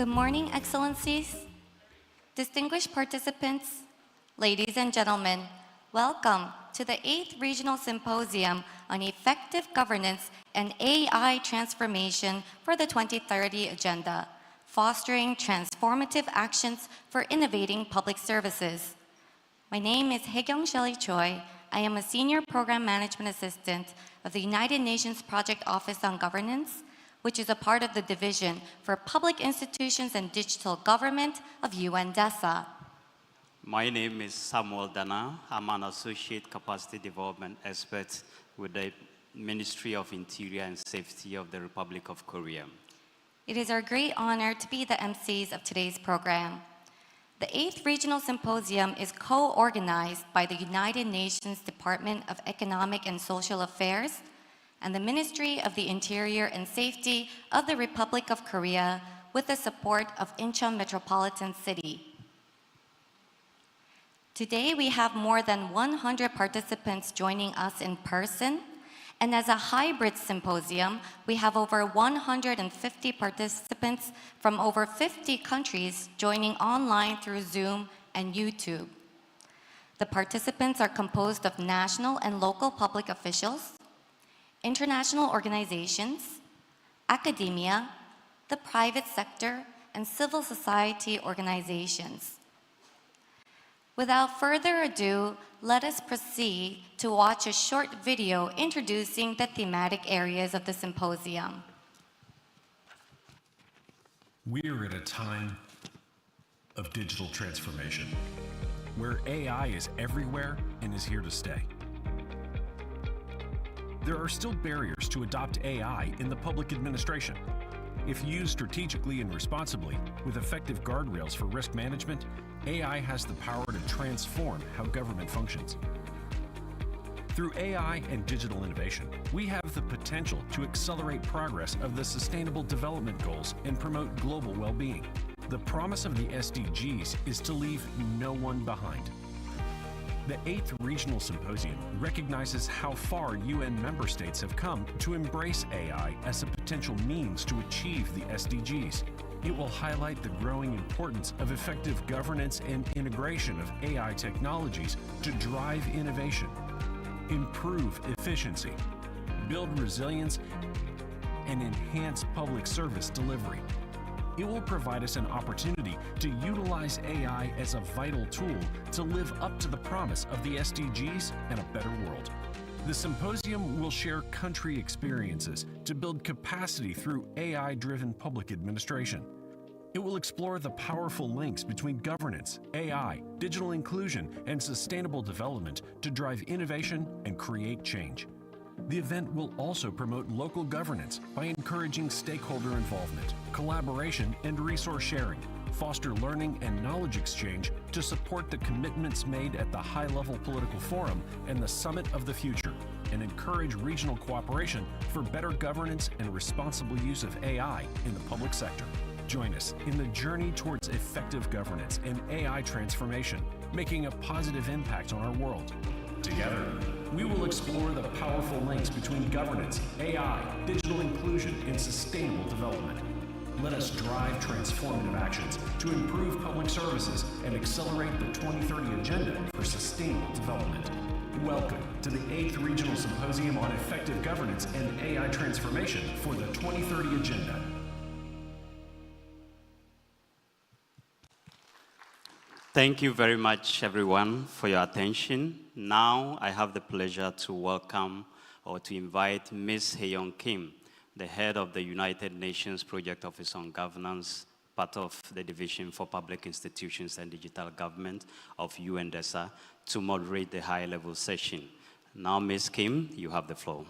Good morning, Excellencies, distinguished participants, ladies and gentlemen. Welcome to the 8th Regional Symposium on Effective Governance and AI Transformation for the 2030 Agenda, Fostering Transformative Actions for Innovating Public Services. My name is Haekyung Shelley Choi. I am a Senior Program Management Assistant of the United Nations Project Office on Governance, which is a part of the Division for Public Institutions and Digital Government of UN DSG. My name is Samuel Dana. I'm an Associate Capacity Development Expert with the Ministry of Interior and Safety of the Republic of Korea. It is our great honor to be the MCs of today's program. The 8th Regional Symposium is co-organized by the United Nations Department of Economic and Social Affairs and the Ministry of the Interior and Safety of the Republic of Korea with the support of Incheon Metropolitan City. Today we have more than 100 participants joining us in person, and as a hybrid symposium, we have over 150 participants from over 50 countries joining online through Zoom and YouTube. The participants are composed of national and local public officials, international organizations, academia, the private sector, and civil society organizations. Without further ado, let us proceed to watch a short video introducing the thematic areas of the symposium. We're at a time of digital transformation, where AI is everywhere and is here to stay. There are still barriers to adopt AI in the public administration. If used strategically and responsibly, with effective guardrails for risk management, AI has the power to transform how government functions. Through AI and digital innovation, we have the potential to accelerate progress of the Sustainable Development Goals and promote global well-being. The promise of the SDGs is to leave no one behind. The 8th Regional Symposium recognizes how far UN member states have come to embrace AI as a potential means to achieve the SDGs. It will highlight the growing importance of effective governance and integration of AI technologies to drive innovation, improve efficiency, build resilience, and enhance public service delivery. It will provide us an opportunity to utilize AI as a vital tool to live up to the promise of the SDGs and a better world. The symposium will share country experiences to build capacity through AI-driven public administration. It will explore the powerful links between governance, AI, digital inclusion, and sustainable development to drive innovation and create change. The event will also promote local governance by encouraging stakeholder involvement, collaboration, and resource sharing, foster learning and knowledge exchange to support the commitments made at the high-level political forum and the Summit of the Future, and encourage regional cooperation for better governance and responsible use of AI in the public sector. Join us in the journey towards effective governance and AI transformation, making a positive impact on our world. Together, we will explore the powerful links between governance, AI, digital inclusion, and sustainable development. Let us drive transformative actions to improve public services and accelerate the 2030 Agenda for Sustainable Development. Welcome to the 8th Regional Symposium on Effective Governance and AI Transformation for the 2030 Agenda. Thank you very much, everyone, for your attention. Now, I have the pleasure to welcome or to invite Ms. Hae-young Kim, the head of the United Nations Project Office on Governance, part of the Division for Public Institutions and Digital Government of UN DSG, to moderate the high-level session. Now, Ms. Kim, you have the floor.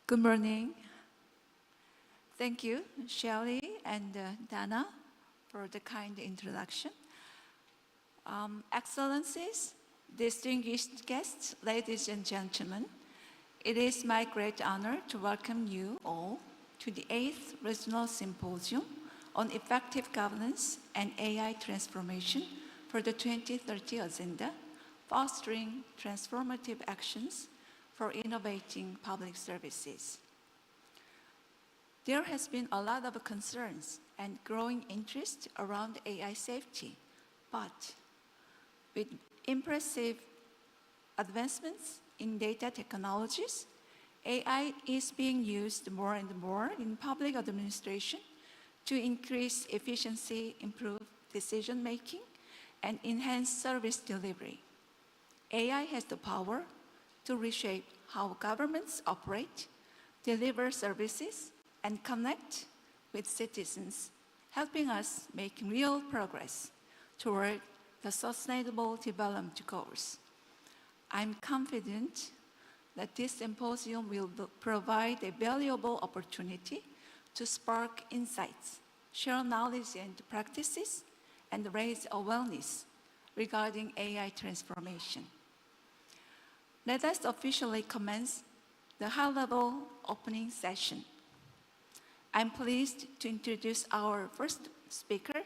Good morning. Thank you, Shelley and Dana, for the kind introduction. Excellencies, distinguished guests, ladies and gentlemen, it is my great honor to welcome you all to the 8th Regional Symposium on Effective Governance and AI Transformation for the 2030 Agenda, fostering transformative actions for innovating public services. There has been a lot of concerns and growing interest around AI safety, but with impressive advancements in data technologies, AI is being used more and more in public administration to increase efficiency, improve decision-making, and enhance service delivery. AI has the power to reshape how governments operate, deliver services, and connect with citizens, helping us make real progress toward the Sustainable Development Goals. I'm confident that this symposium will provide a valuable opportunity to spark insights, share knowledge and practices, and raise awareness regarding AI transformation. Let us officially commence the high-level opening session. I'm pleased to introduce our first speaker,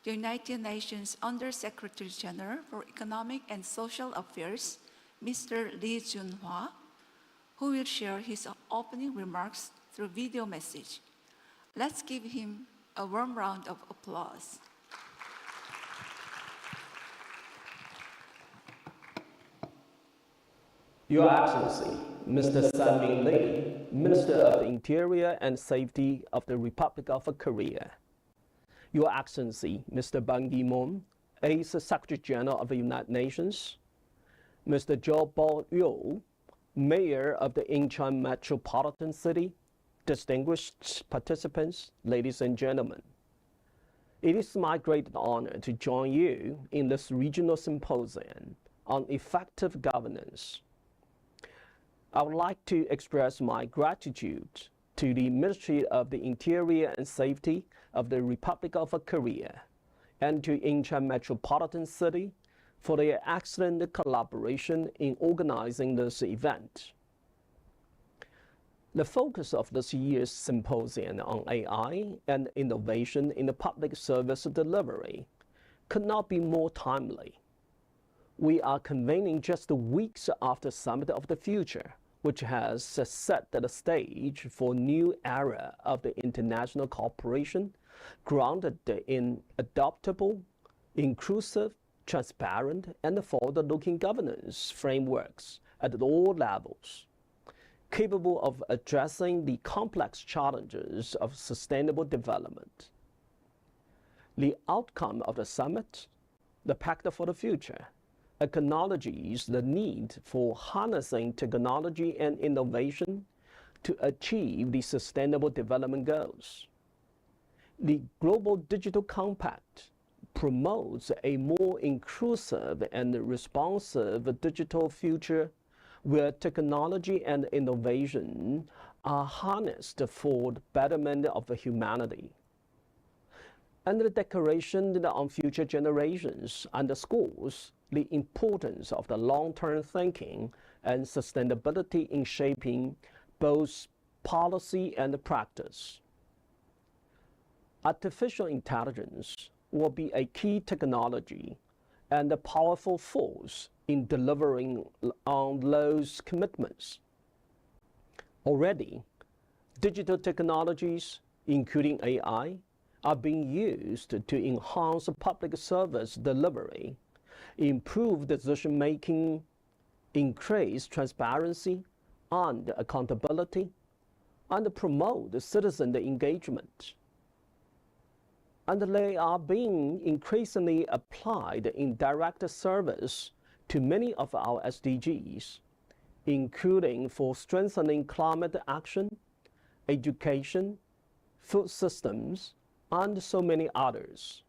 the United Nations Under-Secretary General for Economic and Social Affairs, Mr. Lee Jun-hwa, who will share his opening remarks through video message. Let's give him a warm round of applause. Your Excellency, Mr. Sang-min Lee, Minister of the Interior and Safety of the Republic of Korea. Your Excellency, Mr. Ban Ki-moon, Ace Secretary General of the United Nations. Mr. Mayor Yoo, Mayor of the Incheon Metropolitan City, distinguished participants, ladies and gentlemen. It is my great honor to join you in this regional symposium on effective governance. I would like to express my gratitude to the Ministry of the Interior and Safety of the Republic of Korea and to Incheon Metropolitan City for their excellent collaboration in organizing this event. The focus of this year's symposium on AI and innovation in the public service delivery could not be more timely. We are convening just weeks after Summit of the Future, which has set the stage for a new era of the international cooperation grounded in adaptable, inclusive, transparent, and forward-looking governance frameworks at all levels, capable of addressing the complex challenges of sustainable development. The outcome of the summit, the Pact for the Future, acknowledges the need for harnessing technology and innovation to achieve the Sustainable Development Goals. The Global Digital Compact promotes a more inclusive and responsive digital future where technology and innovation are harnessed for the betterment of humanity. And the Declaration on Future Generations underscores the importance of the long-term thinking and sustainability in shaping both policy and practice. Artificial intelligence will be a key technology and a powerful force in delivering on those commitments. Already, digital technologies, including AI, are being used to enhance public service delivery, improve decision-making, increase transparency and accountability, and promote citizen engagement. And they are being increasingly applied in direct service to many of our SDGs, including for strengthening climate action, education, food systems, and so many others.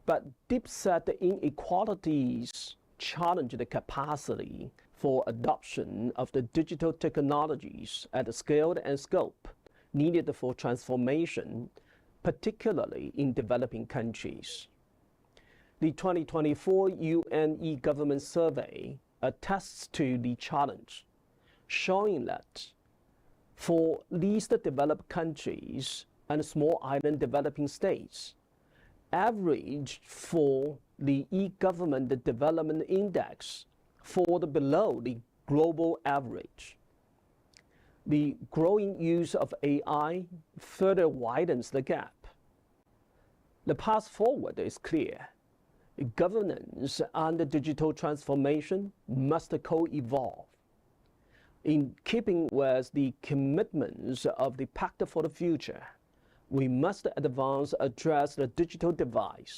But deep-set inequalities challenge the capacity for adoption of the digital technologies at the scale and scope needed for transformation, particularly in developing countries. The 2024 UN e-Government Survey attests to the challenge, showing that for least developed countries and small island developing states, average for the e-government development index falls below the global average. The growing use of AI further widens the gap. The path forward is clear. Governance and digital transformation must co-evolve. In keeping with the commitments of the Pact for the Future, we must address the digital divide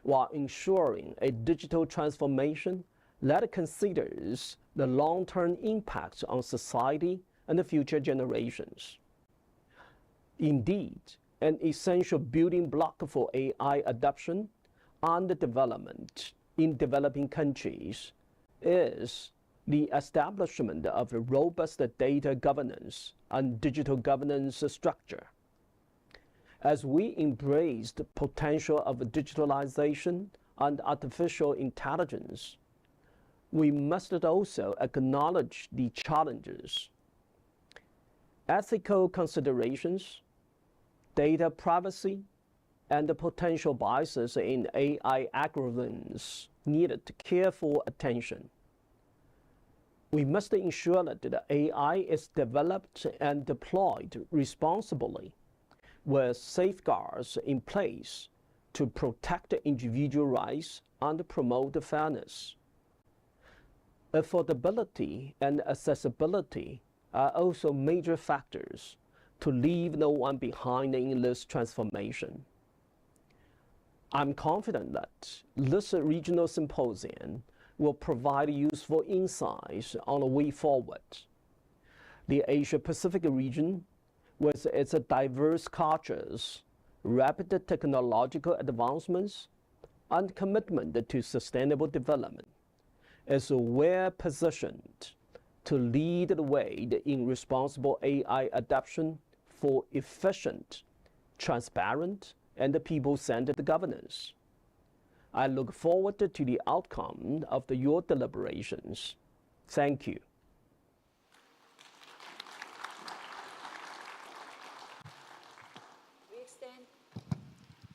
while ensuring a digital transformation that considers the long-term impacts on society and the future generations. Indeed, an essential building block for AI adoption and development in developing countries is the establishment of a robust data governance and digital governance structure. As we embrace the potential of digitalization and artificial intelligence, we must also acknowledge the challenges. Ethical considerations, data privacy, and the potential biases in AI algorithms needed careful attention. We must ensure that the AI is developed and deployed responsibly, with safeguards in place to protect individual rights and promote fairness. Affordability and accessibility are also major factors to leave no one behind in this transformation. I'm confident that this regional symposium will provide useful insights on the way forward. The Asia-Pacific region, with its diverse cultures, rapid technological advancements, and commitment to sustainable development, is well positioned to lead the way in responsible AI adoption for efficient, transparent, and people-centered governance. I look forward to the outcome of your deliberations. Thank you.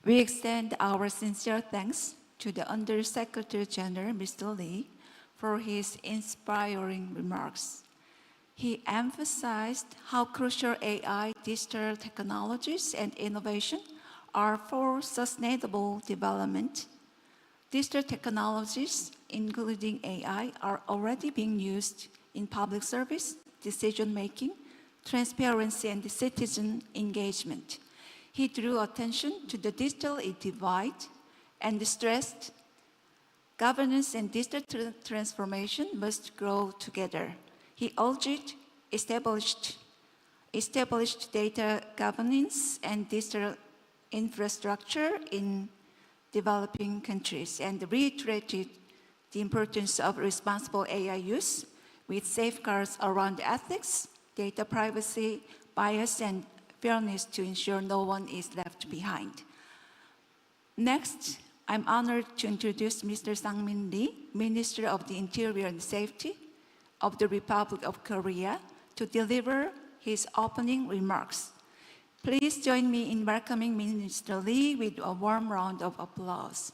We extend our sincere thanks to the Undersecretary General, Mr. Lee, for his inspiring remarks. He emphasized how crucial AI, digital technologies, and innovation are for sustainable development. Digital technologies, including AI, are already being used in public service, decision-making, transparency, and citizen engagement. He drew attention to the digital divide and stressed governance and digital transformation must grow together. He urged established data governance and digital infrastructure in developing countries and reiterated the importance of responsible AI use with safeguards around ethics, data privacy, bias, and fairness to ensure no one is left behind. Next, I'm honored to introduce Mr. Sang-min Lee, Minister of the Interior and Safety of the Republic of Korea, to deliver his opening remarks. Please join me in welcoming Minister Lee with a warm round of applause.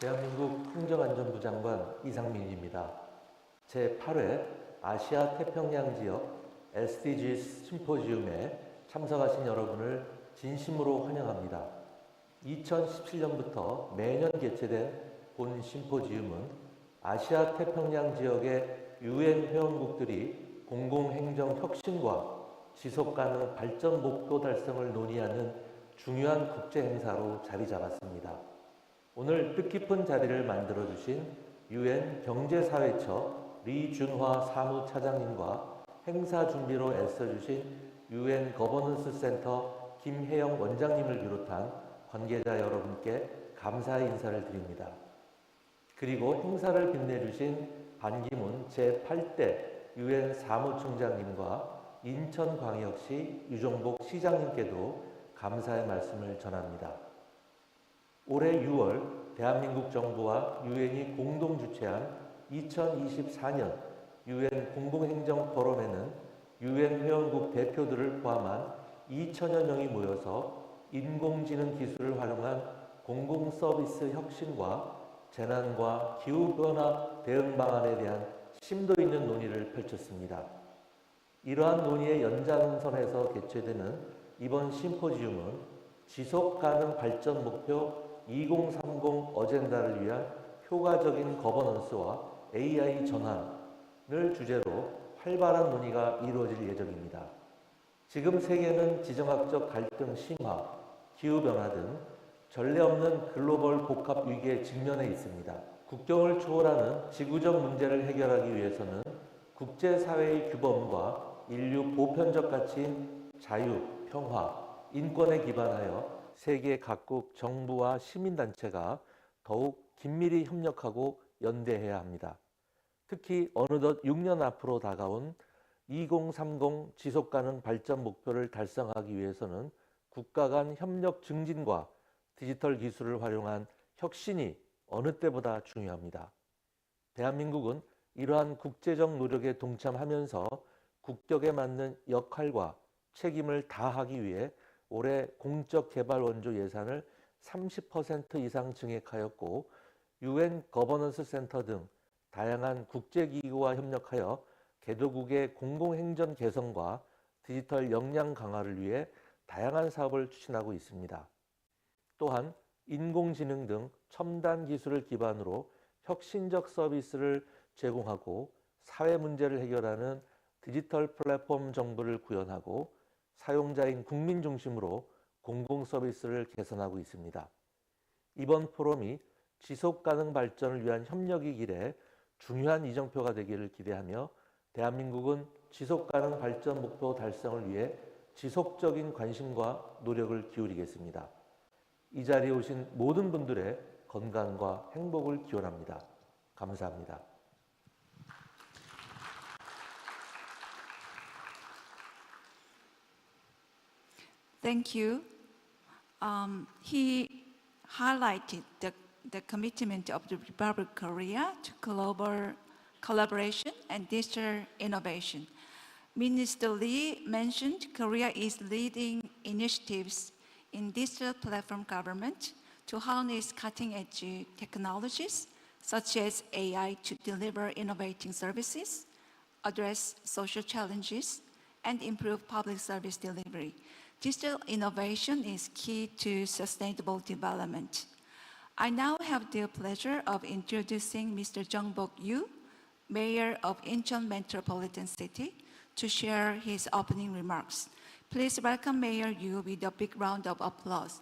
대한민국 행정안전부 장관 이상민입니다. 제8회 아시아 태평양 지역 SDGs 심포지움에 참석하신 여러분을 진심으로 환영합니다. 2017년부터 매년 개최된 본 심포지움은 아시아 태평양 지역의 UN 회원국들이 공공행정 혁신과 지속가능 발전 목표 달성을 논의하는 중요한 국제 행사로 자리 잡았습니다. 오늘 뜻깊은 자리를 만들어주신 UN 경제사회처 리준화 사무차장님과 행사 준비로 애써주신 UN 거버넌스 센터 김혜영 원장님을 비롯한 관계자 여러분께 감사의 인사를 드립니다. 그리고 행사를 빛내주신 반기문 제8대 UN 사무총장님과 인천광역시 유종복 시장님께도 감사의 말씀을 전합니다. 올해 6월 대한민국 정부와 UN이 공동 주최한 2024년 UN 공공행정 포럼에는 UN 회원국 대표들을 포함한 2천여 명이 모여서 인공지능 기술을 활용한 공공 서비스 혁신과 재난과 기후변화 대응 방안에 대한 심도 있는 논의를 펼쳤습니다. 이러한 논의의 연장선에서 개최되는 이번 심포지움은 지속가능 발전 목표 2030 어젠다를 위한 효과적인 거버넌스와 AI 전환을 주제로 활발한 논의가 이루어질 예정입니다. 지금 세계는 지정학적 갈등 심화, 기후변화 등 전례 없는 글로벌 복합 위기에 직면해 있습니다. 국경을 초월하는 지구적 문제를 해결하기 위해서는 국제사회의 규범과 인류 보편적 가치인 자유, 평화, 인권에 기반하여 세계 각국 정부와 시민단체가 더욱 긴밀히 협력하고 연대해야 합니다. 특히 어느덧 6년 앞으로 다가온 2030 지속가능 발전 목표를 달성하기 위해서는 국가 간 협력 증진과 디지털 기술을 활용한 혁신이 어느 때보다 중요합니다. 대한민국은 이러한 국제적 노력에 동참하면서 국격에 맞는 역할과 책임을 다하기 위해 올해 공적 개발 원조 예산을 30% 이상 증액하였고 UN 거버넌스 센터 등 다양한 국제기구와 협력하여 개도국의 공공행정 개선과 디지털 역량 강화를 위해 다양한 사업을 추진하고 있습니다. 또한 인공지능 등 첨단 기술을 기반으로 혁신적 서비스를 제공하고 사회 문제를 해결하는 디지털 플랫폼 정부를 구현하고 사용자인 국민 중심으로 공공 서비스를 개선하고 있습니다. 이번 포럼이 지속가능 발전을 위한 협력의 길에 중요한 이정표가 되기를 기대하며 대한민국은 지속가능 발전 목표 달성을 위해 지속적인 관심과 노력을 기울이겠습니다. 이 자리에 오신 모든 분들의 건강과 행복을 기원합니다. 감사합니다. Thank you. He highlighted the commitment of the Republic of Korea to global collaboration and digital innovation. Minister Lee mentioned Korea is leading initiatives in digital platform government to harness cutting-edge technologies such as AI to deliver innovating services, address social challenges, and improve public service delivery. Digital innovation is key to sustainable development. I now have the pleasure of introducing Mr. Jeongbok Yoo, Mayor of Incheon Metropolitan City, to share his opening remarks. Please welcome Mayor Yoo with a big round of applause.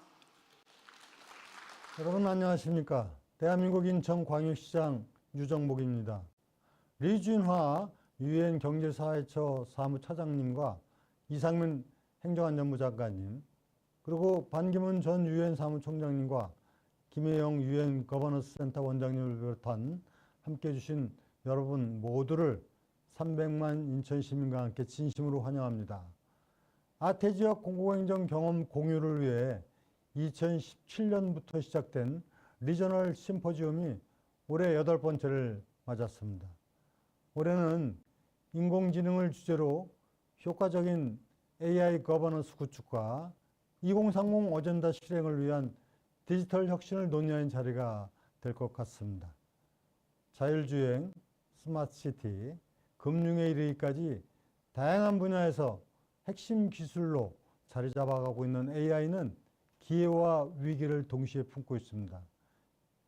여러분 안녕하십니까? 대한민국 인천광역시장 유정복입니다. 리준화 UN 경제사회처 사무차장님과 이상민 행정안전부 장관님, 그리고 반기문 전 UN 사무총장님과 김혜영 UN 거버넌스 센터 원장님을 비롯한 함께해 주신 여러분 모두를 300만 인천 시민과 함께 진심으로 환영합니다. 아태지역 공공행정 경험 공유를 위해 2017년부터 시작된 리저널 심포지움이 올해 8번째를 맞았습니다. 올해는 인공지능을 주제로 효과적인 AI 거버넌스 구축과 2030 어젠다 실행을 위한 디지털 혁신을 논의하는 자리가 될 것 같습니다. 자율주행, 스마트시티, 금융에 이르기까지 다양한 분야에서 핵심 기술로 자리 잡아가고 있는 AI는 기회와 위기를 동시에 품고 있습니다.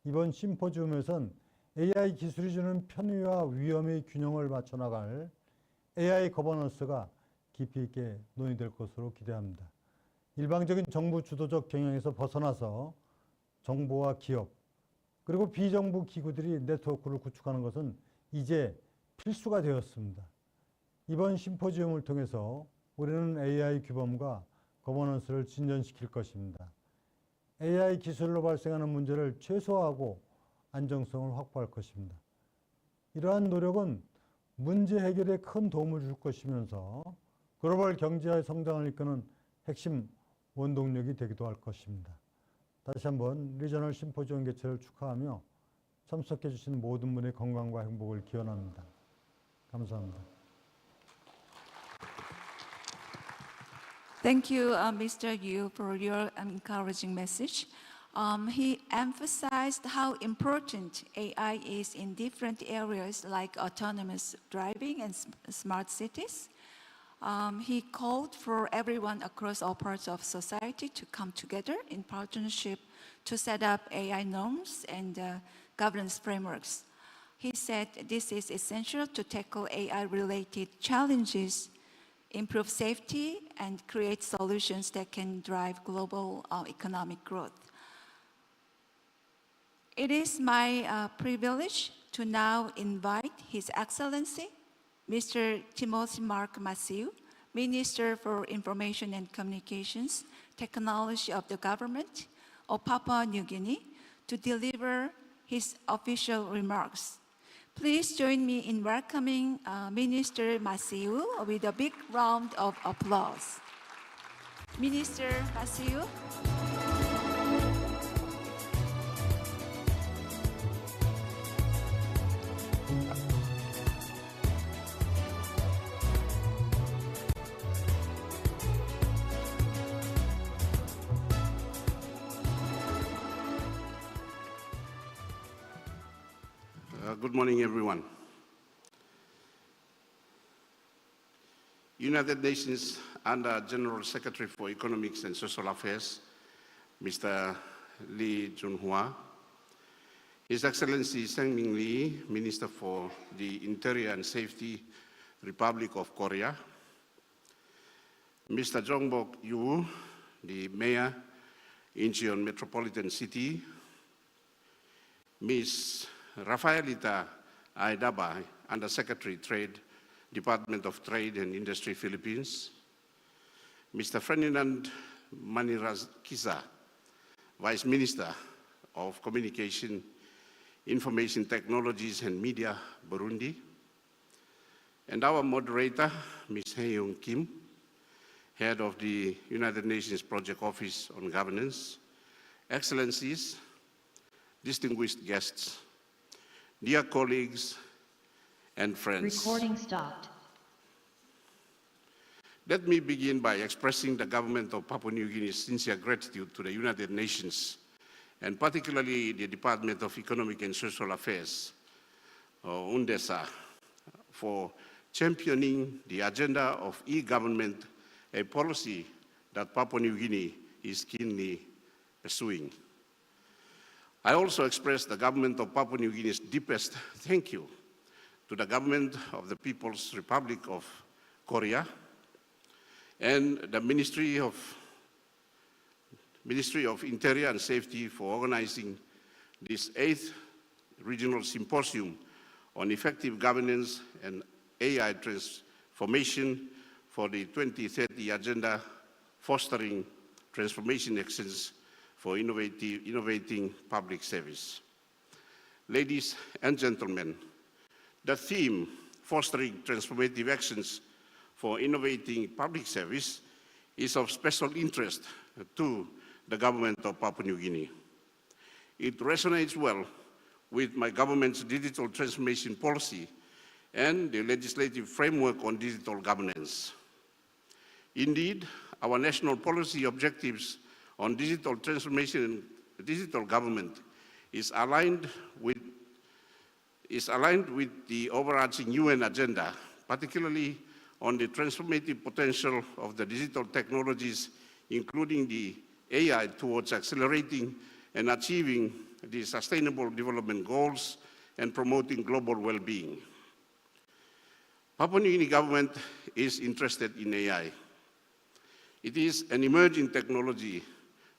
이번 심포지움에선 AI 기술이 주는 편의와 위험의 균형을 맞춰 나갈 AI 거버넌스가 깊이 있게 논의될 것으로 기대합니다. 일방적인 정부 주도적 경영에서 벗어나서 정부와 기업 그리고 비정부 기구들이 네트워크를 구축하는 것은 이제 필수가 되었습니다. 이번 심포지움을 통해서 우리는 AI 규범과 거버넌스를 진전시킬 것입니다. AI 기술로 발생하는 문제를 최소화하고 안정성을 확보할 것입니다. 이러한 노력은 문제 해결에 큰 도움을 줄 것이면서 글로벌 경제의 성장을 이끄는 핵심 원동력이 되기도 할 것입니다. 다시 한번 리저널 심포지움 개최를 축하하며 참석해 주신 모든 분의 건강과 행복을 기원합니다. 감사합니다. Thank you, Mr. Yoo, for your encouraging message. He emphasized how important AI is in different areas like autonomous driving and smart cities. He called for everyone across all parts of society to come together in partnership to set up AI norms and governance frameworks. He said this is essential to tackle AI-related challenges, improve safety, and create solutions that can drive global economic growth. It is my privilege to now invite His Excellency, Mr. Timothy Mark Masiu, Minister for Information and Communications Technology of the Government of Papua New Guinea, to deliver his official remarks. Please join me in welcoming Minister Masiu with a big round of applause. Minister Masiu. Good morning, everyone. United Nations Under General Secretary for Economics and Social Affairs, Mr. Lee Junhua, His Excellency Sengming Lee, Minister for the Interior and Safety, Republic of Korea, Mr. Jongbok Yoo, the Mayor, Incheon Metropolitan City, Ms. Rafaelita Aidaba, Undersecretary Trade, Department of Trade and Industry, Philippines, Mr. Ferdinand Manirakiza, Vice Minister of Communication, Information Technologies and Media, Burundi, and our moderator, Ms. Hae-Young Kim, Head of the United Nations Project Office on Governance, Excellencies, distinguished guests, dear colleagues and friends. Recording stopped. Let me begin by expressing the government of Papua New Guinea's sincere gratitude to the United Nations, and particularly the Department of Economic and Social Affairs, UNDESA, for championing the agenda of e-government, a policy that Papua New Guinea is keenly pursuing. I also express the government of Papua New Guinea's deepest thank you to the government of the People's Republic of Korea and the Ministry of Interior and Safety for organizing this 8th Regional Symposium on Effective Governance and AI Transformation for the 2030 Agenda, Fostering Transformation Actions for Innovating Public Service. Ladies and gentlemen, the theme, Fostering Transformative Actions for Innovating Public Service, is of special interest to the government of Papua New Guinea. It resonates well with my government's digital transformation policy and the legislative framework on digital governance. Indeed, our national policy objectives on digital transformation and digital government is aligned with the overarching UN agenda, particularly on the transformative potential of the digital technologies, including the AI, towards accelerating and achieving the Sustainable Development Goals and promoting global well-being. Papua New Guinea government is interested in AI. It is an emerging technology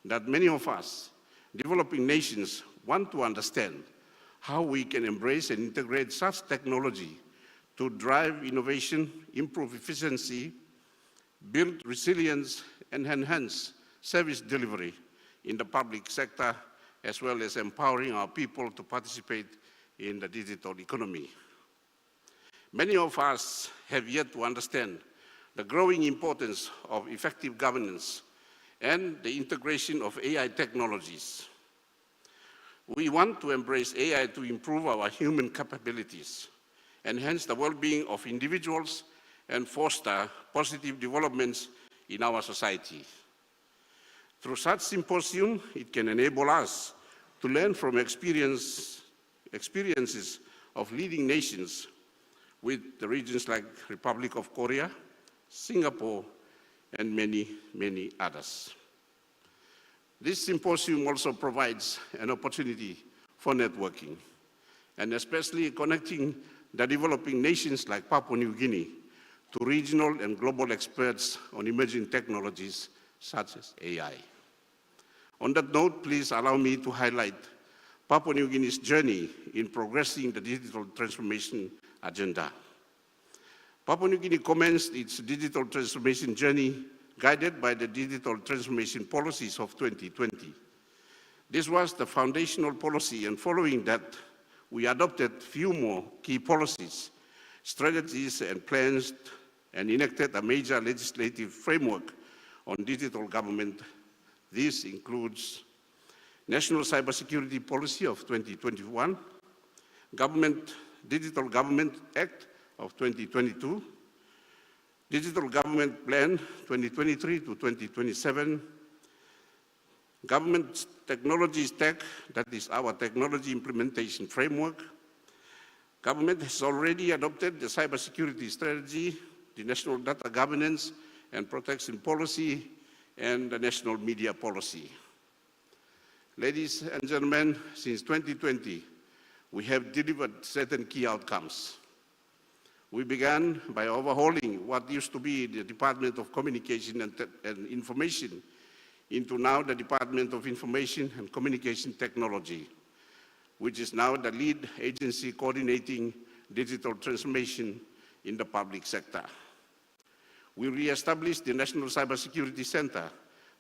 that many of us, developing nations, want to understand how we can embrace and integrate such technology to drive innovation, improve efficiency, build resilience, and enhance service delivery in the public sector, as well as empowering our people to participate in the digital economy. Many of us have yet to understand the growing importance of effective governance and the integration of AI technologies. We want to embrace AI to improve our human capabilities, enhance the well-being of individuals, and foster positive developments in our society. Through such symposium, it can enable us to learn from experiences of leading nations with the regions like Republic of Korea, Singapore, and many, many others. This symposium also provides an opportunity for networking, and especially connecting the developing nations like Papua New Guinea to regional and global experts on emerging technologies such as AI. On that note, please allow me to highlight Papua New Guinea's journey in progressing the digital transformation agenda. Papua New Guinea commenced its digital transformation journey guided by the digital transformation policies of 2020. This was the foundational policy, and following that, we adopted few more key policies, strategies, and plans, and enacted a major legislative framework on digital government. This includes National Cybersecurity Policy of 2021, Digital Government Act of 2022, Digital Government Plan 2023 to 2027, Government Technology Stack, that is our technology implementation framework. Government has already adopted the cybersecurity strategy, the national data governance and protection policy, and the national media policy. Ladies and gentlemen, since 2020, we have delivered certain key outcomes. We began by overhauling what used to be the Department of Communication and Information into now the Department of Information and Communication Technology, which is now the lead agency coordinating digital transformation in the public sector. We re-established the National Cybersecurity Center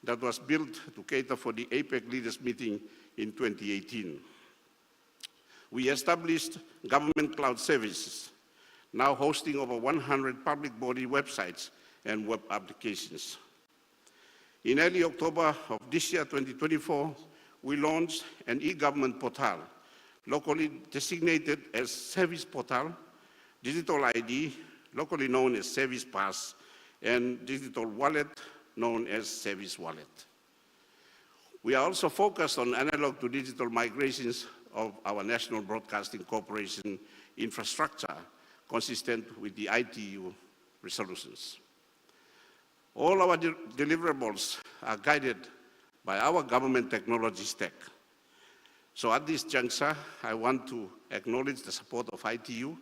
that was built to cater for the APEC Leaders Meeting in 2018. We established Government Cloud Services, now hosting over 100 public body websites and web applications. In early October of this year, 2024, we launched an e-government portal, locally designated as Service Portal, Digital ID, locally known as Service Pass, and Digital Wallet, known as Service Wallet. We are also focused on analog to digital migrations of our National Broadcasting Corporation infrastructure, consistent with the ITU resolutions. All our deliverables are guided by our government technology stack. So at this juncture, I want to acknowledge the support of ITU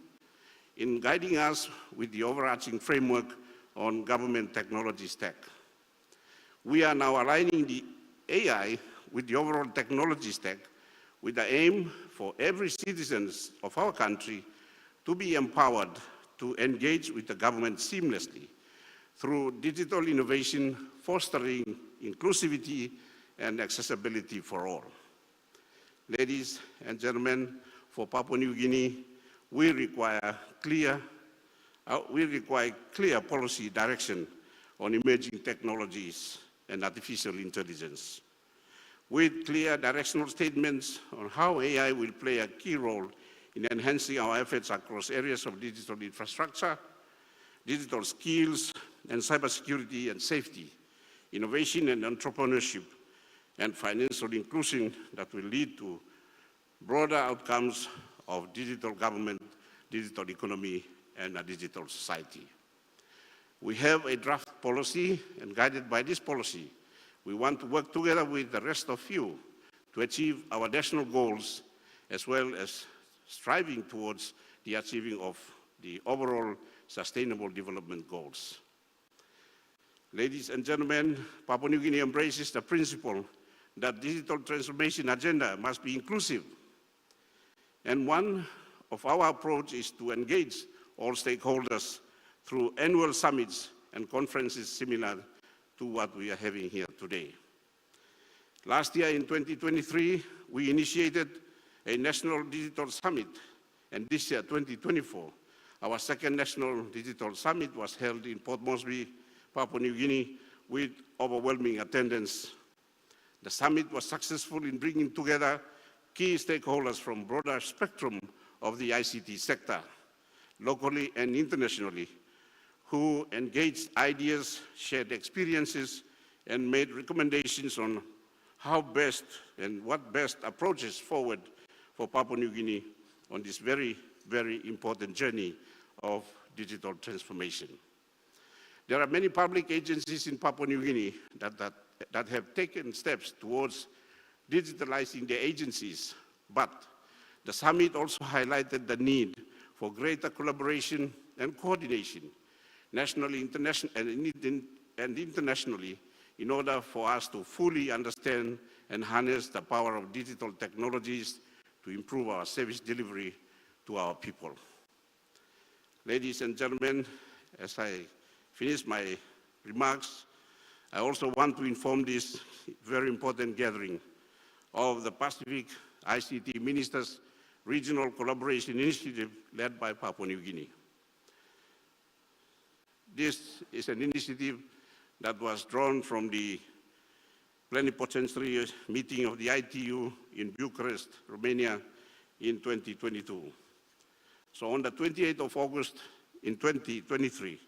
in guiding us with the overarching framework on government technology stack. We are now aligning the AI with the overall technology stack with the aim for every citizen of our country to be empowered to engage with the government seamlessly through digital innovation, fostering inclusivity and accessibility for all. Ladies and gentlemen, for Papua New Guinea, we require clear policy direction on emerging technologies and artificial intelligence, with clear directional statements on how AI will play a key role in enhancing our efforts across areas of digital infrastructure, digital skills, and cybersecurity and safety, innovation and entrepreneurship, and financial inclusion that will lead to broader outcomes of digital government, digital economy, and a digital society. We have a draft policy, and guided by this policy, we want to work together with the rest of you to achieve our national goals, as well as striving towards the achieving of the overall Sustainable Development Goals. Ladies and gentlemen, Papua New Guinea embraces the principle that digital transformation agenda must be inclusive. And one of our approach is to engage all stakeholders through annual summits and conferences similar to what we are having here today. Last year in 2023, we initiated a National Digital Summit, and this year, 2024, our second National Digital Summit was held in Port Moresby, Papua New Guinea, with overwhelming attendance. The summit was successful in bringing together key stakeholders from a broader spectrum of the ICT sector, locally and internationally, who engaged ideas, shared experiences, and made recommendations on how best and what best approaches forward for Papua New Guinea on this very, very important journey of digital transformation. There are many public agencies in Papua New Guinea that have taken steps towards digitalizing their agencies, but the summit also highlighted the need for greater collaboration and coordination, nationally, and internationally, in order for us to fully understand and harness the power of digital technologies to improve our service delivery to our people. Ladies and gentlemen, as I finish my remarks, I also want to inform this very important gathering of the Pacific ICT Ministers Regional Collaboration Initiative led by Papua New Guinea. This is an initiative that was drawn from the plenipotentiary meeting of the ITU in Bucharest, Romania in 2022. So on the 28th of August in 2023,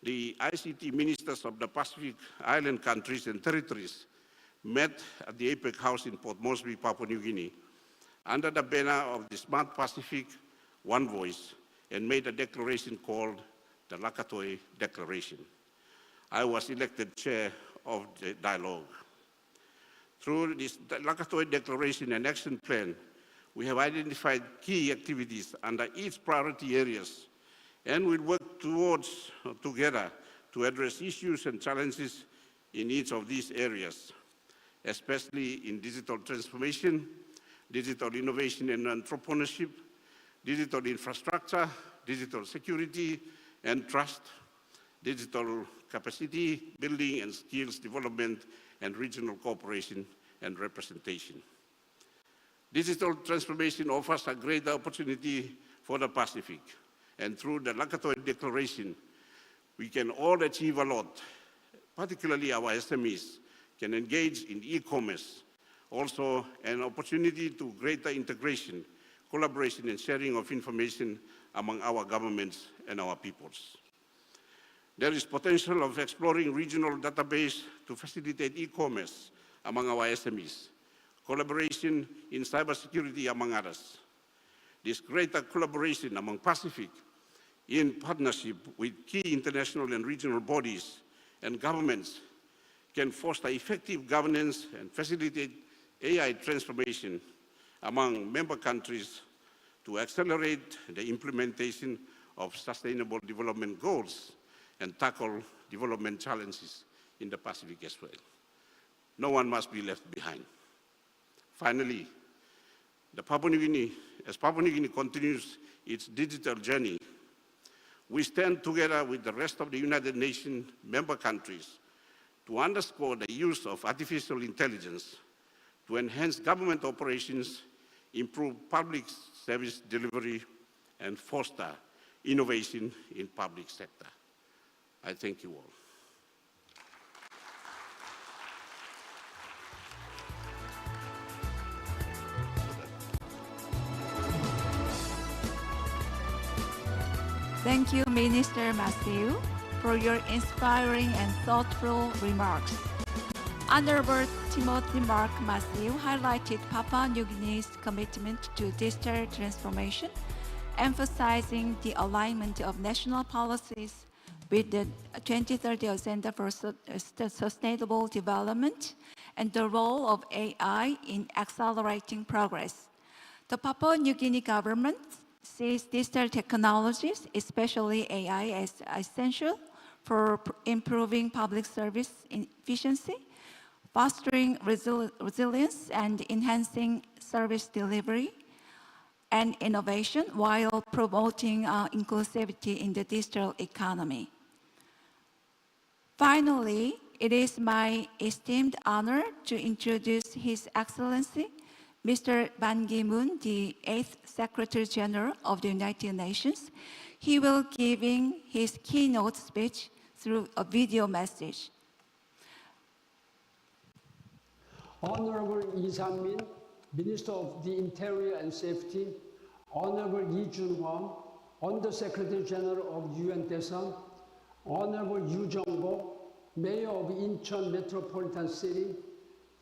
the ICT ministers of the Pacific Island countries and territories met at the APEC House in Port Moresby, Papua New Guinea, under the banner of the Smart Pacific One Voice, and made a declaration called the Lakatoi Declaration. I was elected chair of the dialogue. Through this Lakatoi Declaration and Action Plan, we have identified key activities under each priority areas, and will work together to address issues and challenges in each of these areas, especially in digital transformation, digital innovation and entrepreneurship, digital infrastructure, digital security and trust, digital capacity building and skills development, and regional cooperation and representation. Digital transformation offers a great opportunity for the Pacific, and through the Lakatoi Declaration, we can all achieve a lot. Particularly our SMEs can engage in e-commerce, also an opportunity to greater integration, collaboration, and sharing of information among our governments and our peoples. There is potential of exploring regional database to facilitate e-commerce among our SMEs, collaboration in cybersecurity, among others. This greater collaboration among Pacific in partnership with key international and regional bodies and governments can foster effective governance and facilitate AI transformation among member countries to accelerate the implementation of sustainable development goals and tackle development challenges in the Pacific as well. No one must be left behind. Finally, Papua New Guinea continues its digital journey, we stand together with the rest of the United Nations member countries to underscore the use of artificial intelligence to enhance government operations, improve public service delivery, and foster innovation in public sector. I thank you all. Thank you, Minister Masiu, for your inspiring and thoughtful remarks. Honorable Timothy Mark Masiu highlighted Papua New Guinea's commitment to digital transformation, emphasizing the alignment of national policies with the 2030 Agenda for Sustainable Development and the role of AI in accelerating progress. The Papua New Guinea government sees digital technologies, especially AI, as essential for improving public service efficiency, fostering resilience, and enhancing service delivery and innovation while promoting inclusivity in the digital economy. Finally, it is my esteemed honor to introduce His Excellency, Mr. Ban Ki-moon, the 8th Secretary General of the United Nations. He will be giving his keynote speech through a video message. Honorable Lee Sang-min, Minister of the Interior and Safety, Honorable Lee Jun-hwan, Under-Secretary General of UN DSG, Honorable Yoo, Mayor of Incheon Metropolitan City,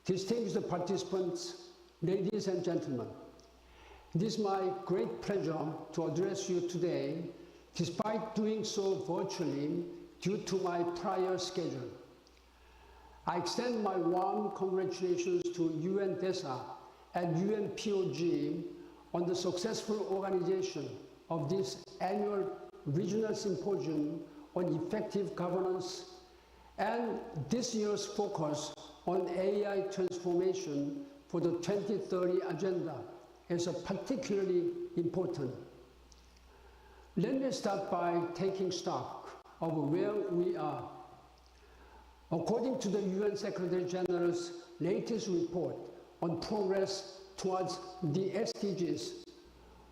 distinguished participants, ladies and gentlemen. It is my great pleasure to address you today, despite doing so virtually due to my prior schedule. I extend my warm congratulations to UN DSG and UNPOG on the successful organization of this annual regional symposium on effective governance and this year's focus on AI transformation for the 2030 agenda is particularly important. Let me start by taking stock of where we are. According to the UN Secretary General's latest report on progress towards the SDGs,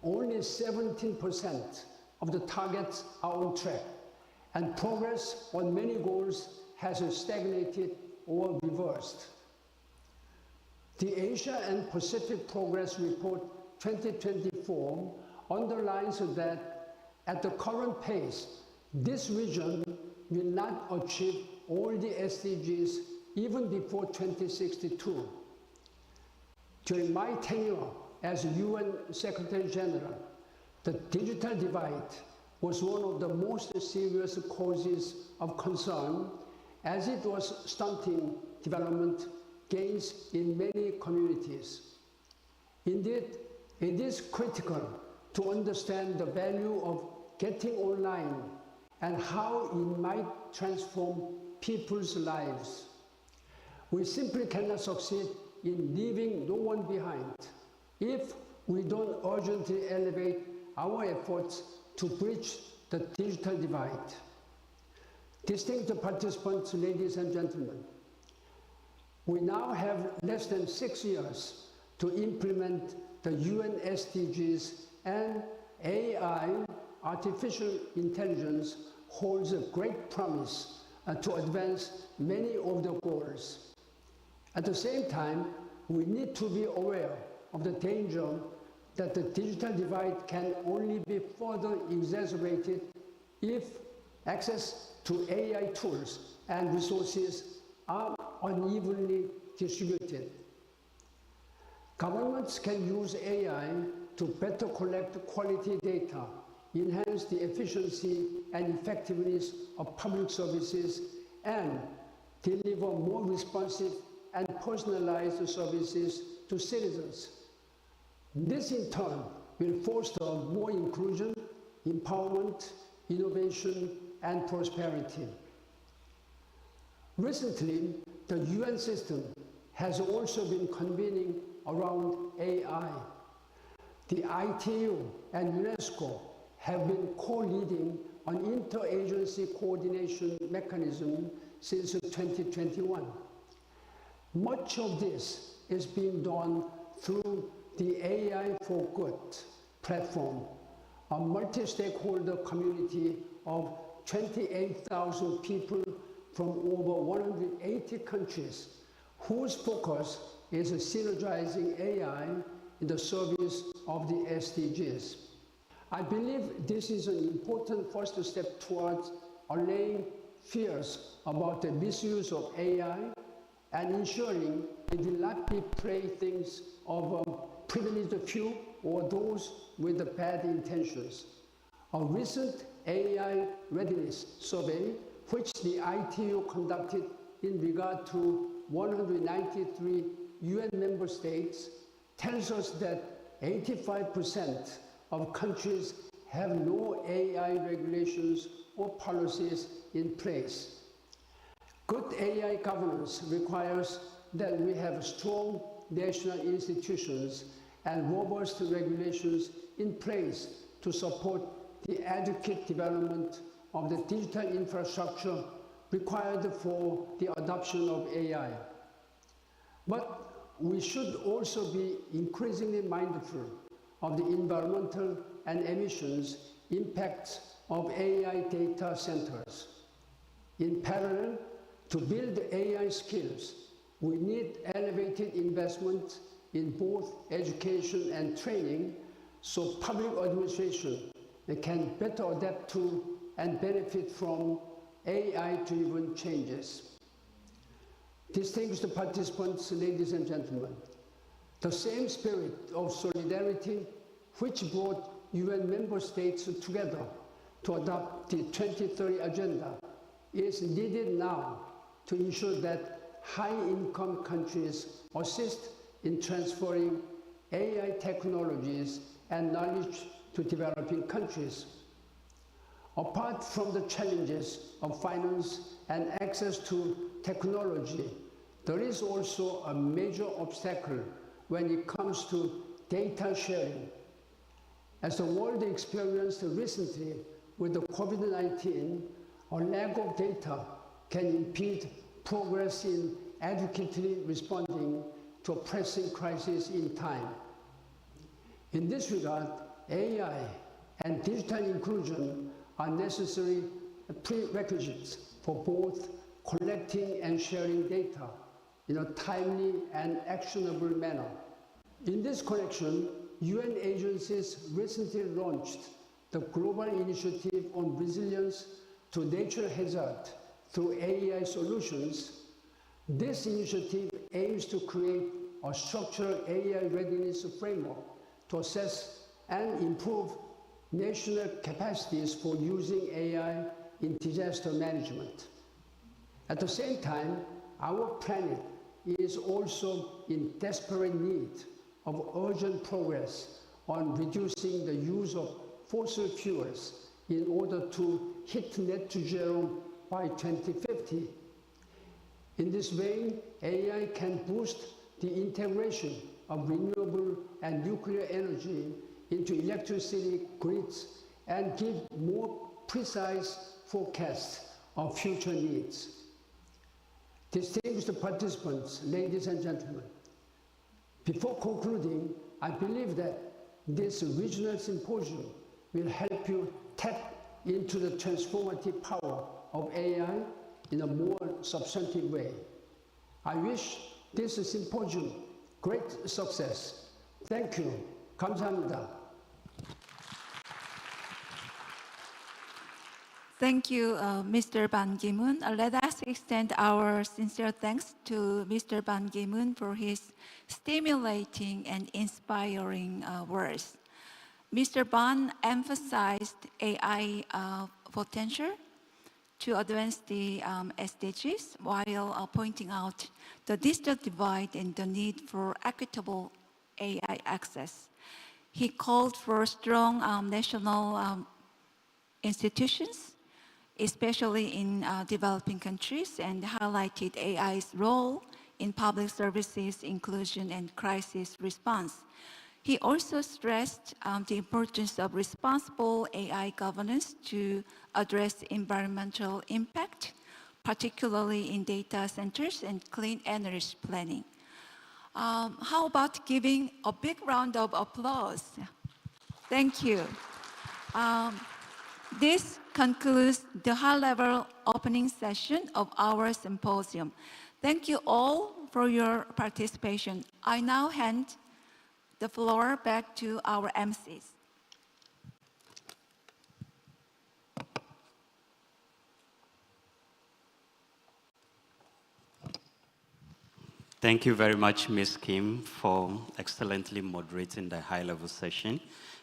only 17% of the targets are on track, and progress on many goals has stagnated or reversed. The Asia and Pacific Progress Report 2024 underlines that at the current pace, this region will not achieve all the SDGs even before 2062. During my tenure as UN Secretary General, the digital divide was one of the most serious causes of concern, as it was stunting development gains in many communities. Indeed, it is critical to understand the value of getting online and how it might transform people's lives. We simply cannot succeed in leaving no one behind if we don't urgently elevate our efforts to bridge the digital divide. Distinguished participants, ladies and gentlemen, we now have less than 6 years to implement the UN SDGs, and AI, artificial intelligence, holds a great promise to advance many of the goals. At the same time, we need to be aware of the danger that the digital divide can only be further exacerbated if access to AI tools and resources are unevenly distributed. Governments can use AI to better collect quality data, enhance the efficiency and effectiveness of public services, and deliver more responsive and personalized services to citizens. This in turn will foster more inclusion, empowerment, innovation, and prosperity. Recently, the UN system has also been convening around AI. The ITU and UNESCO have been co-leading an interagency coordination mechanism since 2021. Much of this is being done through the AI for Good platform, a multi-stakeholder community of 28,000 people from over 180 countries, whose focus is synergizing AI in the service of the SDGs. I believe this is an important first step towards allaying fears about the misuse of AI and ensuring it will not be playthings of privileged few or those with bad intentions. A recent AI readiness survey, which the ITU conducted in regard to 193 UN member states, tells us that 85% of countries have no AI regulations or policies in place. Good AI governance requires that we have strong national institutions and robust regulations in place to support the adequate development of the digital infrastructure required for the adoption of AI. But we should also be increasingly mindful of the environmental and emissions impacts of AI data centers. In parallel, to build AI skills, we need elevated investment in both education and training so public administration can better adapt to and benefit from AI-driven changes. Distinguished participants, ladies and gentlemen, the same spirit of solidarity which brought UN member states together to adopt the 2030 Agenda is needed now to ensure that high-income countries assist in transferring AI technologies and knowledge to developing countries. Apart from the challenges of finance and access to technology, there is also a major obstacle when it comes to data sharing. As the world experienced recently with the COVID-19, a lack of data can impede progress in adequately responding to a pressing crisis in time. In this regard, AI and digital inclusion are necessary prerequisites for both collecting and sharing data in a timely and actionable manner. In this connection, UN agencies recently launched the Global Initiative on Resilience to Natural Hazard through AI Solutions. This initiative aims to create a structural AI readiness framework to assess and improve national capacities for using AI in disaster management. At the same time, our planet is also in desperate need of urgent progress on reducing the use of fossil fuels in order to hit net zero by 2050. In this way, AI can boost the integration of renewable and nuclear energy into electricity grids and give more precise forecasts of future needs. Distinguished participants, ladies and gentlemen, before concluding, I believe that this regional symposium will help you tap into the transformative power of AI in a more substantive way. I wish this symposium great success. Thank you. 감사합니다. Thank you, Mr. Ban Ki-moon. Let us extend our sincere thanks to Mr. Ban Ki-moon for his stimulating and inspiring words. Mr. Ban emphasized AI potential to advance the SDGs while pointing out the digital divide and the need for equitable AI access. He called for strong national institutions, especially in developing countries, and highlighted AI's role in public services, inclusion, and crisis response. He also stressed the importance of responsible AI governance to address environmental impact, particularly in data centers and clean energy planning. How about giving a big round of applause? Thank you. This concludes the high-level opening session of our symposium. Thank you all for your participation. I now hand the floor back to our MCs. Thank you very much, Ms. Kim, for excellently moderating the high-level session.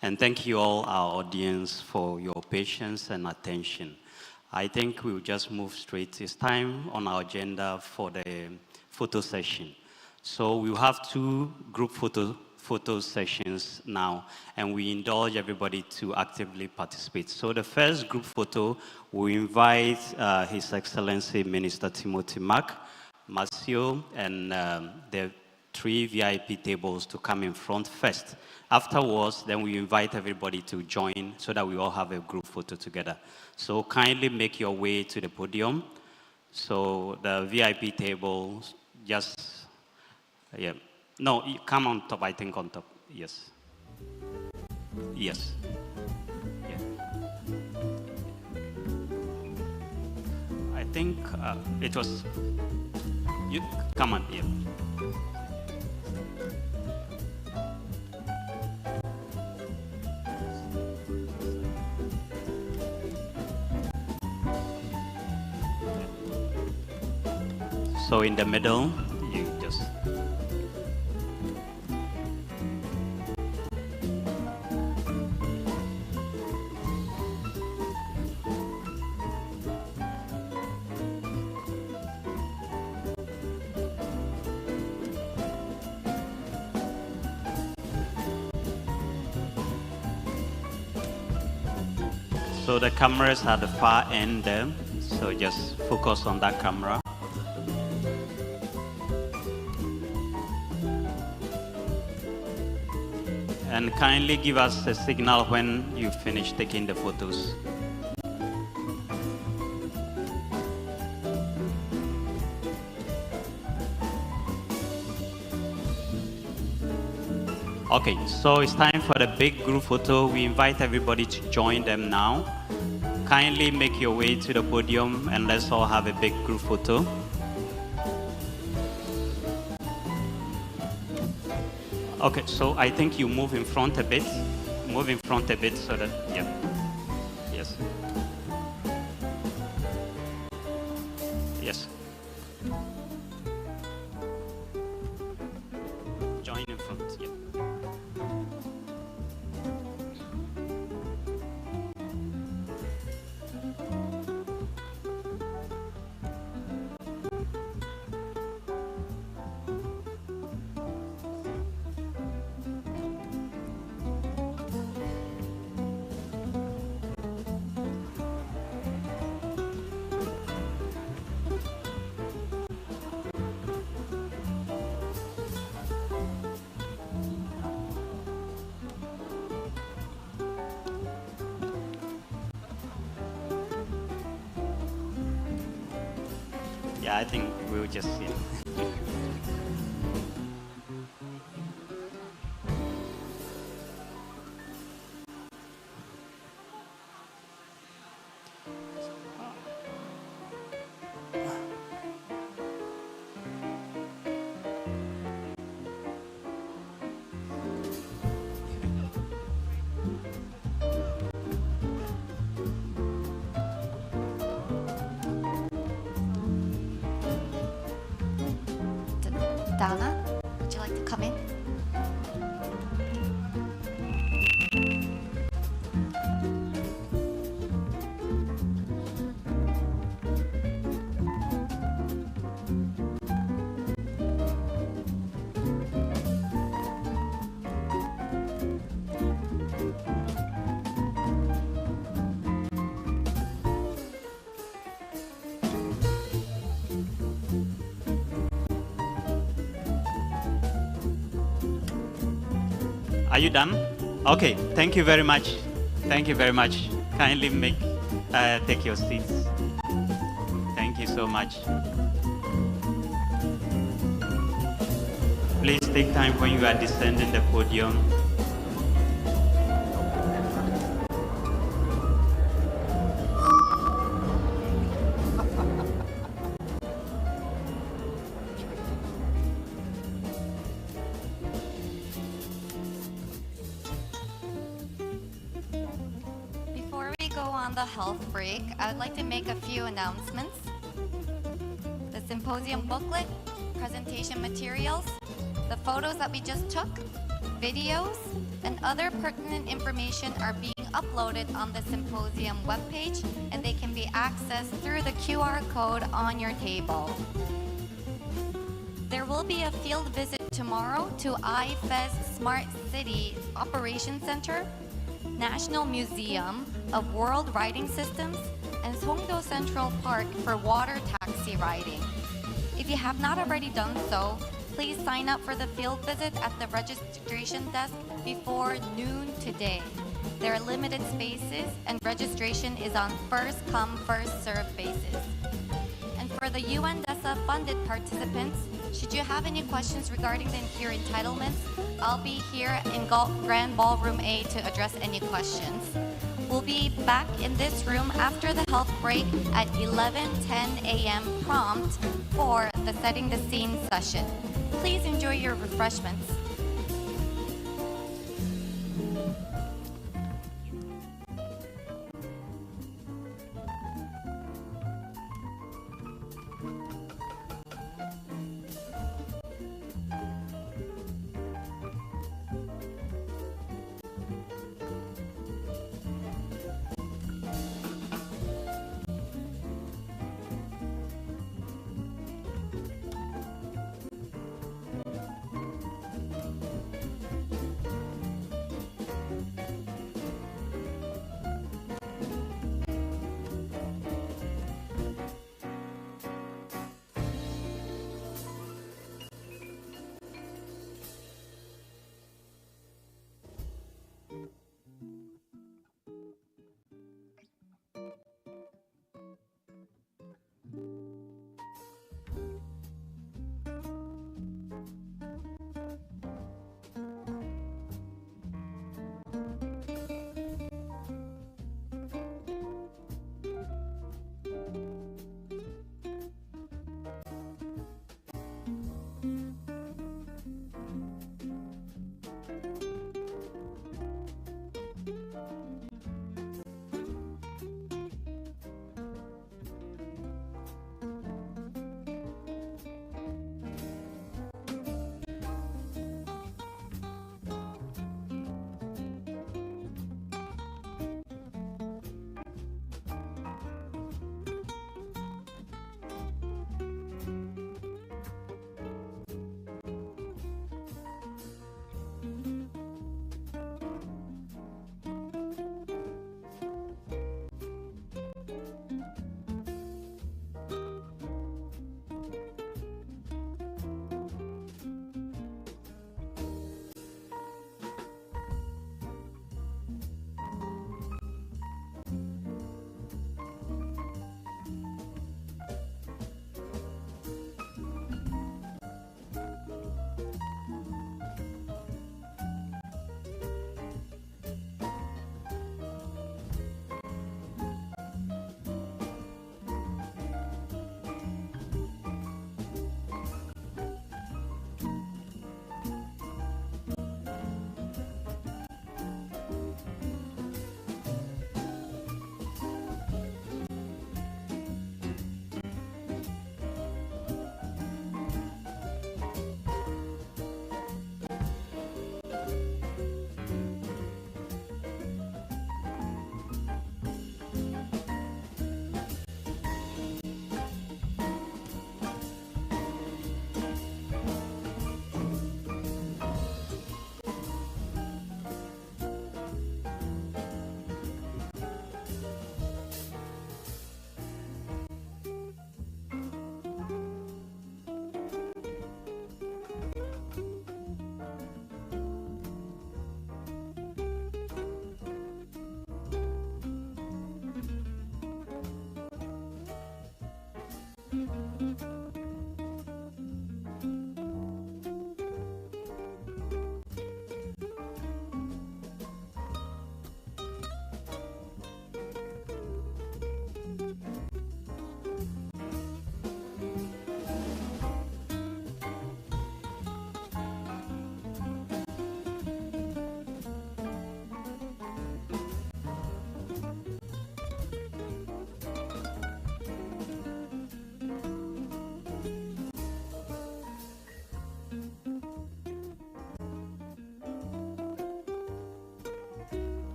And thank you all, our audience, for your patience and attention. I think we'll just move straight. It's time on our agenda for the photo session. So we'll have two group photo sessions now, and we indulge everybody to actively participate. So the first group photo, we invite His Excellency Minister Timothy Mark, Masiu, and the 3 VIP tables to come in front first. Afterwards, then we invite everybody to join so that we all have a group photo together. So kindly make your way to the podium. So the VIP tables, just, yeah. No, you come on top, I think on top, yes. Yes. Yeah. I think it was, you come on, yeah. So in the middle, you just... So the cameras at the far end there, so just focus on that camera. And kindly give us a signal when you finish taking the photos. Okay, so it's time for the big group photo. We invite everybody to join them now. Kindly make your way to the podium and let's all have a big group photo. Okay, so I think you move in front a bit. Move in front a bit so that, yeah. Yes. Yes. Join in front, yeah. Yeah, I think we'll just see. Donna, would you like to come in? Are you done? Okay, thank you very much. Thank you very much. Kindly take your seats. Thank you so much. Please take time when you are descending the podium. Before we go on the health break, I would like to make a few announcements. The symposium booklet, presentation materials, the photos that we just took, videos, and other pertinent information are being uploaded on the symposium webpage, and they can be accessed through the QR code on your table. There will be a field visit tomorrow to IFES Smart City Operations Center, National Museum of World Riding Systems, and Songdo Central Park for water taxi riding. If you have not already done so, please sign up for the field visit at the registration desk before noon today. There are limited spaces and registration is on first come, first served basis. And for the UN DSG funded participants, should you have any questions regarding your entitlements, I'll be here in Grand Ballroom A to address any questions. We'll be back in this room after the health break at 11:10 a.m. prompt for the Setting the Scene session. Please enjoy your refreshments.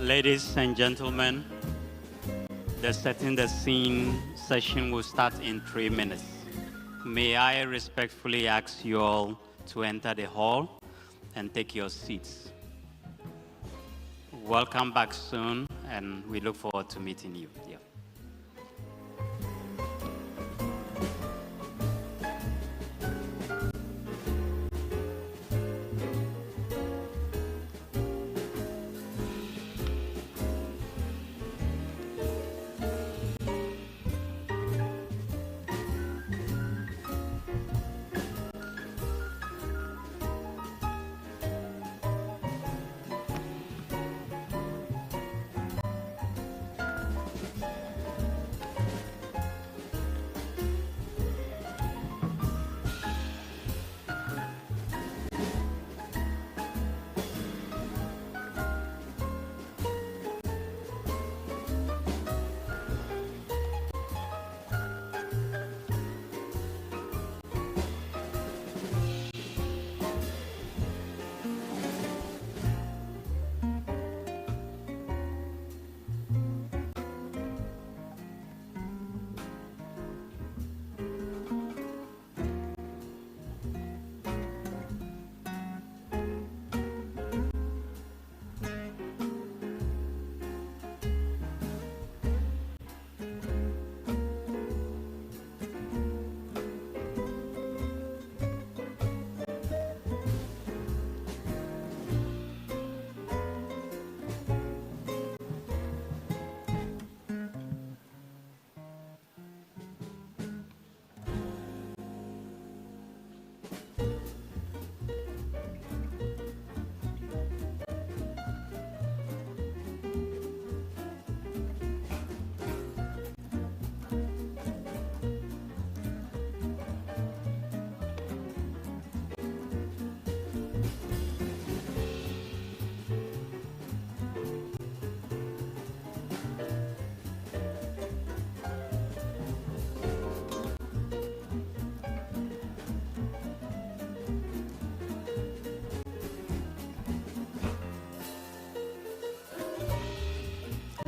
Ladies and gentlemen, the Setting the Scene session will start in 3 minutes. May I respectfully ask you all to enter the hall and take your seats. Welcome back soon, and we look forward to meeting you. Yeah.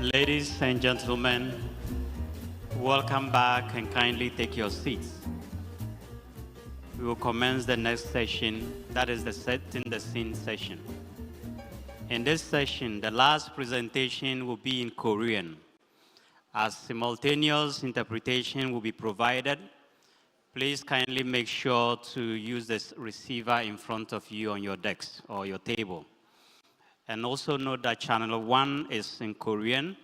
Ladies and gentlemen, welcome back and kindly take your seats. We will commence the next session, that is the Setting the Scene session. In this session, the last presentation will be in Korean. As simultaneous interpretation will be provided, please kindly make sure to use this receiver in front of you on your desk or your table. And also note that channel 1 is in Korean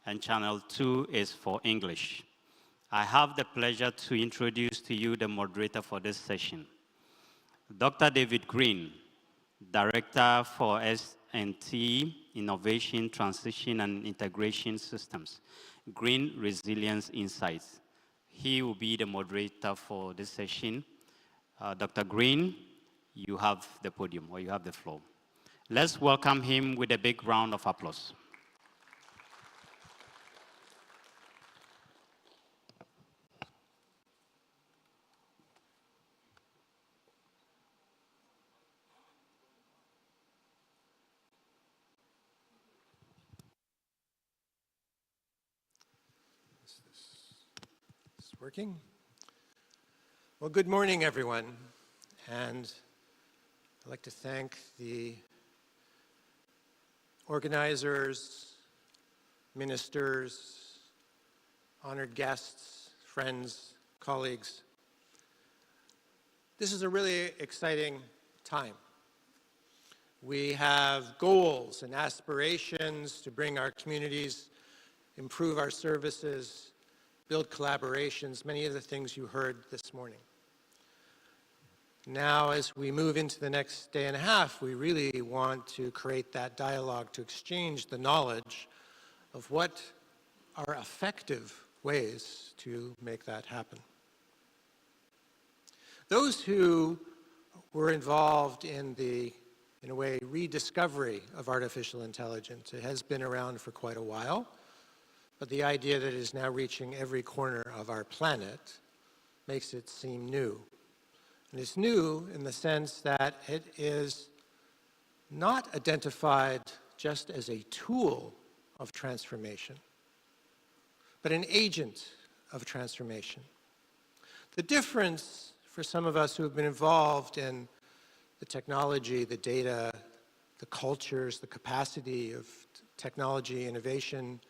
and channel 2 is for English. I have the pleasure to introduce to you the moderator for this session, Dr. David Green, Director for S&T, Innovation, Transition and Integration Systems, Green Resilience Insights. He will be the moderator for this session. Dr. Green, you have the podium, or you have the floor. Let's welcome him with a big round of applause. Is this working? Well, good morning, everyone. And I'd like to thank the organizers, ministers, honored guests, friends, colleagues. This is a really exciting time. We have goals and aspirations to bring our communities, improve our services, build collaborations, many of the things you heard this morning. Now, as we move into the next day and a half, we really want to create that dialogue to exchange the knowledge of what are effective ways to make that happen. Those who were involved in the, in a way, rediscovery of artificial intelligence, it has been around for quite a while, but the idea that it is now reaching every corner of our planet makes it seem new. And it's new in the sense that it is not identified just as a tool of transformation, but an agent of transformation. The difference for some of us who have been involved in the technology, the data, the cultures, the capacity of technology, innovation,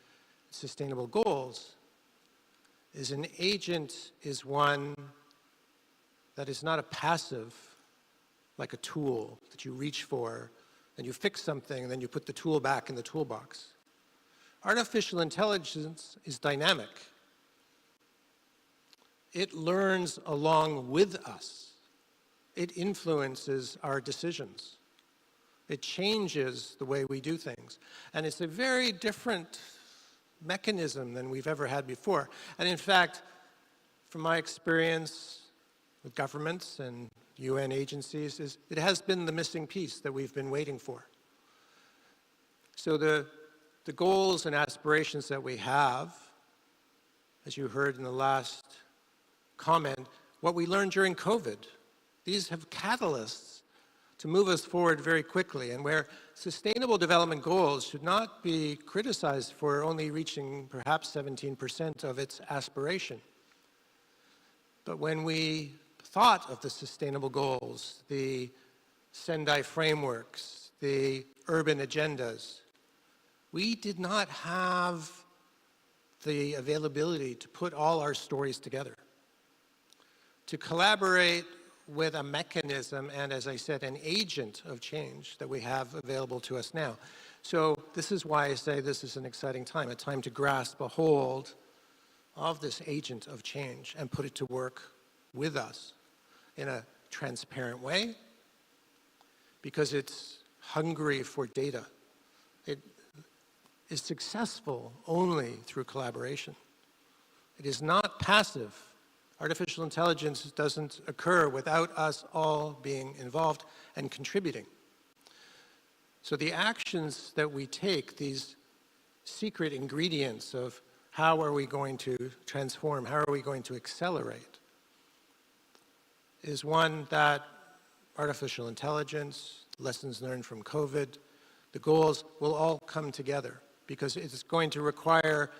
sustainable goals, is an agent is one that is not a passive, like a tool that you reach for, and you fix something, and then you put the tool back in the toolbox. Artificial intelligence is dynamic. It learns along with us. It influences our decisions. It changes the way we do things. And it's a very different mechanism than we've ever had before. And in fact, from my experience with governments and UN agencies, it has been the missing piece that we've been waiting for. So the goals and aspirations that we have, as you heard in the last comment, what we learned during COVID, these have catalysts to move us forward very quickly, and where sustainable development goals should not be criticized for only reaching perhaps 17% of its aspiration. But when we thought of the sustainable goals, the Sendai frameworks, the urban agendas, we did not have the availability to put all our stories together, to collaborate with a mechanism and, as I said, an agent of change that we have available to us now. So this is why I say this is an exciting time, a time to grasp a hold of this agent of change and put it to work with us in a transparent way, because it's hungry for data. It is successful only through collaboration. It is not passive. Artificial intelligence doesn't occur without us all being involved and contributing. So the actions that we take, these secret ingredients of how are we going to transform, how are we going to accelerate, is one that artificial intelligence, lessons learned from COVID, the goals will all come together. because it's going to require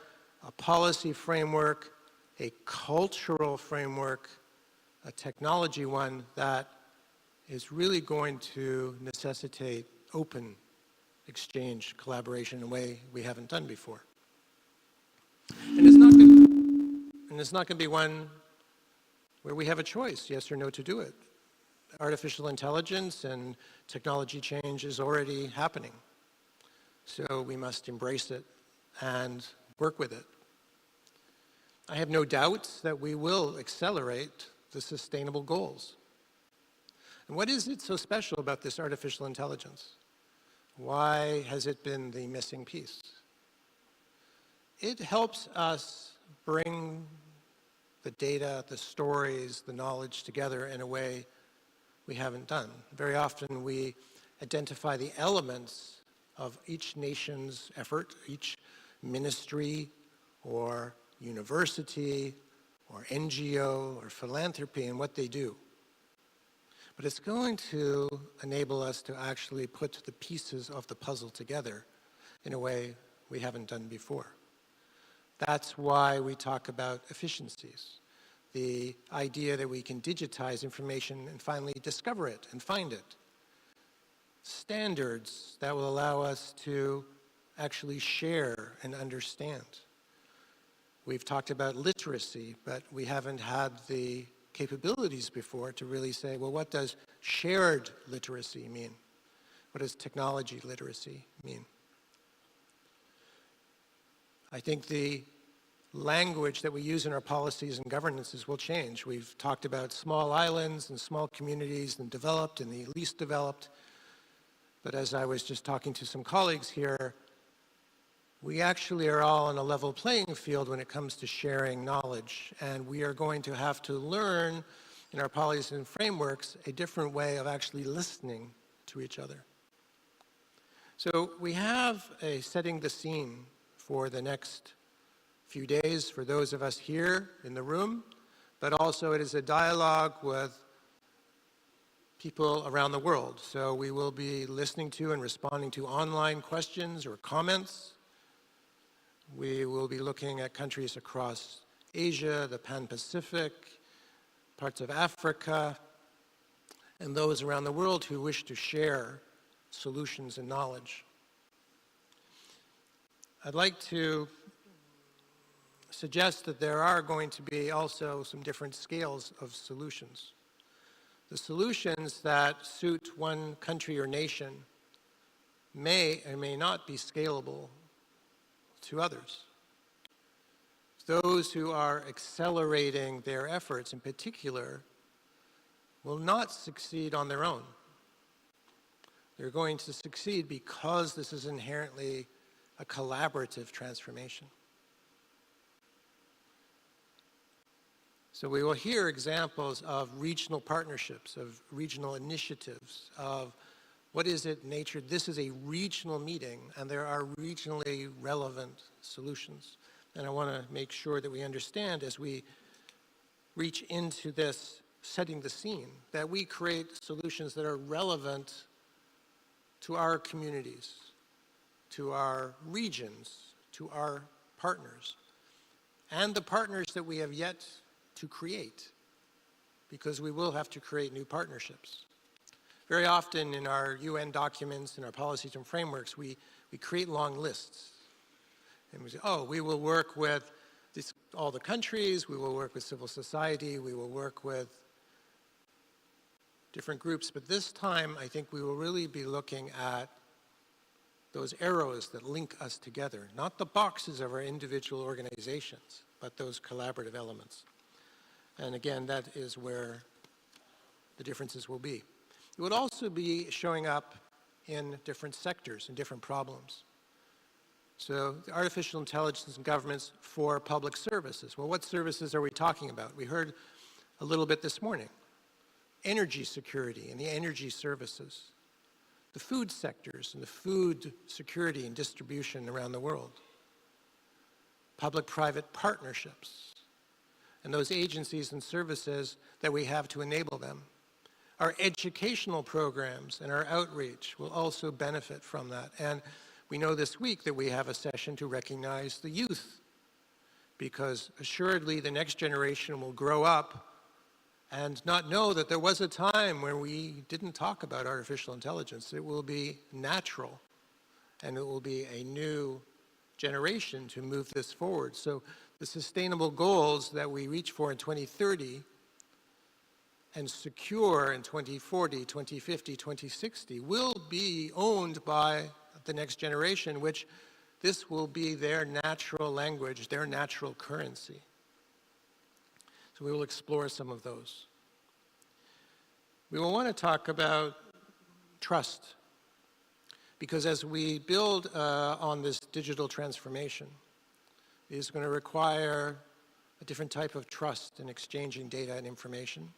a policy framework, a cultural framework, a technology one that is really going to necessitate open exchange, collaboration in a way we haven't done before. And it's not going to be one where we have a choice, yes or no, to do it. Artificial intelligence and technology change is already happening. So we must embrace it and work with it. I have no doubts that we will accelerate the sustainable goals. And what is it so special about this artificial intelligence? Why has it been the missing piece? It helps us bring the data, the stories, the knowledge together in a way we haven't done. Very often we identify the elements of each nation's effort, each ministry or university or NGO or philanthropy and what they do. But it's going to enable us to actually put the pieces of the puzzle together in a way we haven't done before. That's why we talk about efficiencies, the idea that we can digitize information and finally discover it and find it. Standards that will allow us to actually share and understand. We've talked about literacy, but we haven't had the capabilities before to really say, well, what does shared literacy mean? What does technology literacy mean? I think the language that we use in our policies and governances will change. We've talked about small islands and small communities and developed and the least developed. But as I was just talking to some colleagues here, we actually are all on a level playing field when it comes to sharing knowledge, and we are going to have to learn in our policies and frameworks a different way of actually listening to each other. So we have a setting the scene for the next few days for those of us here in the room, but also it is a dialogue with people around the world. So we will be listening to and responding to online questions or comments. We will be looking at countries across Asia, the Pan-Pacific, parts of Africa, and those around the world who wish to share solutions and knowledge. I'd like to suggest that there are going to be also some different scales of solutions. The solutions that suit one country or nation may or may not be scalable to others. Those who are accelerating their efforts in particular will not succeed on their own. They're going to succeed because this is inherently a collaborative transformation. So we will hear examples of regional partnerships, of regional initiatives, of what is it nature. This is a regional meeting, and there are regionally relevant solutions. And I want to make sure that we understand as we reach into this setting the scene, that we create solutions that are relevant to our communities, to our regions, to our partners, and the partners that we have yet to create, because we will have to create new partnerships. Very often in our UN documents and our policies and frameworks, we create long lists. And we say, oh, we will work with all the countries, we will work with civil society, we will work with different groups. But this time, I think we will really be looking at those arrows that link us together, not the boxes of our individual organizations, but those collaborative elements. And again, that is where the differences will be. It would also be showing up in different sectors and different problems. So the artificial intelligence in governments for public services. Well, what services are we talking about? We heard a little bit this morning. Energy security and the energy services. The food sectors and the food security and distribution around the world. Public-private partnerships and those agencies and services that we have to enable them. Our educational programs and our outreach will also benefit from that. And We know this week that we have a session to recognize the youth, because assuredly the next generation will grow up and not know that there was a time where we didn't talk about artificial intelligence. It will be natural, and it will be a new generation to move this forward. So the sustainable goals that we reach for in 2030 and secure in 2040, 2050, 2060 will be owned by the next generation, which this will be their natural language, their natural currency. So we will explore some of those. We will want to talk about trust, because as we build on this digital transformation, it is going to require a different type of trust in exchanging data and information.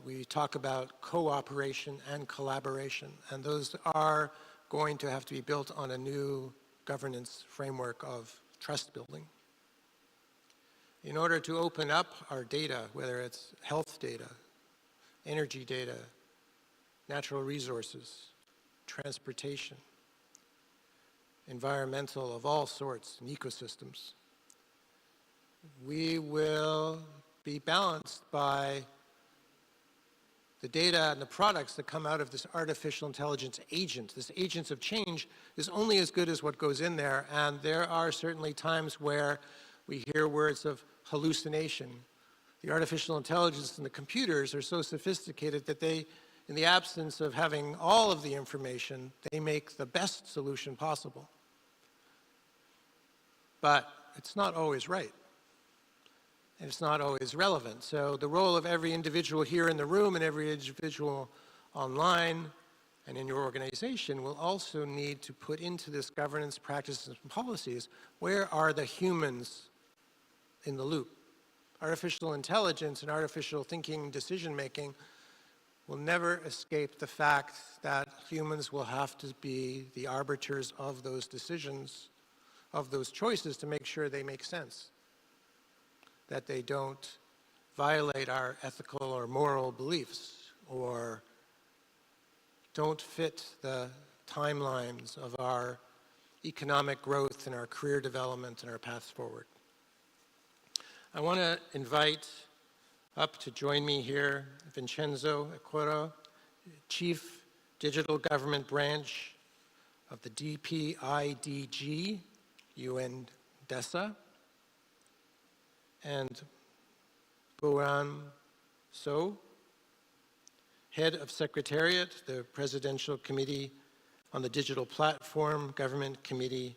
We talk about cooperation and collaboration, and those are going to have to be built on a new governance framework of trust building. In order to open up our data, whether it's health data, energy data, natural resources, transportation, environmental of all sorts, and ecosystems, we will be balanced by the data and the products that come out of this artificial intelligence agent. This agent of change is only as good as what goes in there, and there are certainly times where we hear words of hallucination. The artificial intelligence and the computers are so sophisticated that they, in the absence of having all of the information, they make the best solution possible. But it's not always right. And it's not always relevant. So the role of every individual here in the room and every individual online and in your organization will also need to put into this governance practices and policies, where are the humans in the loop? Artificial intelligence and artificial thinking, decision-making will never escape the fact that humans will have to be the arbiters of those decisions, of those choices, to make sure they make sense, that they don't violate our ethical or moral beliefs, or don't fit the timelines of our economic growth and our career development and our paths forward. I want to invite up to join me here Vincenzo Equoro, Chief Digital Government Branch of the DPIDG, UN DSG, and Boran So, Head of Secretariat, the Presidential Committee on the Digital Platform, Government Committee,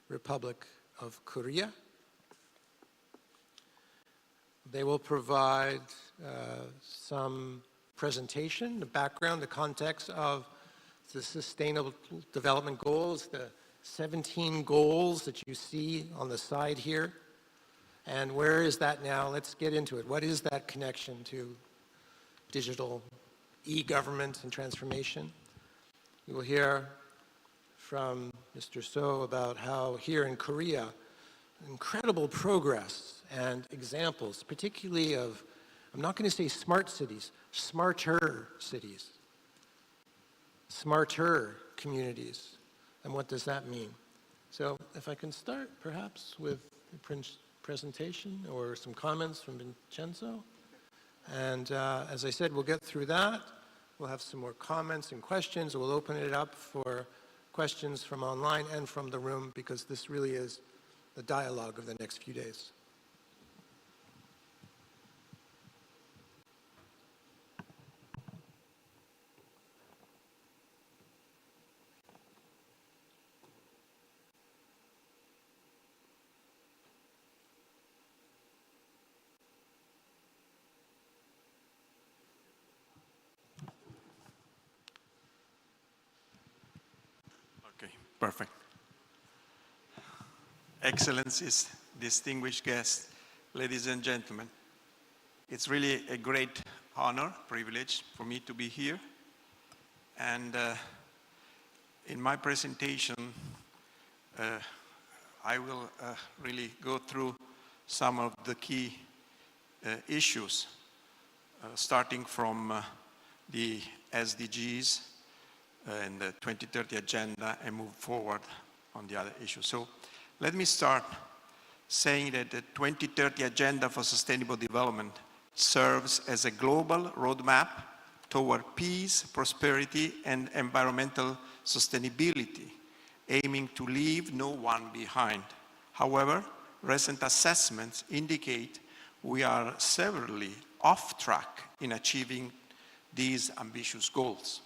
Republic of Korea. They will provide some presentation, the background, the context of the Sustainable Development Goals, the 17 goals that you see on the side here. And where is that now? Let's get into it. What is that connection to digital e-government and transformation? We will hear from Mr. So about how here in Korea, incredible progress and examples, particularly of, I'm not going to say smart cities, smarter cities, smarter communities. And what does that mean? So if I can start perhaps with the presentation or some comments from Vincenzo. And as I said, we'll get through that. We'll have some more comments and questions. We'll open it up for questions from online and from the room, because this really is the dialogue of the next few days. Okay, perfect. Excellencies, distinguished guests, ladies and gentlemen, it's really a great honor, privilege for me to be here. And in my presentation, I will really go through some of the key issues, starting from the SDGs, in the 2030 agenda and move forward on the other issues. So let me start saying that the 2030 Agenda for Sustainable Development serves as a global roadmap toward peace, prosperity, and environmental sustainability, aiming to leave no one behind. However, recent assessments indicate we are severely off track in achieving these ambitious goals.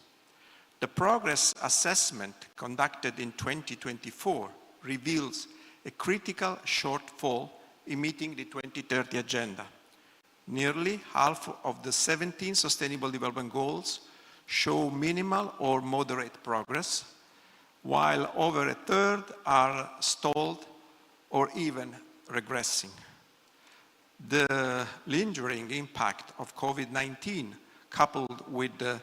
The progress assessment conducted in 2024 reveals a critical shortfall in meeting the 2030 agenda. Nearly half of the 17 Sustainable Development Goals show minimal or moderate progress, while over a third are stalled or even regressing. The lingering impact of COVID-19, coupled with the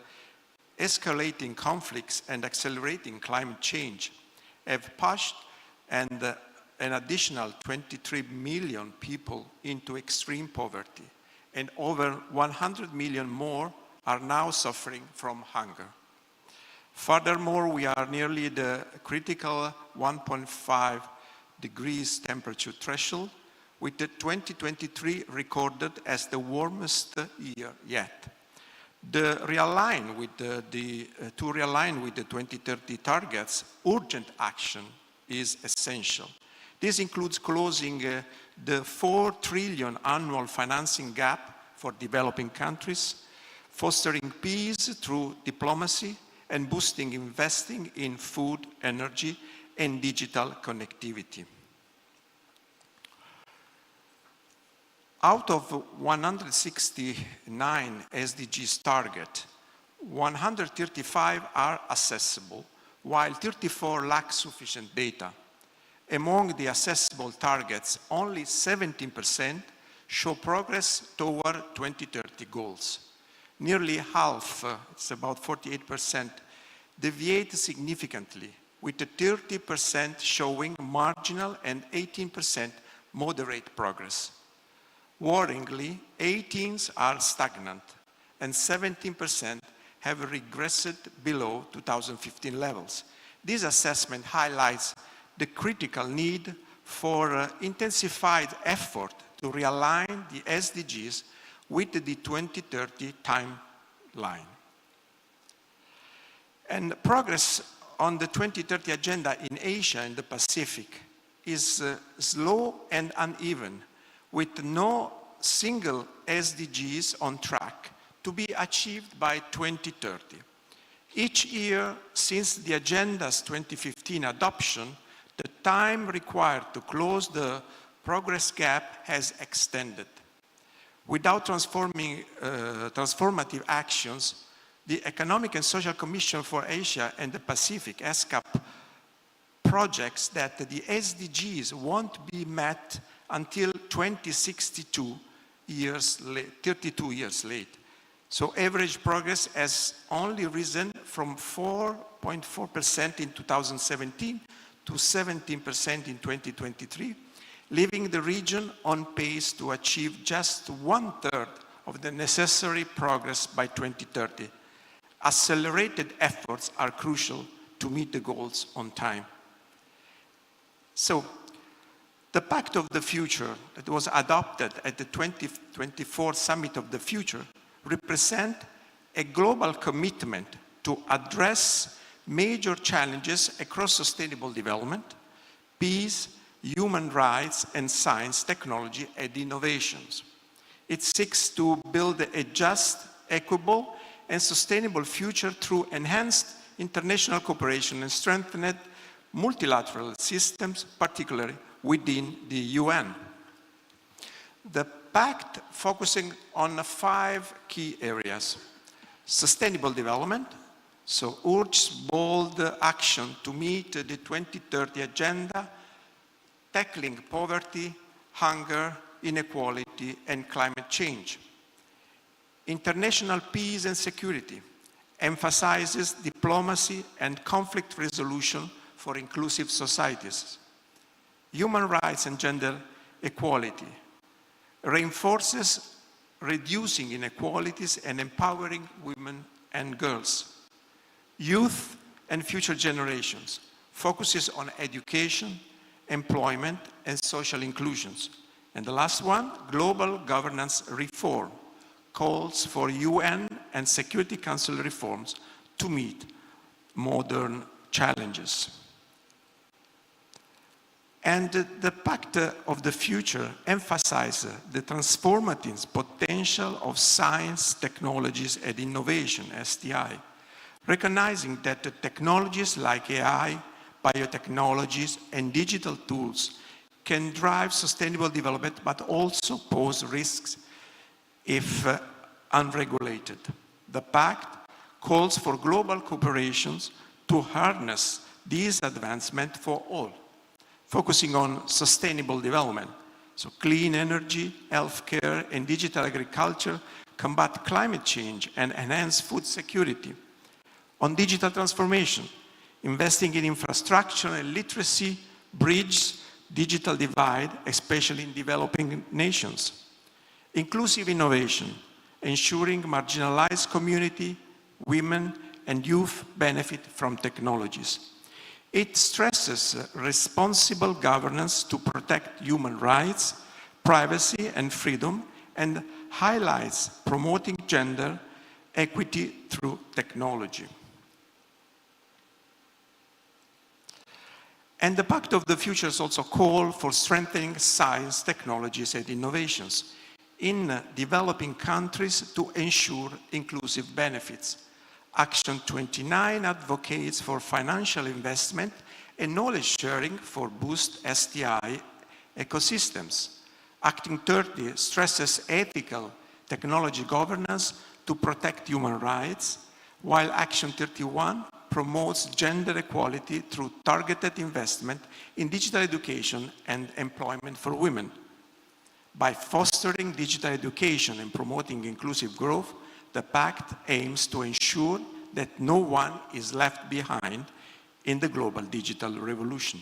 escalating conflicts and accelerating climate change, have pushed an additional 23 million people into extreme poverty, and over 100 million more are now suffering from hunger. Furthermore, we are nearly the critical 1.5 degrees temperature threshold, with the 2023 recorded as the warmest year yet. To realign with the 2030 targets, urgent action is essential. This includes closing the 4 trillion annual financing gap for developing countries, fostering peace through diplomacy, and boosting investing in food, energy, and digital connectivity. Out of 169 SDGs target, 135 are accessible, while 34 lack sufficient data. Among the accessible targets, only 17% show progress toward 2030 goals. Nearly half, it's about 48%, deviate significantly, with 30% showing marginal and 18% moderate progress. Worryingly, 18s are stagnant, and 17% have regressed below 2015 levels. This assessment highlights the critical need for intensified effort to realign the SDGs with the 2030 timeline. And progress on the 2030 agenda in Asia and the Pacific is slow and uneven, with no single SDGs on track to be achieved by 2030. Each year since the agenda's 2015 adoption, the time required to close the progress gap has extended. Without transformative actions, the Economic and Social Commission for Asia and the Pacific, ESCAP, projects that the SDGs won't be met until 2062 32 years late. So average progress has only risen from 4.4% in 2017 to 17% in 2023, leaving the region on pace to achieve just 1/3 of the necessary progress by 2030. Accelerated efforts are crucial to meet the goals on time. So, the Pact of the Future that was adopted at the 2024 Summit of the Future represent a global commitment to address major challenges across sustainable development, peace, human rights, and science, technology, and innovations. It seeks to build a just, equitable, and sustainable future through enhanced international cooperation and strengthened multilateral systems, particularly within the UN. The Pact focusing on 5 key areas: sustainable development, so urges bold action to meet the 2030 agenda, tackling poverty, hunger, inequality, and climate change. International peace and security emphasizes diplomacy and conflict resolution for inclusive societies. Human rights and gender equality reinforces reducing inequalities and empowering women and girls. Youth and future generations, focuses on education, employment, and social inclusions. And the last one, global governance reform, calls for UN and Security Council reforms to meet modern challenges. And the Pact of the Future emphasizes the transformative potential of science, technologies, and innovation, STI, recognizing that the technologies like AI, biotechnologies, and digital tools can drive sustainable development, but also pose risks if unregulated. The Pact calls for global cooperations to harness these advancements for all, focusing on sustainable development. So clean energy, healthcare, and digital agriculture combat climate change and enhance food security. On digital transformation, investing in infrastructure and literacy bridges digital divide, especially in developing nations. Inclusive innovation, ensuring marginalized community, women, and youth benefit from technologies. It stresses responsible governance to protect human rights, privacy, and freedom, and highlights promoting gender equity through technology. And the Pact of the Future also calls for strengthening science, technologies, and innovations in developing countries to ensure inclusive benefits. Action 29 advocates for financial investment and knowledge sharing for boost STI ecosystems. Acting 30 stresses ethical technology governance to protect human rights, while Action 31 promotes gender equality through targeted investment in digital education and employment for women. By fostering digital education and promoting inclusive growth, the Pact aims to ensure that no one is left behind in the global digital revolution.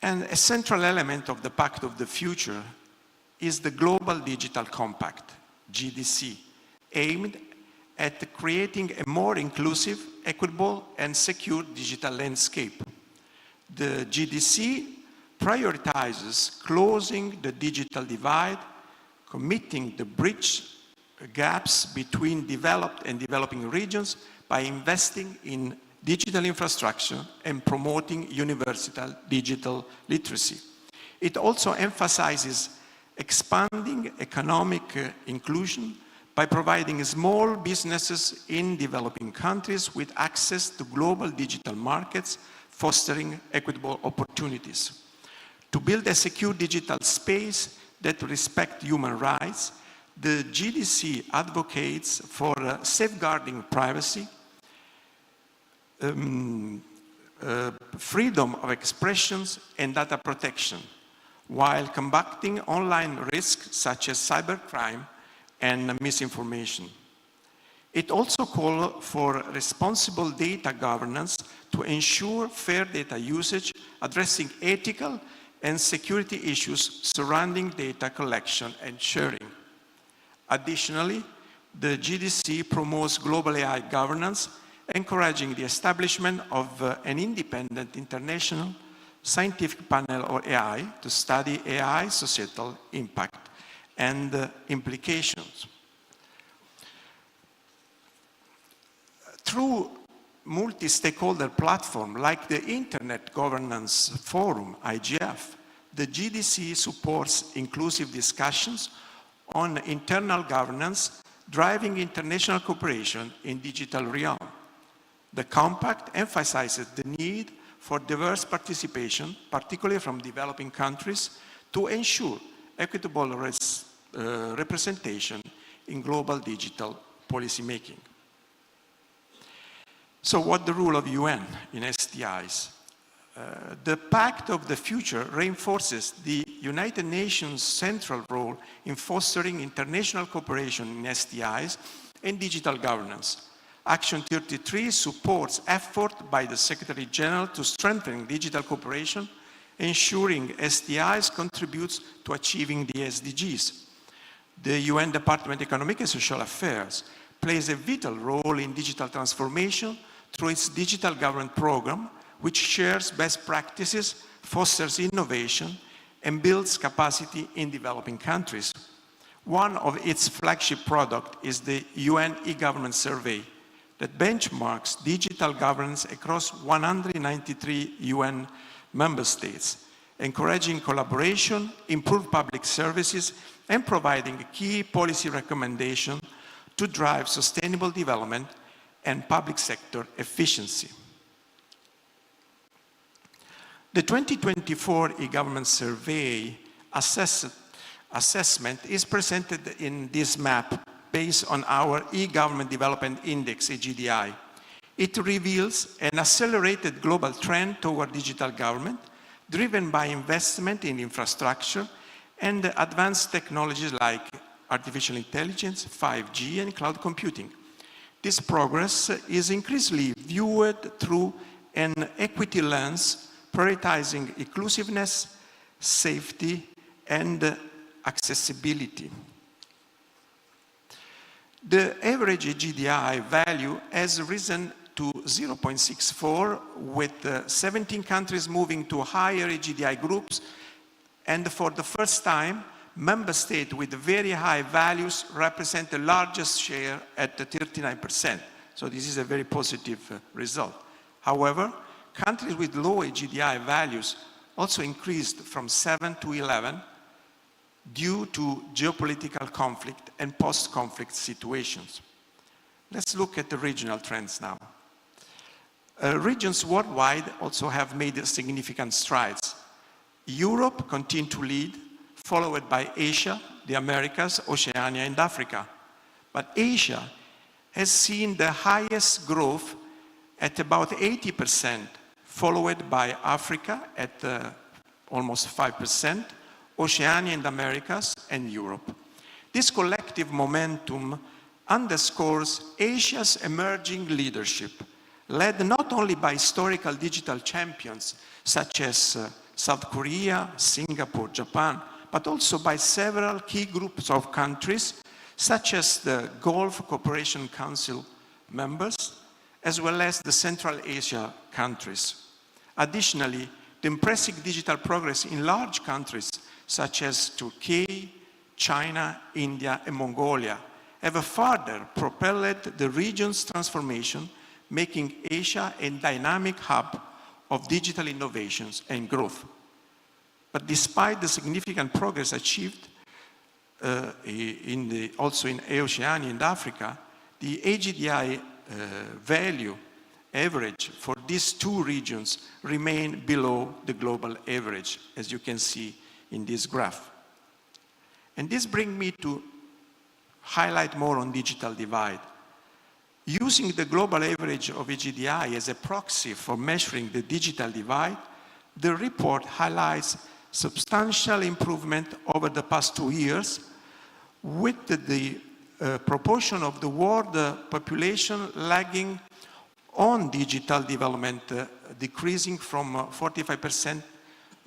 And a central element of the Pact of the Future is the Global Digital Compact, GDC, aimed at creating a more inclusive, equitable, and secure digital landscape. The GDC prioritizes closing the digital divide, committing the bridge gaps between developed and developing regions by investing in digital infrastructure and promoting universal digital literacy. It also emphasizes expanding economic inclusion by providing small businesses in developing countries with access to global digital markets, fostering equitable opportunities. To build a secure digital space that respects human rights, the GDC advocates for safeguarding privacy, freedom of expressions, and data protection, while combating online risks such as cybercrime and misinformation. It also calls for responsible data governance to ensure fair data usage, addressing ethical and security issues surrounding data collection and sharing. Additionally, the GDC promotes global AI governance, encouraging the establishment of an independent international scientific panel or AI to study AI societal impact and implications. Through multi-stakeholder platform like the Internet Governance Forum, IGF, the GDC supports inclusive discussions on internal governance, driving international cooperation in digital realm. The Compact emphasizes the need for diverse participation, particularly from developing countries, to ensure equitable representation in global digital policymaking. So what the role of UN in STIs? The Pact of the Future reinforces the United Nations' central role in fostering international cooperation in STIs and digital governance. Action 33 supports effort by the Secretary General to strengthen digital cooperation, ensuring STIs contributes to achieving the SDGs. The UN Department of Economic and Social Affairs plays a vital role in digital transformation through its digital government program, which shares best practices, fosters innovation, and builds capacity in developing countries. One of its flagship products is the UN e-government survey that benchmarks digital governance across 193 UN member states, encouraging collaboration, improved public services, and providing key policy recommendations to drive sustainable development and public sector efficiency. The 2024 e-government survey assessment is presented in this map based on our e-government development index, EGDI. It reveals an accelerated global trend toward digital government, driven by investment in infrastructure and advanced technologies like artificial intelligence, 5G, and cloud computing. This progress is increasingly viewed through an equity lens, prioritizing inclusiveness, safety, and accessibility. The average EGDI value has risen to 0.64, with 17 countries moving to higher EGDI groups, and for the first time, member states with very high values represent the largest share at 39%. So this is a very positive result. However, countries with low EGDI values also increased from 7 to 11 due to geopolitical conflict and post-conflict situations. Let's look at the regional trends now. Regions worldwide also have made significant strides. Europe continued to lead, followed by Asia, the Americas, Oceania, and Africa. But Asia has seen the highest growth at about 80%, followed by Africa at almost 5%, Oceania and Americas, and Europe. This collective momentum underscores Asia's emerging leadership, led not only by historical digital champions such as South Korea, Singapore, Japan, but also by several key groups of countries such as the Gulf Cooperation Council members, as well as the Central Asia countries. Additionally, the impressive digital progress in large countries such as Turkey, China, India, and Mongolia have further propelled the region's transformation, making Asia a dynamic hub of digital innovations and growth. But despite the significant progress achieved also in Oceania and Africa, the AGDI value average for these two regions remain below the global average, as you can see in this graph. And this brings me to highlight more on digital divide. Using the global average of EGDI as a proxy for measuring the digital divide, the report highlights substantial improvement over the past 2 years, with the proportion of the world population lagging on digital development decreasing from 45%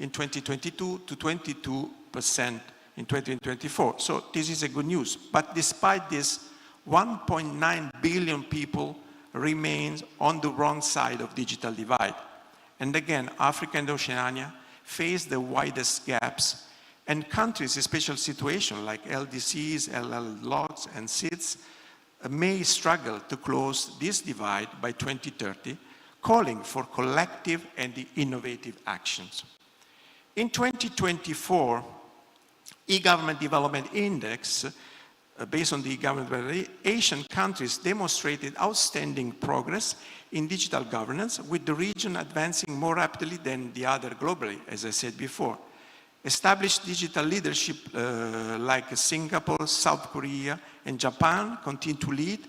in 2022 to 22% in 2024. So this is a good news. But despite this, 1.9 billion people remain on the wrong side of digital divide. And again, Africa and Oceania face the widest gaps, and countries in special situations like LDCs, LLOCs, and SIDS may struggle to close this divide by 2030, calling for collective and innovative actions. In 2024, e-government development index, based on the e-government, Asian countries demonstrated outstanding progress in digital governance, with the region advancing more rapidly than the other globally, as I said before. Established digital leadership like Singapore, South Korea, and Japan continue to lead,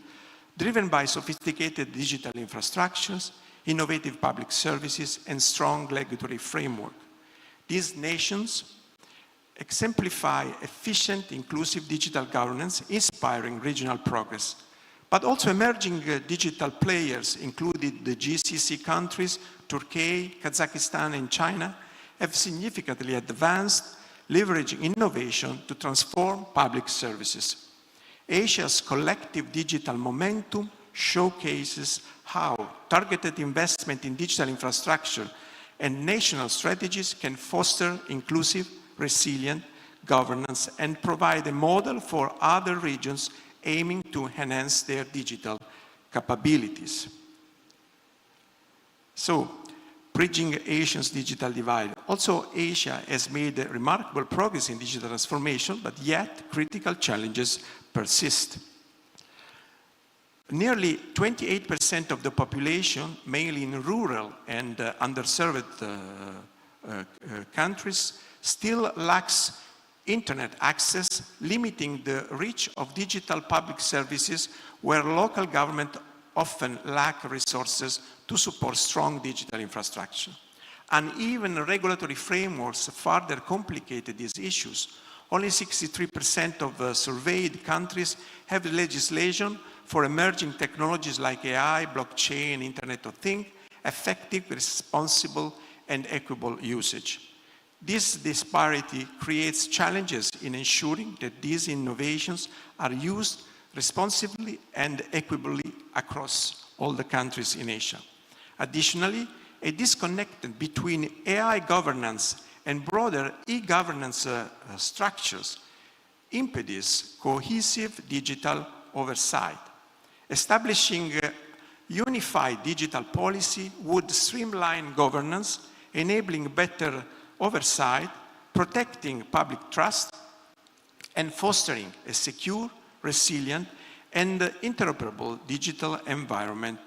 driven by sophisticated digital infrastructures, innovative public services, and strong regulatory framework. These nations exemplify efficient, inclusive digital governance, inspiring regional progress. But also emerging digital players, including the GCC countries, Turkey, Kazakhstan, and China, have significantly advanced, leveraging innovation to transform public services. Asia's collective digital momentum showcases how targeted investment in digital infrastructure and national strategies can foster inclusive, resilient governance and provide a model for other regions aiming to enhance their digital capabilities. So, bridging Asia's digital divide. Also, Asia has made remarkable progress in digital transformation, but yet critical challenges persist. Nearly 28% of the population, mainly in rural and underserved countries, still lacks internet access, limiting the reach of digital public services where local government often lack resources to support strong digital infrastructure. Uneven regulatory frameworks further complicated these issues. Only 63% of surveyed countries have legislation for emerging technologies like AI, blockchain, Internet of Things, effective, responsible, and equitable usage. This disparity creates challenges in ensuring that these innovations are used responsibly and equitably across all the countries in Asia. Additionally, a disconnect between AI governance and broader e-governance structures impedes cohesive digital oversight. Establishing a unified digital policy would streamline governance, enabling better oversight, protecting public trust, and fostering a secure, resilient, and interoperable digital environment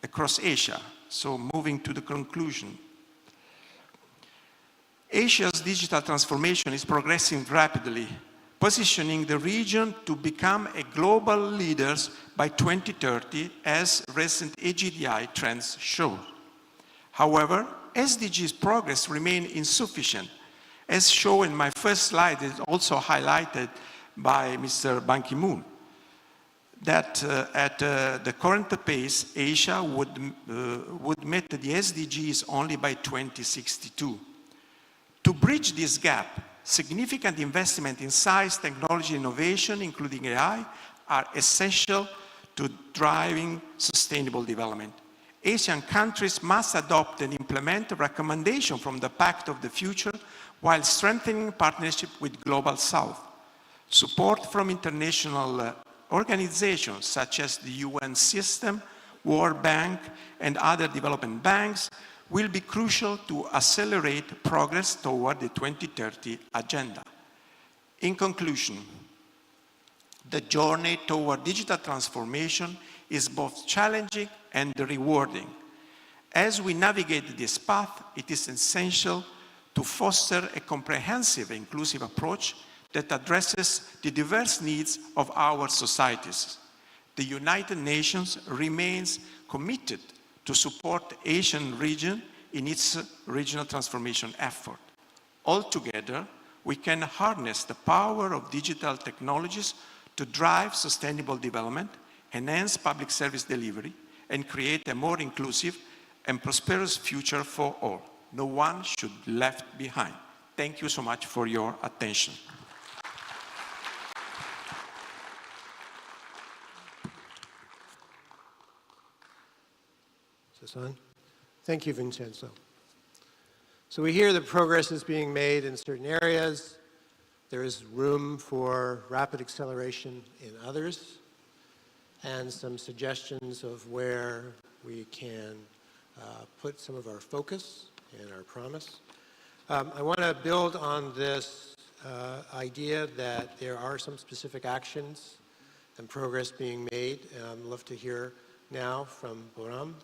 across Asia. So moving to the conclusion. Asia's digital transformation is progressing rapidly, positioning the region to become a global leader by 2030, as recent AGDI trends show. However, SDG's progress remains insufficient. As shown in my first slide, it's also highlighted by Mr. Ban Ki-moon, that at the current pace, Asia would meet the SDGs only by 2062. To bridge this gap, significant investment in science, technology, innovation, including AI, are essential to driving sustainable development. Asian countries must adopt and implement a recommendation from the Pact of the Future while strengthening partnership with Global South. Support from international organizations such as the UN system, World Bank, and other development banks will be crucial to accelerate progress toward the 2030 agenda. In conclusion, the journey toward digital transformation is both challenging and rewarding. As we navigate this path, it is essential to foster a comprehensive, inclusive approach that addresses the diverse needs of our societies. The United Nations remains committed to support the Asian region in its regional transformation effort. Altogether, we can harness the power of digital technologies to drive sustainable development, enhance public service delivery, and create a more inclusive and prosperous future for all. No one should be left behind. Thank you so much for your attention. Is this on? Thank you, Vincenzo. So we hear that progress is being made in certain areas. There is room for rapid acceleration in others, and some suggestions of where we can put some of our focus and our promise. I want to build on this idea that there are some specific actions and progress being made. I'd love to hear now from Boram.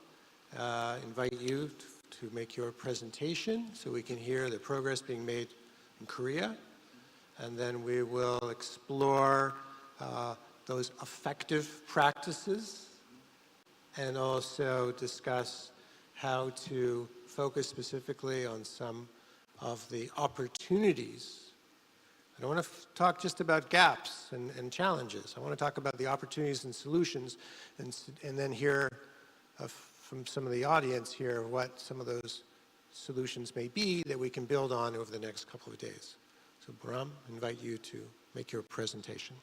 Invite you to make your presentation so we can hear the progress being made in Korea. And then we will explore those effective practices and also discuss how to focus specifically on some of the opportunities. I don't want to talk just about gaps and challenges. I want to talk about the opportunities and solutions, and then hear from some of the audience here what some of those solutions may be that we can build on over the next couple of days. So Bahram, I invite you to make your presentation.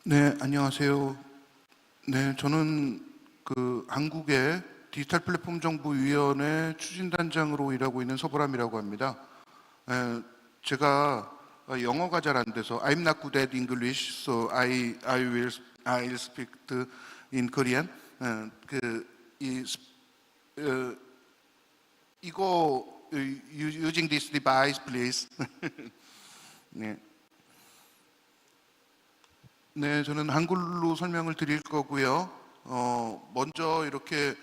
네, 안녕하세요. 네, 저는 한국의 디지털 플랫폼 정보위원회 추진단장으로 일하고 있는 서보람이라고 합니다. 제가 영어가 잘 안 돼서 I'm not good at English, so I'll speak in Korean. Using this device, please. 네. 네, 저는 한글로 설명을 드릴 거고요. 먼저 이렇게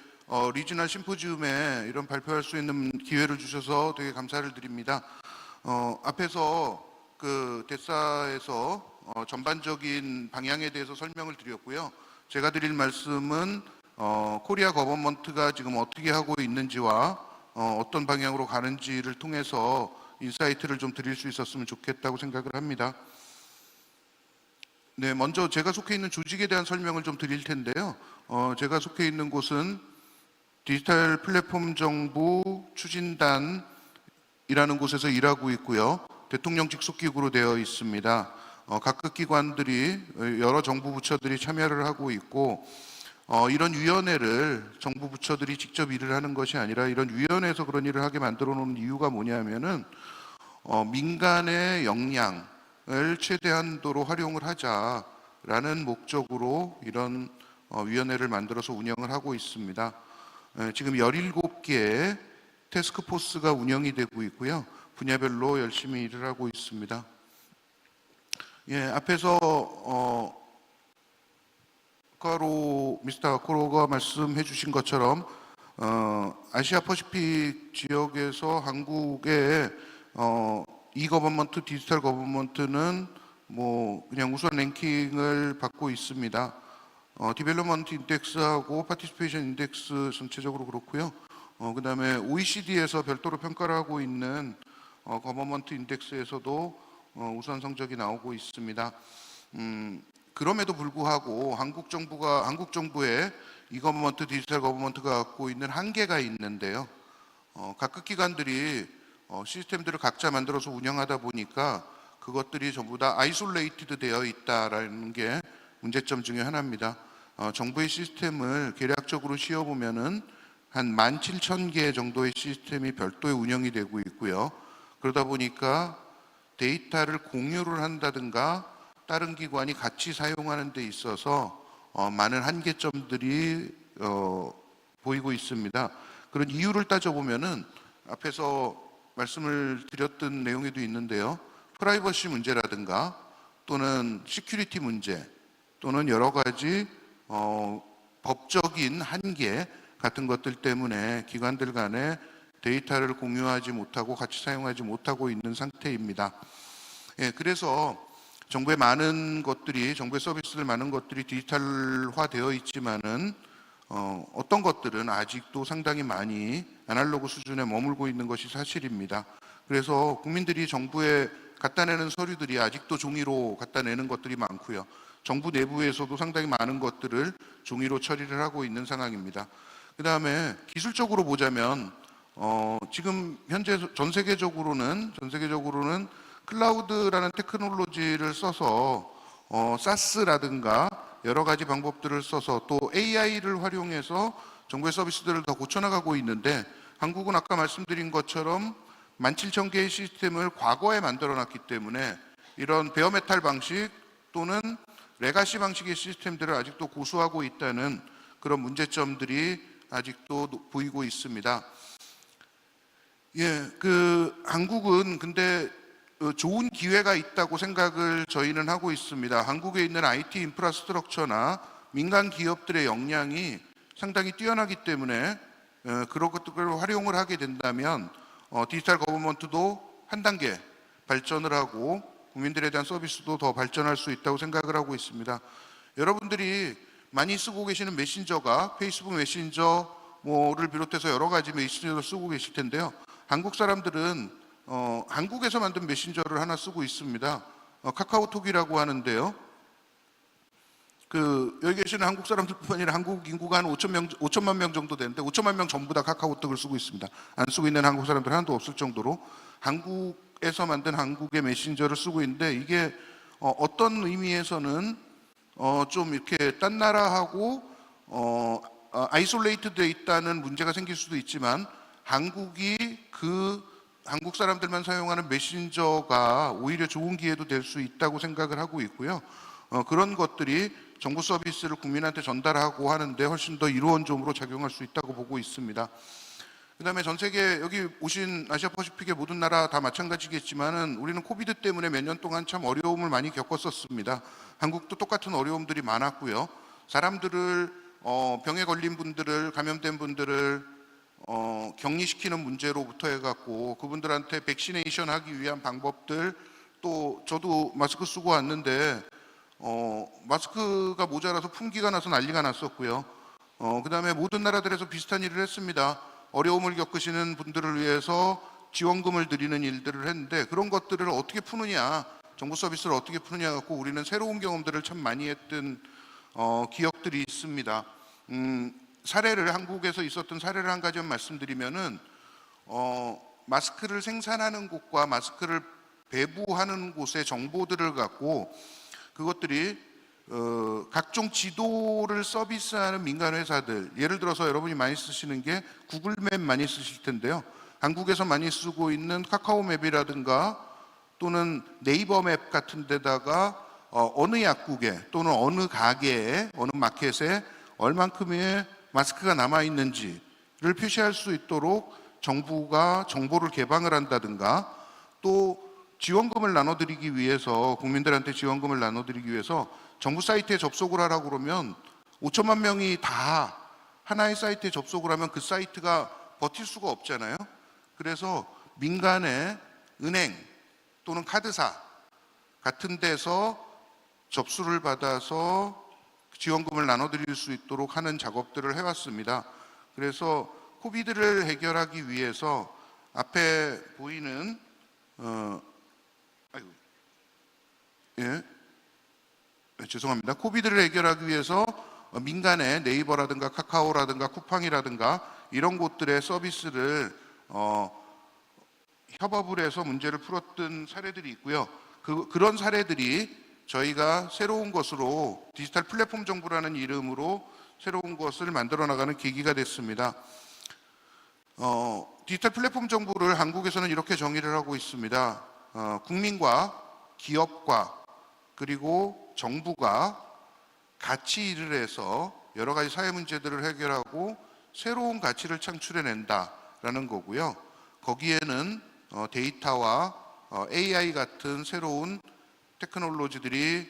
리지널 심포지움에 이런 발표할 수 있는 기회를 주셔서 되게 감사를 드립니다. 앞에서 대사에서 전반적인 방향에 대해서 설명을 드렸고요. 제가 드릴 말씀은 코리아 거버먼트가 지금 어떻게 하고 있는지와 어떤 방향으로 가는지를 통해서 인사이트를 좀 드릴 수 있었으면 좋겠다고 생각을 합니다. 네, 먼저 제가 속해 있는 조직에 대한 설명을 좀 드릴 텐데요. 제가 속해 있는 곳은 디지털 플랫폼 정보 추진단이라는 곳에서 일하고 있고요. 대통령 직속 기구로 되어 있습니다. 각급 기관들이 여러 정부 부처들이 참여를 하고 있고 이런 위원회를 정부 부처들이 직접 일을 하는 것이 아니라 이런 위원회에서 그런 일을 하게 만들어 놓은 이유가 뭐냐면은 민간의 역량을 최대한도로 활용을 하자라는 목적으로 이런 위원회를 만들어서 운영을 하고 있습니다. 지금 17개의 태스크포스가 운영이 되고 있고요. 분야별로 열심히 일을 하고 있습니다. 예, 앞에서 미스터 아코로가 말씀해 주신 것처럼 아시아 퍼시픽 지역에서 한국의 이거버먼트, 디지털 거버먼트는 그냥 우수한 랭킹을 받고 있습니다. 디벨롭먼트 인덱스하고 파티시페이션 인덱스 전체적으로 그렇고요. 그 다음에 OECD에서 별도로 평가를 하고 있는 거버먼트 인덱스에서도 우수한 성적이 나오고 있습니다. 그럼에도 불구하고 한국 정부의 이거버먼트, 디지털 거버먼트가 갖고 있는 한계가 있는데요. 각급 기관들이 시스템들을 각자 만들어서 운영하다 보니까 그것들이 전부 다 아이솔레이티드 되어 있다라는 게 문제점 중에 하나입니다. 정부의 시스템을 계략적으로 씌워보면은 한 17,000개 정도의 시스템이 별도의 운영이 되고 있고요. 그러다 보니까 데이터를 공유를 한다든가 다른 기관이 같이 사용하는 데 있어서 많은 한계점들이 보이고 있습니다. 그런 이유를 따져보면은 앞에서 말씀을 드렸던 내용에도 있는데요. 프라이버시 문제라든가 또는 시큐리티 문제 또는 여러 가지 법적인 한계 같은 것들 때문에 기관들 간에 데이터를 공유하지 못하고 같이 사용하지 못하고 있는 상태입니다. 예, 그래서 정부의 서비스들 많은 것들이 디지털화 되어 있지만은 어떤 것들은 아직도 상당히 많이 아날로그 수준에 머물고 있는 것이 사실입니다. 그래서 국민들이 정부에 갖다 내는 서류들이 아직도 종이로 갖다 내는 것들이 많고요. 정부 내부에서도 상당히 많은 것들을 종이로 처리를 하고 있는 상황입니다. 그 다음에 기술적으로 보자면 지금 현재 전 세계적으로는 클라우드라는 테크놀로지를 써서 사스라든가 여러 가지 방법들을 써서 또 AI를 활용해서 정부의 서비스들을 더 고쳐나가고 있는데 한국은 아까 말씀드린 것처럼 17,000개의 시스템을 과거에 만들어놨기 때문에 이런 베어메탈 방식 또는 레가시 방식의 시스템들을 아직도 고수하고 있다는 그런 문제점들이 아직도 보이고 있습니다. 예, 한국은 근데 좋은 기회가 있다고 생각을 저희는 하고 있습니다. 한국에 있는 IT 인프라스트럭처나 민간 기업들의 역량이 상당히 뛰어나기 때문에 그런 것들을 활용을 하게 된다면 디지털 거버먼트도 한 단계 발전을 하고 국민들에 대한 서비스도 더 발전할 수 있다고 생각을 하고 있습니다. 여러분들이 많이 쓰고 계시는 메신저가 페이스북 메신저를 비롯해서 여러 가지 메신저를 쓰고 계실 텐데요. 한국 사람들은 한국에서 만든 메신저를 하나 쓰고 있습니다. 카카오톡이라고 하는데요. 여기 계시는 한국 사람들뿐 아니라 한국 인구가 한 5천만 명 정도 되는데 5천만 명 전부 다 카카오톡을 쓰고 있습니다. 안 쓰고 있는 한국 사람들 하나도 없을 정도로 한국에서 만든 한국의 메신저를 쓰고 있는데 이게 어떤 의미에서는 좀 이렇게 딴 나라하고 아이솔레이트되어 있다는 문제가 생길 수도 있지만 한국이 한국 사람들만 사용하는 메신저가 오히려 좋은 기회도 될 수 있다고 생각을 하고 있고요. 그런 것들이 정부 서비스를 국민한테 전달하고 하는데 훨씬 더 이로운점으로 작용할 수 있다고 보고 있습니다. 그 다음에 전 세계 여기 오신 아시아 퍼시픽의 모든 나라 다 마찬가지겠지만은 우리는 코비드 때문에 몇 년 동안 참 어려움을 많이 겪었었습니다. 한국도 똑같은 어려움들이 많았고요. 사람들을 병에 걸린 분들을, 감염된 분들을 격리시키는 문제로부터 해갖고 그분들한테 백시네이션 하기 위한 방법들, 또 저도 마스크 쓰고 왔는데 마스크가 모자라서 품귀가 나서 난리가 났었고요. 그 다음에 모든 나라들에서 비슷한 일을 했습니다. 어려움을 겪으시는 분들을 위해서 지원금을 드리는 일들을 했는데 그런 것들을 어떻게 푸느냐, 정부 서비스를 어떻게 푸느냐 갖고 우리는 새로운 경험들을 참 많이 했던 기억들이 있습니다. 한국에서 있었던 사례를 한 가지만 말씀드리면은 마스크를 생산하는 곳과 마스크를 배부하는 곳의 정보들을 갖고 그것들이 각종 지도를 서비스하는 민간 회사들, 예를 들어서 여러분이 많이 쓰시는 게 구글맵 많이 쓰실 텐데요. 한국에서 많이 쓰고 있는 카카오맵이라든가 또는 네이버 맵 같은 데다가 어느 약국에 또는 어느 가게에 어느 마켓에 얼만큼의 마스크가 남아 있는지를 표시할 수 있도록 정부가 정보를 개방을 한다든가, 또 지원금을 나눠드리기 위해서, 국민들한테 지원금을 나눠드리기 위해서 정부 사이트에 접속을 하라고 그러면 5천만 명이 다 하나의 사이트에 접속을 하면 그 사이트가 버틸 수가 없잖아요. 그래서 민간의 은행 또는 카드사 같은 데서 접수를 받아서 지원금을 나눠드릴 수 있도록 하는 작업들을 해왔습니다. 그래서 코비드를 해결하기 위해서 앞에 보이는 죄송합니다. 코비드를 해결하기 위해서 민간의 네이버라든가 카카오라든가 쿠팡이라든가 이런 곳들의 서비스를 협업을 해서 문제를 풀었던 사례들이 있고요. 그런 사례들이 저희가 새로운 것으로 디지털 플랫폼 정부라는 이름으로 새로운 것을 만들어 나가는 계기가 됐습니다. 디지털 플랫폼 정부를 한국에서는 이렇게 정의를 하고 있습니다. 국민과 기업과 그리고 정부가 같이 일을 해서 여러 가지 사회 문제들을 해결하고 새로운 가치를 창출해낸다라는 거고요. 거기에는 데이터와 AI 같은 새로운 테크놀로지들이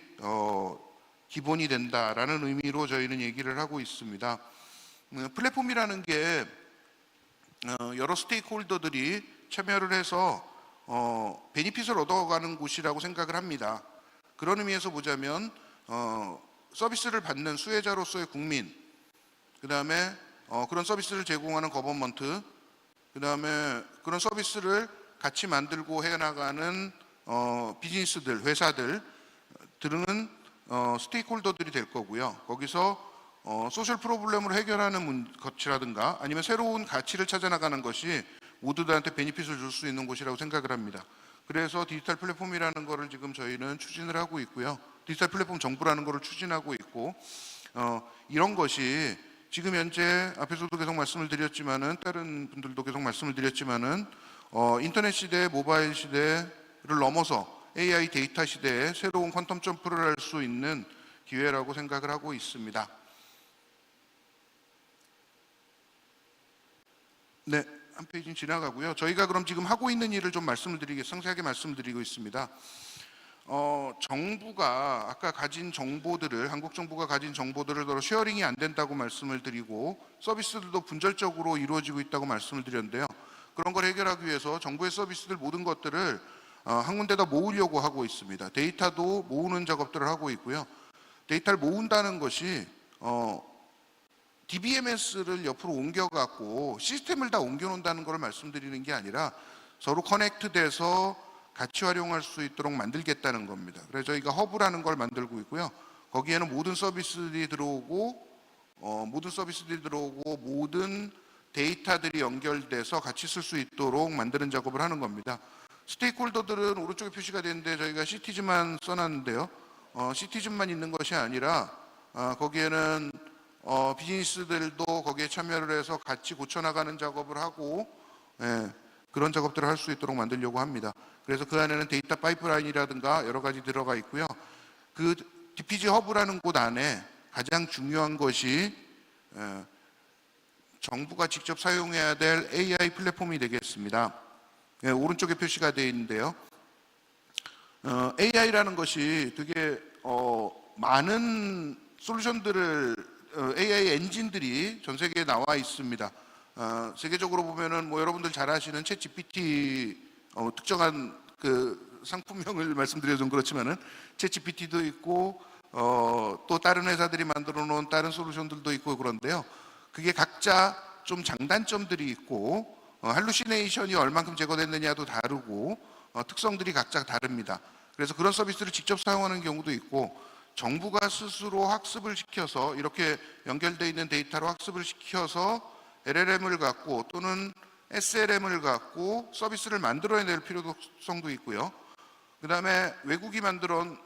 기본이 된다라는 의미로 저희는 얘기를 하고 있습니다. 플랫폼이라는 게 여러 스테이크홀더들이 참여를 해서 베니핏을 얻어가는 곳이라고 생각을 합니다. 그런 의미에서 보자면 서비스를 받는 수혜자로서의 국민, 그 다음에 그런 서비스를 제공하는 거버먼트, 그 다음에 그런 서비스를 같이 만들고 해나가는 비즈니스들, 회사들은 스테이크홀더들이 될 거고요. 거기서 소셜 프로블렘을 해결하는 것이라든가 아니면 새로운 가치를 찾아나가는 것이 모두들한테 베니핏을 줄 수 있는 곳이라고 생각을 합니다. 그래서 디지털 플랫폼이라는 거를 지금 저희는 추진을 하고 있고요. 디지털 플랫폼 정부라는 거를 추진하고 있고, 이런 것이 지금 현재 앞에서도 계속 말씀을 드렸지만은, 다른 분들도 계속 말씀을 드렸지만은, 인터넷 시대, 모바일 시대를 넘어서 AI 데이터 시대에 새로운 퀀텀 점프를 할 수 있는 기회라고 생각을 하고 있습니다. 네, 한 페이지 지나가고요. 저희가 그럼 지금 하고 있는 일을 좀 상세하게 말씀드리고 있습니다. 정부가 아까 가진 정보들을, 한국 정부가 가진 정보들을 서로 쉐어링이 안 된다고 말씀을 드리고 서비스들도 분절적으로 이루어지고 있다고 말씀을 드렸는데요. 그런 걸 해결하기 위해서 정부의 서비스들 모든 것들을 한 군데다 모으려고 하고 있습니다. 데이터도 모으는 작업들을 하고 있고요. 데이터를 모은다는 것이 DBMS를 옆으로 옮겨갖고 시스템을 다 옮겨놓는다는 걸 말씀드리는 게 아니라 서로 커넥트돼서 같이 활용할 수 있도록 만들겠다는 겁니다. 그래서 저희가 허브라는 걸 만들고 있고요. 거기에는 모든 서비스들이 들어오고 모든 데이터들이 연결돼서 같이 쓸 수 있도록 만드는 작업을 하는 겁니다. 스테이크홀더들은 오른쪽에 표시가 되는데 저희가 시티즈만 써놨는데요. 시티즌만 있는 것이 아니라 거기에는 비즈니스들도 거기에 참여를 해서 같이 고쳐나가는 작업을 하고 그런 작업들을 할 수 있도록 만들려고 합니다. 그래서 그 안에는 데이터 파이프라인이라든가 여러 가지 들어가 있고요. 그 DPG 허브라는 곳 안에 가장 중요한 것이 정부가 직접 사용해야 될 AI 플랫폼이 되겠습니다. 오른쪽에 표시가 되어 있는데요. AI라는 것이 되게 많은 솔루션들을 AI 엔진들이 전 세계에 나와 있습니다. 세계적으로 보면은 뭐 여러분들 잘 아시는 챗 GPT 특정한 그 상품명을 말씀드려서 좀 그렇지만은 챗 GPT도 있고 또 다른 회사들이 만들어 놓은 다른 솔루션들도 있고 그런데요. 그게 각자 좀 장단점들이 있고 할루시네이션이 얼만큼 제거됐느냐도 다르고 특성들이 각자 다릅니다. 그래서 그런 서비스를 직접 사용하는 경우도 있고 정부가 스스로 학습을 시켜서 이렇게 연결되어 있는 데이터로 학습을 시켜서 LLM을 갖고 또는 SLM을 갖고 서비스를 만들어낼 필요성도 있고요. 그 다음에 외국이 만들어온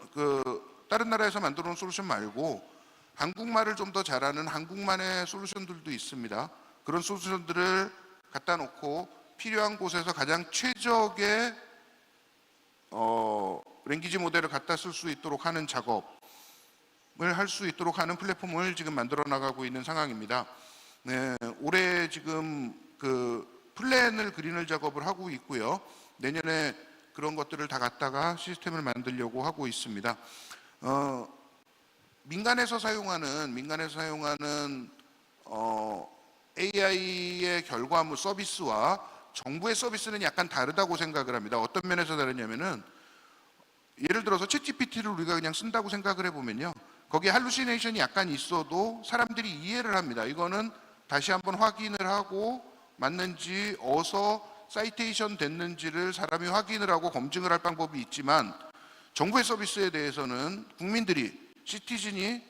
다른 나라에서 만들어온 솔루션 말고 한국말을 좀 더 잘하는 한국만의 솔루션들도 있습니다. 그런 솔루션들을 갖다 놓고 필요한 곳에서 가장 최적의 랭귀지 모델을 갖다 쓸 수 있도록 하는 작업을 할 수 있도록 하는 플랫폼을 지금 만들어 나가고 있는 상황입니다. 올해 지금 그 플랜을 그리는 작업을 하고 있고요. 내년에 그런 것들을 다 갖다가 시스템을 만들려고 하고 있습니다. 민간에서 사용하는 AI의 결과물 서비스와 정부의 서비스는 약간 다르다고 생각을 합니다. 어떤 면에서 다르냐면은 예를 들어서 챗GPT를 우리가 그냥 쓴다고 생각을 해보면요. 거기에 할루시네이션이 약간 있어도 사람들이 이해를 합니다. 이거는 다시 한번 확인을 하고 맞는지 어서 사이테이션 됐는지를 사람이 확인을 하고 검증을 할 방법이 있지만 정부의 서비스에 대해서는 국민들이 시티즌이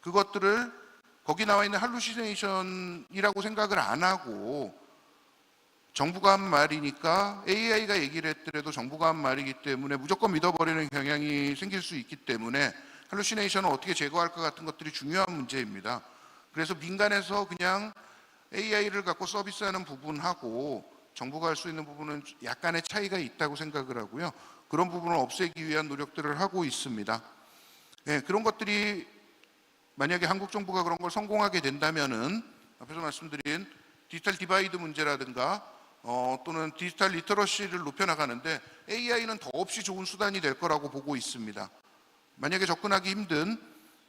그것들을 거기 나와 있는 할루시네이션이라고 생각을 안 하고 정부가 한 말이니까 AI가 얘기를 했더라도 정부가 한 말이기 때문에 무조건 믿어버리는 경향이 생길 수 있기 때문에 할루시네이션을 어떻게 제거할 것 같은 것들이 중요한 문제입니다. 그래서 민간에서 그냥 AI를 갖고 서비스하는 부분하고 정부가 할 수 있는 부분은 약간의 차이가 있다고 생각을 하고요. 그런 부분을 없애기 위한 노력들을 하고 있습니다. 그런 것들이 만약에 한국 정부가 그런 걸 성공하게 된다면은 앞에서 말씀드린 디지털 디바이드 문제라든가 또는 디지털 리터러시를 높여나가는데 AI는 더없이 좋은 수단이 될 거라고 보고 있습니다. 만약에 접근하기 힘든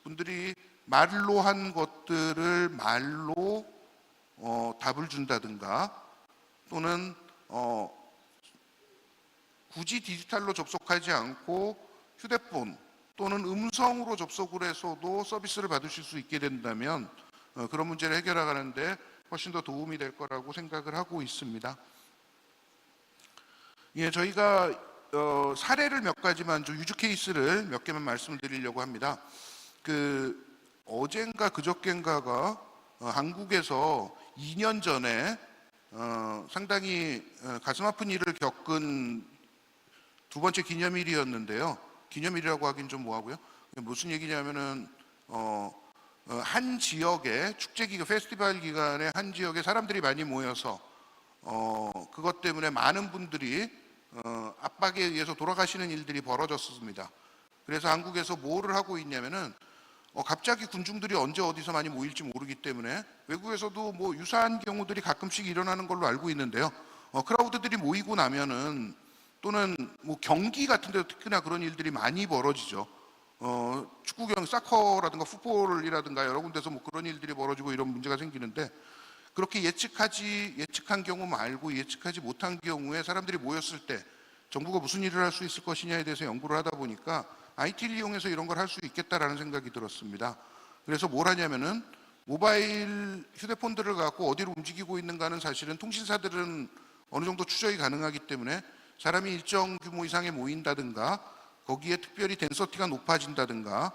분들이 말로 한 것들을 말로 답을 준다든가 또는 굳이 디지털로 접속하지 않고 휴대폰 또는 음성으로 접속을 해서도 서비스를 받으실 수 있게 된다면 그런 문제를 해결하는데 훨씬 더 도움이 될 거라고 생각을 하고 있습니다. 저희가 사례를 몇 가지만 좀 유즈 케이스를 몇 개만 말씀드리려고 합니다. 어젠가 그저께인가가 한국에서 2년 전에 상당히 가슴 아픈 일을 겪은 두 번째 기념일이었는데요. 기념일이라고 하긴 좀 뭐하고요. 무슨 얘기냐면은 한 지역에 축제 기간, 페스티벌 기간에 한 지역에 사람들이 많이 모여서 그것 때문에 많은 분들이 압박에 의해서 돌아가시는 일들이 벌어졌습니다. 그래서 한국에서 뭐를 하고 있냐면은 갑자기 군중들이 언제 어디서 많이 모일지 모르기 때문에 외국에서도 뭐 유사한 경우들이 가끔씩 일어나는 걸로 알고 있는데요. 크라우드들이 모이고 나면은 또는 뭐 경기 같은 데도 특히나 그런 일들이 많이 벌어지죠. 축구 경기, 사커라든가 풋볼이라든가 여러 군데서 뭐 그런 일들이 벌어지고 이런 문제가 생기는데 그렇게 예측한 경우 말고 예측하지 못한 경우에 사람들이 모였을 때 정부가 무슨 일을 할 수 있을 것이냐에 대해서 연구를 하다 보니까 IT를 이용해서 이런 걸 할 수 있겠다라는 생각이 들었습니다. 그래서 뭘 하냐면은 모바일 휴대폰들을 갖고 어디로 움직이고 있는가는 사실은 통신사들은 어느 정도 추적이 가능하기 때문에 사람이 일정 규모 이상에 모인다든가 거기에 특별히 덴서티가 높아진다든가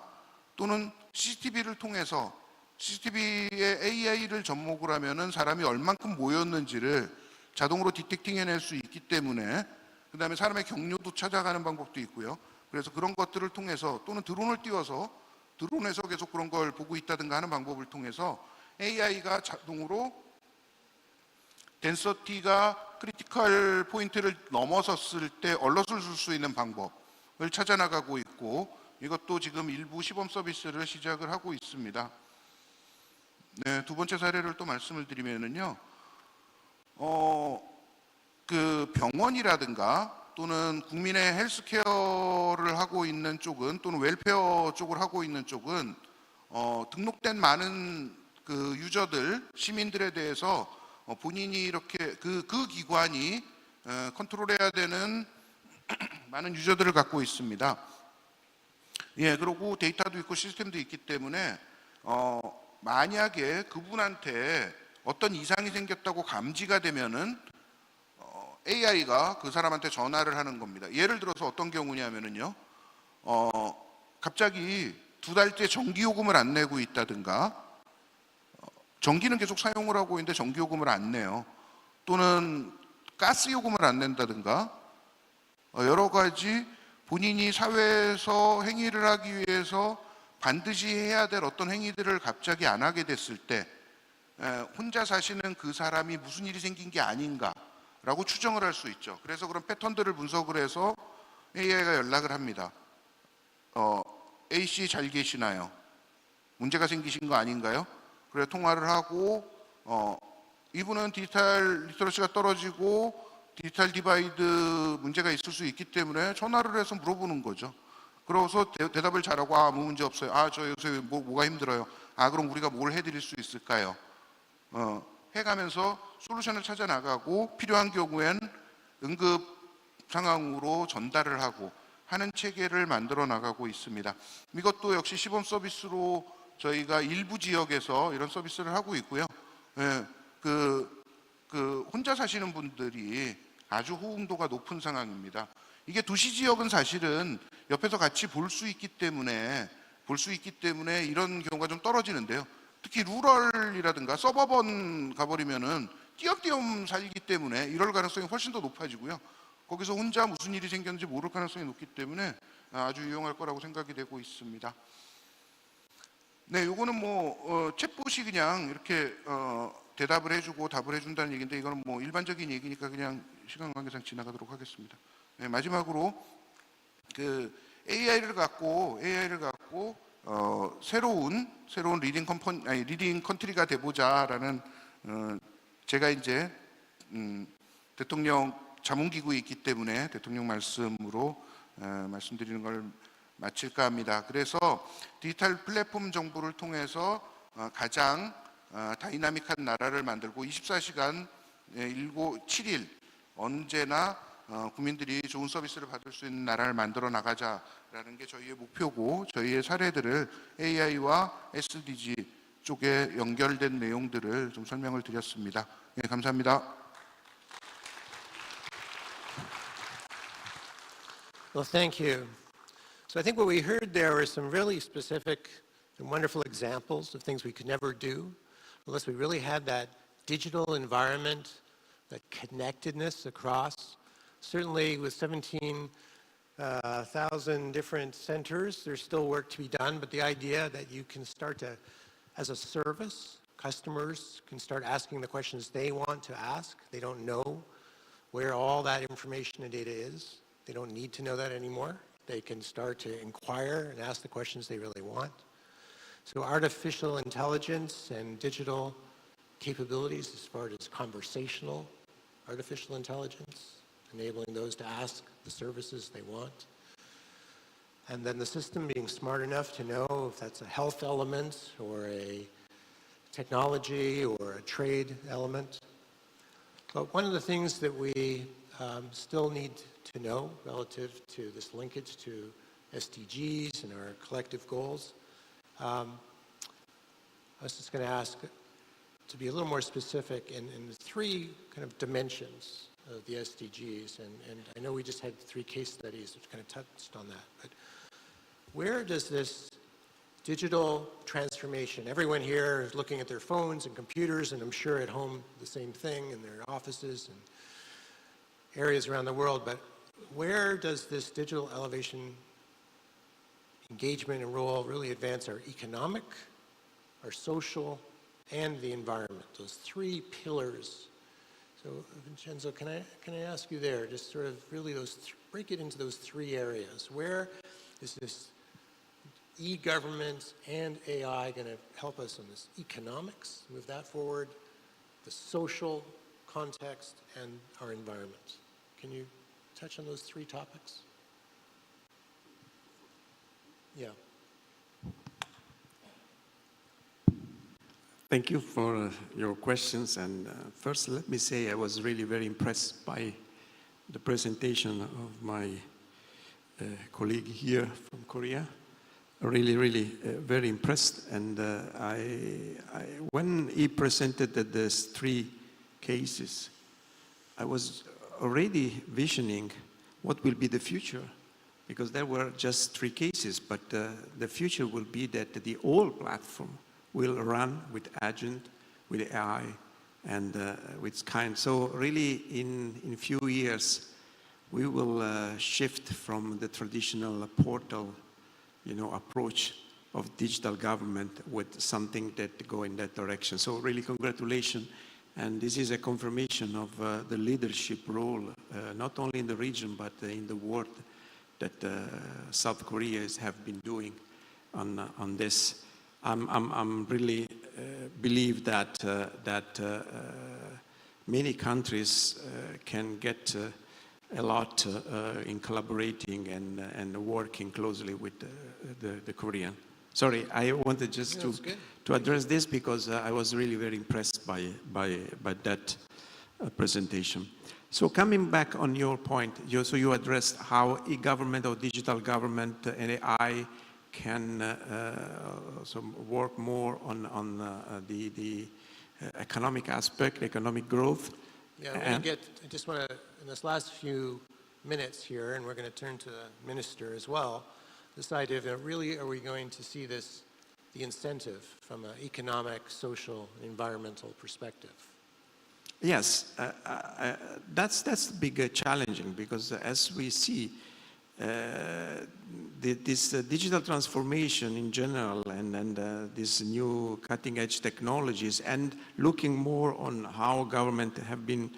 또는 CCTV를 통해서 CCTV에 AI를 접목을 하면은 사람이 얼만큼 모였는지를 자동으로 디텍팅해낼 수 있기 때문에 그 다음에 사람의 경로도 찾아가는 방법도 있고요. 그래서 그런 것들을 통해서 또는 드론을 띄워서 드론에서 계속 그런 걸 보고 있다든가 하는 방법을 통해서 AI가 자동으로 덴서티가 크리티컬 포인트를 넘어섰을 때 얼럿을 줄 수 있는 방법을 찾아나가고 있고, 이것도 지금 일부 시범 서비스를 시작을 하고 있습니다. 네, 두 번째 사례를 또 말씀을 드리면은요, 그 병원이라든가 또는 국민의 헬스케어를 하고 있는 쪽은, 또는 웰페어 쪽을 하고 있는 쪽은 등록된 많은 그 유저들, 시민들에 대해서 본인이 이렇게 그 기관이 컨트롤해야 되는 많은 유저들을 갖고 있습니다. 예, 그리고 데이터도 있고 시스템도 있기 때문에 만약에 그분한테 어떤 이상이 생겼다고 감지가 되면은 AI가 그 사람한테 전화를 하는 겁니다. 예를 들어서 어떤 경우냐면은요, 갑자기 2달째 전기요금을 안 내고 있다든가, 전기는 계속 사용을 하고 있는데 전기요금을 안 내요. 또는 가스요금을 안 낸다든가, 여러 가지 본인이 사회에서 행위를 하기 위해서 반드시 해야 될 어떤 행위들을 갑자기 안 하게 됐을 때 혼자 사시는 그 사람이 무슨 일이 생긴 게 아닌가라고 추정을 할 수 있죠. 그래서 그런 패턴들을 분석을 해서 AI가 연락을 합니다. A씨 잘 계시나요? 문제가 생기신 거 아닌가요? 그래 통화를 하고 이분은 디지털 리터러시가 떨어지고 디지털 디바이드 문제가 있을 수 있기 때문에 전화를 해서 물어보는 거죠. 그러고서 대답을 잘하고 아무 문제 없어요. 저 요새 뭐가 힘들어요. 그럼 우리가 뭘 해드릴 수 있을까요? 해가면서 솔루션을 찾아 나가고 필요한 경우엔 응급 상황으로 전달을 하고 하는 체계를 만들어 나가고 있습니다. 이것도 역시 시범 서비스로 저희가 일부 지역에서 이런 서비스를 하고 있고요. 예, 혼자 사시는 분들이 아주 호응도가 높은 상황입니다. 이게 도시 지역은 사실은 옆에서 같이 볼 수 있기 때문에 이런 경우가 좀 떨어지는데요. 특히 루럴이라든가 서버번 가버리면은 띄엄띄엄 살기 때문에 이럴 가능성이 훨씬 더 높아지고요. 거기서 혼자 무슨 일이 생겼는지 모를 가능성이 높기 때문에 아주 유용할 거라고 생각이 되고 있습니다. 네, 요거는 챗봇이 그냥 이렇게 대답을 해주고 답을 해준다는 얘기인데, 이거는 일반적인 얘기니까 그냥 시간 관계상 지나가도록 하겠습니다. 네, 마지막으로 AI를 갖고 새로운 리딩 컨트리가 돼보자라는 제가 이제 대통령 자문기구에 있기 때문에 대통령 말씀으로 말씀드리는 걸 마칠까 합니다. 그래서 디지털 플랫폼 정보를 통해서 가장 다이나믹한 나라를 만들고 24시간 7일 언제나 국민들이 좋은 서비스를 받을 수 있는 나라를 만들어 나가자라는 게 저희의 목표고, 저희의 사례들을 AI와 SDG 쪽에 연결된 내용들을 좀 설명을 드렸습니다. 네, 감사합니다. Well, thank you. So I think what we heard there were some really specific and wonderful examples of things we could never do unless we really had that digital environment, that connectedness across. Certainly with 17,000 different centers, there's still work to be done, but the idea that you can start to, as a service, customers can start asking the questions they want to ask. They don't know where all that information and data is. They don't need to know that anymore. They can start to inquire and ask the questions they really want. So artificial intelligence and digital capabilities as far as conversational artificial intelligence, enabling those to ask the services they want. And then the system being smart enough to know if that's a health element or a technology or a trade element. But one of the things that we still need to know relative to this linkage to SDGs and our collective goals, I was just going to ask to be a little more specific in the three kind of dimensions of the SDGs, and I know we just had 3 case studies which kind of touched on that, but where does this digital transformation, everyone here is looking at their phones and computers, and I'm sure at home the same thing in their offices and areas around the world, but where does this digital elevation engagement and role really advance our economic, our social, and the environment, those three pillars. So Vincenzo, can I ask you there, just sort of really break it into those three areas. Where is this e-government and AI going to help us on this economics, move that forward, the social context, and our environment? Can you touch on those three topics? Yeah. Thank you for your questions. And first, let me say I was really very impressed by the presentation of my colleague here from Korea. Really, very impressed. And when he presented these three cases, I was already visioning what will be the future, because there were just three cases, but the future will be that the whole platform will run with agent, with AI, and with kind. So really, in few years, we will shift from the traditional portal, approach of digital government with something that go in that direction. So really, congratulations. And this is a confirmation of the leadership role, not only in the region, but in the world, that South Korea have been doing on this. I'm really believe that many countries can get a lot in collaborating and working closely with the Korean. Sorry, I wanted just to address this because I was really very impressed by that presentation. So coming back on your point, so you addressed how e-government or digital government and AI can work more on the economic aspect, economic growth. Yeah, I just want to, in this last few minutes here, and we're going to turn to the minister as well, this idea of really are we going to see this, the incentive from an economic, social, environmental perspective? Yes, that's big challenging, because as we see, this digital transformation in general and these new cutting-edge technologies, and looking more on how government have been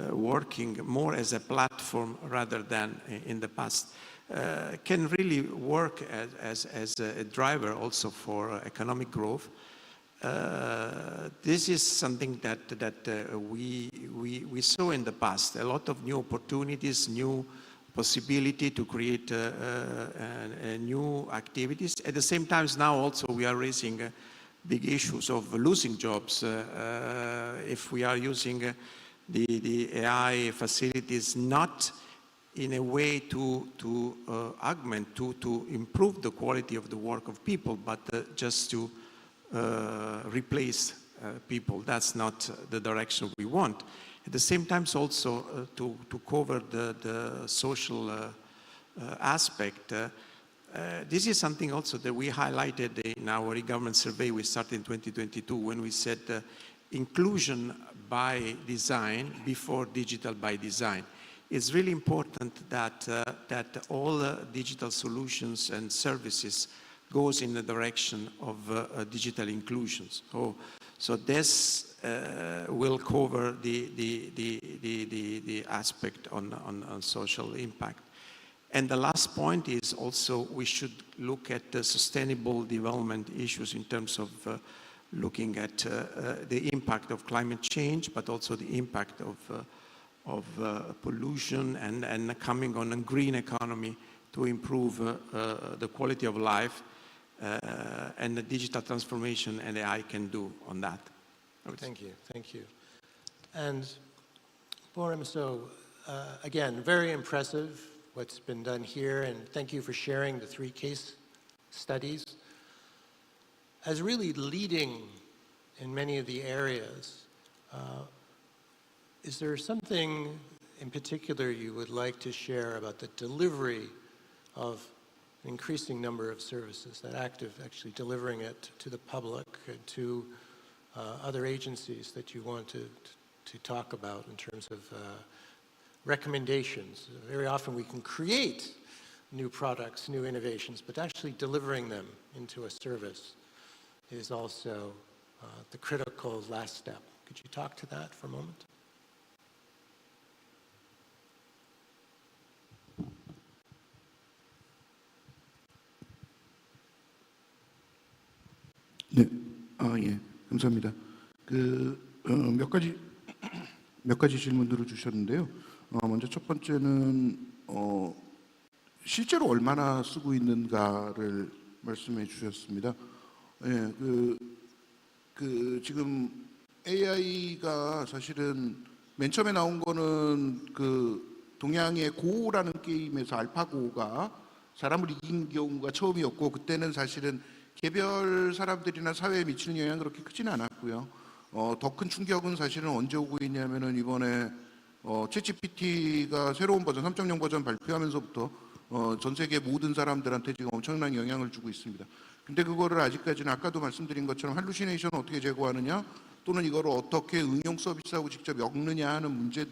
working more as a platform rather than in the past, can really work as a driver also for economic growth. This is something that we saw in the past, a lot of new opportunities, new possibility to create new activities. At the same time, now also we are raising big issues of losing jobs if we are using the AI facilities not in a way to augment, to improve the quality of the work of people, but just to replace people. That's not the direction we want. At the same time, also to cover the social aspect. This is something also that we highlighted in our e-government survey we started in 2022, when we said inclusion by design before digital by design. It's really important that all digital solutions and services goes in the direction of digital inclusions. So this will cover the aspect on social impact. And the last point is also we should look at the sustainable development issues in terms of looking at the impact of climate change, but also the impact of pollution and coming on a green economy to improve the quality of life, and the digital transformation and AI can do on that. Thank you. And Borim, so again, very impressive what's been done here, and thank you for sharing the 3 case studies. As really leading in many of the areas, is there something in particular you would like to share about the delivery of an increasing number of services, that actually delivering it to the public and to other agencies that you want to talk about in terms of recommendations? Very often we can create new products, new innovations, but actually delivering them into a service is also the critical last step. Could you talk to that for a moment? 네, 예, 감사합니다. 몇 가지 질문들을 주셨는데요. 먼저 첫 번째는 실제로 얼마나 쓰고 있는가를 말씀해 주셨습니다. 예, 지금 AI가 사실은 맨 처음에 나온 거는 동양의 고라는 게임에서 알파고가 사람을 이긴 경우가 처음이었고, 그때는 사실은 개별 사람들이나 사회에 미치는 영향은 그렇게 크지는 않았고요. 더 큰 충격은 사실은 언제 오고 있냐면은 이번에 챗GPT가 새로운 버전 3.0 버전 발표하면서부터 전 세계 모든 사람들한테 지금 엄청난 영향을 주고 있습니다. 근데 그거를 아직까지는 아까도 말씀드린 것처럼 할루시네이션을 어떻게 제거하느냐, 또는 이거를 어떻게 응용 서비스하고 직접 엮느냐 하는 문제,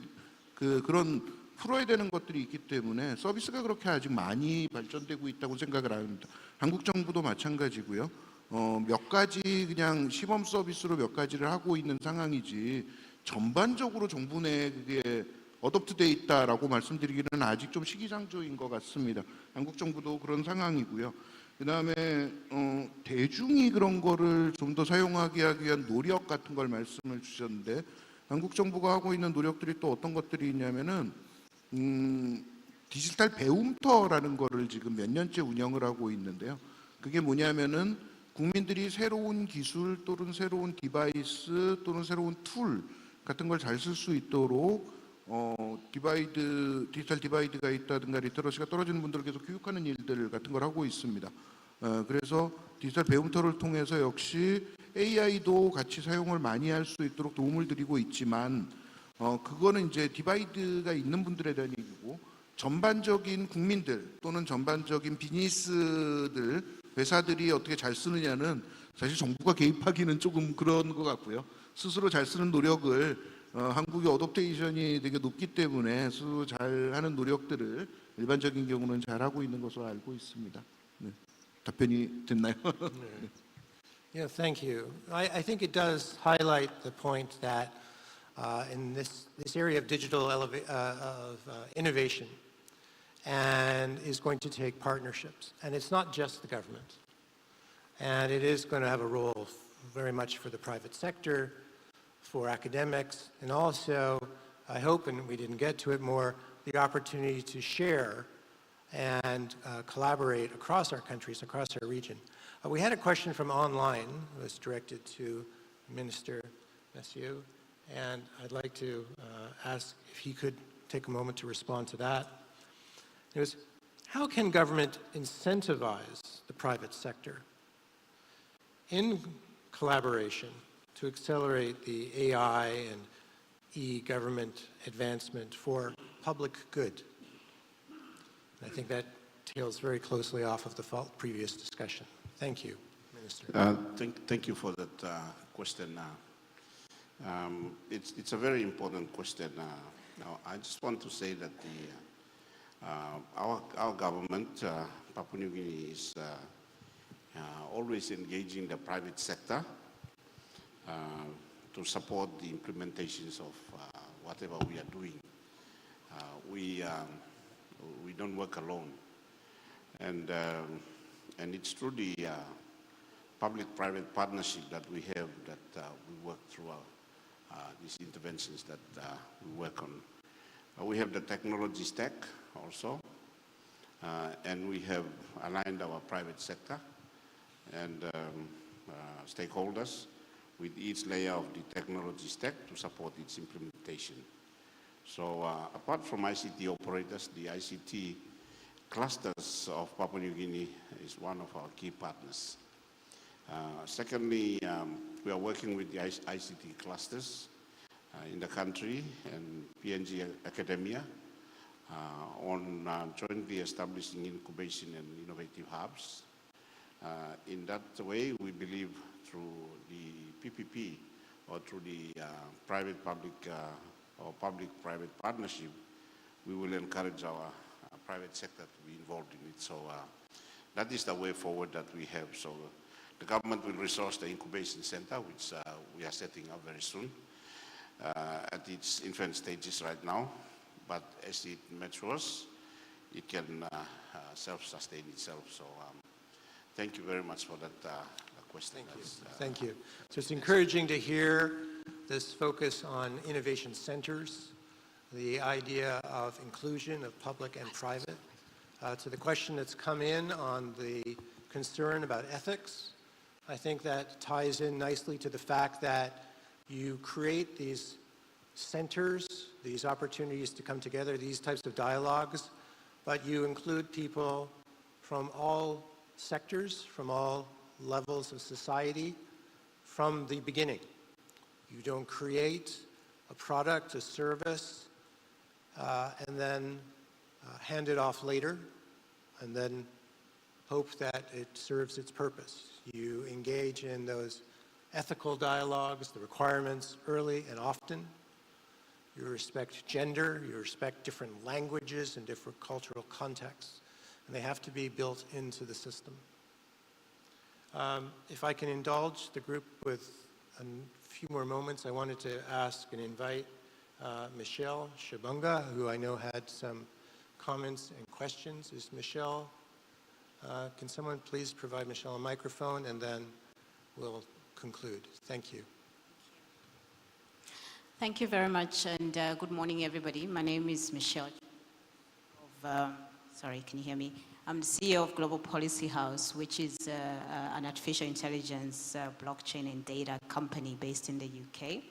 그런 풀어야 되는 것들이 있기 때문에 서비스가 그렇게 아직 많이 발전되고 있다고 생각을 합니다. 한국 정부도 마찬가지고요. 몇 가지 그냥 시범 서비스로 몇 가지를 하고 있는 상황이지, 전반적으로 정부 내에 그게 어댑트돼 있다라고 말씀드리기는 아직 좀 시기상조인 것 같습니다. 한국 정부도 그런 상황이고요. 그 다음에 대중이 그런 거를 좀 더 사용하게 하기 위한 노력 같은 걸 말씀을 주셨는데, 한국 정부가 하고 있는 노력들이 또 어떤 것들이 있냐면은 디지털 배움터라는 거를 지금 몇 년째 운영을 하고 있는데요. 그게 뭐냐면은 국민들이 새로운 기술 또는 새로운 디바이스 또는 새로운 툴 같은 걸 잘 쓸 수 있도록 디지털 디바이드가 있다든가 리터러시가 떨어지는 분들을 계속 교육하는 일들 같은 걸 하고 있습니다. 그래서 디지털 배움터를 통해서 역시 AI도 같이 사용을 많이 할 수 있도록 도움을 드리고 있지만, 그거는 이제 디바이드가 있는 분들에 대한 얘기고, 전반적인 국민들 또는 전반적인 비즈니스들, 회사들이 어떻게 잘 쓰느냐는 사실 정부가 개입하기는 조금 그런 것 같고요. 스스로 잘 쓰는 노력을 한국의 어댑테이션이 되게 높기 때문에 스스로 잘하는 노력들을 일반적인 경우는 잘하고 있는 것으로 알고 있습니다. 네. 답변이 됐나요? 네. Yeah, thank you. I think it does highlight the point that in this area of digital innovation and is going to take partnerships. And it's not just the government. And it is going to have a role very much for the private sector, for academics, and also, I hope, and we didn't get to it more, the opportunity to share and collaborate across our countries, across our region. We had a question from online. It was directed to Minister Masiu, and I'd like to ask if he could take a moment to respond to that. It was, how can government incentivize the private sector in collaboration to accelerate the AI and e-government advancement for public good? I think that tails very closely off of the previous discussion. Thank you, Minister. Thank you for that question. It's a very important question. Now, I just want to say that our government, Papua New Guinea, is always engaging the private sector to support the implementations of whatever we are doing. We don't work alone, and it's through the public-private partnership that we have that we work through these interventions that we work on. We have the technology stack also, and we have aligned our private sector and stakeholders with each layer of the technology stack to support its implementation. So apart from ICT operators, the ICT clusters of Papua New Guinea is one of our key partners. Secondly, we are working with the ICT clusters in the country and PNG academia on jointly establishing incubation and innovative hubs. In that way, we believe through the PPP or through the private-public or public-private partnership, we will encourage our private sector to be involved in it. So that is the way forward that we have. So the government will resource the incubation center, which we are setting up very soon, at its infant stages right now. But as it matures, it can self-sustain itself. So thank you very much for that question. Thank you. So it's encouraging to hear this focus on innovation centers, the idea of inclusion of public and private. To the question that's come in on the concern about ethics, I think that ties in nicely to the fact that you create these centers, these opportunities to come together, these types of dialogues, but you include people from all sectors, from all levels of society, from the beginning. You don't create a product, a service, and then hand it off later, and then hope that it serves its purpose. You engage in those ethical dialogues, the requirements early and often. You respect gender, you respect different languages and different cultural contexts, and they have to be built into the system. If I can indulge the group with a few more moments, I wanted to ask and invite Michelle Shabunga, who I know had some comments and questions. Is Michelle, can someone please provide Michelle a microphone, and then we'll conclude. Thank you. Thank you very much, and good morning, everybody. My name is Michelle. Sorry, can you hear me? I'm the CEO of Global Policy House, which is an artificial intelligence, blockchain and data company based in the UK.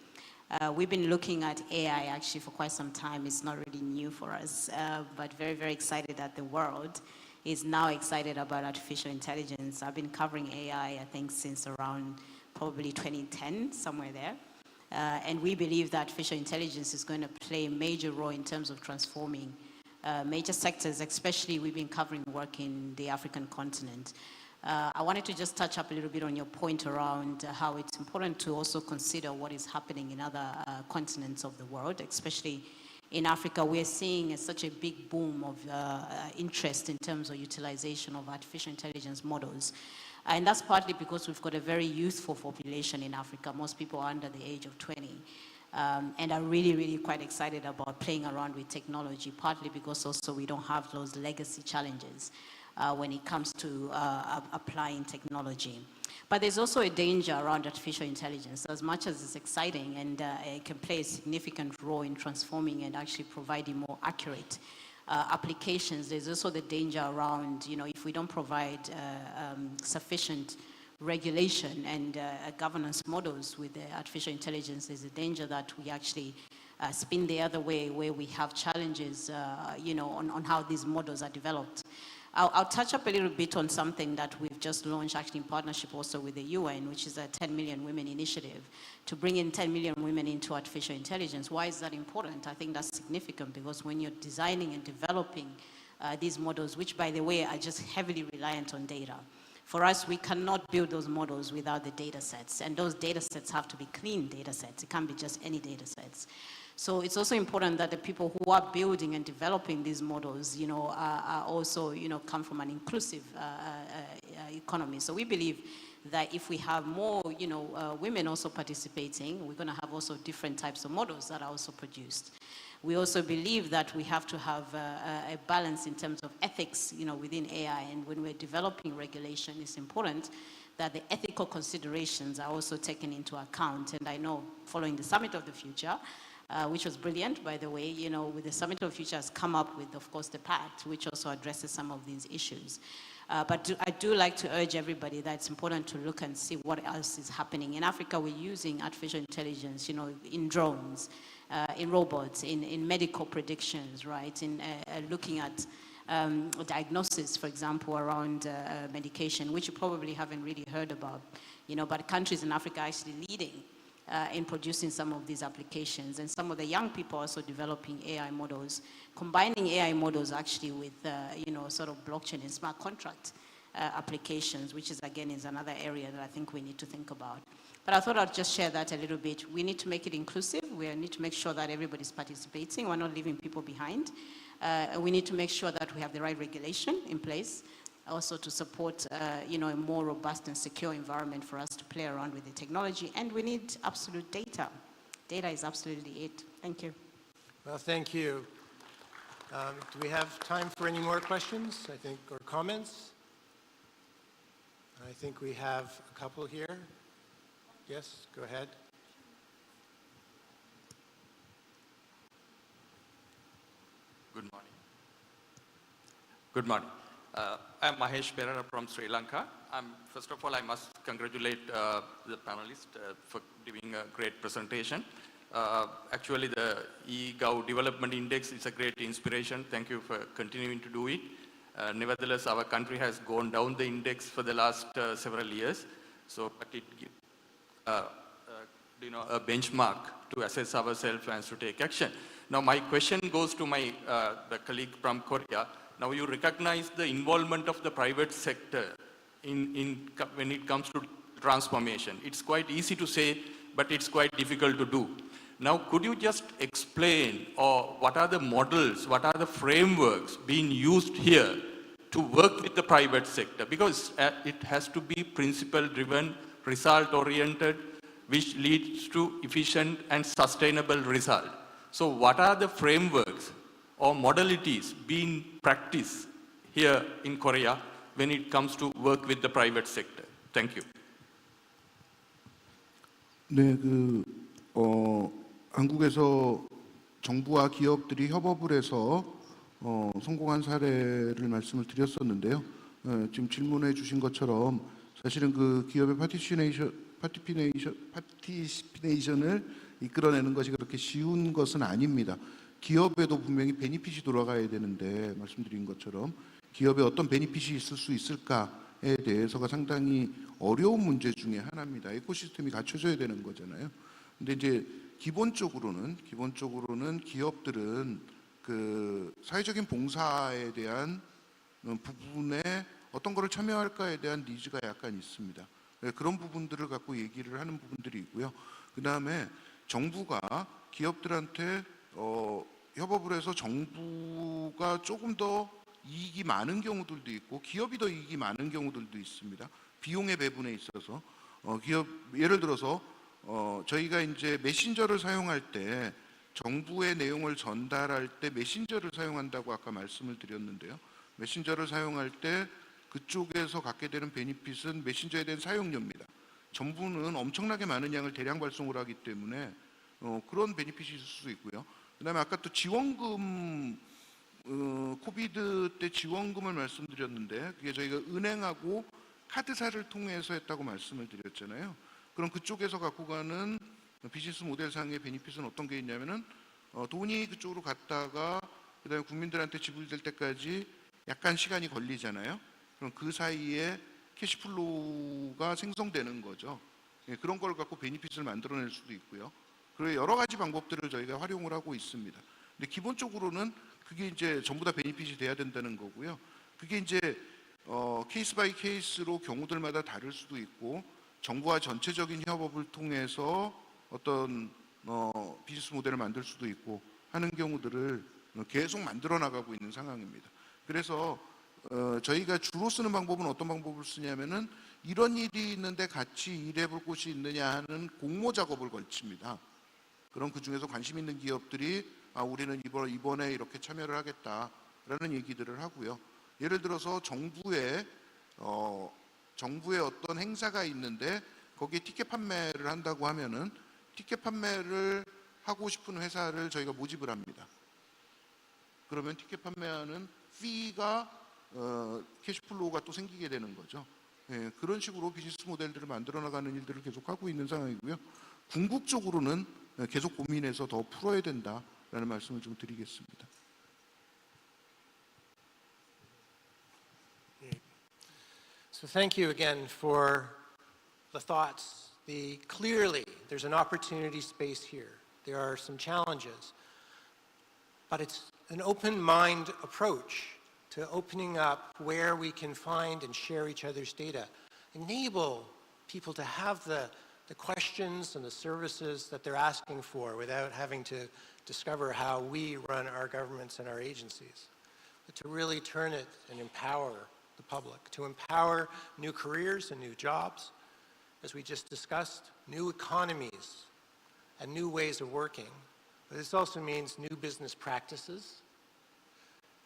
We've been looking at AI actually for quite some time. It's not really new for us, but very, very excited that the world is now excited about artificial intelligence. I've been covering AI, I think, since around probably 2010, somewhere there. And we believe that artificial intelligence is going to play a major role in terms of transforming major sectors, especially we've been covering work in the African continent. I wanted to just touch up a little bit on your point around how it's important to also consider what is happening in other continents of the world, especially in Africa. We're seeing such a big boom of interest in terms of utilization of artificial intelligence models. And that's partly because we've got a very youthful population in Africa. Most people are under the age of 20. And are really, really quite excited about playing around with technology, partly because also we don't have those legacy challenges when it comes to applying technology. But there's also a danger around artificial intelligence. As much as it's exciting and it can play a significant role in transforming and actually providing more accurate applications, there's also the danger around, you know, if we don't provide sufficient regulation and governance models with the artificial intelligence, there's a danger that we actually spin the other way, where we have challenges, you know, on how these models are developed. I'll touch up a little bit on something that we've just launched, actually in partnership also with the UN, which is a 10 Million Women initiative, to bring in 10 million women into artificial intelligence. Why is that important? I think that's significant because when you're designing and developing these models, which by the way are just heavily reliant on data, for us, we cannot build those models without the data sets, and those data sets have to be clean data sets. It can't be just any data sets. So it's also important that the people who are building and developing these models, you know, are also, you know, come from an inclusive economy. So we believe that if we have more, you know, women also participating, we're going to have also different types of models that are also produced. We also believe that we have to have a balance in terms of ethics, you know, within AI. And when we're developing regulation, it's important that the ethical considerations are also taken into account. And I know following the Summit of the Future, which was brilliant, by the way, you know, with the Summit of the Future has come up with, of course, the pact, which also addresses some of these issues. But I do like to urge everybody that it's important to look and see what else is happening. In Africa, we're using artificial intelligence, you know, in drones, in robots, in medical predictions, right? In looking at diagnosis, for example, around medication, which you probably haven't really heard about, you know, but countries in Africa are actually leading in producing some of these applications. And some of the young people are also developing AI models, combining AI models actually with, you know, sort of blockchain and smart contract applications, which is again is another area that I think we need to think about. But I thought I'd just share that a little bit. We need to make it inclusive. We need to make sure that everybody's participating. We're not leaving people behind. We need to make sure that we have the right regulation in place, also to support a more robust and secure environment for us to play around with the technology. And we need absolute data. Data is absolutely it. Thank you. Well, thank you. Do we have time for any more questions, I think, or comments? I think we have a couple here. Yes, go ahead. Good morning. Good morning. I'm Mahesh Perera from Sri Lanka. First of all, I must congratulate the panelists for giving a great presentation. Actually, the eGov Development Index is a great inspiration. Thank you for continuing to do it. Nevertheless, our country has gone down the index for the last several years. So, but it gives a benchmark to assess ourselves and to take action. Now, my question goes to the colleague from Korea. Now, you recognize the involvement of the private sector when it comes to transformation. It's quite easy to say, but it's quite difficult to do. Now, could you just explain what are the models, what are the frameworks being used here to work with the private sector? Because it has to be principle-driven, result-oriented, which leads to efficient and sustainable result. So what are the frameworks or modalities being practiced here in Korea when it comes to work with the private sector? Thank you. 네, 한국에서 정부와 기업들이 협업을 해서 성공한 사례를 말씀을 드렸었는데요. 지금 질문해 주신 것처럼 사실은 그 기업의 파티시페이션을 이끌어내는 것이 그렇게 쉬운 것은 아닙니다. 기업에도 분명히 베니핏이 돌아가야 되는데 말씀드린 것처럼 기업에 어떤 베니핏이 있을 수 있을까에 대해서가 상당히 어려운 문제 중에 하나입니다. 에코시스템이 갖춰져야 되는 거잖아요. 근데 이제 기본적으로는 기업들은 그 사회적인 봉사에 대한 부분에 어떤 거를 참여할까에 대한 니즈가 약간 있습니다. 그런 부분들을 갖고 얘기를 하는 부분들이 있고요. 그 다음에 정부가 기업들한테 협업을 해서 정부가 조금 더 이익이 많은 경우들도 있고 기업이 더 이익이 많은 경우들도 있습니다. 비용의 배분에 있어서 예를 들어서 저희가 이제 메신저를 사용할 때 정부의 내용을 전달할 때 메신저를 사용한다고 아까 말씀을 드렸는데요. 메신저를 사용할 때 그쪽에서 갖게 되는 베니핏은 메신저에 대한 사용료입니다. 정부는 엄청나게 많은 양을 대량 발송을 하기 때문에 그런 베니핏이 있을 수 있고요. 그 다음에 아까 또 지원금, 코비드 때 지원금을 말씀드렸는데 그게 저희가 은행하고 카드사를 통해서 했다고 말씀을 드렸잖아요. 그럼 그쪽에서 갖고 가는 비즈니스 모델상의 베니핏은 어떤 게 있냐면은 돈이 그쪽으로 갔다가 그 다음에 국민들한테 지불될 때까지 약간 시간이 걸리잖아요. 그럼 그 사이에 캐시플로우가 생성되는 거죠. 그런 걸 갖고 베니핏을 만들어낼 수도 있고요. 그리고 여러 가지 방법들을 저희가 활용을 하고 있습니다. 근데 기본적으로는 그게 이제 전부 다 베니핏이 돼야 된다는 거고요. 그게 이제 케이스 바이 케이스로 경우들마다 다를 수도 있고 정부와 전체적인 협업을 통해서 어떤 비즈니스 모델을 만들 수도 있고 하는 경우들을 계속 만들어 나가고 있는 상황입니다. 그래서 저희가 주로 쓰는 방법은 어떤 방법을 쓰냐면은 이런 일이 있는데 같이 일해볼 곳이 있느냐 하는 공모 작업을 걸칩니다. 그럼 그 중에서 관심 있는 기업들이 우리는 이번에 이렇게 참여를 하겠다라는 얘기들을 하고요. 예를 들어서 정부의 어떤 행사가 있는데 거기에 티켓 판매를 한다고 하면은 티켓 판매를 하고 싶은 회사를 저희가 모집을 합니다. 그러면 티켓 판매하는 피가 캐시플로우가 또 생기게 되는 거죠. 그런 식으로 비즈니스 모델들을 만들어 나가는 일들을 계속 하고 있는 상황이고요. 궁극적으로는 계속 고민해서 더 풀어야 된다라는 말씀을 좀 드리겠습니다. So thank you again for the thoughts. Clearly, there's an opportunity space here. There are some challenges, but it's an open mind approach to opening up where we can find and share each other's data, enable people to have the questions and the services that they're asking for without having to discover how we run our governments and our agencies, but to really turn it and empower the public, to empower new careers and new jobs, as we just discussed, new economies and new ways of working. But this also means new business practices,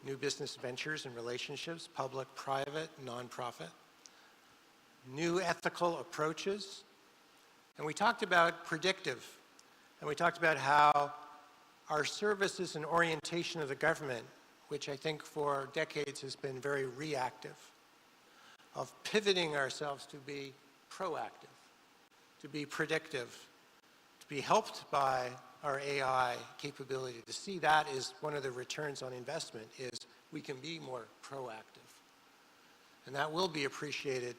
new business ventures and relationships, public, private, nonprofit, new ethical approaches. And we talked about predictive, and we talked about how our services and orientation of the government, which I think for decades has been very reactive, of pivoting ourselves to be proactive, to be predictive, to be helped by our AI capability, to see that is one of the returns on investment, is we can be more proactive. And that will be appreciated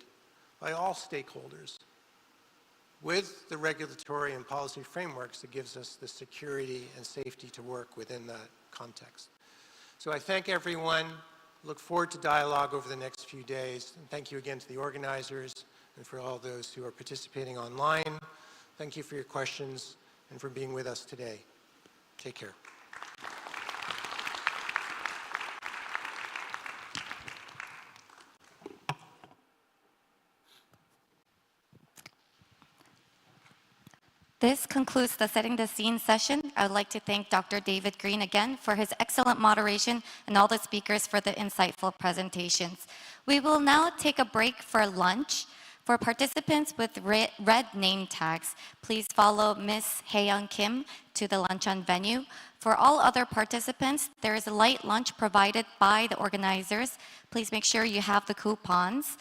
by all stakeholders with the regulatory and policy frameworks that gives us the security and safety to work within that context. So I thank everyone, look forward to dialogue over the next few days, and thank you again to the organizers and for all those who are participating online. Thank you for your questions and for being with us today. Take care. This concludes the Setting the Scene session. I would like to thank Dr. David Green again for his excellent moderation and all the speakers for the insightful presentations. We will now take a break for lunch. For participants with red name tags, please follow Ms. Hae-young Kim to the luncheon venue. For all other participants, there is a light lunch provided by the organizers. Please make sure you have the coupons.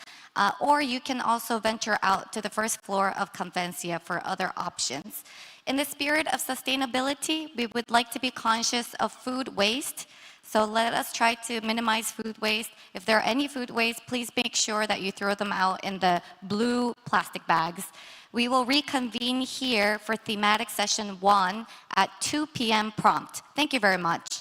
Or you can also venture out to the first floor of Convencia for other options. In the spirit of sustainability, we would like to be conscious of food waste. So let us try to minimize food waste. If there are any food waste, please make sure that you throw them out in the blue plastic bags. We will reconvene here for Thematic Session 1 at 2 p.m. prompt. Thank you very much.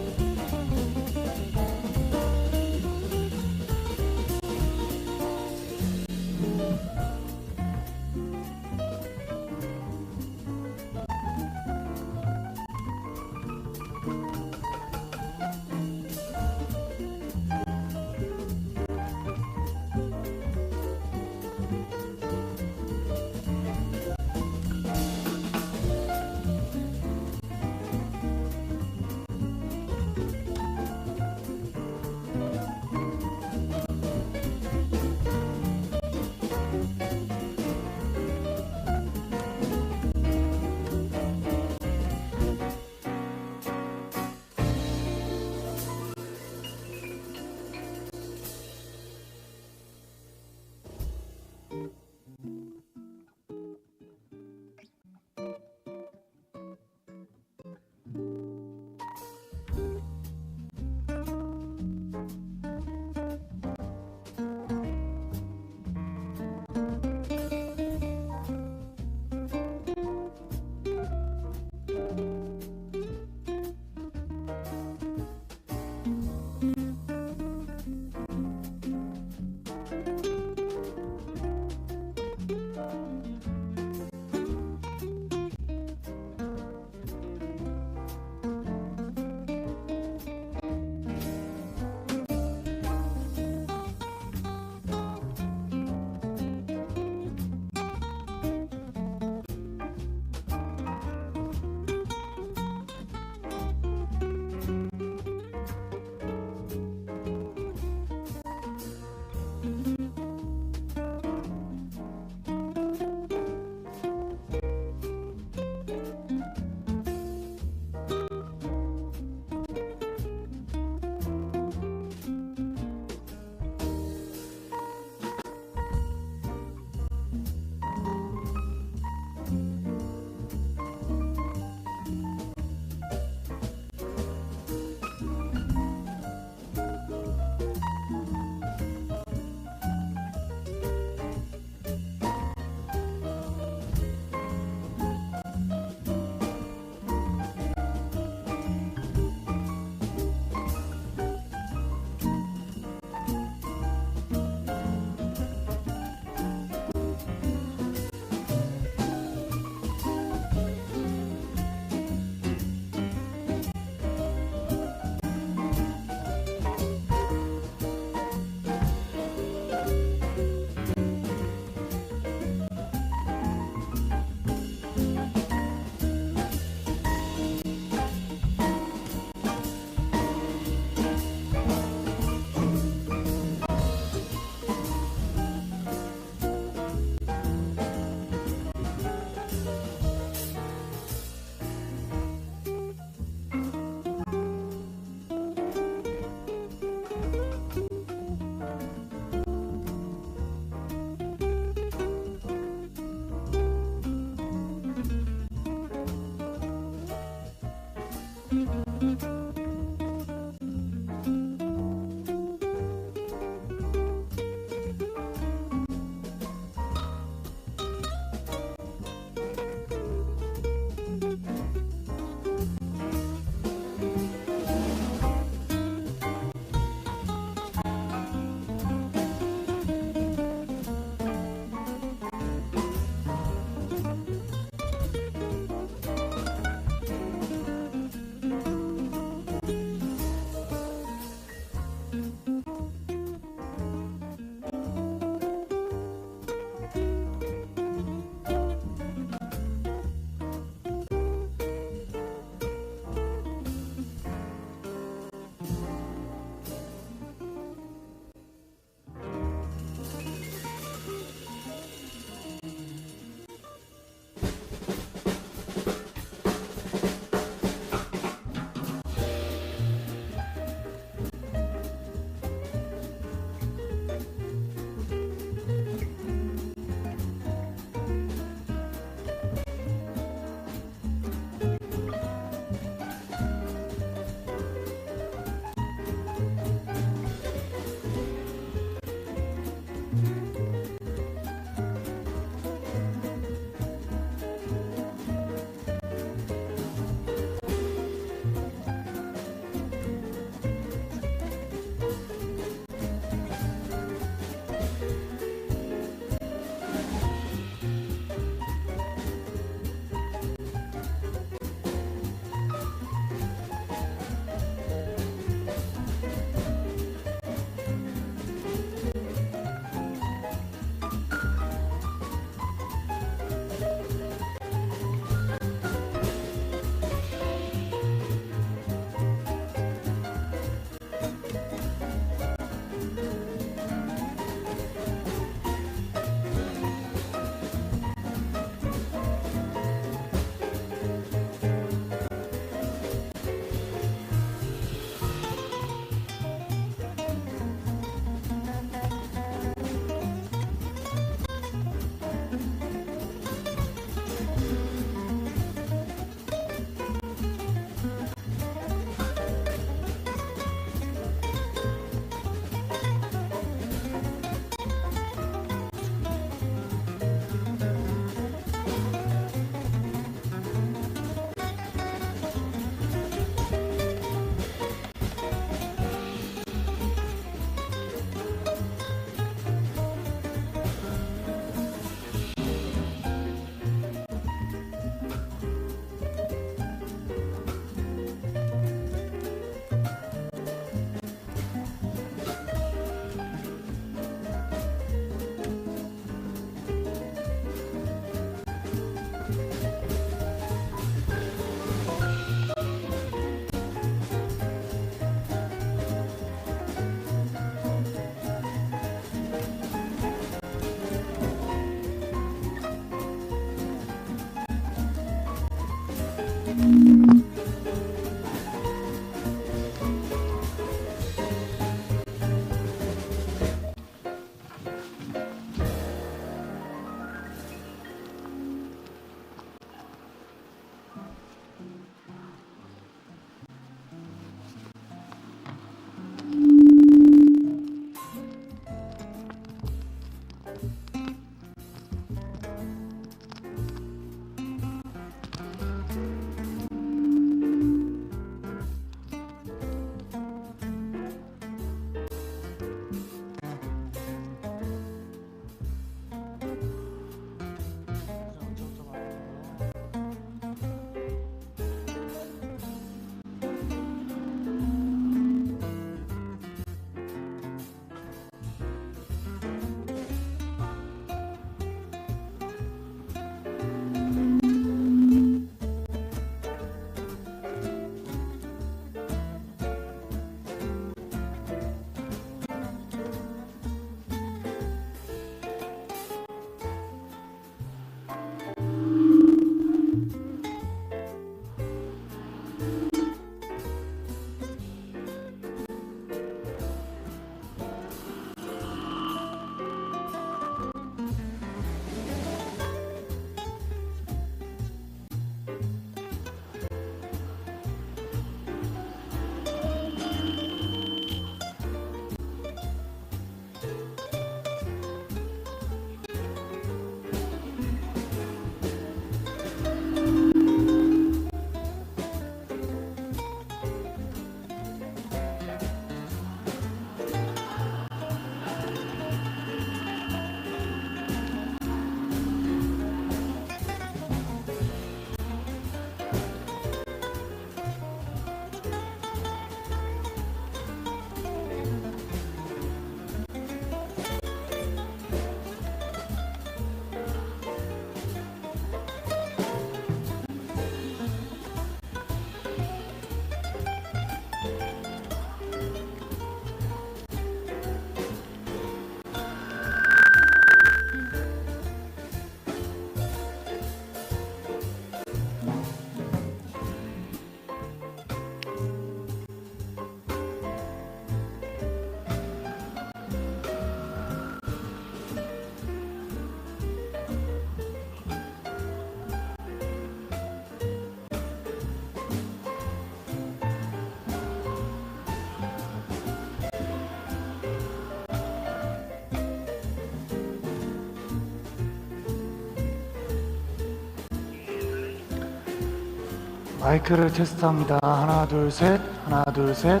마이크를 테스트합니다. 하나, 둘, 셋. 하나, 둘, 셋.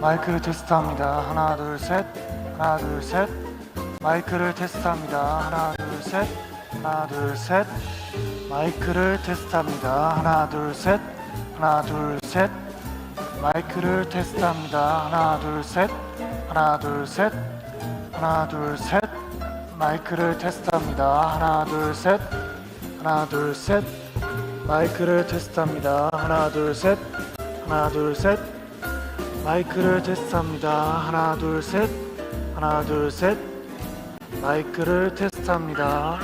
마이크를 테스트합니다. 하나, 둘, 셋. 하나, 둘, 셋. 마이크를 테스트합니다. 하나, 둘, 셋. 하나, 둘, 셋. 마이크를 테스트합니다. 하나, 둘, 셋. 하나, 둘, 셋. 마이크를 테스트합니다. 하나, 둘, 셋. 하나, 둘, 셋. 하나, 둘, 셋. 마이크를 테스트합니다. 하나, 둘, 셋. 하나, 둘, 셋. 마이크를 테스트합니다. 하나, 둘, 셋. 하나, 둘, 셋. 마이크를 테스트합니다. 하나, 둘, 셋. 하나, 둘, 셋. 마이크를 테스트합니다.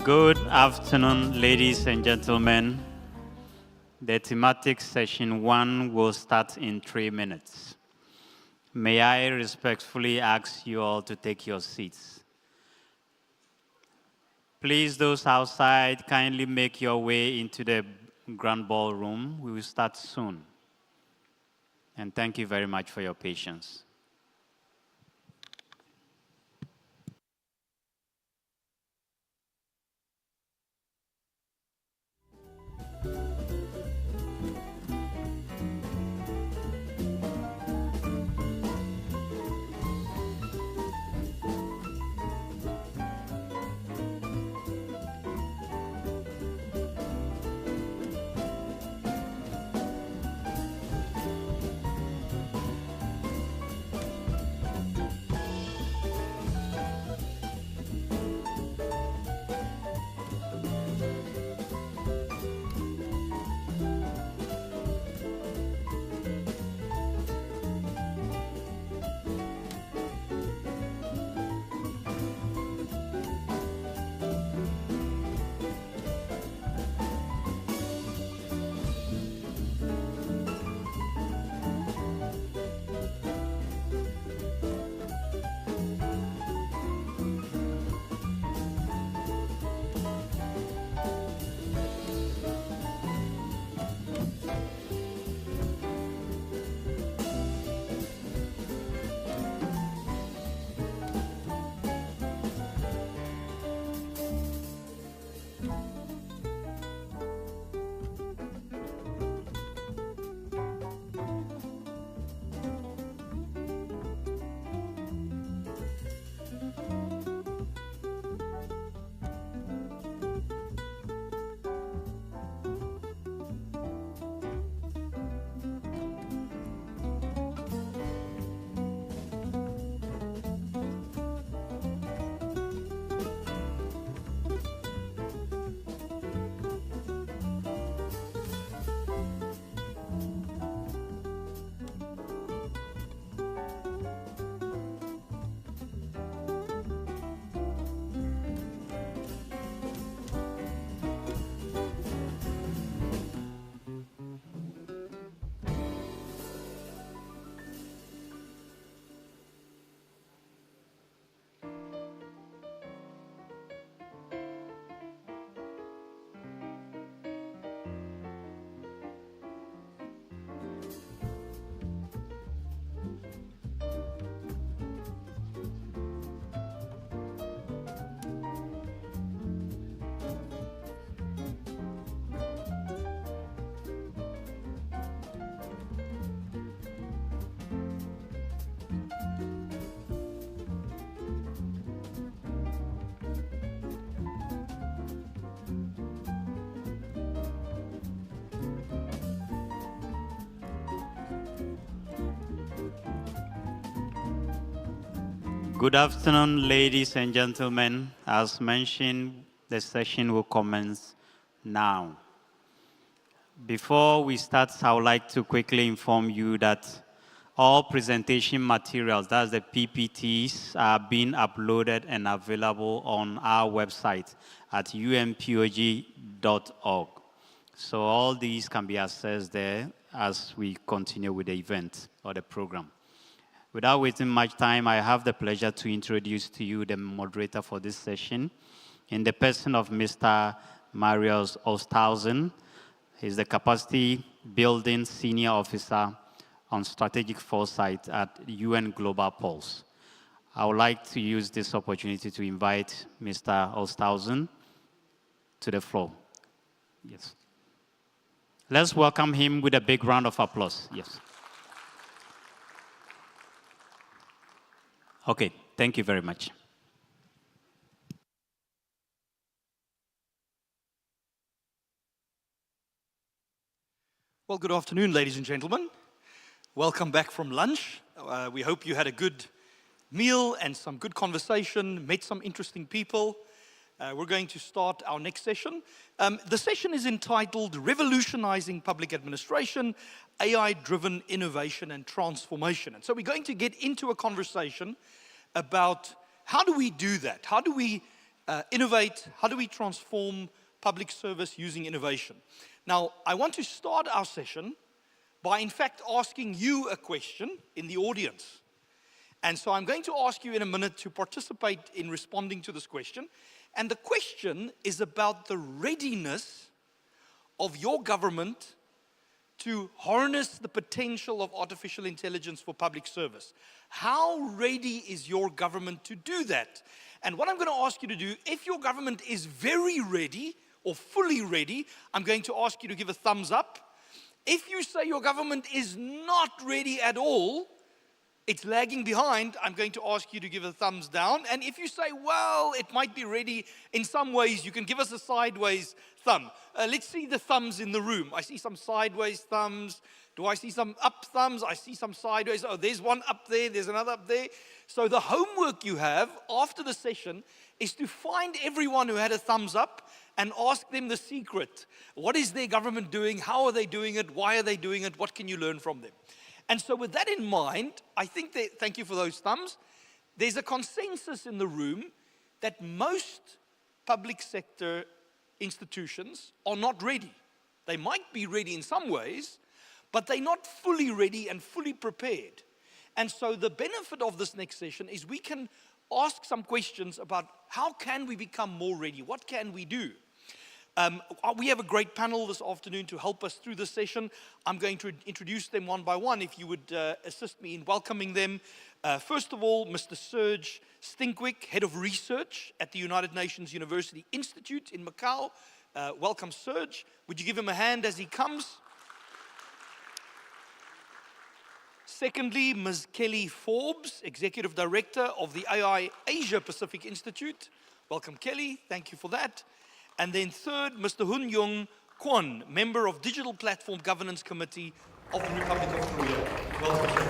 Good afternoon, ladies and gentlemen. The thematic session 1 will start in 3 minutes. May I respectfully ask you all to take your seats. Please, those outside, kindly make your way into the grand ballroom. We will start soon. And thank you very much for your patience. Good afternoon, ladies and gentlemen. As mentioned, the session will commence now. Before we start, I would like to quickly inform you that all presentation materials, that's the PPTs, are being uploaded and available on our website at unpog.org. So all these can be accessed there as we continue with the event or the program. Without wasting much time, I have the pleasure to introduce to you the moderator for this session in the person of Mr. Marius Oosthuizen. He's the Capacity Building Senior Officer on Strategic Foresight at UN Global Pulse. I would like to use this opportunity to invite Mr. Oosthuizen to the floor. Yes. Let's welcome him with a big round of applause. Yes. Okay, thank you very much. Well, good afternoon, ladies and gentlemen. Welcome back from lunch. We hope you had a good meal and some good conversation, met some interesting people. We're going to start our next session. The session is entitled Revolutionizing Public Administration, AI-Driven Innovation and Transformation. And so we're going to get into a conversation about how do we do that? How do we innovate, how do we transform public service using innovation? Now, I want to start our session by in fact asking you a question in the audience. And so I'm going to ask you in a minute to participate in responding to this question. And the question is about the readiness of your government to harness the potential of artificial intelligence for public service. How ready is your government to do that? And what I'm going to ask you to do, if your government is very ready or fully ready, I'm going to ask you to give a thumbs up. If you say your government is not ready at all, it's lagging behind, I'm going to ask you to give a thumbs down. And if you say, well, it might be ready in some ways, you can give us a sideways thumb. Let's see the thumbs in the room. I see some sideways thumbs. Do I see some up thumbs? I see some sideways. Oh, there's one up there. There's another up there. So the homework you have after the session is to find everyone who had a thumbs up and ask them the secret. What is their government doing? How are they doing it? Why are they doing it? What can you learn from them? And so with that in mind, I think that, thank you for those thumbs, there's a consensus in the room that most public sector institutions are not ready. They might be ready in some ways, but they're not fully ready and fully prepared. And so the benefit of this next session is we can ask some questions about how can we become more ready? What can we do? We have a great panel this afternoon to help us through this session. I'm going to introduce them one by one, if you would assist me in welcoming them. First of all, Mr. Serge Stinkwick, Head of Research at the United Nations University Institute in Macau. Welcome, Serge. Would you give him a hand as he comes? Secondly, Ms. Kelly Forbes, Executive Director of the AI Asia Pacific Institute. Welcome, Kelly. Thank you for that. And then third, Mr. Hun Young Kwon, Member of Digital Platform Governance Committee of the Republic of Korea. Welcome, sir.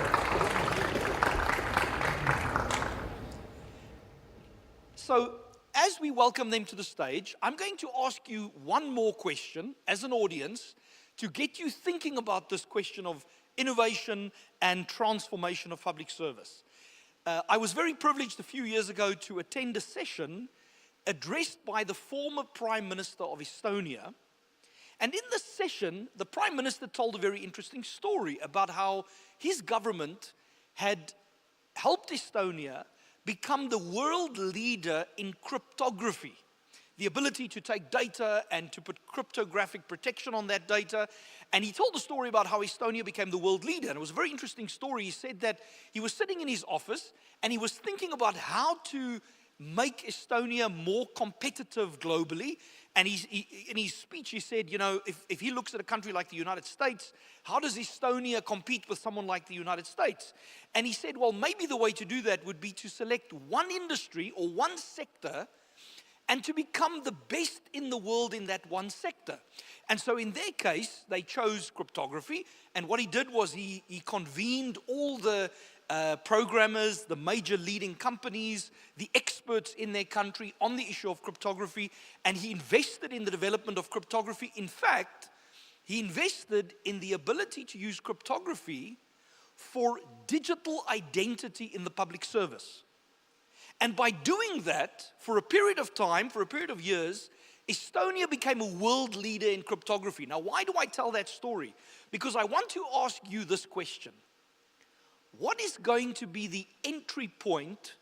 So, as we welcome them to the stage, I'm going to ask you one more question as an audience to get you thinking about this question of innovation and transformation of public service. I was very privileged a few years ago to attend a session addressed by the former Prime Minister of Estonia. And in this session, the Prime Minister told a very interesting story about how his government had helped Estonia become the world leader in cryptography. The ability to take data and to put cryptographic protection on that data. And he told a story about how Estonia became the world leader. And it was a very interesting story. He said that he was sitting in his office and he was thinking about how to make Estonia more competitive globally. And in his speech, he said, you know, if he looks at a country like the United States, how does Estonia compete with someone like the United States? And he said, well, maybe the way to do that would be to select one industry or one sector and to become the best in the world in that one sector. And so in their case, they chose cryptography. And what he did was he convened all the programmers, the major leading companies, the experts in their country on the issue of cryptography, and he invested in the development of cryptography. In fact, he invested in the ability to use cryptography for digital identity in the public service. And by doing that, for a period of time, for a period of years, Estonia became a world leader in cryptography. Now, why do I tell that story? Because I want to ask you this question. What is going to be the entry point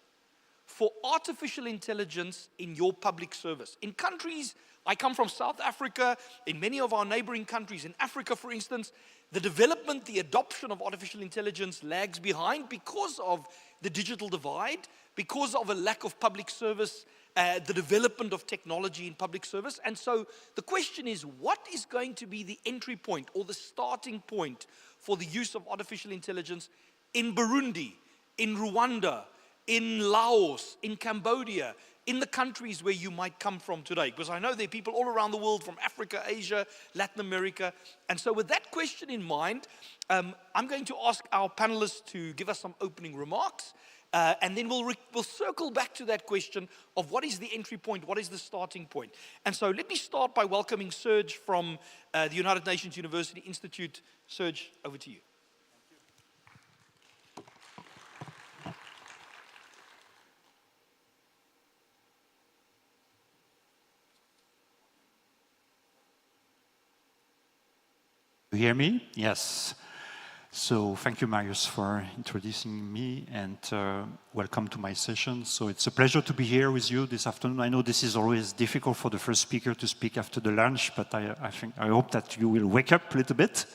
for artificial intelligence in your public service? In countries, I come from South Africa, in many of our neighboring countries, in Africa, for instance, the development, the adoption of artificial intelligence lags behind because of the digital divide, because of a lack of public service, the development of technology in public service. And so the question is, what is going to be the entry point or the starting point for the use of artificial intelligence in Burundi, in Rwanda, in Laos, in Cambodia, in the countries where you might come from today? Because I know there are people all around the world, from Africa, Asia, Latin America. And so with that question in mind, I'm going to ask our panelists to give us some opening remarks. And then we'll circle back to that question of what is the entry point, what is the starting point. And so let me start by welcoming Serge from the United Nations University Institute. Serge, over to you. You hear me? Yes. So thank you, Marius, for introducing me, and welcome to my session. So it's a pleasure to be here with you this afternoon. I know this is always difficult for the first speaker to speak after the lunch, but I hope that you will wake up a little bit.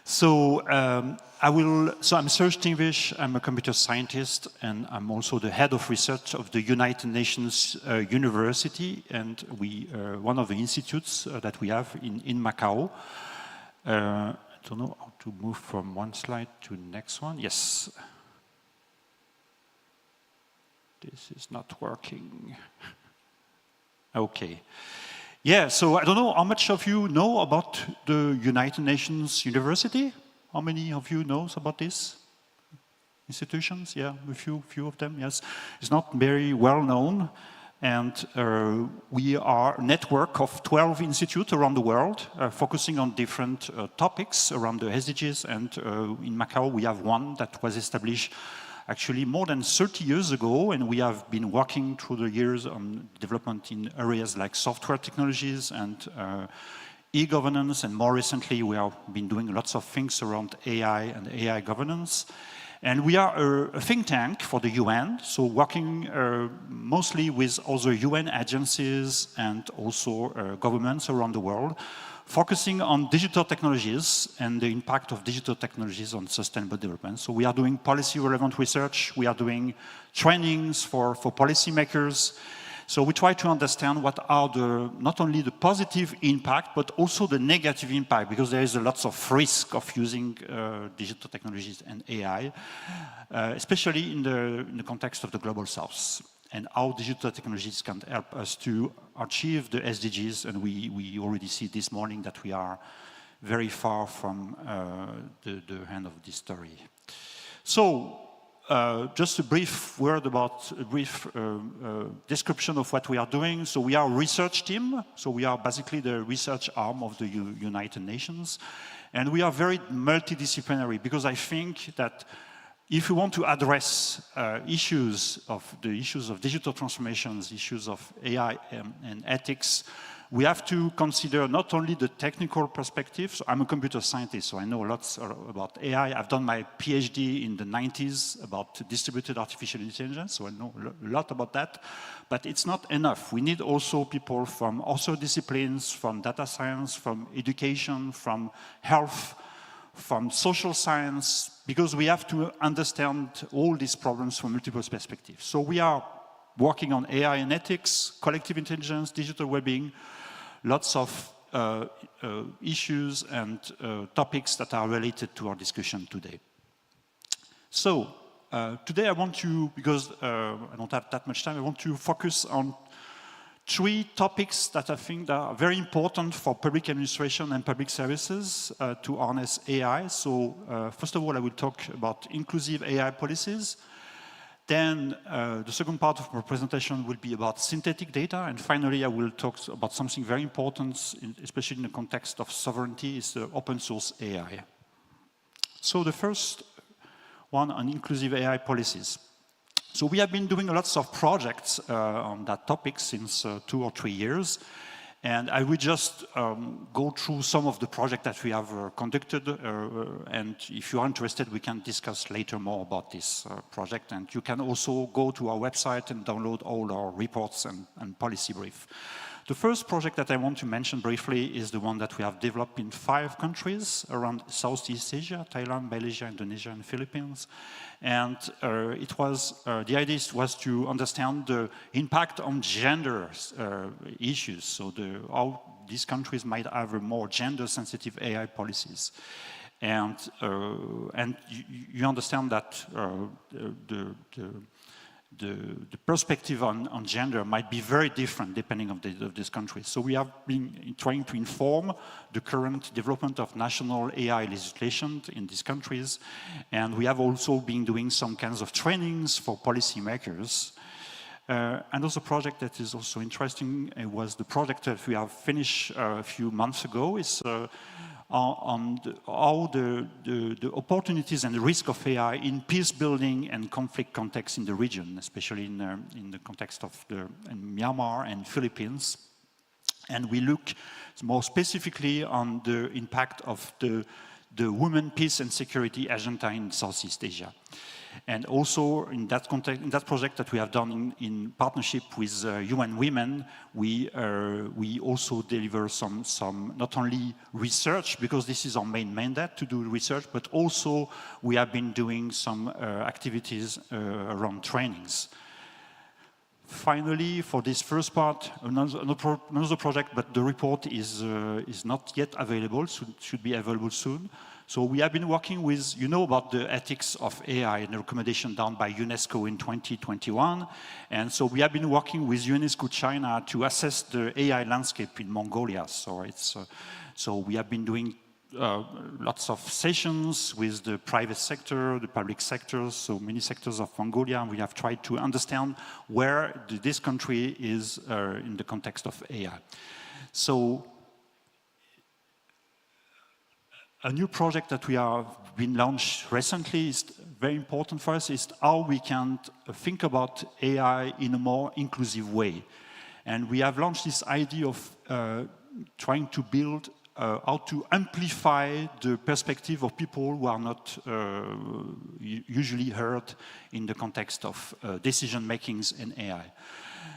So I'm Serge Tinvish. I'm a computer scientist, and I'm also the head of research of the United Nations University, and one of the institutes that we have in Macau. I don't know how to move from one slide to the next one. Yes. This is not working. Okay. Yeah, so I don't know how much of you know about the United Nations University? How many of you knows about this? Institutions? Yeah, a few of them, yes. It's not very well known. And we are a network of 12 institutes around the world, focusing on different topics around the SDGs. And in Macau, we have one that was established actually more than 30 years ago. And we have been working through the years on development in areas like software technologies and e-governance. And more recently, we have been doing lots of things around AI and AI governance. And we are a think tank for the UN, so working mostly with other UN agencies and also governments around the world, focusing on digital technologies and the impact of digital technologies on sustainable development. So we are doing policy-relevant research, we are doing trainings for policymakers. So we try to understand what are not only the positive impact, but also the negative impact, because there is a lot of risk of using digital technologies and AI, especially in the context of the Global South, and how digital technologies can help us to achieve the SDGs. And we already see this morning that we are very far from the end of this story. So, just a brief word about a brief description of what we are doing. So we are a research team. So we are basically the research arm of the United Nations. And we are very multidisciplinary, because I think that if we want to address issues of digital transformations, issues of AI and ethics, we have to consider not only the technical perspective. So I'm a computer scientist, so I know lots about AI. I've done my PhD in the 90s about distributed artificial intelligence, so I know a lot about that. But it's not enough. We need also people from other disciplines, from data science, from education, from health, from social science, because we have to understand all these problems from multiple perspectives. So we are working on AI and ethics, collective intelligence, digital well-being, lots of issues and topics that are related to our discussion today. So today I want to, because I don't have that much time, I want to focus on 3 topics that I think that are very important for public administration and public services to harness AI. So first of all, I will talk about inclusive AI policies. Then the second part of my presentation will be about synthetic data. And finally, I will talk about something very important, especially in the context of sovereignty, is the open source AI. So the first one on inclusive AI policies. So we have been doing lots of projects on that topic since 2 or 3 years. And I will just go through some of the projects that we have conducted. And if you are interested, we can discuss later more about this project. And you can also go to our website and download all our reports and policy brief. The first project that I want to mention briefly is the one that we have developed in 5 countries around Southeast Asia: Thailand, Malaysia, Indonesia, and Philippines. And the idea was to understand the impact on gender issues, so how these countries might have a more gender-sensitive AI policies. And you understand that the perspective on gender might be very different depending on this country. So we have been trying to inform the current development of national AI legislation in these countries. And we have also been doing some kinds of trainings for policymakers. Another project that is also interesting was the project that we have finished a few months ago. Is on how the opportunities and the risk of AI in peace building and conflict context in the region, especially in the context of in Myanmar and Philippines. And we look more specifically on the impact of the Women, Peace and Security agenda in Southeast Asia. And also in that context, in that project that we have done in partnership with UN Women, we also deliver some not only research, because this is our main mandate to do research, but also we have been doing some activities around trainings. Finally, for this first part, another project, but the report is not yet available, should be available soon. So we have been working with, you know about the ethics of AI and the recommendation done by UNESCO in 2021. And so we have been working with UNESCO China to assess the AI landscape in Mongolia. So so we have been doing lots of sessions with the private sector, the public sector, so many sectors of Mongolia. And we have tried to understand where this country is in the context of AI. So a new project that we have been launched recently is very important for us, is how we can think about AI in a more inclusive way. And we have launched this idea of trying to build how to amplify the perspective of people who are not usually heard in the context of decision makings in AI.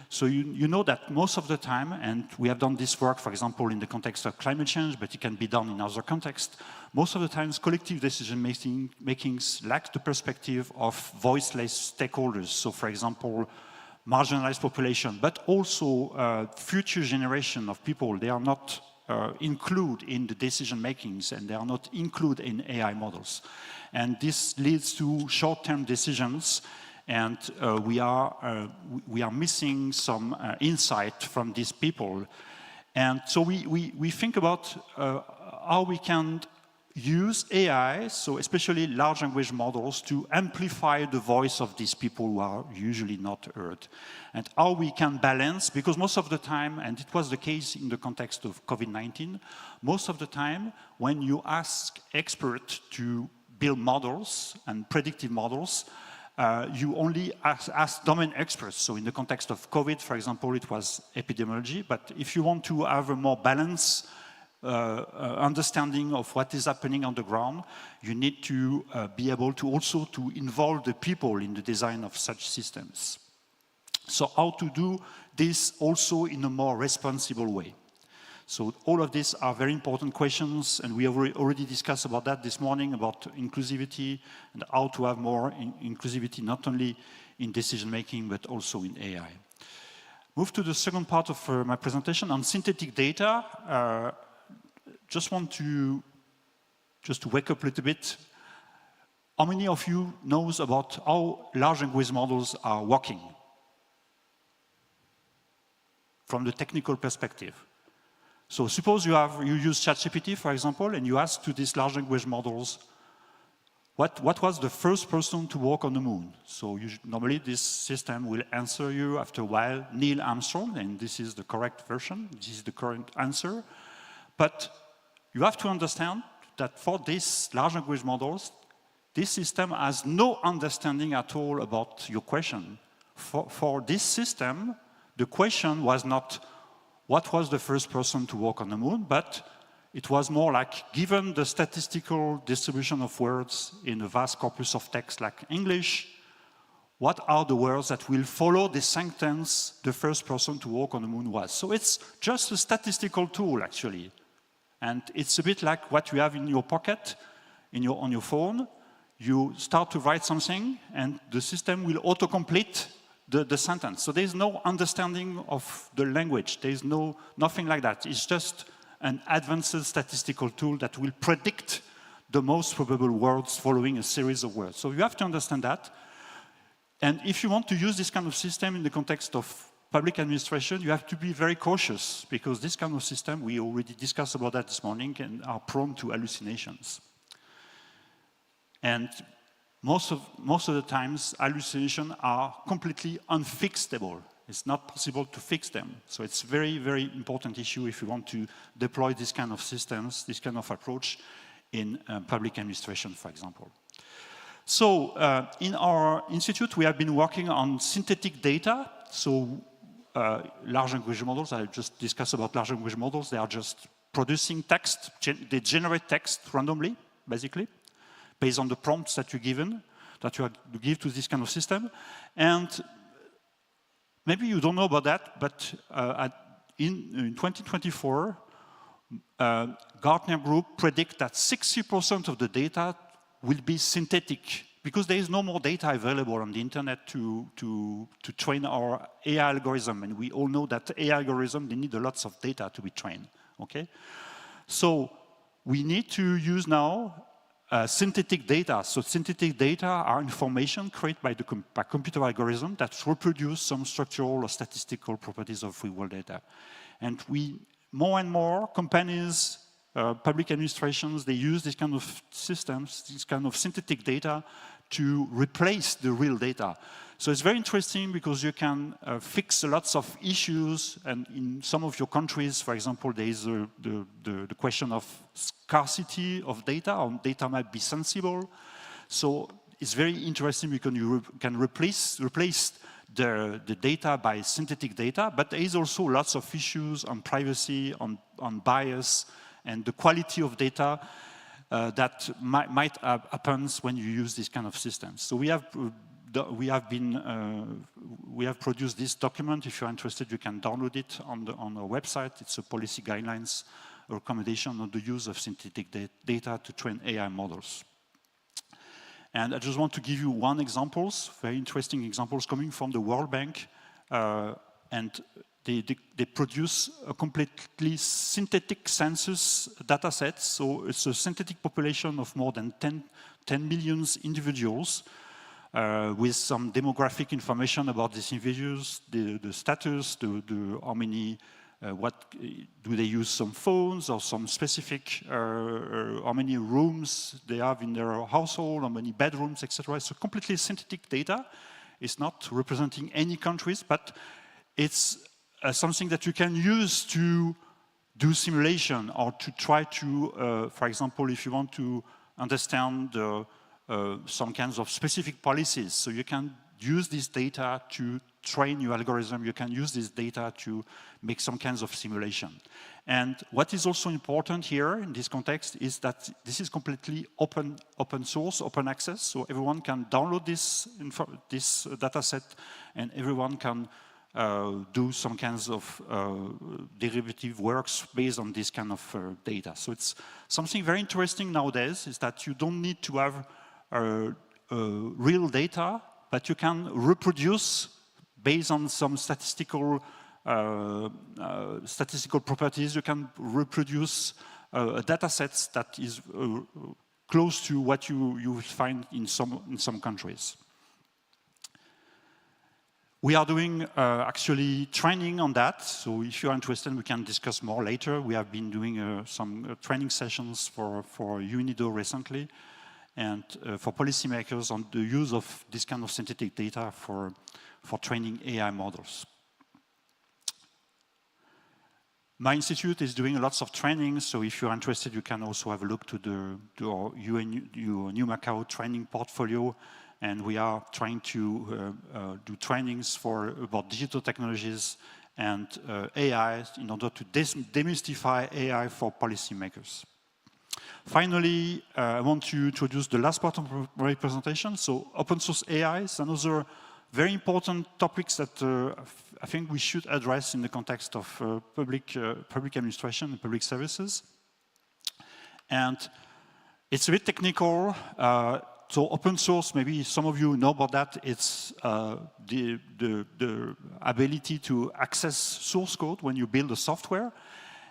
So you know that most of the time, and we have done this work, for example, in the context of climate change, but it can be done in other contexts, most of the times collective decision makings lack the perspective of voiceless stakeholders. So for example, marginalized population, but also future generation of people, they are not included in the decision makings and they are not included in AI models. And this leads to short-term decisions. And we are missing some insight from these people. And so we think about how we can use AI, so especially large language models, to amplify the voice of these people who are usually not heard. And how we can balance, because most of the time, and it was the case in the context of COVID-19, most of the time when you ask experts to build models and predictive models, you only ask domain experts. So in the context of COVID, for example, it was epidemiology. But if you want to have a more balanced understanding of what is happening on the ground, you need to be able to also to involve the people in the design of such systems. So how to do this also in a more responsible way? So all of these are very important questions, and we have already discussed about that this morning, about inclusivity and how to have more inclusivity, not only in decision-making, but also in AI. Move to the second part of my presentation on synthetic data. Just want to wake up a little bit. How many of you knows about how large language models are working from the technical perspective? So suppose you use ChatGPT, for example, and you ask to these large language models, what was the first person to walk on the moon? So normally this system will answer you after a while, Neil Armstrong, and this is the correct version, this is the correct answer. But you have to understand that for these large language models, this system has no understanding at all about your question. For this system, the question was not, what was the first person to walk on the moon? But it was more like, given the statistical distribution of words in a vast corpus of text like English, what are the words that will follow the sentence the first person to walk on the moon was? So it's just a statistical tool, actually. And it's a bit like what you have in your pocket, on your phone. You start to write something, and the system will autocomplete the sentence. So there's no understanding of the language. There's nothing like that. It's just an advanced statistical tool that will predict the most probable words following a series of words. So you have to understand that. And if you want to use this kind of system in the context of public administration, you have to be very cautious, because this kind of system, we already discussed about that this morning, and are prone to hallucinations. And most of the times, hallucinations are completely unfixable. It's not possible to fix them. So it's a very, very important issue if you want to deploy this kind of systems, this kind of approach in public administration, for example. So in our institute, we have been working on synthetic data. So large language models. I just discussed about large language models. They are just producing text. They generate text randomly, basically, based on the prompts that you give to this kind of system. And maybe you don't know about that, but in 2024, Gartner Group predict that 60% of the data will be synthetic, because there is no more data available on the internet to train our AI algorithm. And we all know that AI algorithms, they need lots of data to be trained, okay? So we need to use now synthetic data. So synthetic data are information created by computer algorithm that reproduce some structural or statistical properties of real-world data. And more and more companies, public administrations, they use this kind of systems, this kind of synthetic data to replace the real data. So it's very interesting because you can fix lots of issues, and in some of your countries, for example, there is the question of scarcity of data, or data might be sensible. So it's very interesting because you can replace the data by synthetic data, but there is also lots of issues on privacy, on bias, and the quality of data that might happen when you use this kind of systems. So we have produced this document. If you're interested, you can download it on our website. It's a policy guidelines recommendation on the use of synthetic data to train AI models. And I just want to give you one example, very interesting examples coming from the World Bank, and they produce a completely synthetic census data set. So it's a synthetic population of more than 10 million individuals, with some demographic information about these individuals, the status, how many, do they use some phones or some specific, how many rooms they have in their household, how many bedrooms, etc. It's a completely synthetic data. It's not representing any countries, but it's something that you can use to do simulation or to try to, for example, if you want to understand some kinds of specific policies. So you can use this data to train your algorithm. You can use this data to make some kinds of simulation. And what is also important here in this context is that this is completely open source, open access. So everyone can download this data set, and everyone can do some kinds of derivative works based on this kind of data. So it's something very interesting nowadays, is that you don't need to have real data, but you can reproduce based on some statistical properties. You can reproduce a data set that is close to what you will find in some countries. We are doing actually training on that. So if you're interested, we can discuss more later. We have been doing some training sessions for UNIDO recently, and for policymakers on the use of this kind of synthetic data for training AI models. My institute is doing lots of training, so if you're interested, you can also have a look to our New Macau training portfolio, and we are trying to do trainings about digital technologies and AI in order to demystify AI for policymakers. Finally, I want to introduce the last part of my presentation. So open source AI is another very important topic that I think we should address in the context of public administration and public services. And it's a bit technical. So open source, maybe some of you know about that. It's the ability to access source code when you build a software.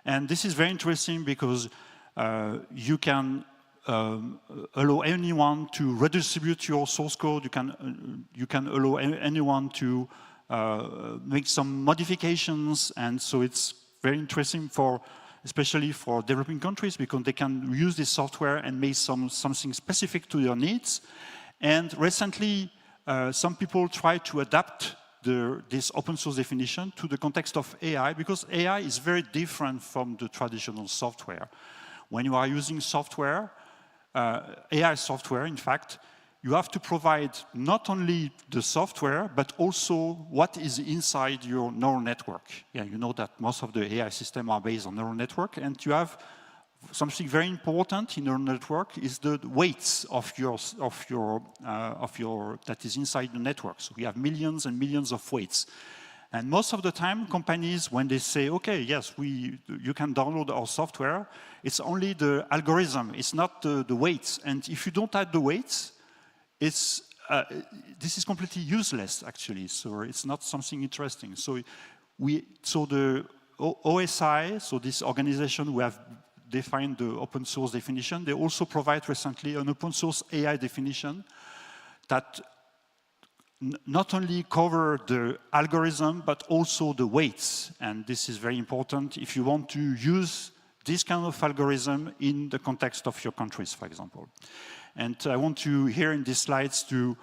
And this is very interesting because you can allow anyone to redistribute your source code. You can allow anyone to make some modifications, and so it's very interesting especially for developing countries, because they can use this software and make something specific to your needs. And recently, some people try to adapt this open source definition to the context of AI, because AI is very different from the traditional software. When you are using software, AI software, in fact, you have to provide not only the software, but also what is inside your neural network. Yeah, you know that most of the AI systems are based on neural network, and you have something very important in neural network is the weights of your that is inside the network. So we have millions and millions of weights. And most of the time, companies, when they say, okay, yes, you can download our software, it's only the algorithm, it's not the weights. And if you don't add the weights, this is completely useless, actually. So it's not something interesting. So the OSI, so this organization who have defined the open source definition, they also provide recently an open source AI definition that not only cover the algorithm, but also the weights. And this is very important if you want to use this kind of algorithm in the context of your countries, for example. And I want to, here in these slides, to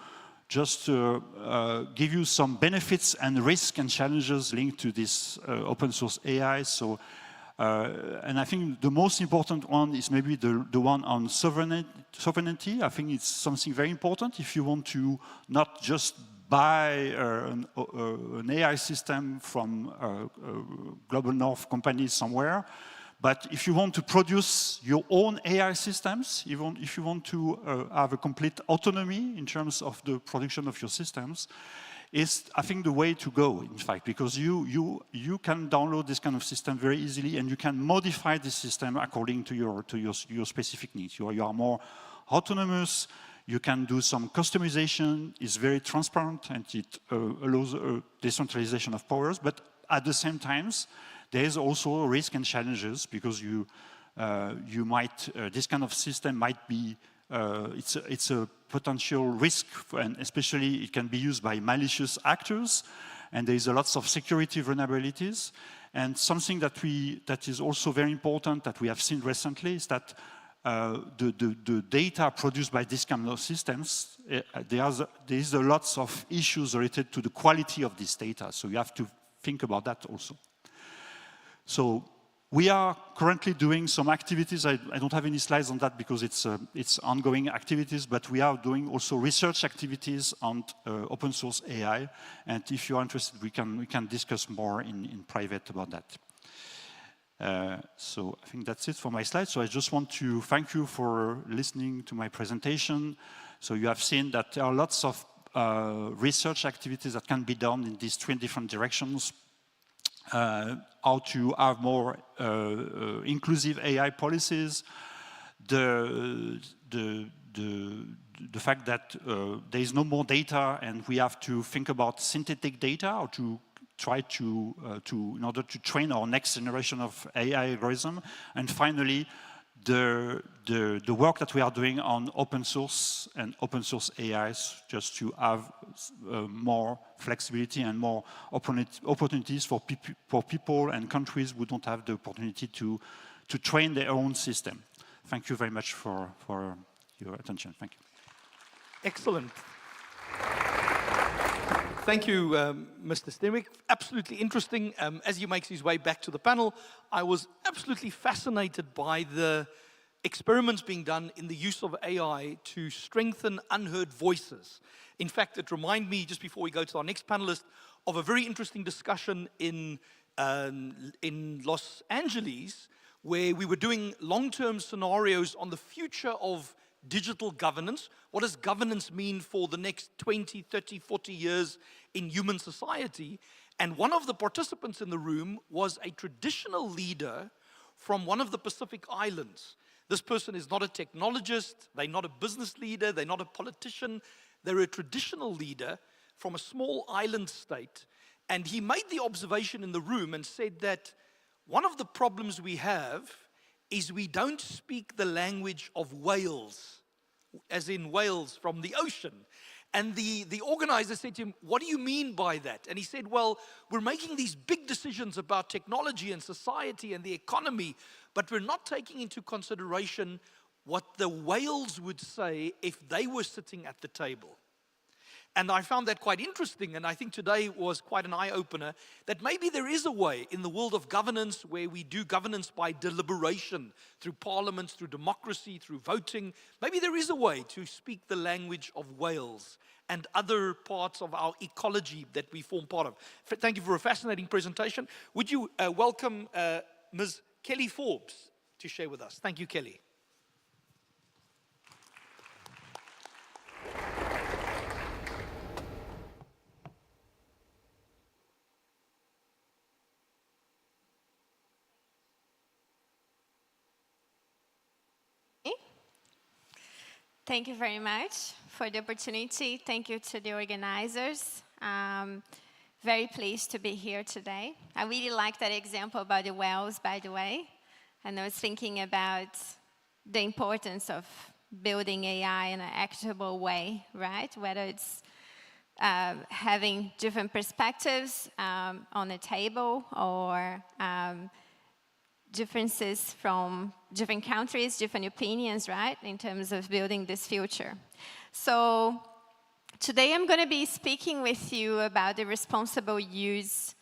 just give you some benefits and risks and challenges linked to this open source AI. So, and I think the most important one is maybe the one on sovereignty. I think it's something very important if you want to not just buy an AI system from global north companies somewhere, but if you want to produce your own AI systems, if you want to have a complete autonomy in terms of the production of your systems, is, I think, the way to go, in fact, because you can download this kind of system very easily, and you can modify the system according to your specific needs. You are more autonomous. You can do some customization. It's very transparent, and it allows decentralization of powers. But at the same time, there is also risk and challenges because you might this kind of system might be it's a potential risk, and especially it can be used by malicious actors, and there is a lots of security vulnerabilities. And something that is also very important that we have seen recently is that the data produced by these kind of systems, there is a lots of issues related to the quality of this data. So you have to think about that also. So we are currently doing some activities. I don't have any slides on that because it's ongoing activities, but we are doing also research activities on open source AI. And if you're interested, we can discuss more in private about that. So I think that's it for my slides. So I just want to thank you for listening to my presentation. So you have seen that there are lots of research activities that can be done in these 3 different directions. How to have more inclusive AI policies, the fact that there is no more data and we have to think about synthetic data or to try to in order to train our next generation of AI algorithm, and finally the work that we are doing on open source and open source AIs, just to have more flexibility and more opportunities for people and countries who don't have the opportunity to train their own system. Thank you very much for your attention. Thank you. Excellent. Thank you, Mr. Stemick. Absolutely interesting. As he makes his way back to the panel, I was absolutely fascinated by the experiments being done in the use of AI to strengthen unheard voices. In fact, it reminded me, just before we go to our next panelist, of a very interesting discussion in Los Angeles, where we were doing long-term scenarios on the future of digital governance. What does governance mean for the next 20, 30, 40 years in human society? And one of the participants in the room was a traditional leader from one of the Pacific Islands. This person is not a technologist, they're not a business leader, they're not a politician, they're a traditional leader from a small island state. And he made the observation in the room and said that one of the problems we have is we don't speak the language of whales, as in whales from the ocean. And the organizer said to him, what do you mean by that? And he said, well, we're making these big decisions about technology and society and the economy, but we're not taking into consideration what the whales would say if they were sitting at the table. And I found that quite interesting, and I think today was quite an eye-opener that maybe there is a way in the world of governance where we do governance by deliberation, through parliaments, through democracy, through voting. Maybe there is a way to speak the language of whales and other parts of our ecology that we form part of. Thank you for a fascinating presentation. Would you welcome Ms. Kelly Forbes to share with us? Thank you, Kelly. Thank you very much for the opportunity. Thank you to the organizers. Very pleased to be here today. I really like that example about the whales, by the way. And I was thinking about the importance of building AI in an equitable way, right? Whether it's having different perspectives on the table or differences from different countries, different opinions, right, in terms of building this future. So today I'm going to be speaking with you about the responsible use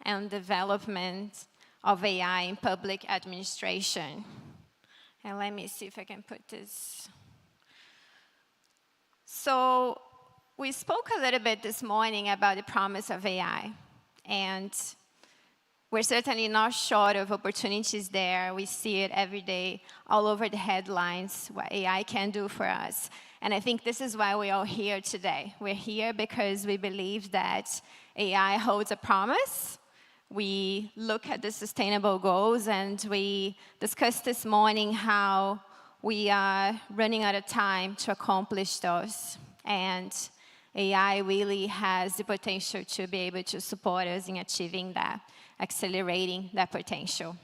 and development of AI in public administration. And let me see if I can put this. So we spoke a little bit this morning about the promise of AI, and we're certainly not short of opportunities there. We see it every day, all over the headlines, what AI can do for us. And I think this is why we're all here today. We're here because we believe that AI holds a promise. We look at the sustainable goals, and we discussed this morning how we are running out of time to accomplish those. And AI really has the potential to be able to support us in achieving that, accelerating that potential.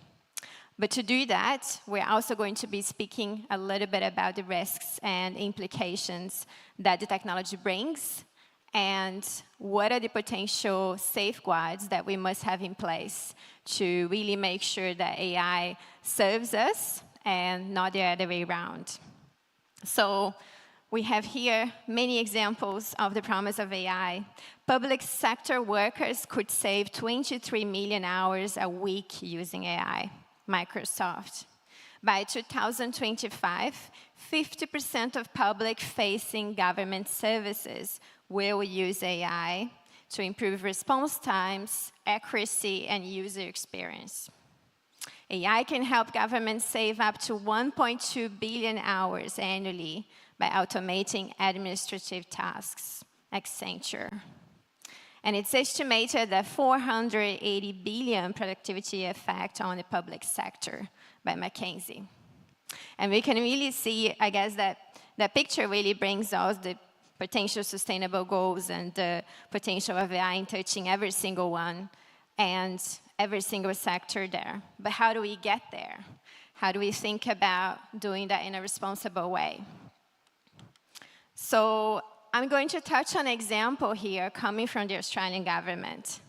But to do that, we're also going to be speaking a little bit about the risks and implications that the technology brings, and what are the potential safeguards that we must have in place to really make sure that AI serves us and not the other way around. So we have here many examples of the promise of AI. Public sector workers could save 23 million hours a week using AI. Microsoft. By 2025, 50% of public-facing government services will use AI to improve response times, accuracy, and user experience. AI can help governments save up to 1.2 billion hours annually by automating administrative tasks. Accenture. And it's estimated that 480 billion productivity effect on the public sector by McKinsey. And we can really see, I guess, that picture really brings us the potential sustainable goals and the potential of AI in touching every single one and every single sector there. But how do we get there? How do we think about doing that in a responsible way? So I'm going to touch on an example here coming from the Australian government,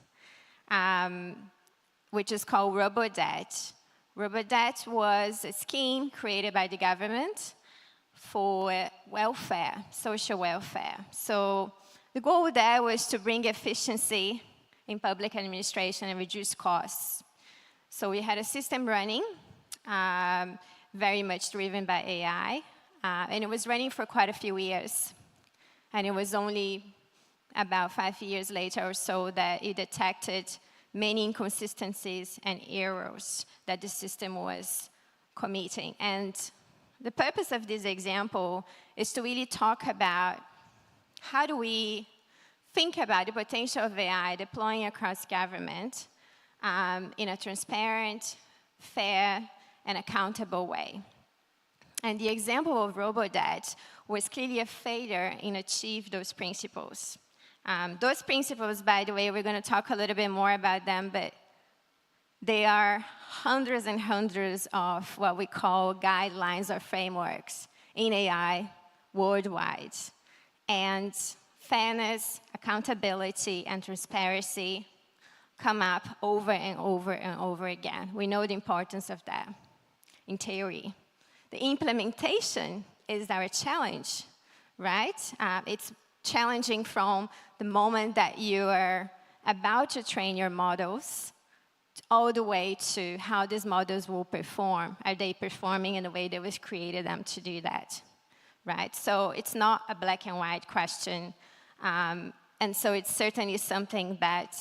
which is called RoboDebt. RoboDebt was a scheme created by the government for welfare, social welfare. So the goal there was to bring efficiency in public administration and reduce costs. So we had a system running, very much driven by AI, and it was running for quite a few years. And it was only about 5 years later or so that it detected many inconsistencies and errors that the system was committing. And the purpose of this example is to really talk about how do we think about the potential of AI deploying across government in a transparent, fair, and accountable way. And the example of RoboDebt was clearly a failure in achieving those principles. Those principles, by the way, we're going to talk a little bit more about them, but they are hundreds and hundreds of what we call guidelines or frameworks in AI worldwide. And fairness, accountability, and transparency come up over and over and over again. We know the importance of that in theory. The implementation is our challenge, right? It's challenging from the moment that you are about to train your models all the way to how these models will perform. Are they performing in the way that was created them to do that, right? So it's not a black and white question. And so it's certainly something that,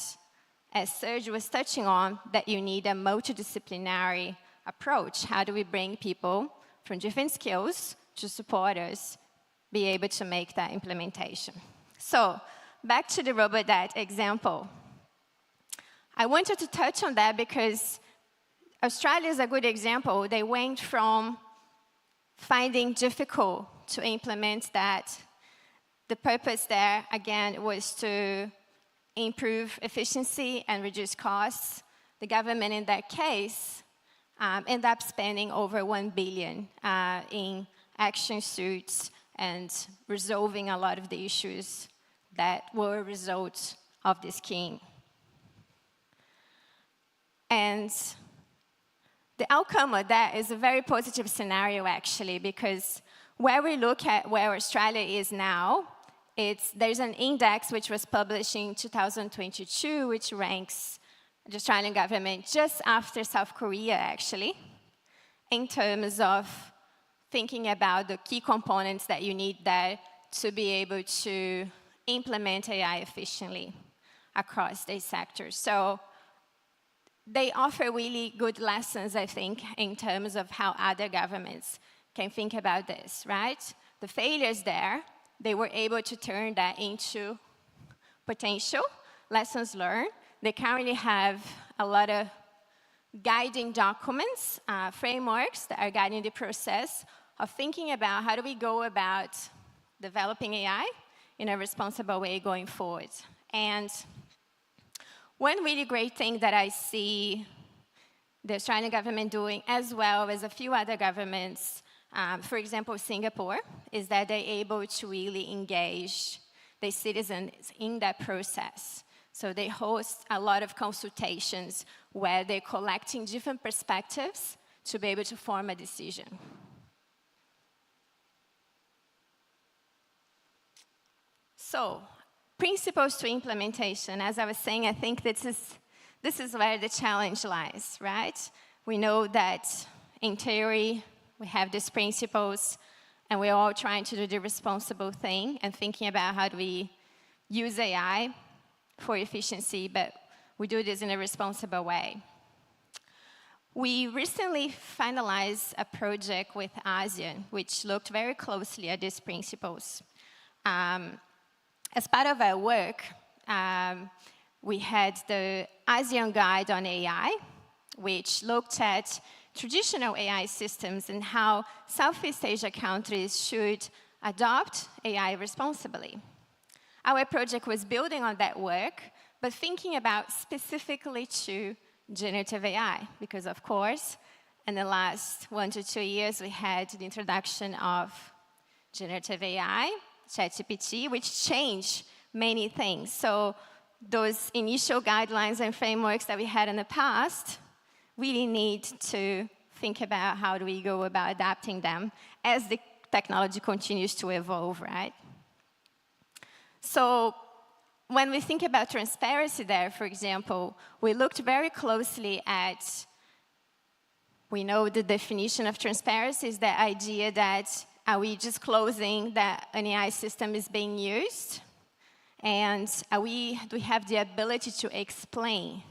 as Serge was touching on, that you need a multidisciplinary approach. How do we bring people from different skills to support us be able to make that implementation? So back to the RoboDad example. I wanted to touch on that because Australia is a good example. They went from finding difficult to implement that. The purpose there, again, was to improve efficiency and reduce costs. The government in that case ended up spending over $1 billion in action suits and resolving a lot of the issues that were a result of the scheme. And the outcome of that is a very positive scenario, actually, because where we look at where Australia is now, there's an index which was published in 2022, which ranks the Australian government just after South Korea, actually, in terms of thinking about the key components that you need there to be able to implement AI efficiently across these sectors. So they offer really good lessons, I think, in terms of how other governments can think about this, right? The failures there, they were able to turn that into potential lessons learned. They currently have a lot of guiding documents, frameworks that are guiding the process of thinking about how do we go about developing AI in a responsible way going forward. And one really great thing that I see the Australian government doing, as well as a few other governments, for example, Singapore, is that they're able to really engage the citizens in that process. So they host a lot of consultations where they're collecting different perspectives to be able to form a decision. So, principles to implementation. As I was saying, I think this is where the challenge lies, right? We know that in theory, we have these principles, and we're all trying to do the responsible thing and thinking about how do we use AI for efficiency, but we do this in a responsible way. We recently finalized a project with ASEAN, which looked very closely at these principles. As part of our work, we had the ASEAN Guide on AI, which looked at traditional AI systems and how Southeast Asia countries should adopt AI responsibly. Our project was building on that work, but thinking about specifically to generative AI, because of course, in the last 1 to 2 years, we had the introduction of generative AI, ChatGPT, which changed many things. So those initial guidelines and frameworks that we had in the past really need to think about how do we go about adapting them as the technology continues to evolve, right? So when we think about transparency there, for example, we looked very closely at, we know the definition of transparency is the idea that are we disclosing that an AI system is being used? And do we have the ability to explain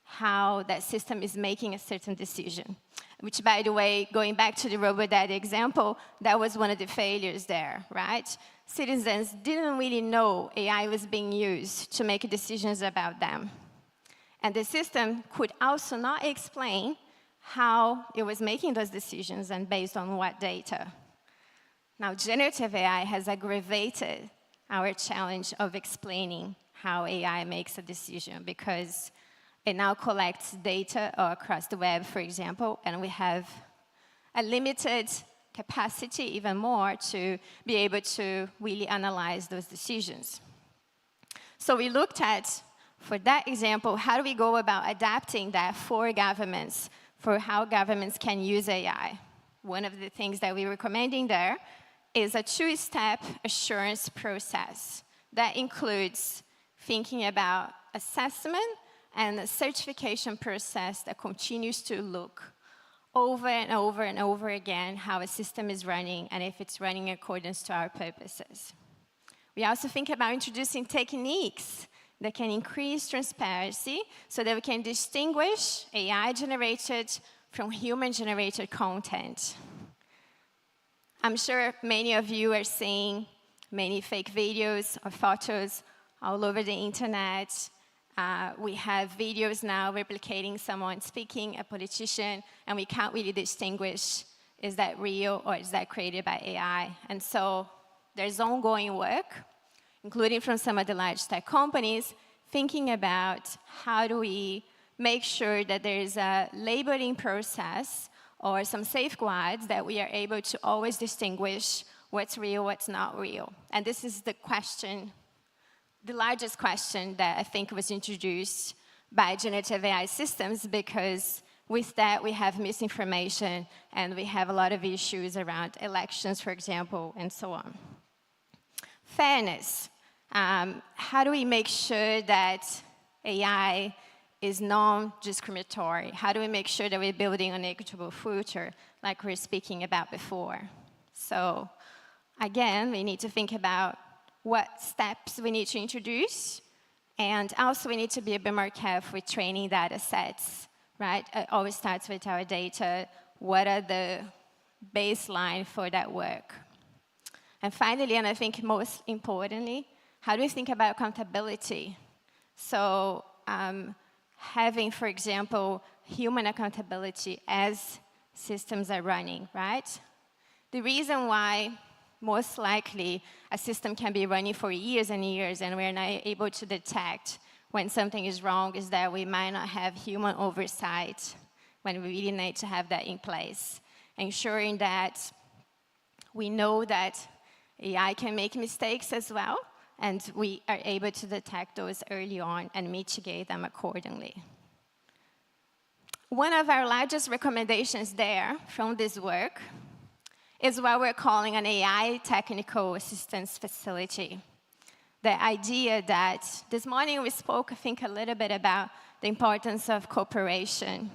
how that system is making a certain decision? Which, by the way, going back to the RoboDad example, that was one of the failures there, right? Citizens didn't really know AI was being used to make decisions about them. And the system could also not explain how it was making those decisions and based on what data. Now, generative AI has aggravated our challenge of explaining how AI makes a decision because it now collects data across the web, for example, and we have a limited capacity, even more, to be able to really analyze those decisions. So we looked at, for that example, how do we go about adapting that for governments, for how governments can use AI? One of the things that we're recommending there is a two-step assurance process that includes thinking about assessment and a certification process that continues to look over and over and over again how a system is running and if it's running in accordance to our purposes. We also think about introducing techniques that can increase transparency so that we can distinguish AI-generated from human-generated content. I'm sure many of you are seeing many fake videos or photos all over the internet. We have videos now replicating someone speaking, a politician, and we can't really distinguish, is that real or is that created by AI? And so there's ongoing work, including from some of the large tech companies, thinking about how do we make sure that there's a labeling process or some safeguards that we are able to always distinguish what's real, what's not real. And this is the question, the largest question that I think was introduced by generative AI systems, because with that we have misinformation and we have a lot of issues around elections, for example, and so on. Fairness. How do we make sure that AI is non-discriminatory? How do we make sure that we're building an equitable future, like we were speaking about before? So again, we need to think about what steps we need to introduce, and also we need to be a bit more careful with training data sets, right? It always starts with our data. What are the baseline for that work? And finally, and I think most importantly, how do we think about accountability? So having, for example, human accountability as systems are running, right? The reason why most likely a system can be running for years and years and we're not able to detect when something is wrong is that we might not have human oversight when we really need to have that in place. Ensuring that we know that AI can make mistakes as well, and we are able to detect those early on and mitigate them accordingly. One of our largest recommendations there from this work is what we're calling an AI technical assistance facility. The idea that this morning we spoke, I think, a little bit about the importance of cooperation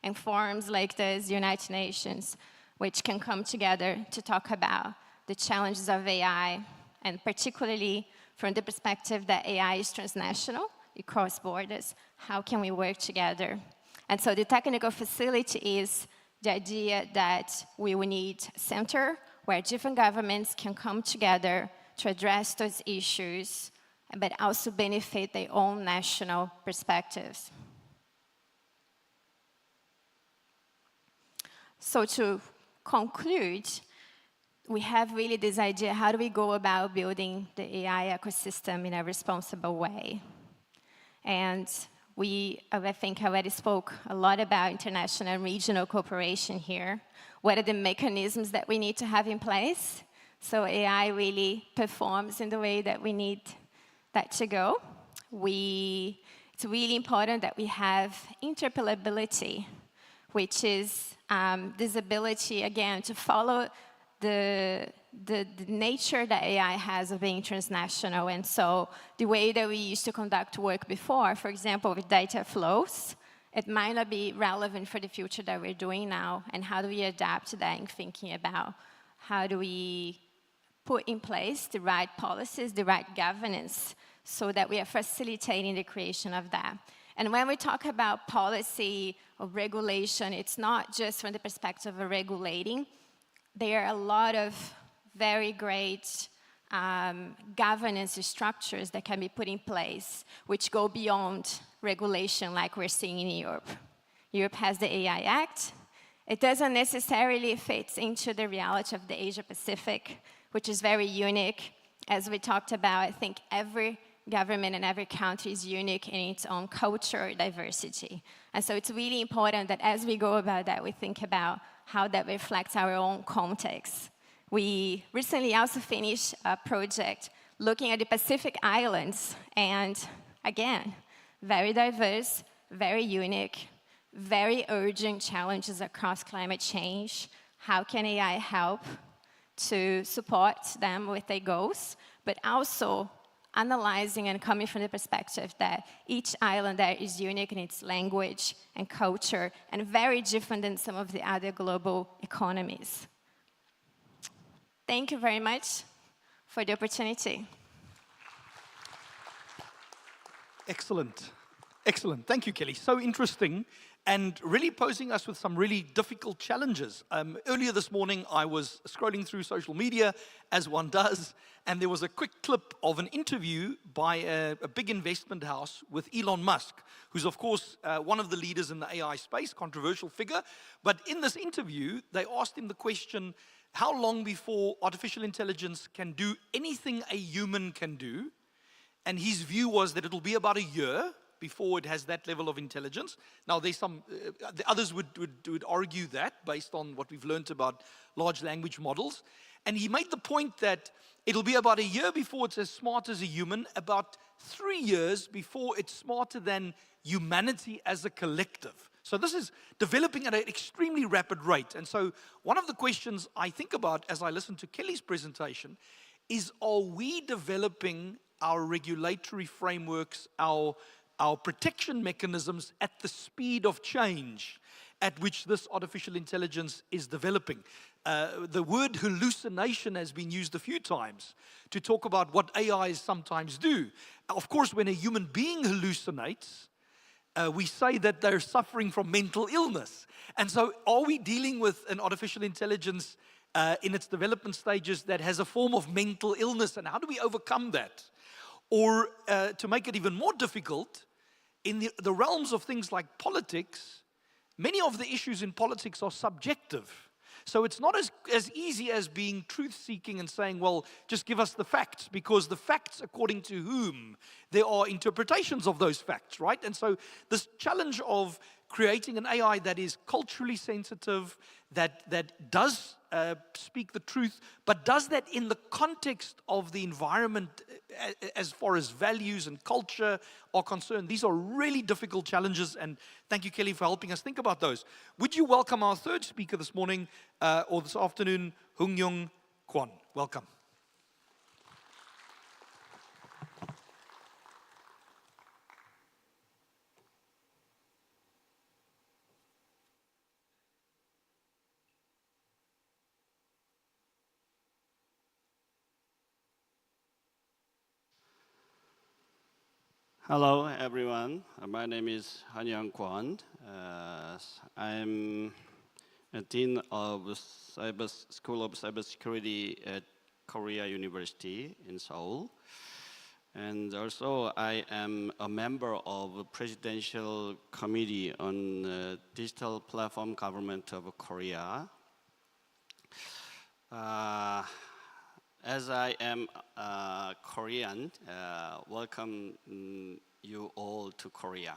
and forums like the United Nations, which can come together to talk about the challenges of AI, and particularly from the perspective that AI is transnational, it crosses borders. How can we work together? And so the technical facility is the idea that we will need a center where different governments can come together to address those issues, but also benefit their own national perspectives. So to conclude, we have really this idea, how do we go about building the AI ecosystem in a responsible way? And I think I already spoke a lot about international and regional cooperation here. What are the mechanisms that we need to have in place so AI really performs in the way that we need that to go? It's really important that we have interoperability, which is this ability, again, to follow the nature that AI has of being transnational. And so the way that we used to conduct work before, for example, with data flows, it might not be relevant for the future that we're doing now. And how do we adapt to that in thinking about how do we put in place the right policies, the right governance, so that we are facilitating the creation of that. And when we talk about policy or regulation, it's not just from the perspective of regulating. There are a lot of very great governance structures that can be put in place, which go beyond regulation like we're seeing in Europe. Europe has the AI Act. It doesn't necessarily fit into the reality of the Asia Pacific, which is very unique. As we talked about, I think every government and every country is unique in its own culture diversity. And so it's really important that as we go about that, we think about how that reflects our own context. We recently also finished a project looking at the Pacific Islands, and again, very diverse, very unique, very urgent challenges across climate change. How can AI help to support them with their goals, but also analyzing and coming from the perspective that each island there is unique in its language and culture and very different than some of the other global economies. Thank you very much for the opportunity. Excellent. Excellent. Thank you, Kelly. So interesting and really posing us with some really difficult challenges. Earlier this morning, I was scrolling through social media, as one does, and there was a quick clip of an interview by a big investment house with Elon Musk, who's, of course, one of the leaders in the AI space, controversial figure. But in this interview, they asked him the question, how long before artificial intelligence can do anything a human can do? And his view was that it'll be about a year before it has that level of intelligence. Now, there's some, the others would argue that based on what we've learned about large language models. And he made the point that it'll be about a year before it's as smart as a human, about 3 years before it's smarter than humanity as a collective. So this is developing at an extremely rapid rate. And so one of the questions I think about as I listen to Kelly's presentation is, are we developing our regulatory frameworks, our protection mechanisms at the speed of change at which this artificial intelligence is developing? The word hallucination has been used a few times to talk about what AIs sometimes do. Of course, when a human being hallucinates, we say that they're suffering from mental illness. And so are we dealing with an artificial intelligence in its development stages that has a form of mental illness, and how do we overcome that? Or to make it even more difficult, in the realms of things like politics, many of the issues in politics are subjective. So it's not as easy as being truth-seeking and saying, well, just give us the facts, because the facts, according to whom, there are interpretations of those facts, right? And so this challenge of creating an AI that is culturally sensitive, that does speak the truth, but does that in the context of the environment as far as values and culture are concerned. These are really difficult challenges, and thank you, Kelly, for helping us think about those. Would you welcome our third speaker this morning or this afternoon, Hung-Young Kwon. Welcome. Hello, everyone. My name is Han-Young Kwon. I'm a Dean of School of Cybersecurity at Korea University in Seoul. And also, I am a member of a Presidential Committee on Digital Platform Government of Korea. As I am Korean, welcome you all to Korea.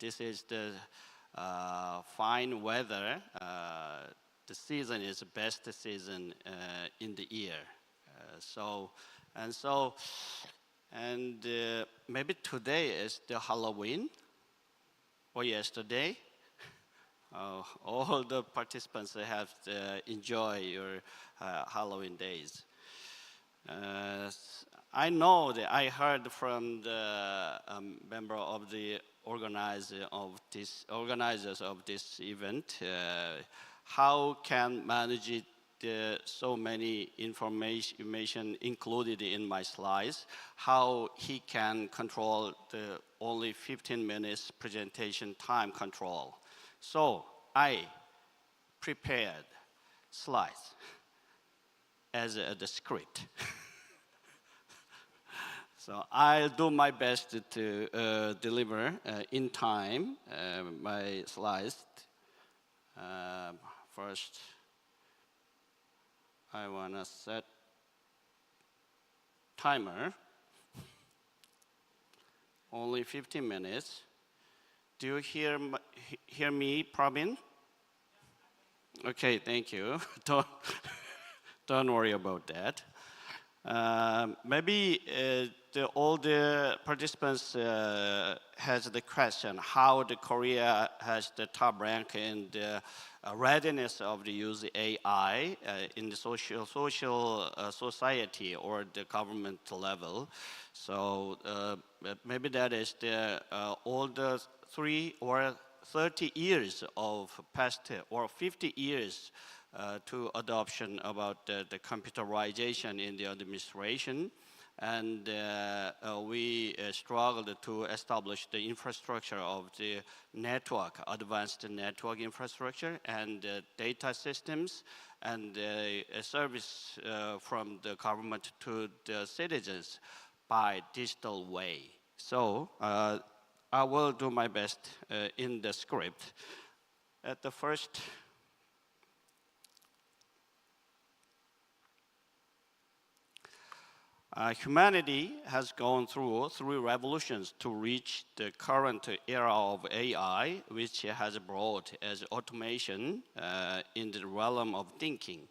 This is the fine weather. The season is the best season in the year. Maybe today is the Halloween, or yesterday. All the participants have to enjoy your Halloween days. I know that I heard from the member of the organizers of this event how can manage so many information included in my slides, how he can control the only 15 minutes presentation time control. So I prepared slides as the script. So I'll do my best to deliver in time my slides. First, I want to set timer. Only 15 minutes. Do you hear me, Pravin? Okay, thank you. Don't worry about that. Maybe all the participants has the question how the Korea has the top rank in the readiness of the use AI in the society or the government level. So maybe that is the all the 3 or 30 years of past or 50 years to adoption about the computerization in the administration. And we struggled to establish the infrastructure of the network, advanced network infrastructure and data systems and a service from the government to the citizens by digital way. So I will do my best in the script. At the first, humanity has gone through 3 revolutions to reach the current era of AI, which has brought as automation in the realm of thinking.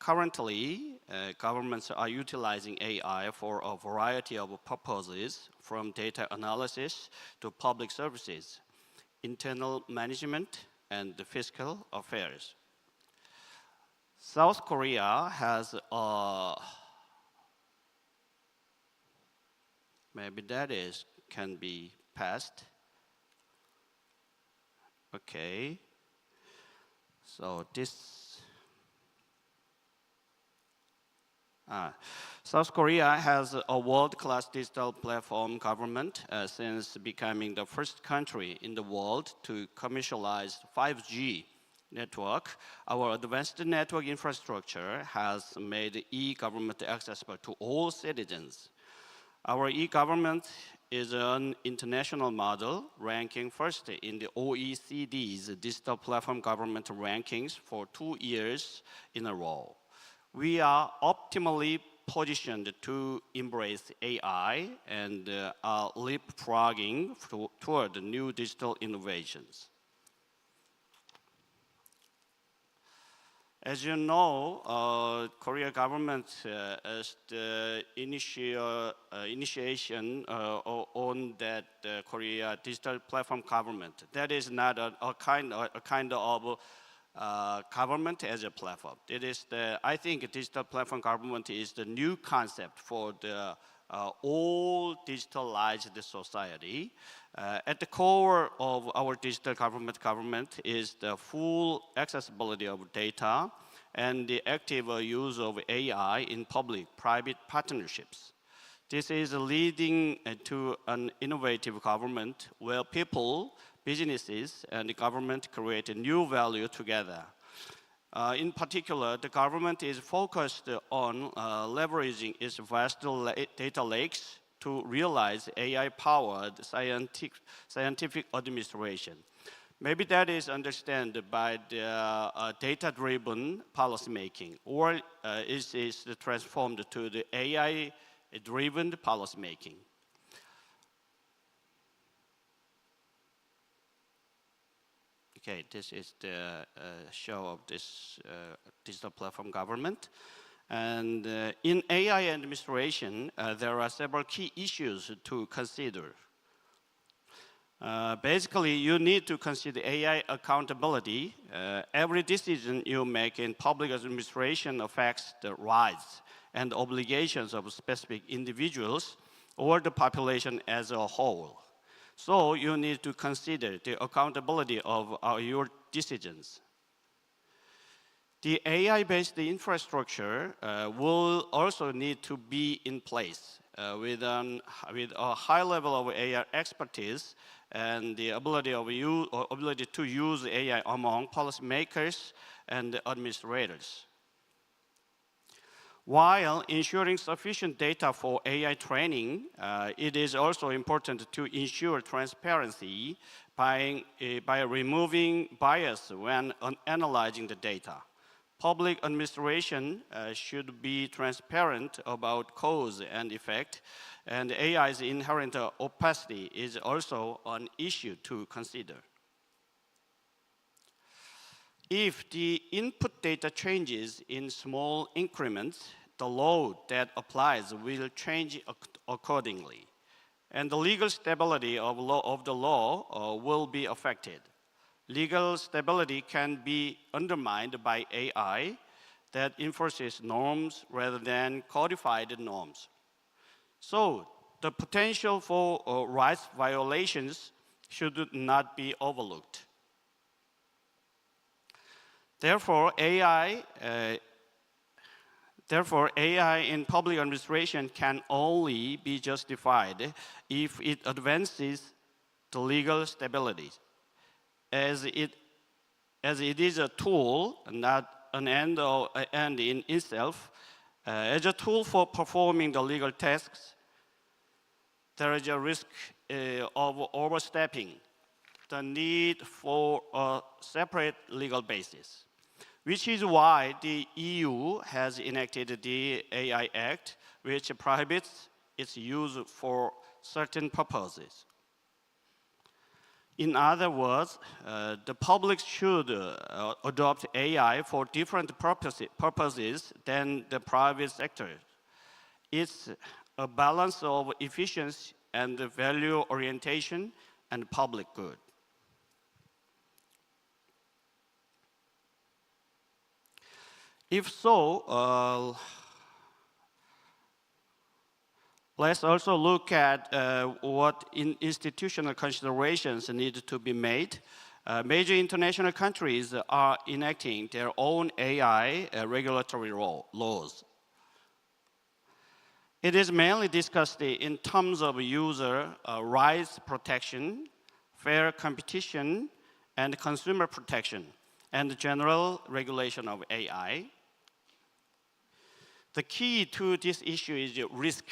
Currently, governments are utilizing AI for a variety of purposes, from data analysis to public services, internal management, and the fiscal affairs. South Korea has maybe that can be passed. Okay. So this South Korea has a world-class digital platform government since becoming the first country in the world to commercialize 5G network. Our advanced network infrastructure has made e-government accessible to all citizens. Our e-government is an international model ranking first in the OECD's digital platform government rankings for 2 years in a row. We are optimally positioned to embrace AI and are leapfrogging toward new digital innovations. As you know, Korea government as the initiation on that Korea digital platform government. That is not a kind of government as a platform. It is I think digital platform government is the new concept for the all digitalized society. At the core of our digital government is the full accessibility of data and the active use of AI in public-private partnerships. This is leading to an innovative government where people, businesses, and the government create a new value together. In particular, the government is focused on leveraging its vast data lakes to realize AI-powered scientific administration. Maybe that is understood by the data-driven policymaking, or it is transformed to the AI-driven policymaking. Okay, this is the show of this digital platform government. And in AI administration, there are several key issues to consider. Basically, you need to consider AI accountability. Every decision you make in public administration affects the rights and obligations of specific individuals or the population as a whole. So you need to consider the accountability of your decisions. The AI-based infrastructure will also need to be in place with a high level of AI expertise and the ability to use AI among policymakers and administrators. While ensuring sufficient data for AI training, it is also important to ensure transparency by removing bias when analyzing the data. Public administration should be transparent about cause and effect, and AI's inherent opacity is also an issue to consider. If the input data changes in small increments, the law that applies will change accordingly, and the legal stability of the law will be affected. Legal stability can be undermined by AI that enforces norms rather than codified norms. So the potential for rights violations should not be overlooked. Therefore, AI in public administration can only be justified if it advances the legal stability, as it is a tool, not an end in itself. As a tool for performing the legal tasks, there is a risk of overstepping the need for a separate legal basis, which is why the EU has enacted the AI Act, which prohibits its use for certain purposes. In other words, the public should adopt AI for different purposes than the private sector. It's a balance of efficiency and value orientation and public good. If so, let's also look at what institutional considerations need to be made. Major international countries are enacting their own AI regulatory laws. It is mainly discussed in terms of user rights protection, fair competition, and consumer protection, and general regulation of AI. The key to this issue is risk.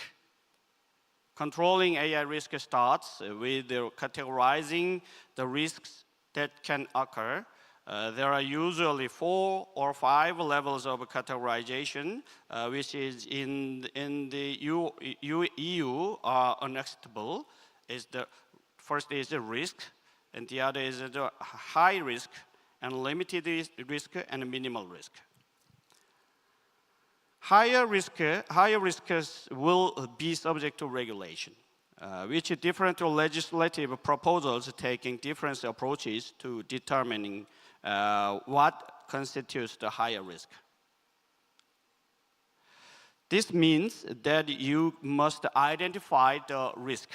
Controlling AI risk starts with categorizing the risks that can occur. There are usually 4 or 5 levels of categorization, which is in the EU are unacceptable. First is the risk, and the other is the high risk, and limited risk, and minimal risk. Higher risks will be subject to regulation, which different legislative proposals taking different approaches to determining what constitutes the higher risk. This means that you must identify the risk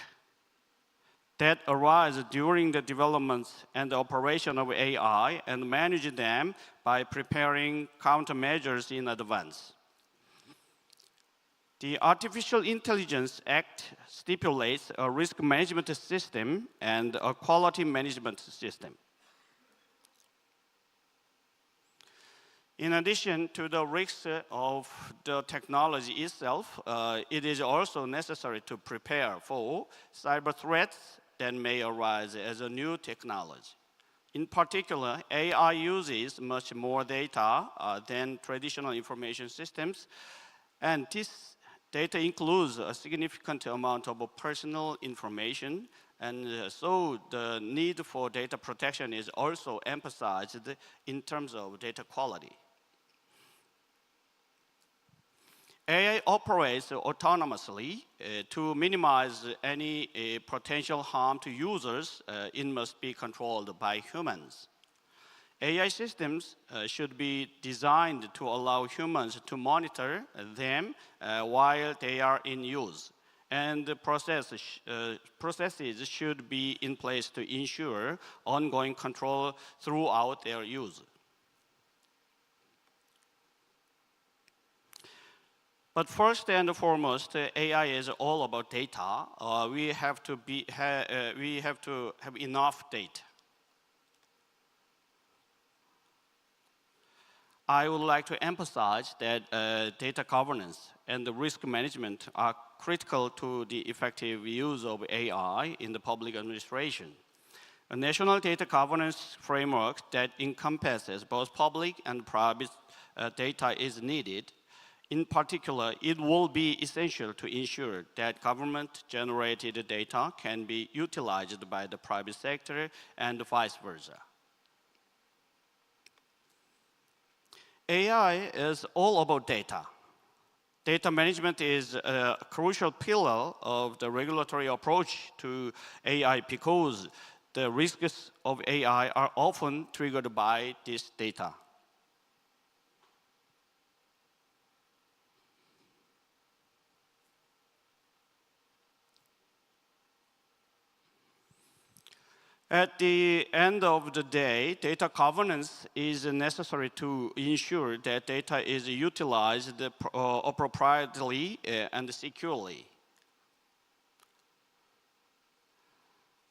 that arise during the development and the operation of AI and manage them by preparing countermeasures in advance. The Artificial Intelligence Act stipulates a risk management system and a quality management system. In addition to the risks of the technology itself, it is also necessary to prepare for cyber threats that may arise as a new technology. In particular, AI uses much more data than traditional information systems, and this data includes a significant amount of personal information, and so the need for data protection is also emphasized in terms of data quality. AI operates autonomously. To minimize any potential harm to users, it must be controlled by humans. AI systems should be designed to allow humans to monitor them while they are in use. And the processes should be in place to ensure ongoing control throughout their use. But first and foremost, AI is all about data. We have to have enough data. I would like to emphasize that data governance and the risk management are critical to the effective use of AI in the public administration. A national data governance framework that encompasses both public and private data is needed. In particular, it will be essential to ensure that government-generated data can be utilized by the private sector and vice versa. AI is all about data. Data management is a crucial pillar of the regulatory approach to AI because the risks of AI are often triggered by this data. At the end of the day, data governance is necessary to ensure that data is utilized appropriately and securely.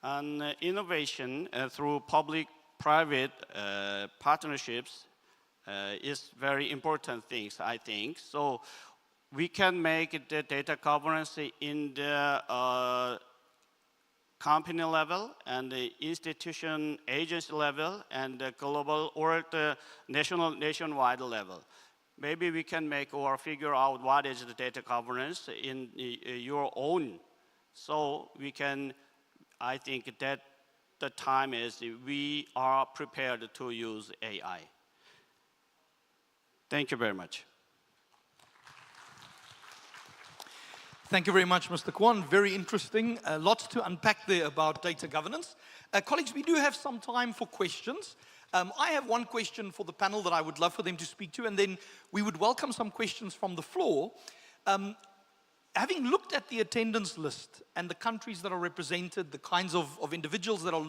And innovation through public-private partnerships is very important things, I think. So we can make the data governance in the company level and the institution agency level and the global or the nationwide level. Maybe we can make or figure out what is the data governance in your own. So we can, I think that the time is we are prepared to use AI. Thank you very much. Thank you very much, Mr. Kwon. Very interesting. Lots to unpack there about data governance. Colleagues, we do have some time for questions. I have one question for the panel that I would love for them to speak to, and then we would welcome some questions from the floor. Having looked at the attendance list and the countries that are represented, the kinds of individuals that are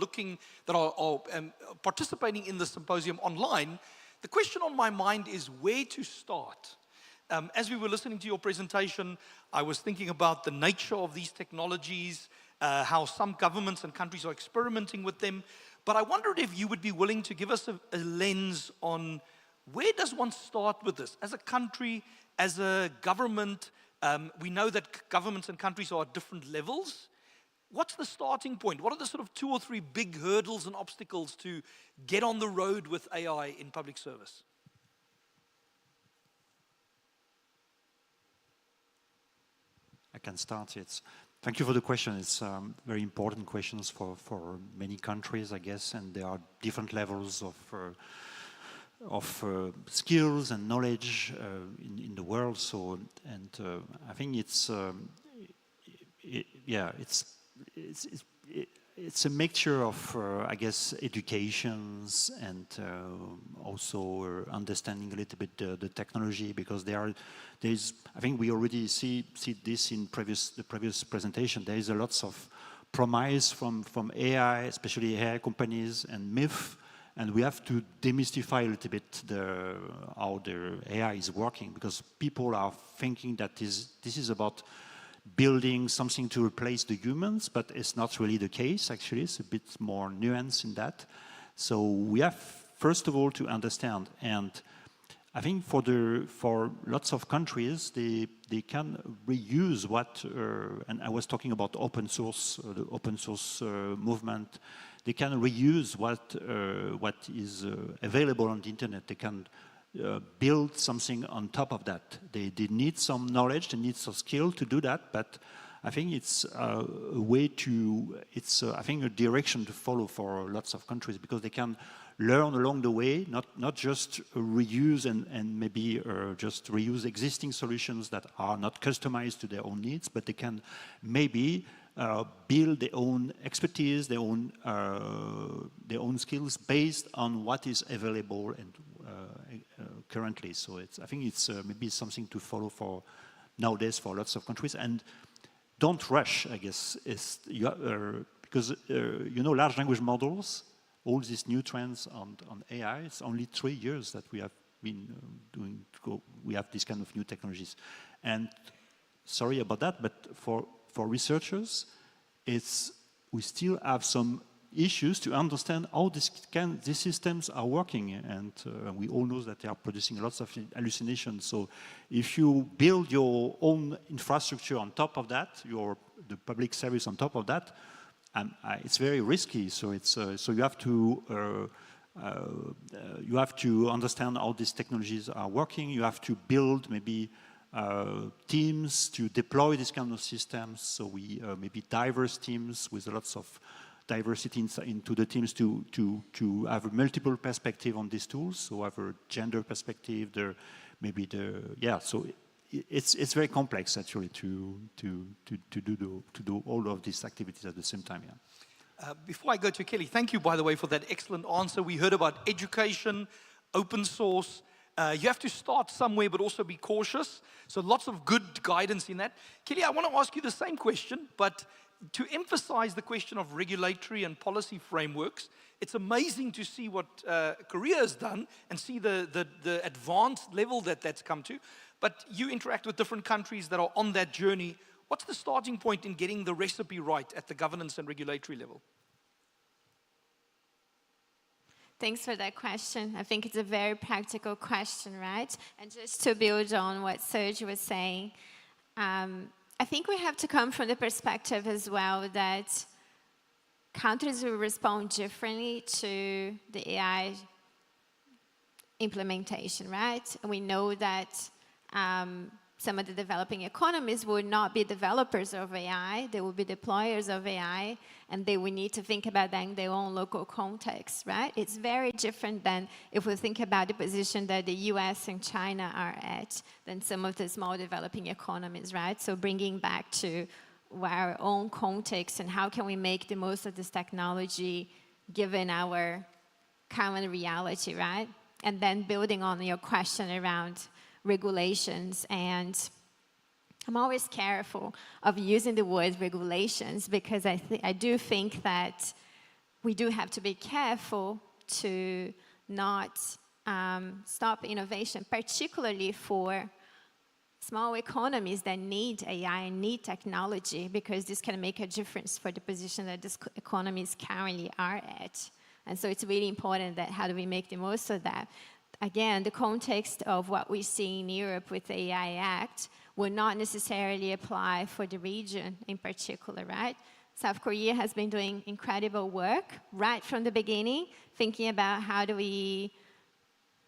participating in the symposium online, the question on my mind is where to start. As we were listening to your presentation, I was thinking about the nature of these technologies, how some governments and countries are experimenting with them. But I wondered if you would be willing to give us a lens on where does one start with this? As a country, as a government, we know that governments and countries are at different levels. What's the starting point? What are the sort of 2 or 3 big hurdles and obstacles to get on the road with AI in public service? I can start. Thank you for the question. It's very important questions for many countries, I guess, and there are different levels of skills and knowledge in the world. So, and I think it's a mixture of I guess educations and also understanding a little bit the technology, because there's I think we already see this in the previous presentation. There is a lots of promise from AI, especially AI companies, and myth, and we have to demystify a little bit how the AI is working, because people are thinking that this is about building something to replace the humans, but it's not really the case. Actually, it's a bit more nuance in that. So we have first of all to understand, and I think for lots of countries they can reuse what and I was talking about open source, the open source movement. They can reuse what is available on the internet. They can build something on top of that. They need some knowledge, they need some skill to do that, but I think it's a way to, I think a direction to follow for lots of countries, because they can learn along the way, not just reuse and maybe just reuse existing solutions that are not customized to their own needs, but they can maybe build their own expertise, their own skills based on what is available and currently. So I think it's maybe something to follow for nowadays for lots of countries. And don't rush, I guess, because large language models, all these new trends on AI, it's only 3 years that we have been we have this kind of new technologies. And sorry about that, but for researchers, we still have some issues to understand how these systems are working, and we all know that they are producing lots of hallucinations. So if you build your own infrastructure on top of that, the public service on top of that, it's very risky. So so you have to understand how these technologies are working. You have to build maybe teams to deploy these kind of systems. So we maybe diverse teams with lots of diversity into the teams to have a multiple perspective on these tools. So have a gender perspective, so it's very complex actually to do all of these activities at the same time. Yeah. Before I go to Kelly, thank you, by the way, for that excellent answer. We heard about education, open source. You have to start somewhere, but also be cautious. So lots of good guidance in that. Kelly, I want to ask you the same question, but to emphasize the question of regulatory and policy frameworks. It's amazing to see what Korea has done and see the advanced level that's come to. But you interact with different countries that are on that journey. What's the starting point in getting the recipe right at the governance and regulatory level? Thanks for that question. I think it's a very practical question, right? And just to build on what Serge was saying, I think we have to come from the perspective as well that countries will respond differently to the AI implementation, right? And we know that some of the developing economies will not be developers of AI, they will be deployers of AI, and they will need to think about that in their own local context, right? It's very different than if we think about the position that the US and China are at than some of the small developing economies, right? So bringing back to our own context and how can we make the most of this technology given our current reality, right? And then building on your question around regulations, and I'm always careful of using the word regulations because I do think that we do have to be careful to not stop innovation, particularly for small economies that need AI and need technology, because this can make a difference for the position that these economies currently are at. And so it's really important that how do we make the most of that. Again, the context of what we see in Europe with the AI Act will not necessarily apply for the region in particular, right? South Korea has been doing incredible work right from the beginning, thinking about how do we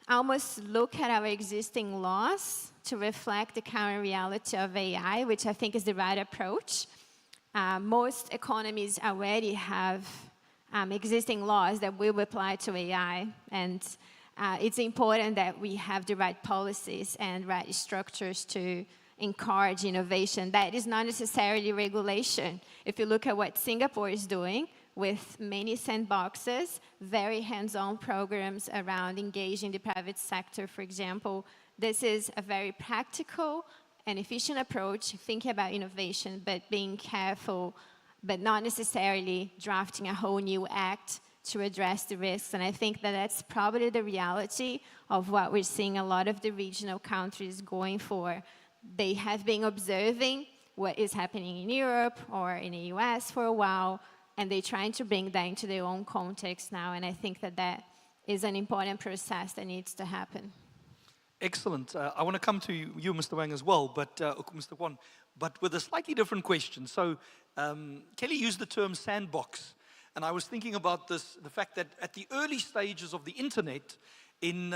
almost look at our existing laws to reflect the current reality of AI, which I think is the right approach. Most economies already have existing laws that will apply to AI, and it's important that we have the right policies and right structures to encourage innovation. That is not necessarily regulation. If you look at what Singapore is doing with many sandboxes, very hands-on programs around engaging the private sector, for example, this is a very practical and efficient approach, thinking about innovation, but being careful, but not necessarily drafting a whole new act to address the risks. And I think that that's probably the reality of what we're seeing a lot of the regional countries going for. They have been observing what is happening in Europe or in the US for a while, and they're trying to bring that into their own context now. And I think that that is an important process that needs to happen. Excellent. I want to come to you, Mr. Wang, as well, but Mr. Kwon, but with a slightly different question. So Kelly used the term sandbox. And I was thinking about this, the fact that at the early stages of the internet in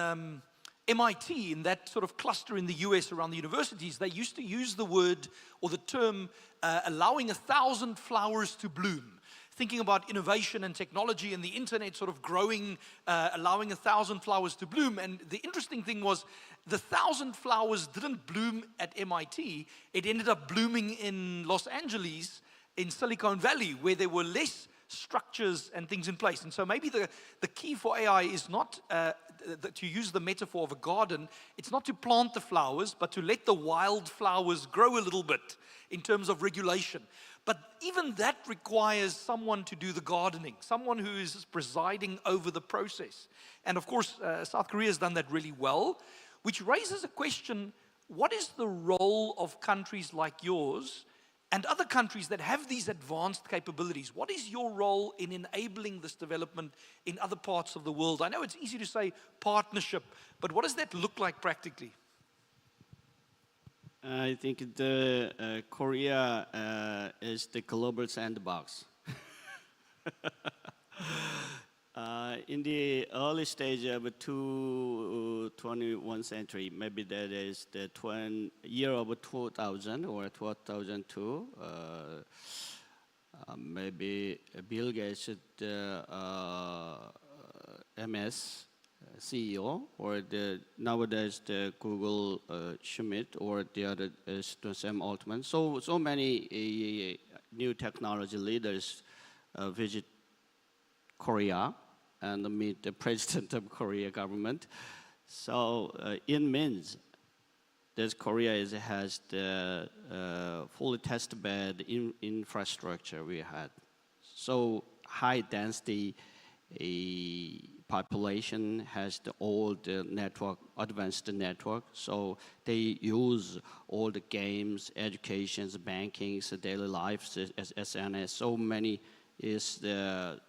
MIT, in that sort of cluster in the US around the universities, they used to use the word or the term allowing 1,000 flowers to bloom. Thinking about innovation and technology and the internet sort of growing, allowing 1,000 flowers to bloom. And the interesting thing was the 1,000 flowers didn't bloom at MIT. It ended up blooming in Los Angeles, in Silicon Valley, where there were less structures and things in place. And so maybe the key for AI is not to use the metaphor of a garden. It's not to plant the flowers, but to let the wild flowers grow a little bit in terms of regulation. But even that requires someone to do the gardening, someone who is presiding over the process. And of course, South Korea has done that really well, which raises a question: what is the role of countries like yours and other countries that have these advanced capabilities? What is your role in enabling this development in other parts of the world? I know it's easy to say partnership, but what does that look like practically? I think Korea is the global sandbox. In the early stage of 21st century, maybe that is the year of 2000 or 2002, maybe Bill Gates, MS, CEO, or nowadays the Google Schmidt, or the other is Sam Altman. So many new technology leaders visit Korea and meet the president of Korea government. So it means that Korea has the fully test bed infrastructure we had. So high density population has the old network, advanced network. So they use all the games, educations, bankings, daily lives, SNS. So many is the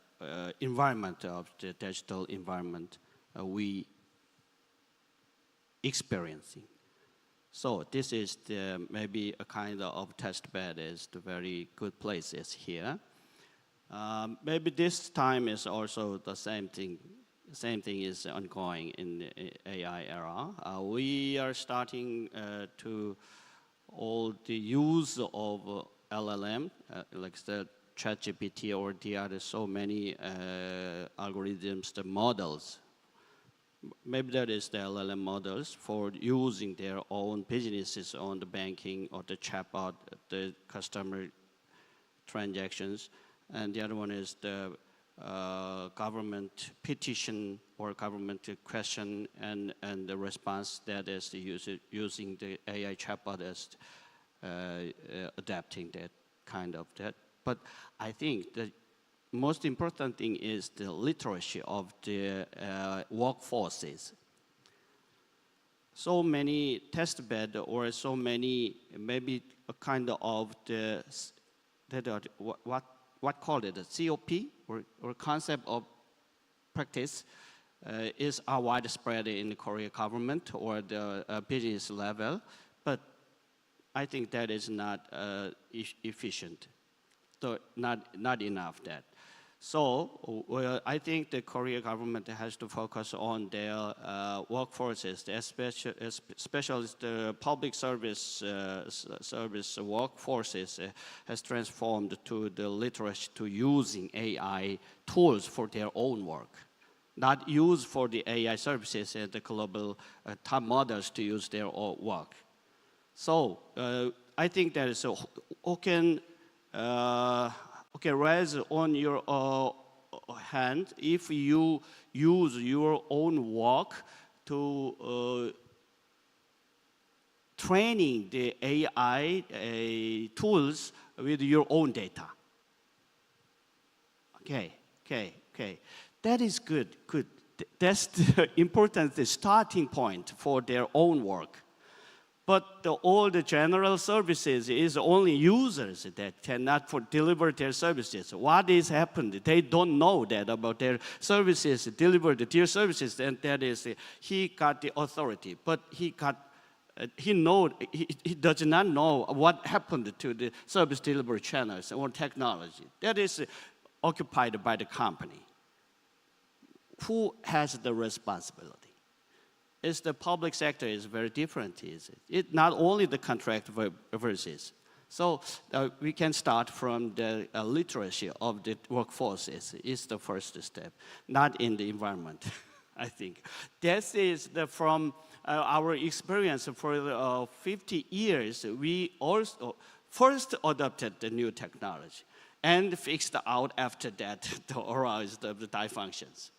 environment of the digital environment we experiencing. So this is maybe a kind of test bed is the very good places here. Maybe this time is also the same thing. Same thing is ongoing in the AI era. We are starting to all the use of LLM, like the ChatGPT or the other so many algorithms, the models. Maybe that is the LLM models for using their own businesses on the banking or the chatbot, the customer transactions. And the other one is the government petition or government question and the response that is using the AI chatbot as adapting that kind of that. But I think the most important thing is the literacy of the workforces. So many test bed or so many maybe a kind of the what called it, a COP or concept of practice is widespread in the Korean government or the business level, but I think that is not efficient, so not enough that. So I think the Korean government has to focus on their workforces, especially the public service workforces has transformed to the literacy to using AI tools for their own work, not used for the AI services and the global top models to use their own work. So I think that is who can raise on your hand if you use your own work to training the AI tools with your own data. Okay. That is good. That's the important starting point for their own work. But all the general services is only users that cannot deliver their services. What is happened? They don't know that about their services, delivered their services, and that is, he got the authority, but he does not know what happened to the service delivery channels or technology. That is occupied by the company. Who has the responsibility? Is the public sector is very different, is it? It's not only the contract versus. So we can start from the literacy of the workforces is the first step, not in the environment, I think. This is from our experience for 50 years. We also first adopted the new technology and fixed out after that the arouse the functions.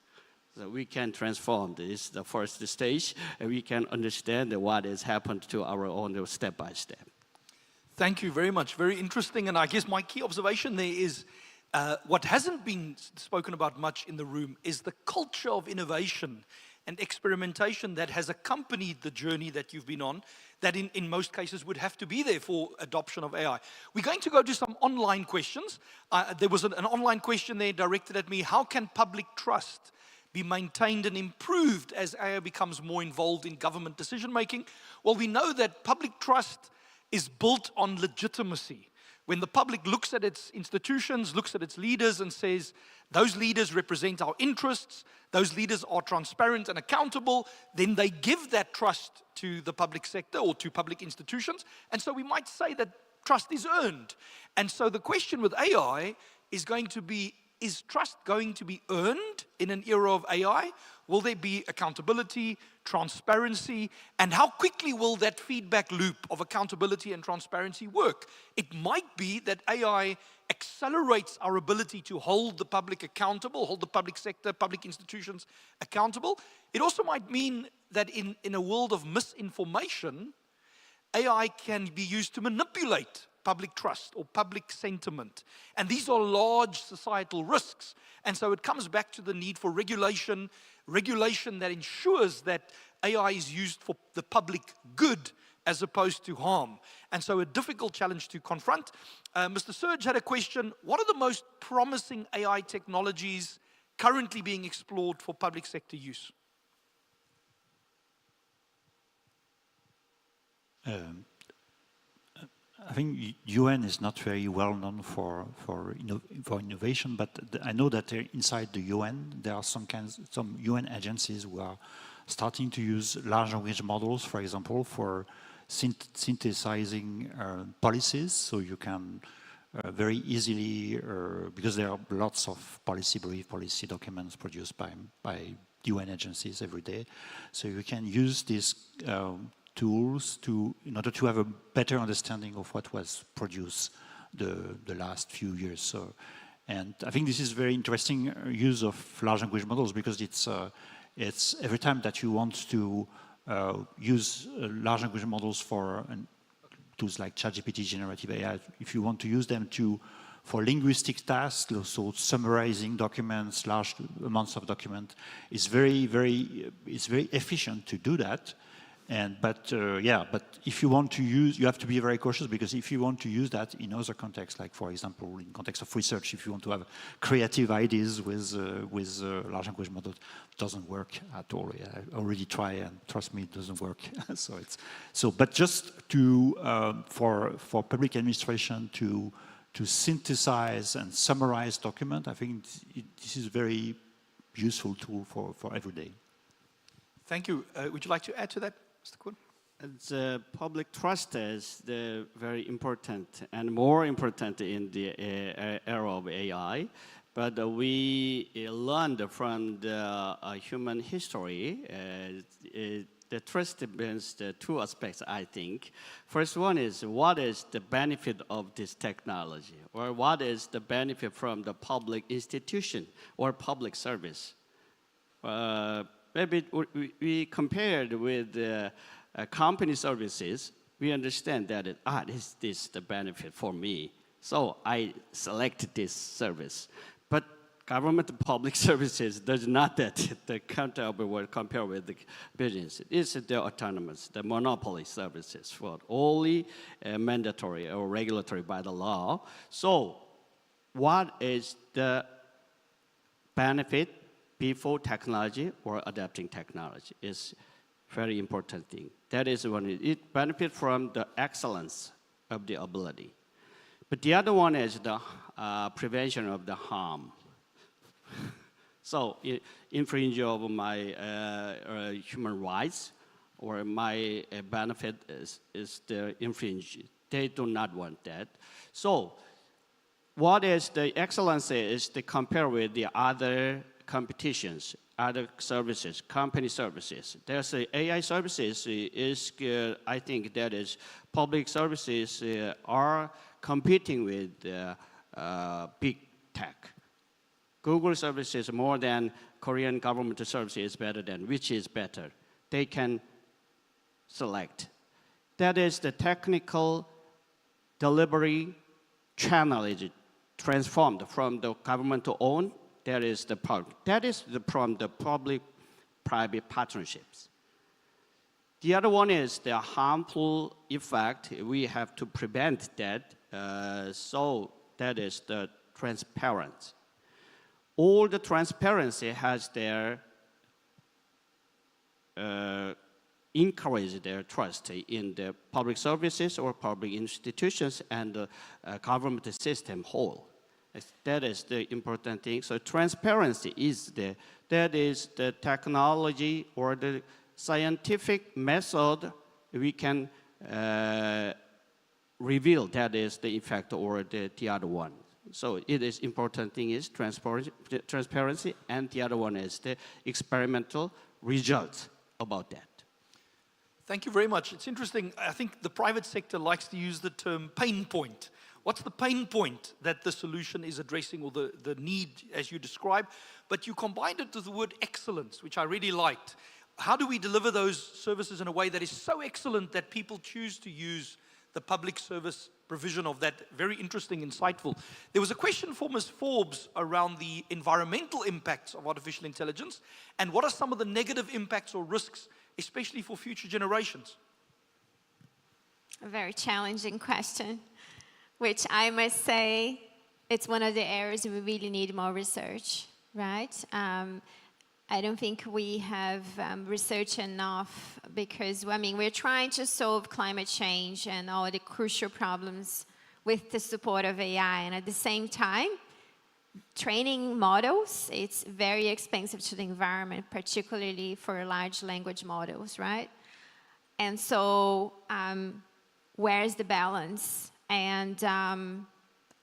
So we can transform this, the first stage, and we can understand what has happened to our own step by step. Thank you very much. Very interesting. And I guess my key observation there is what hasn't been spoken about much in the room is the culture of innovation and experimentation that has accompanied the journey that you've been on, that in most cases would have to be there for adoption of AI. We're going to go to some online questions. There was an online question there directed at me. How can public trust be maintained and improved as AI becomes more involved in government decision-making? Well, we know that public trust is built on legitimacy. When the public looks at its institutions, looks at its leaders and says, those leaders represent our interests, those leaders are transparent and accountable, then they give that trust to the public sector or to public institutions. And so we might say that trust is earned. And so the question with AI is going to be, is trust going to be earned in an era of AI? Will there be accountability, transparency, and how quickly will that feedback loop of accountability and transparency work? It might be that AI accelerates our ability to hold the public accountable, hold the public sector, public institutions accountable. It also might mean that in a world of misinformation, AI can be used to manipulate public trust or public sentiment. And these are large societal risks. And so it comes back to the need for regulation that ensures that AI is used for the public good as opposed to harm. And so a difficult challenge to confront. Mr. Surge had a question. What are the most promising AI technologies currently being explored for public sector use? I think UN is not very well known for innovation, but I know that inside the UN there are some UN agencies who are starting to use large language models, for example, for synthesizing policies. So you can very easily, because there are lots of policy documents produced by UN agencies every day, so you can use these tools in order to have a better understanding of what was produced the last few years. So, and I think this is very interesting use of large language models, because it's every time that you want to use large language models for tools like ChatGPT, generative AI, if you want to use them for linguistic tasks, so summarizing documents, large amounts of documents, it's very efficient to do that. But if you want to use, you have to be very cautious, because if you want to use that in other contexts, like for example, in context of research, if you want to have creative ideas with large language models, it doesn't work at all. Yeah, I already try, and trust me, it doesn't work. But just for public administration to synthesize and summarize document, I think this is a very useful tool for every day. Thank you. Would you like to add to that, Mr. Kuhn? The public trust is very important and more important in the era of AI. But we learned from the human history, the trust depends on two aspects, I think. First one is, what is the benefit of this technology? Or what is the benefit from the public institution or public service? Maybe we compared with company services, we understand that is this the benefit for me? So I selected this service. But government public services does not compare with the business. It's the autonomous, the monopoly services for only mandatory or regulatory by the law. So what is the benefit before technology or adapting technology is very important thing. That is one, it benefits from the excellence of the ability. But the other one is the prevention of the harm. So infringe of my human rights or my benefit is the infringe. They do not want that. So what is the excellence is to compare with the other competitions, other services, company services. There's AI services is, I think that is public services are competing with big tech. Google services more than Korean government services better than, which is better? They can select. That is the technical delivery channel is transformed from the government to own. That is the part. That is from the public-private partnerships. The other one is the harmful effect. We have to prevent that. So that is the transparency. All the transparency has their encourage their trust in the public services or public institutions and the government system whole. That is the important thing. So transparency is that is the technology or the scientific method we can reveal that is the effect or the other one. So it is important thing is transparency, and the other one is the experimental results about that. Thank you very much. It's interesting. I think the private sector likes to use the term pain point. What's the pain point that the solution is addressing, or the need as you describe? But you combined it with the word excellence, which I really liked. How do we deliver those services in a way that is so excellent that people choose to use the public service provision of that? Very interesting, insightful. There was a question for Ms. Forbes around the environmental impacts of artificial intelligence, and what are some of the negative impacts or risks, especially for future generations? A very challenging question, which I must say, it's one of the areas we really need more research, right? I don't think we have researched enough because, I mean, we're trying to solve climate change and all the crucial problems with the support of AI. And at the same time, training models, it's very expensive to the environment, particularly for large language models, right? And so where's the balance? And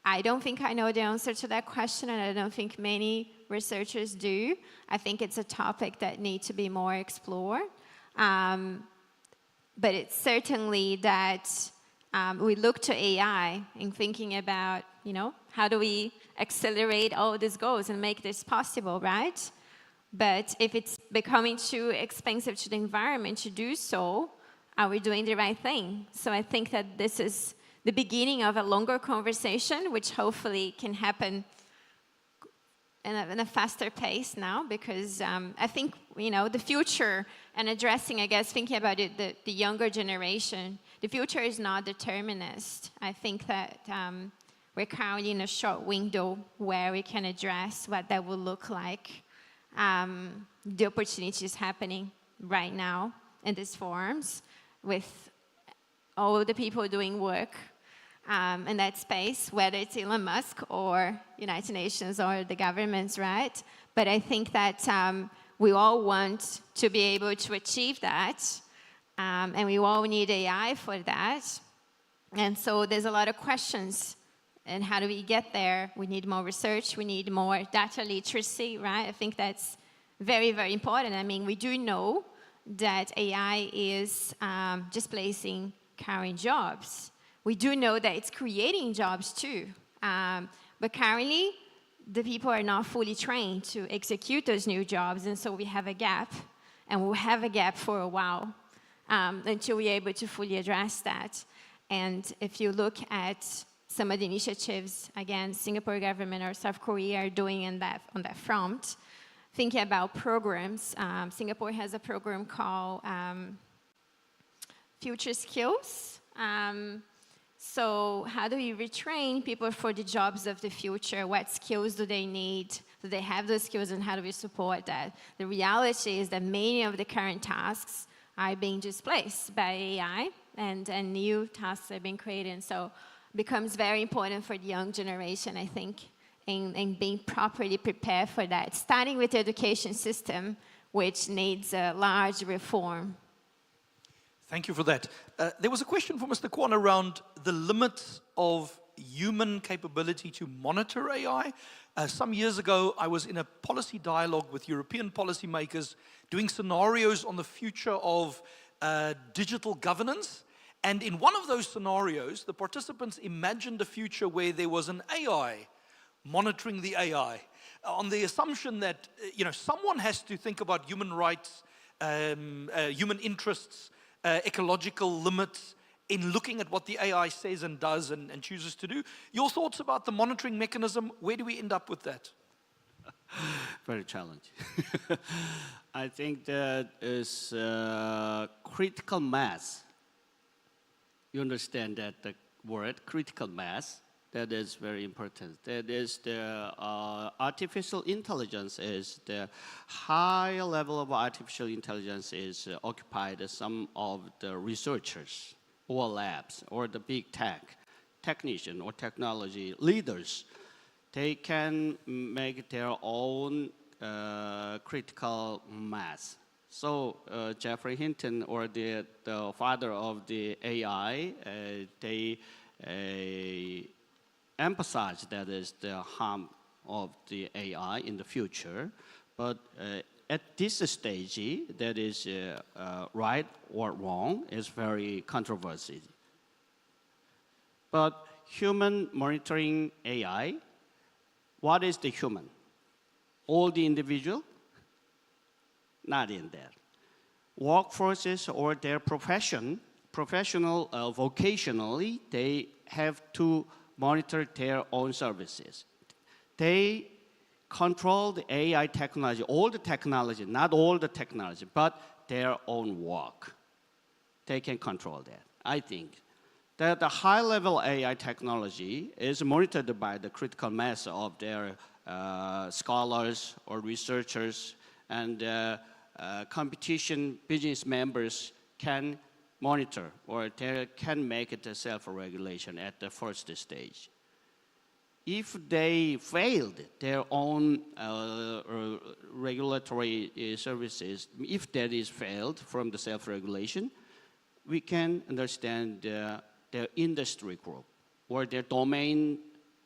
I don't think I know the answer to that question, and I don't think many researchers do. I think it's a topic that needs to be more explored. But it's certainly that we look to AI in thinking about, you know, how do we accelerate all these goals and make this possible, right? But if it's becoming too expensive to the environment to do so, are we doing the right thing? So I think that this is the beginning of a longer conversation, which hopefully can happen in a faster pace now, because I think, you know, the future and addressing, I guess, thinking about it, the younger generation, the future is not determinist. I think that we're currently in a short window where we can address what that will look like. The opportunities happening right now in these forums with all the people doing work in that space, whether it's Elon Musk or United Nations or the governments, right? But I think that we all want to be able to achieve that, and we all need AI for that. And so there's a lot of questions, and how do we get there? We need more research, we need more data literacy, right? I think that's very, very important. I mean, we do know that AI is displacing current jobs. We do know that it's creating jobs too. But currently, the people are not fully trained to execute those new jobs, and so we have a gap, and we'll have a gap for a while until we're able to fully address that. And if you look at some of the initiatives, again, Singapore government or South Korea are doing on that front, thinking about programs. Singapore has a program called Future Skills. So how do we retrain people for the jobs of the future? What skills do they need? Do they have those skills, and how do we support that? The reality is that many of the current tasks are being displaced by AI, and new tasks are being created. And so it becomes very important for the young generation, I think, in being properly prepared for that, starting with the education system, which needs a large reform. Thank you for that. There was a question for Mr. Kwan around the limits of human capability to monitor AI. Some years ago, I was in a policy dialogue with European policymakers doing scenarios on the future of digital governance. And in one of those scenarios, the participants imagined a future where there was an AI monitoring the AI, on the assumption that someone has to think about human rights, human interests, ecological limits in looking at what the AI says and does and chooses to do. Your thoughts about the monitoring mechanism, where do we end up with that? Very challenging. I think that is critical mass. You understand that the word critical mass, that is very important. That is the artificial intelligence is the high level of artificial intelligence is occupied some of the researchers or labs or the big technician or technology leaders. They can make their own critical mass. So Geoffrey Hinton, or the father of the AI, they emphasize that is the harm of the AI in the future, but at this stage, that is right or wrong is very controversial. But human monitoring AI, what is the human? All the individual? Not in there. Workforces or their vocationally, they have to monitor their own services. They control the AI technology, all the technology, not all the technology, but their own work. They can control that. I think that the high-level AI technology is monitored by the critical mass of their scholars or researchers, and competition business members can monitor or they can make it a self-regulation at the first stage. If they failed their own regulatory services, if that is failed from the self-regulation, we can understand their industry group or their domain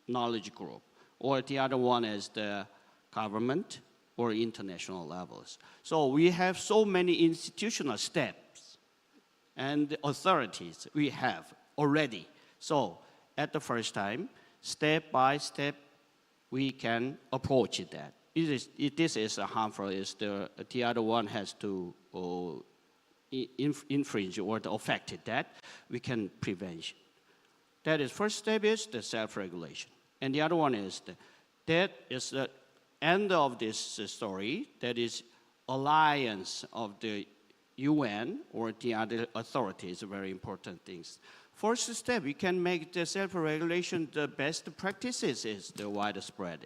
knowledge group, or the other one is the government or international levels. So we have so many institutional steps and authorities we have already. So at the first time, step by step, we can approach that. This is harmful. The other one has to infringe or affect that. We can prevent. That is, first step is the self-regulation. And the other one is that is the end of this story. That is alliance of the UN or the other authorities, very important things. First step, we can make the self-regulation the best practices is the widespread.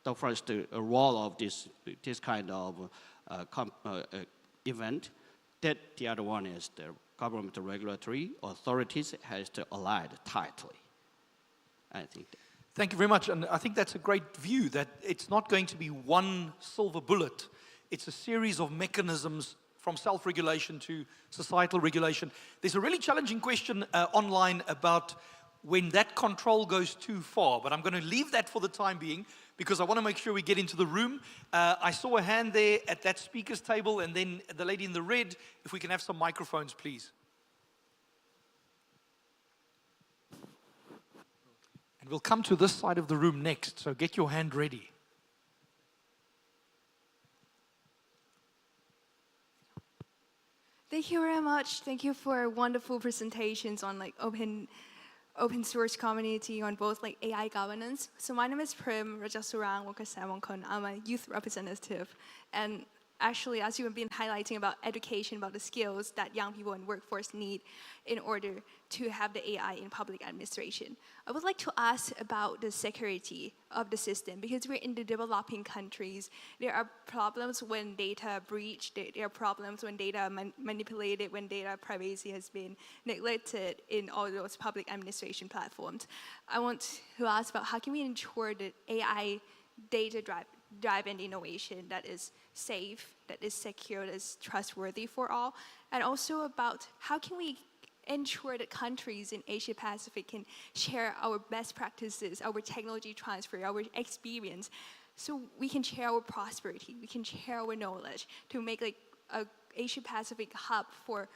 The first role of this kind of event. That the other one is the government regulatory authorities has to ally tightly. I think. Thank you very much, and I think that's a great view, that it's not going to be one silver bullet. It's a series of mechanisms from self-regulation to societal regulation. There's a really challenging question online about when that control goes too far, but I'm going to leave that for the time being because I want to make sure we get into the room. I saw a hand there at that speaker's table, and then the lady in the red, if we can have some microphones, please. And we'll come to this side of the room next, so get your hand ready. Thank you very much. Thank you for wonderful presentations on like open source community on both like AI governance. So my name is Prim Rajasurang Wakasawankon. I'm a youth representative, and actually, as you have been highlighting about education, about the skills that young people in workforce need in order to have the AI in public administration, I would like to ask about the security of the system, because we're in the developing countries. There are problems when data breached, there are problems when data manipulated, when data privacy has been neglected in all those public administration platforms. I want to ask about how can we ensure that AI data-driven innovation that is safe, that is secure, that is trustworthy for all, and also about how can we ensure that countries in Asia Pacific can share our best practices, our technology transfer, our experience, so we can share our prosperity, we can share our knowledge to make like a Asia Pacific hub for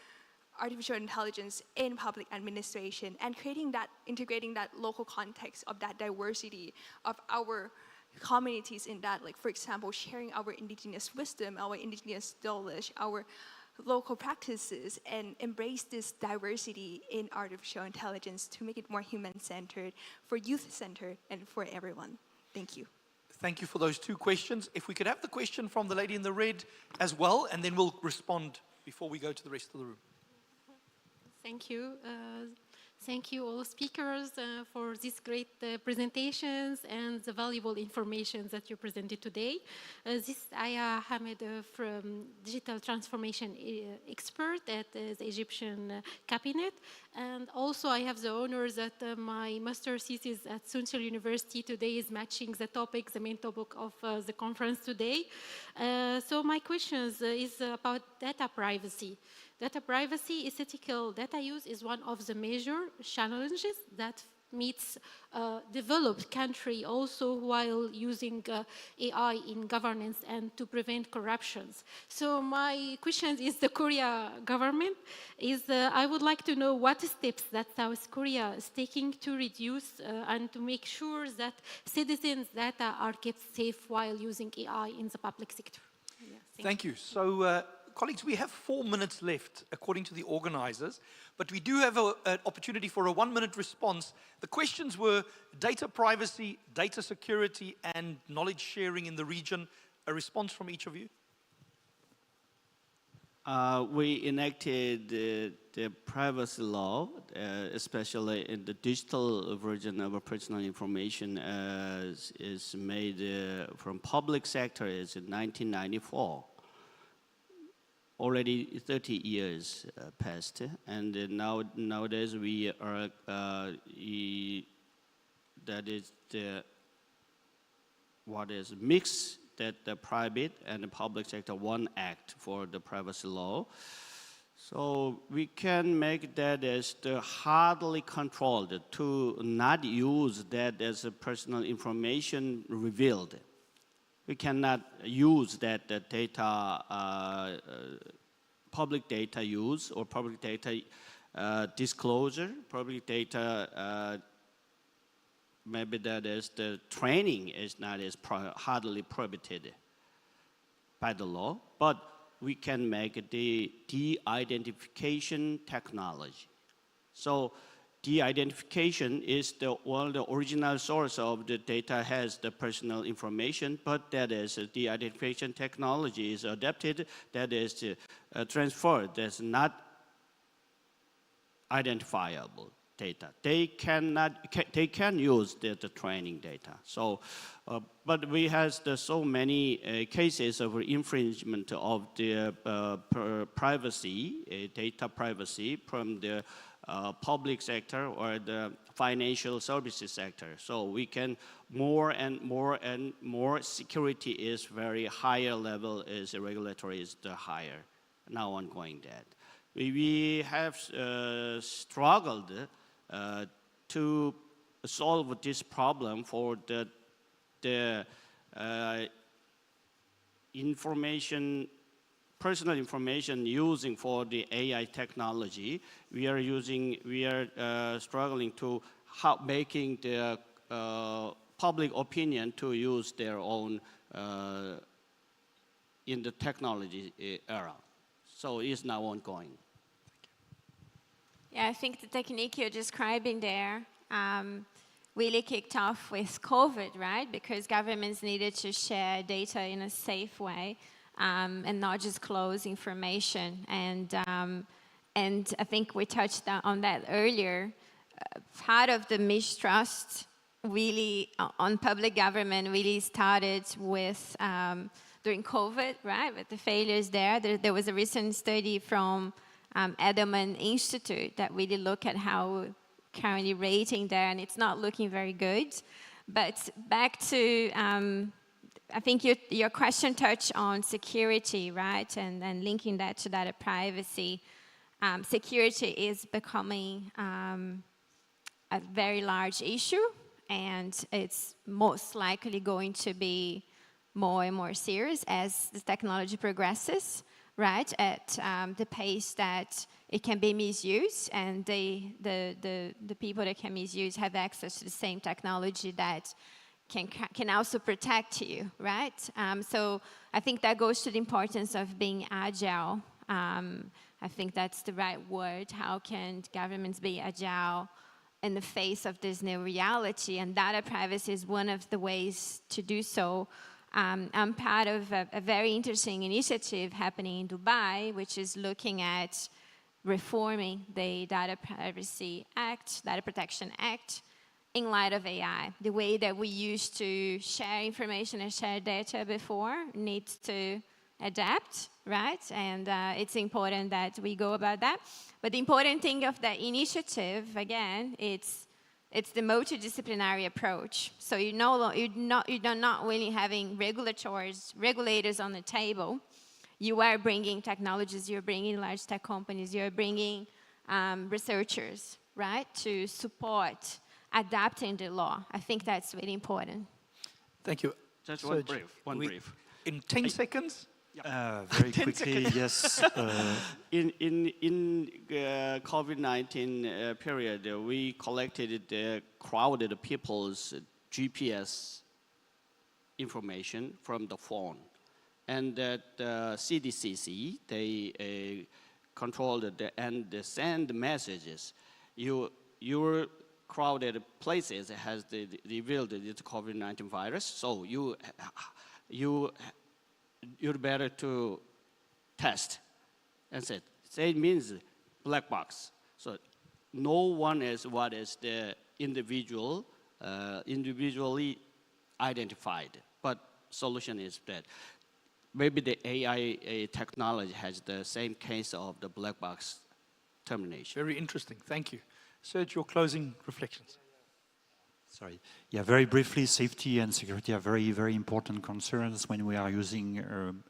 artificial intelligence in public administration, and integrating that local context of that diversity of our communities in that, like for example, sharing our indigenous wisdom, our indigenous knowledge, our local practices, and embrace this diversity in artificial intelligence to make it more human-centered, for youth-centered, and for everyone. Thank you. Thank you for those two questions. If we could have the question from the lady in the red as well, and then we'll respond before we go to the rest of the room. Thank you. Thank you all speakers for these great presentations and the valuable information that you presented today. This is Aya Hamed from Digital Transformation Expert at the Egyptian Cabinet. And also I have the honor that my master's thesis at Seoul University today is matching the topic, the main topic of the conference today. So my questions is about data privacy. Data privacy, ethical data use is one of the major challenges that meets developed country also while using AI in governance and to prevent corruptions. So my question is the Korea government I would like to know what steps that South Korea is taking to reduce and to make sure that citizens' data are kept safe while using AI in the public sector. Yeah, thank you. So, colleagues, we have 4 minutes left, according to the organizers, but we do have an opportunity for a 1-minute response. The questions were data privacy, data security, and knowledge sharing in the region. A response from each of you? We enacted the privacy law, especially in the digital version of our personal information is made from public sector is in 1994. Already 30 years passed, and nowadays we are, that is what is mixed, that the private and the public sector one act for the privacy law. So we can make that as the hardly controlled to not use that as a personal information revealed. We cannot use that data, public data use or public data disclosure, public data, maybe that is the training is not as hardly prohibited by the law, but we can make the de-identification technology. So de-identification is one of the original source of the data has the personal information, but that is de-identification technology is adapted, that is transferred, that's not identifiable data. They can use the training data. So, but we have so many cases of infringement of the privacy, data privacy from the public sector or the financial services sector. So we can more and more security is very higher level is regulatory is the higher. Now ongoing that. We have struggled to solve this problem for the information, personal information using for the AI technology. We are struggling to making the public opinion to use their own in the technology era. So it's now ongoing. Yeah, I think the technique you're describing there really kicked off with COVID, right? Because governments needed to share data in a safe way and not just close information. And I think we touched on that earlier. Part of the mistrust really on public government really started with during COVID, right? With the failures there. There was a recent study from Edelman Institute that really look at how currently rating there, and it's not looking very good. But back to, I think your question touched on security, right? And linking that to data privacy. Security is becoming a very large issue, and it's most likely going to be more and more serious as the technology progresses, right? At the pace that it can be misused, and the people that can misuse have access to the same technology that can also protect you, right? So I think that goes to the importance of being agile. I think that's the right word. How can governments be agile in the face of this new reality? And data privacy is one of the ways to do so. I'm part of a very interesting initiative happening in Dubai, which is looking at reforming the Data Privacy Act, Data Protection Act, in light of AI. The way that we used to share information and share data before needs to adapt, right? And it's important that we go about that. But the important thing of that initiative, again, it's the multidisciplinary approach. So you're not really having regulators on the table. You are bringing technologies, you're bringing large tech companies, you're bringing researchers, right, to support adapting the law. I think that's really important. Thank you. Just Serge, one brief. In 10 seconds? Very 10 quickly, seconds. yes. In COVID-19 period, we collected the crowded people's GPS information from the phone. And that CDCC, they controlled and send messages. Your crowded places has revealed the COVID-19 virus, so you're better to test. And said, it means black box. So no one is what is the individually identified, but solution is that maybe the AI technology has the same case of the black box termination. Very interesting, thank you. Serge, your closing reflections. Sorry. Yeah, very briefly, safety and security are very, very important concerns when we are using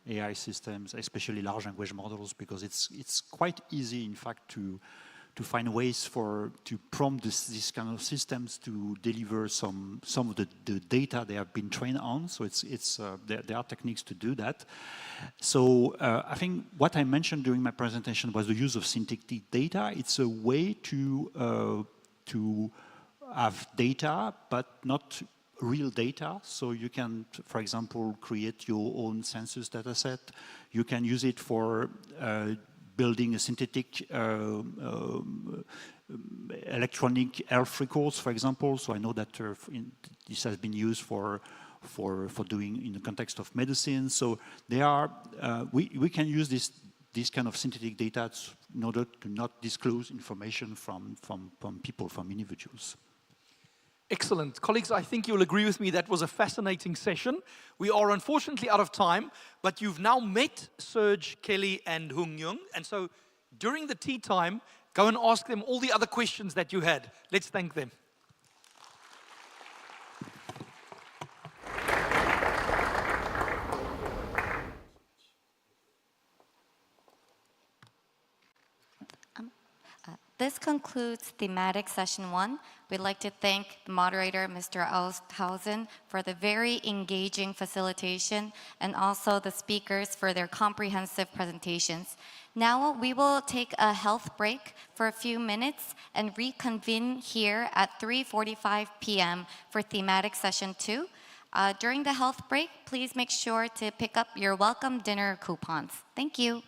AI systems, especially large language models, because it's quite easy, in fact, to find ways to prompt these kind of systems to deliver some of the data they have been trained on. So there are techniques to do that. So I think what I mentioned during my presentation was the use of synthetic data. It's a way to have data, but not real data. So you can, for example, create your own census data set. You can use it for building a synthetic electronic health records, for example. So I know that this has been used for doing in the context of medicine. So there are we can use this kind of synthetic data in order to not disclose information from people, from individuals. Excellent. Colleagues, I think you'll agree with me that was a fascinating session. We are unfortunately out of time, but you've now met Serge, Kelly, and Hung Young. And so during the tea time, go and ask them all the other questions that you had. Let's thank them. This concludes Thematic Session 1. We'd like to thank the moderator, Mr. Althausen, for the very engaging facilitation, and also the speakers for their comprehensive presentations. Now we will take a health break for a few minutes and reconvene here at 3:45 p.m. for Thematic Session 2. During the health break, please make sure to pick up your welcome dinner coupons. Thank you.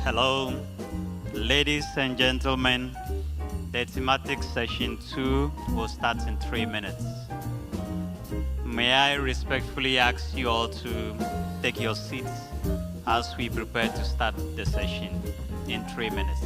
Hello, ladies and gentlemen. The thematic session 2 will start in 3 minutes. May I respectfully ask you all to take your seats as we prepare to start the session in 3 minutes.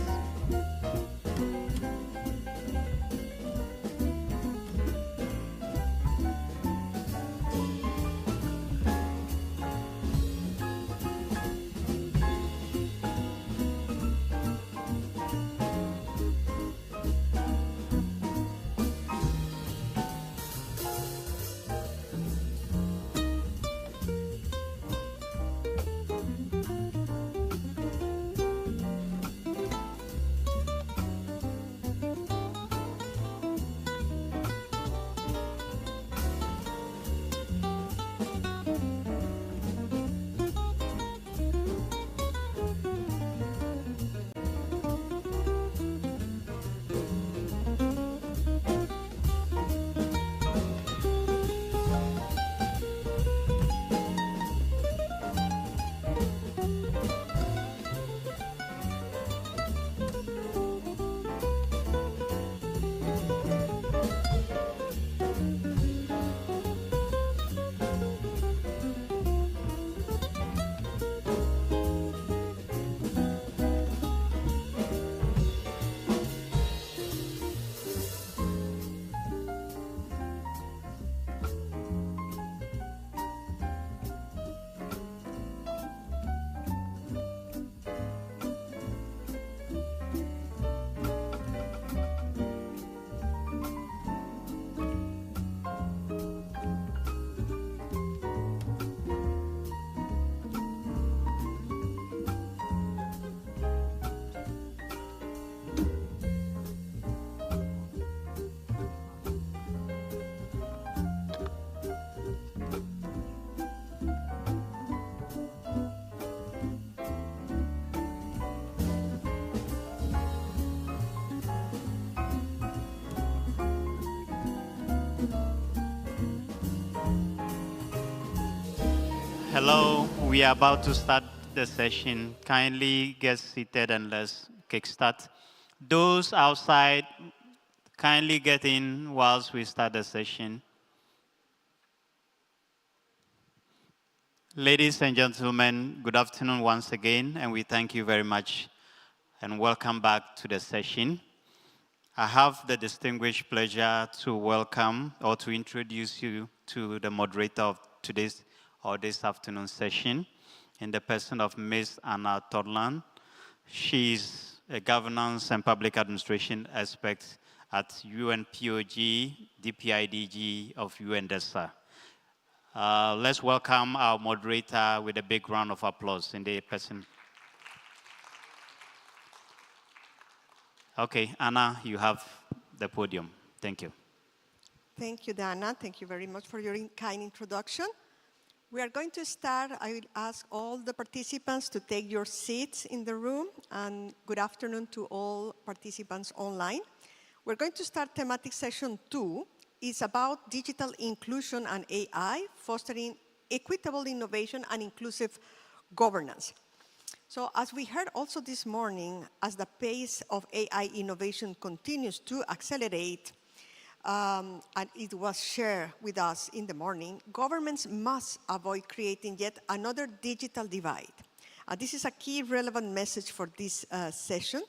Hello, we are about to start the session. Kindly get seated and let's kickstart. Those outside, kindly get in whilst we start the session. Ladies and gentlemen, good afternoon once again, and we thank you very much and welcome back to the session. I have the distinguished pleasure to welcome or to introduce you to the moderator of today's or this afternoon session in the person of Ms. Anna Todland. She's a governance and public administration expert at UNPOG, DPIDG of UN DSG. Let's welcome our moderator with a big round of applause in the person. Okay, Anna, you have the podium. Thank you. Thank you, Dana. Thank you very much for your kind introduction. We are going to start. I will ask all the participants to take your seats in the room, and good afternoon to all participants online. We're going to start thematic session 2. It's about digital inclusion and AI, fostering equitable innovation and inclusive governance. So as we heard also this morning, as the pace of AI innovation continues to accelerate, and it was shared with us in the morning, governments must avoid creating yet another digital divide. This is a key relevant message for this session.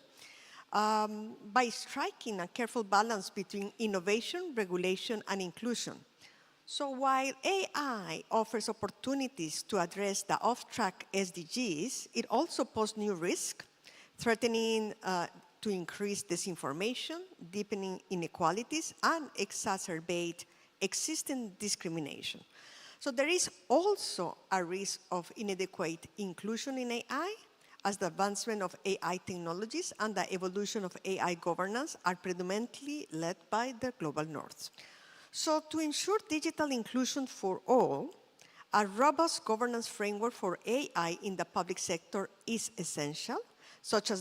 By striking a careful balance between innovation, regulation, and inclusion. So while AI offers opportunities to address the off-track SDGs, it also poses new risks, threatening to increase disinformation, deepening inequalities, and exacerbate existing discrimination. So there is also a risk of inadequate inclusion in AI, as the advancement of AI technologies and the evolution of AI governance are predominantly led by the global north. So to ensure digital inclusion for all, a robust governance framework for AI in the public sector is essential, such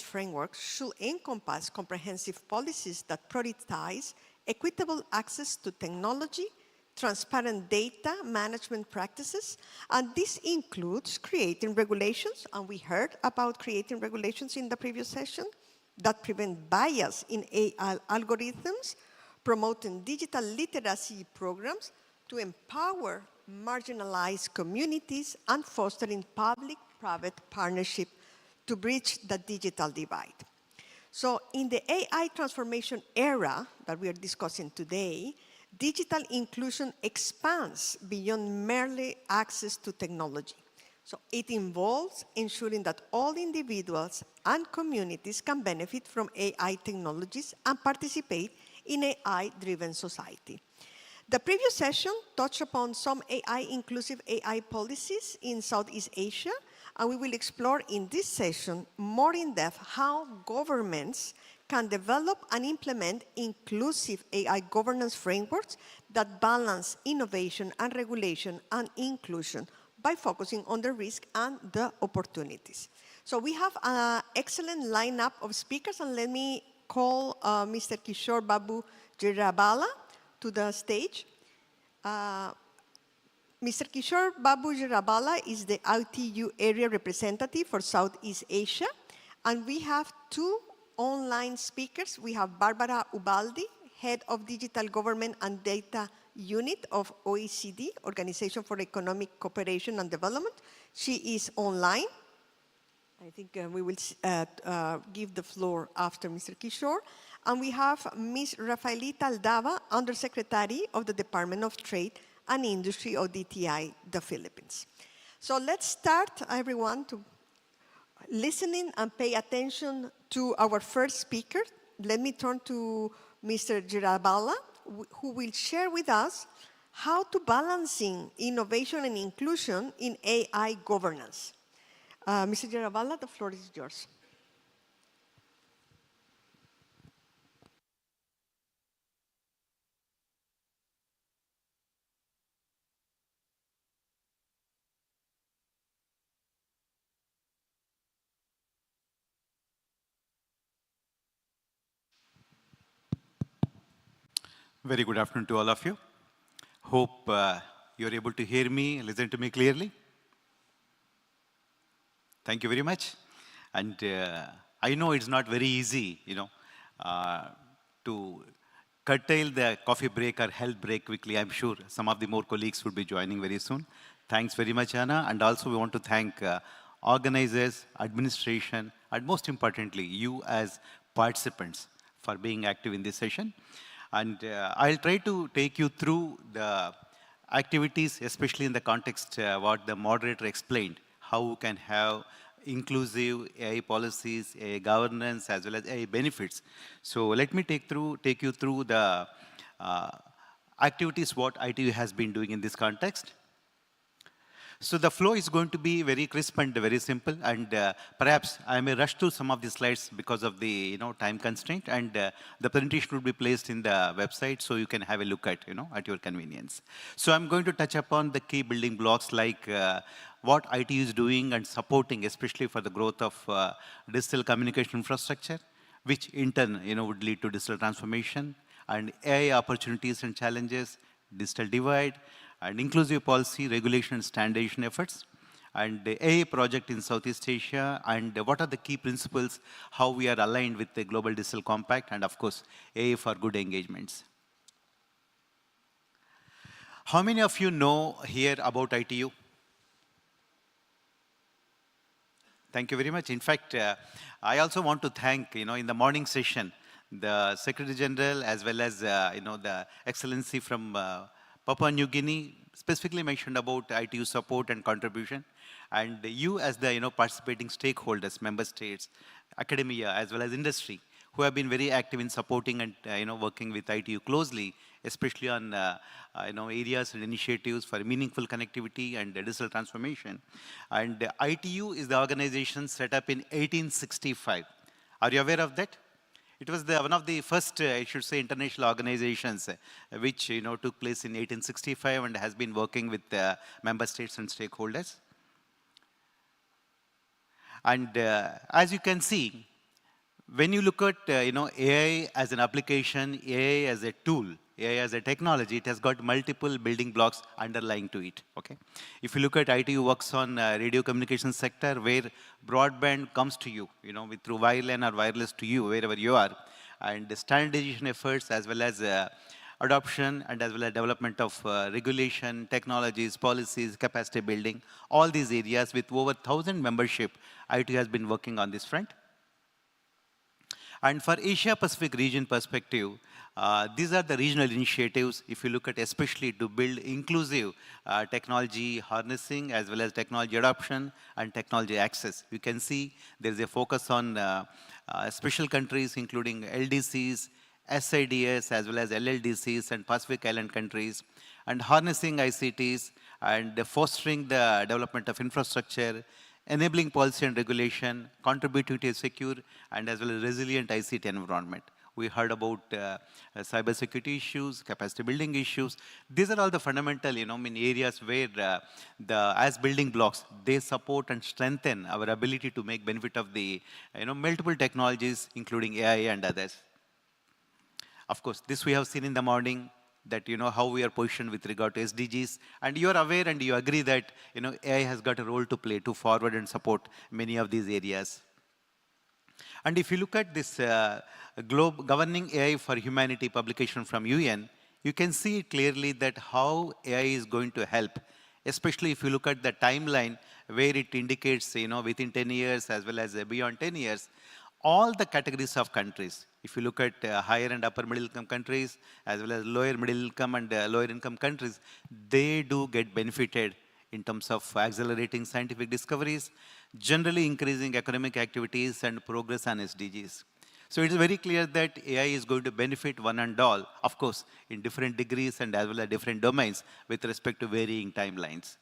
frameworks should encompass comprehensive policies that prioritize equitable access to technology, transparent data management practices, and this includes creating regulations, and we heard about creating regulations in the previous session, that prevent bias in AI algorithms, promoting digital literacy programs to empower marginalized communities, and fostering public-private partnership to bridge the digital divide. So in the AI transformation era that we are discussing today, digital inclusion expands beyond merely access to technology. So it involves ensuring that all individuals and communities can benefit from AI technologies and participate in AI-driven society. The previous session touched upon some inclusive AI policies in Southeast Asia, and we will explore in this session more in depth how governments can develop and implement inclusive AI governance frameworks that balance innovation and regulation and inclusion by focusing on the risk and the opportunities. So we have an excellent lineup of speakers, and let me call Mr. Kishore Babu Jirabala to the stage. Mr. Kishore Babu Jirabala is the ITU area representative for Southeast Asia, and we have two online speakers. We have Barbara Ubaldi, Head of Digital Government and Data Unit of OECD, Organization for Economic Cooperation and Development. She is online. I think we will give the floor after Mr. Kishore. And we have Ms. Rafaelita Aldava, Undersecretary of the Department of Trade and Industry of DTI, the Philippines. So let's start, everyone, to listening and pay attention to our first speaker. Let me turn to Mr. Jirabala, who will share with us how to balancing innovation and inclusion in AI governance. Mr. Jirabala, the floor is yours. Very good afternoon to all of you. Hope you're able to hear me, listen to me clearly. Thank you very much. And I know it's not very easy, to curtail the coffee break or health break quickly. I'm sure some of the more colleagues will be joining very soon. Thanks very much, Anna. And also we want to thank organizers, administration, and most importantly, you as participants for being active in this session. And I'll try to take you through the activities, especially in the context what the moderator explained, how we can have inclusive AI policies, AI governance, as well as AI benefits. So let me take you through the activities what ITU has been doing in this context. So the flow is going to be very crisp and very simple, and perhaps I may rush through some of the slides because of the time constraint, and the presentation will be placed in the website so you can have a look at at your convenience. So I'm going to touch upon the key building blocks like what ITU is doing and supporting, especially for the growth of digital communication infrastructure, which in turn would lead to digital transformation, and AI opportunities and challenges, digital divide, and inclusive policy, regulation, and standardization efforts, and the AI project in Southeast Asia, and what are the key principles, how we are aligned with the Global Digital Compact, and of course, AI for good engagements. How many of you know here about ITU? Thank you very much. In fact, I also want to thank, in the morning session, the Secretary General, as well as, the Excellency from Papua New Guinea specifically mentioned about ITU support and contribution, and you as the participating stakeholders, member states, academia, as well as industry, who have been very active in supporting and working with ITU closely especially on areas and initiatives for meaningful connectivity and digital transformation. And ITU is the organization set up in 1865. Are you aware of that? It was one of the first, I should say, international organizations which took place in 1865 and has been working with member states and stakeholders. And as you can see, when you look at AI as an application, AI as a tool, AI as a technology, it has got multiple building blocks underlying to it. Okay, if you look at ITU works on radio communication sector, where broadband comes to you, through wireline or wireless to you wherever you are, and the standardization efforts as well as adoption and as well as development of regulation, technologies, policies, capacity building, all these areas with over 1,000 membership, ITU has been working on this front. And for Asia Pacific region perspective, these are the regional initiatives, if you look at especially to build inclusive technology harnessing as well as technology adoption and technology access. You can see there is a focus on special countries including LDCs, SIDS as well as LLDCs and Pacific Island countries, and harnessing ICTs and fostering the development of infrastructure, enabling policy and regulation, contributing to a secure and as well as resilient ICT environment. We heard about cybersecurity issues, capacity building issues. These are all the fundamental, areas where as building blocks, they support and strengthen our ability to make benefit of the, multiple technologies, including AI and others. Of course, this we have seen in the morning, that how we are positioned with regard to SDGs, and you are aware and you agree that AI has got a role to play to forward and support many of these areas. And if you look at this Governing AI for Humanity publication from UN, you can see clearly that how AI is going to help, especially if you look at the timeline where it indicates within 10 years as well as beyond 10 years, all the categories of countries. If you look at higher and upper middle income countries, as well as lower middle income and lower income countries, they do get benefited in terms of accelerating scientific discoveries, generally increasing economic activities and progress on SDGs. So it is very clear that AI is going to benefit one and all, of course, in different degrees and as well as different domains with respect to varying timelines.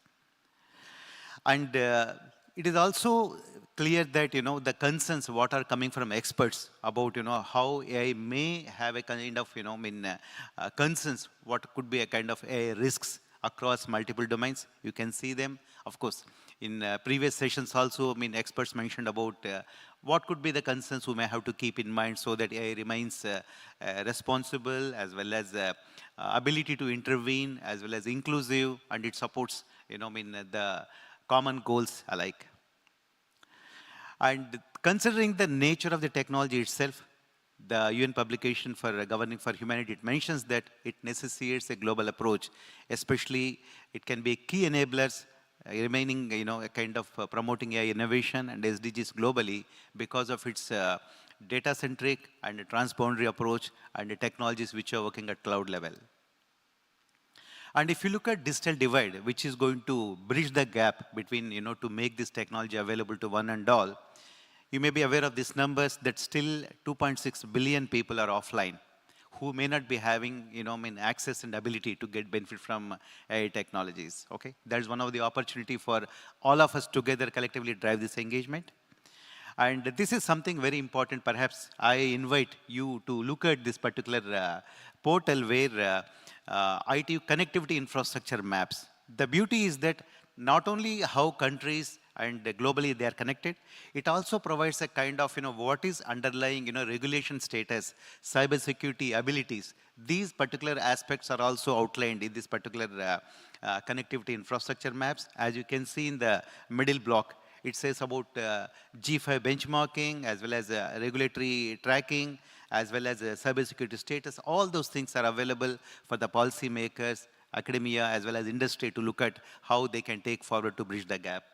And it is also clear that the concerns what are coming from experts about how AI may have a kind of concerns what could be a kind of AI risks across multiple domains. You can see them, of course. In previous sessions also, experts mentioned about what could be the concerns we may have to keep in mind so that AI remains responsible as well as ability to intervene as well as inclusive, and it supports the common goals alike. And considering the nature of the technology itself, the UN publication for Governing for Humanity, it mentions that it necessitates a global approach, especially it can be key enablers remaining, a kind of promoting AI innovation and SDGs globally because of its data-centric and transboundary approach and the technologies which are working at cloud level. And if you look at digital divide, which is going to bridge the gap between, to make this technology available to one and all, you may be aware of these numbers that still 2.6 billion people are offline who may not be having, access and ability to get benefit from AI technologies, okay? That is one of the opportunity for all of us together collectively drive this engagement. And this is something very important. Perhaps I invite you to look at this particular portal where ITU connectivity infrastructure maps. The beauty is that not only how countries and globally they are connected, it also provides a kind of, what is underlying, regulation status, cybersecurity abilities. These particular aspects are also outlined in this particular connectivity infrastructure maps. As you can see in the middle block, it says about G5 benchmarking, as well as regulatory tracking, as well as cybersecurity status. All those things are available for the policymakers, academia, as well as industry to look at how they can take forward to bridge the gap.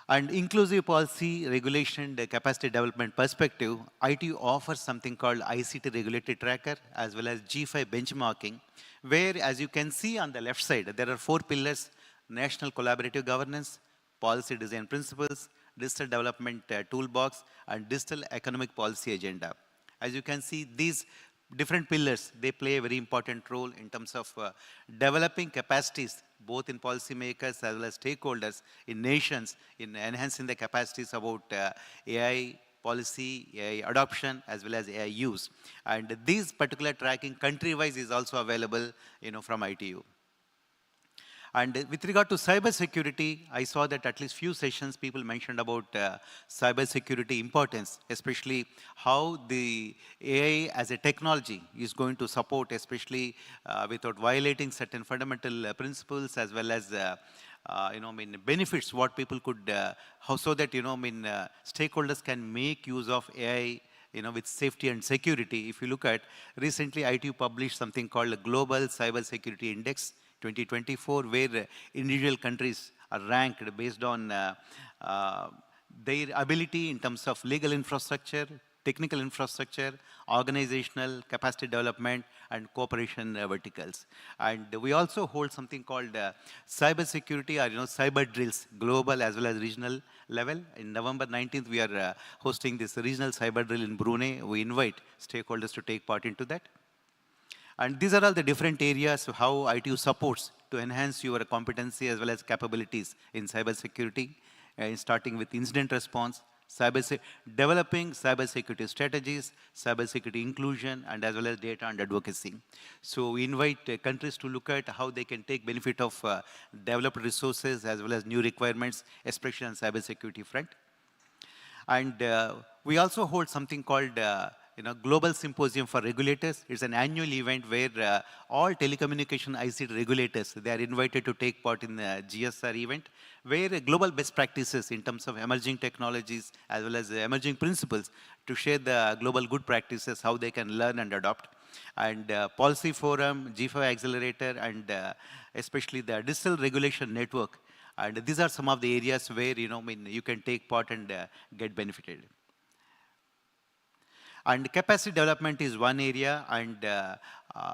And inclusive policy, regulation, the capacity development perspective, ITU offers something called ICT Regulatory Tracker, as well as G5 benchmarking, where, as you can see on the left side, there are 4 pillars: national collaborative governance, policy design principles, digital development toolbox, and digital economic policy agenda. As you can see, these different pillars, they play a very important role in terms of developing capacities, both in policymakers as well as stakeholders in nations, in enhancing the capacities about AI policy, AI adoption, as well as AI use. And these particular tracking country-wise is also available, from ITU. And with regard to cyber security, I saw that at least few sessions people mentioned about cyber security importance, especially how the AI as a technology is going to support, especially without violating certain fundamental principles, as well as benefits what people could, how so that, stakeholders can make use of AI with safety and security. If you look at, recently ITU published something called a Global Cyber Security Index 2024, where individual countries are ranked based on their ability in terms of legal infrastructure, technical infrastructure, organizational capacity development, and cooperation verticals. And we also hold something called cyber security, or cyber drills, global as well as regional level. In November 19th, we are hosting this regional cyber drill in Brunei. We invite stakeholders to take part into that. And these are all the different areas of how ITU supports to enhance your competency as well as capabilities in cybersecurity, starting with incident response, developing cybersecurity strategies, cybersecurity inclusion, and as well as data and advocacy. So we invite countries to look at how they can take benefit of developed resources as well as new requirements, especially on cybersecurity front. And we also hold something called Global Symposium for Regulators. It's an annual event where all telecommunication ICT regulators, they are invited to take part in the GSR event, where global best practices in terms of emerging technologies as well as emerging principles to share the global good practices, how they can learn and adopt. And Policy Forum, G5 Accelerator, and especially the Digital Regulation Network. And these are some of the areas where you can take part and get benefited. And capacity development is one area, and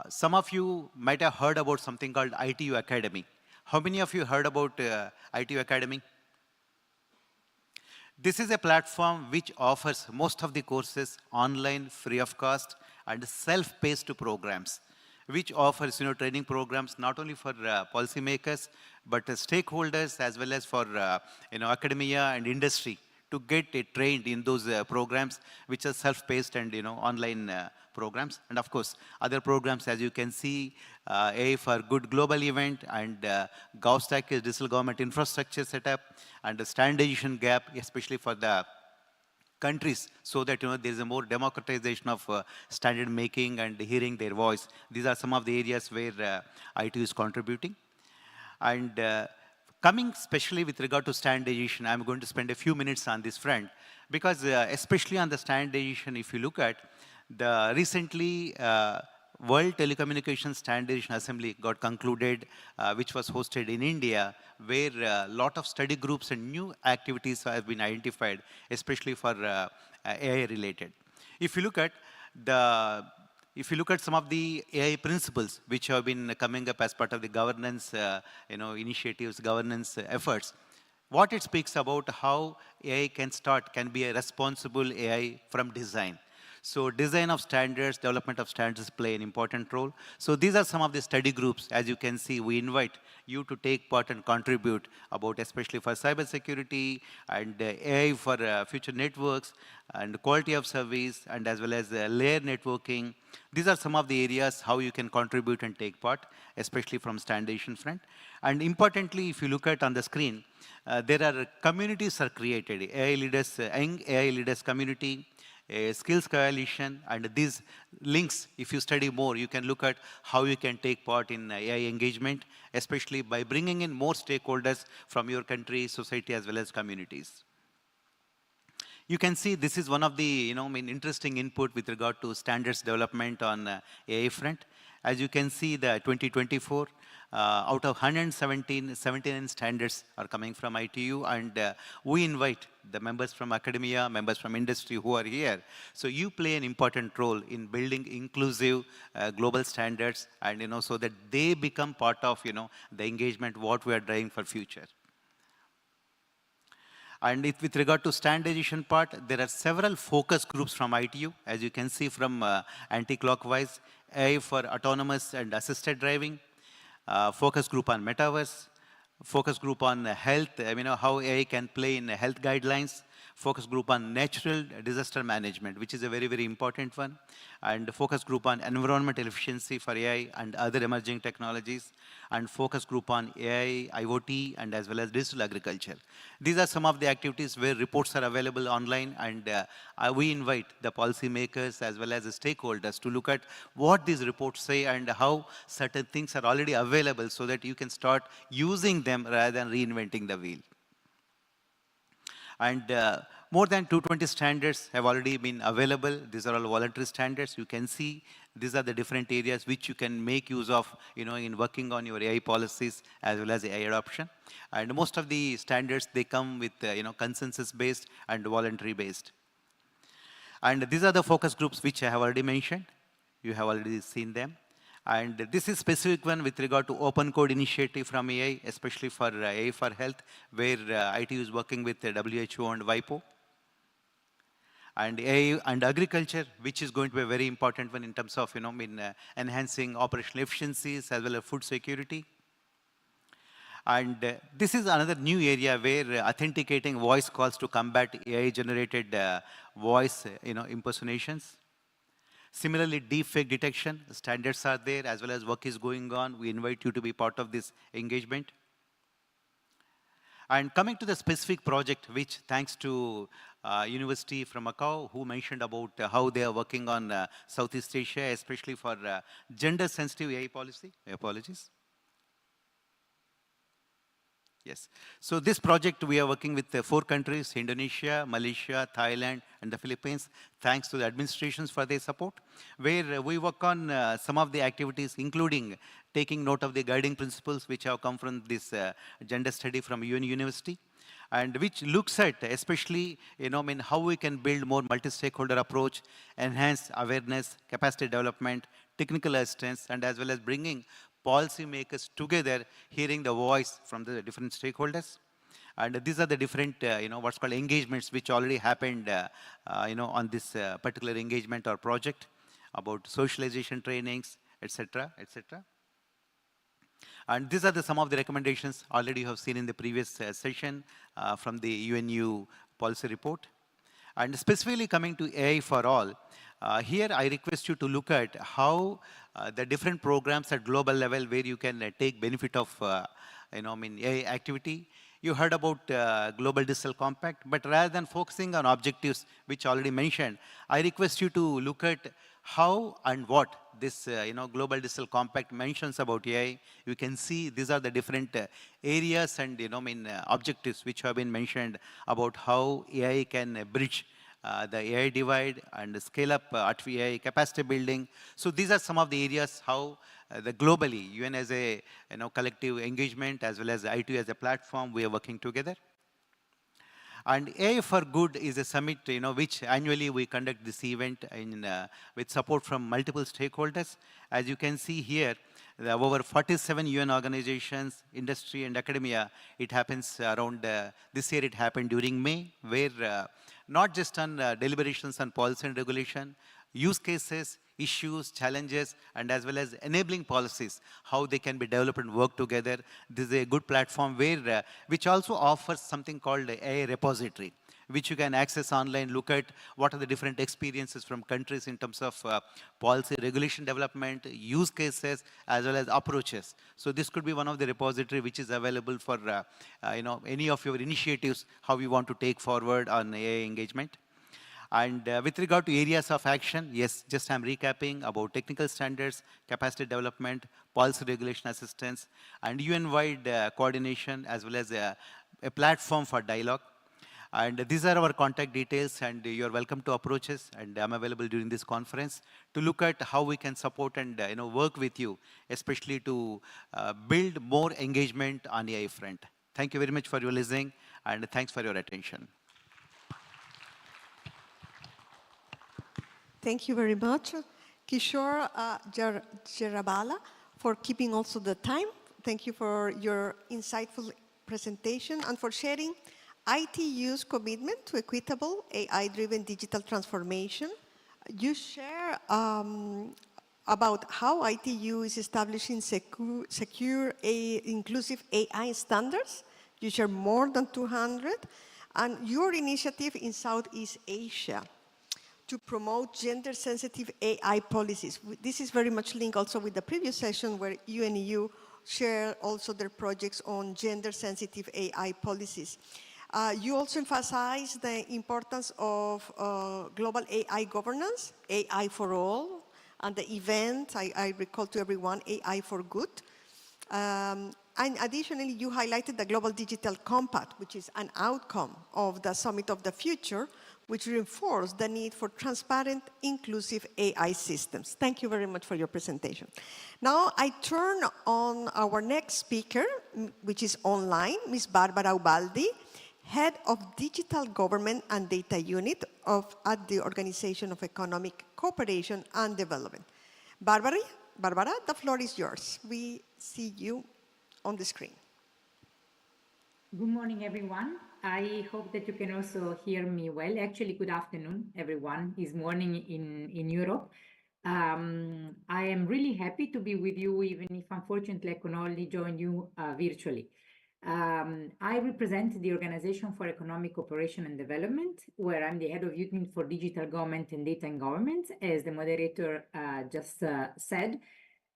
some of you might have heard about something called ITU Academy. How many of you heard about ITU Academy? This is a platform which offers most of the courses online, free of cost, and self-paced programs, which offers training programs not only for policymakers, but stakeholders as well as for academia and industry, to get trained in those programs, which are self-paced and online programs. And of course, other programs, as you can see, AI for Good Global Event, and GovStack is Digital Government Infrastructure Setup, and the standardization gap, especially for the countries, so that there is a more democratization of standard making and hearing their voice. These are some of the areas where ITU is contributing. And coming especially with regard to standardization, I'm going to spend a few minutes on this front, because especially on the standardization, if you look at the recently World Telecommunication Standardization Assembly got concluded, which was hosted in India, where a lot of study groups and new activities have been identified, especially for AI related. If you look at some of the AI principles which have been coming up as part of the governance initiatives, governance efforts, what it speaks about how AI can be a responsible AI from design. So design of standards, development of standards play an important role. So these are some of the study groups. As you can see, we invite you to take part and contribute about, especially for cybersecurity and AI for future networks and quality of service, and as well as layer networking. These are some of the areas how you can contribute and take part, especially from standardization front. And importantly, if you look at on the screen, there are communities are created, AI leaders, young AI leaders community, a skills coalition, and these links, if you study more, you can look at how you can take part in AI engagement, especially by bringing in more stakeholders from your country, society, as well as communities. You can see this is one of the interesting input with regard to standards development on AI front. As you can see, the 2024, out of 79 standards are coming from ITU, and we invite the members from academia, members from industry who are here. So you play an important role in building inclusive global standards, and so that they become part of the engagement what we are driving for future. And with regard to standardization part, there are several focus groups from ITU, as you can see from anti-clockwise, AI for autonomous and assisted driving, focus group on metaverse, focus group on health, how AI can play in health guidelines, focus group on natural disaster management, which is a very, very important one, and focus group on environmental efficiency for AI and other emerging technologies, and focus group on AI, IoT, and as well as digital agriculture. These are some of the activities where reports are available online, and we invite the policymakers as well as the stakeholders to look at what these reports say and how certain things are already available so that you can start using them rather than reinventing the wheel. And more than 220 standards have already been available. These are all voluntary standards. You can see these are the different areas which you can make use of, in working on your AI policies as well as AI adoption. And most of the standards, they come with, consensus-based and voluntary-based. And these are the focus groups which I have already mentioned. You have already seen them. And this is specific one with regard to open code initiative from AI, especially for AI for health, where ITU is working with WHO and WIPO. And AI and agriculture, which is going to be a very important one in terms of, enhancing operational efficiencies as well as food security. And this is another new area where authenticating voice calls to combat AI-generated voice, impersonations. Similarly, deepfake detection standards are there as well as work is going on. We invite you to be part of this engagement. And coming to the specific project, which thanks to University from Macau, who mentioned about how they are working on Southeast Asia, especially for gender-sensitive AI policy. Apologies. Yes. So this project, we are working with 4 countries, Indonesia, Malaysia, Thailand, and the Philippines, thanks to the administrations for their support, where we work on some of the activities, including taking note of the guiding principles which have come from this gender study from UN University, and which looks at especially, how we can build more multi-stakeholder approach, enhance awareness, capacity development, technical assistance, and as well as bringing policymakers together, hearing the voice from the different stakeholders. And these are the different, what's called engagements which already happened, on this particular engagement or project about socialization trainings, etc., etc. And these are some of the recommendations already you have seen in the previous session from the UNU policy report. And specifically coming to AI for all, here I request you to look at how the different programs at global level where you can take benefit of AI activity. You heard about Global Digital Compact, but rather than focusing on objectives, which already mentioned, I request you to look at how and what this Global Digital Compact mentions about AI. You can see these are the different areas and objectives which have been mentioned about how AI can bridge the AI divide and scale up AI capacity building. So these are some of the areas how the globally, UN as a collective engagement as well as ITU as a platform, we are working together. And AI for Good is a summit, which annually we conduct this event with support from multiple stakeholders. As you can see here, there are over 47 UN organizations, industry and academia. It happens around, this year it happened during May, where not just on deliberations on policy and regulation, use cases, issues, challenges, and as well as enabling policies, how they can be developed and work together. This is a good platform where, which also offers something called AI repository, which you can access online, look at what are the different experiences from countries in terms of policy, regulation development, use cases, as well as approaches. So this could be one of the repository which is available for any of your initiatives, how you want to take forward on AI engagement. And with regard to areas of action, yes, just I'm recapping about technical standards, capacity development, policy regulation assistance, and UN-wide coordination, as well as a platform for dialogue. And these are our contact details, and you're welcome to approach us, and I'm available during this conference to look at how we can support and work with you, especially to build more engagement on the AI front. Thank you very much for your listening, and thanks for your attention. Thank you very much, Kishore Jarabala, for keeping also the time. Thank you for your insightful presentation and for sharing ITU's commitment to equitable AI-driven digital transformation. You share about how ITU is establishing secure, inclusive AI standards. You share more than 200. And your initiative in Southeast Asia to promote gender-sensitive AI policies. This is very much linked also with the previous session where UNEU share also their projects on gender-sensitive AI policies. You also emphasize the importance of global AI governance, AI for all, and the event, I recall to everyone, AI for good. And additionally, you highlighted the Global Digital Compact, which is an outcome of the Summit of the Future, which reinforced the need for transparent, inclusive AI systems. Thank you very much for your presentation. Now I turn on our next speaker, which is online, Ms. Barbara Ubaldi, Head of Digital Government and Data Unit at the Organization of Economic Cooperation and Development. Barbara, the floor is yours. We see you on the screen. Good morning, everyone. I hope that you can also hear me well. Actually, good afternoon, everyone. It's morning in Europe. I am really happy to be with you, even if unfortunately I can only join you virtually. I represent the Organization for Economic Cooperation and Development, where I'm the head of unit for digital government and data in government, as the moderator just said.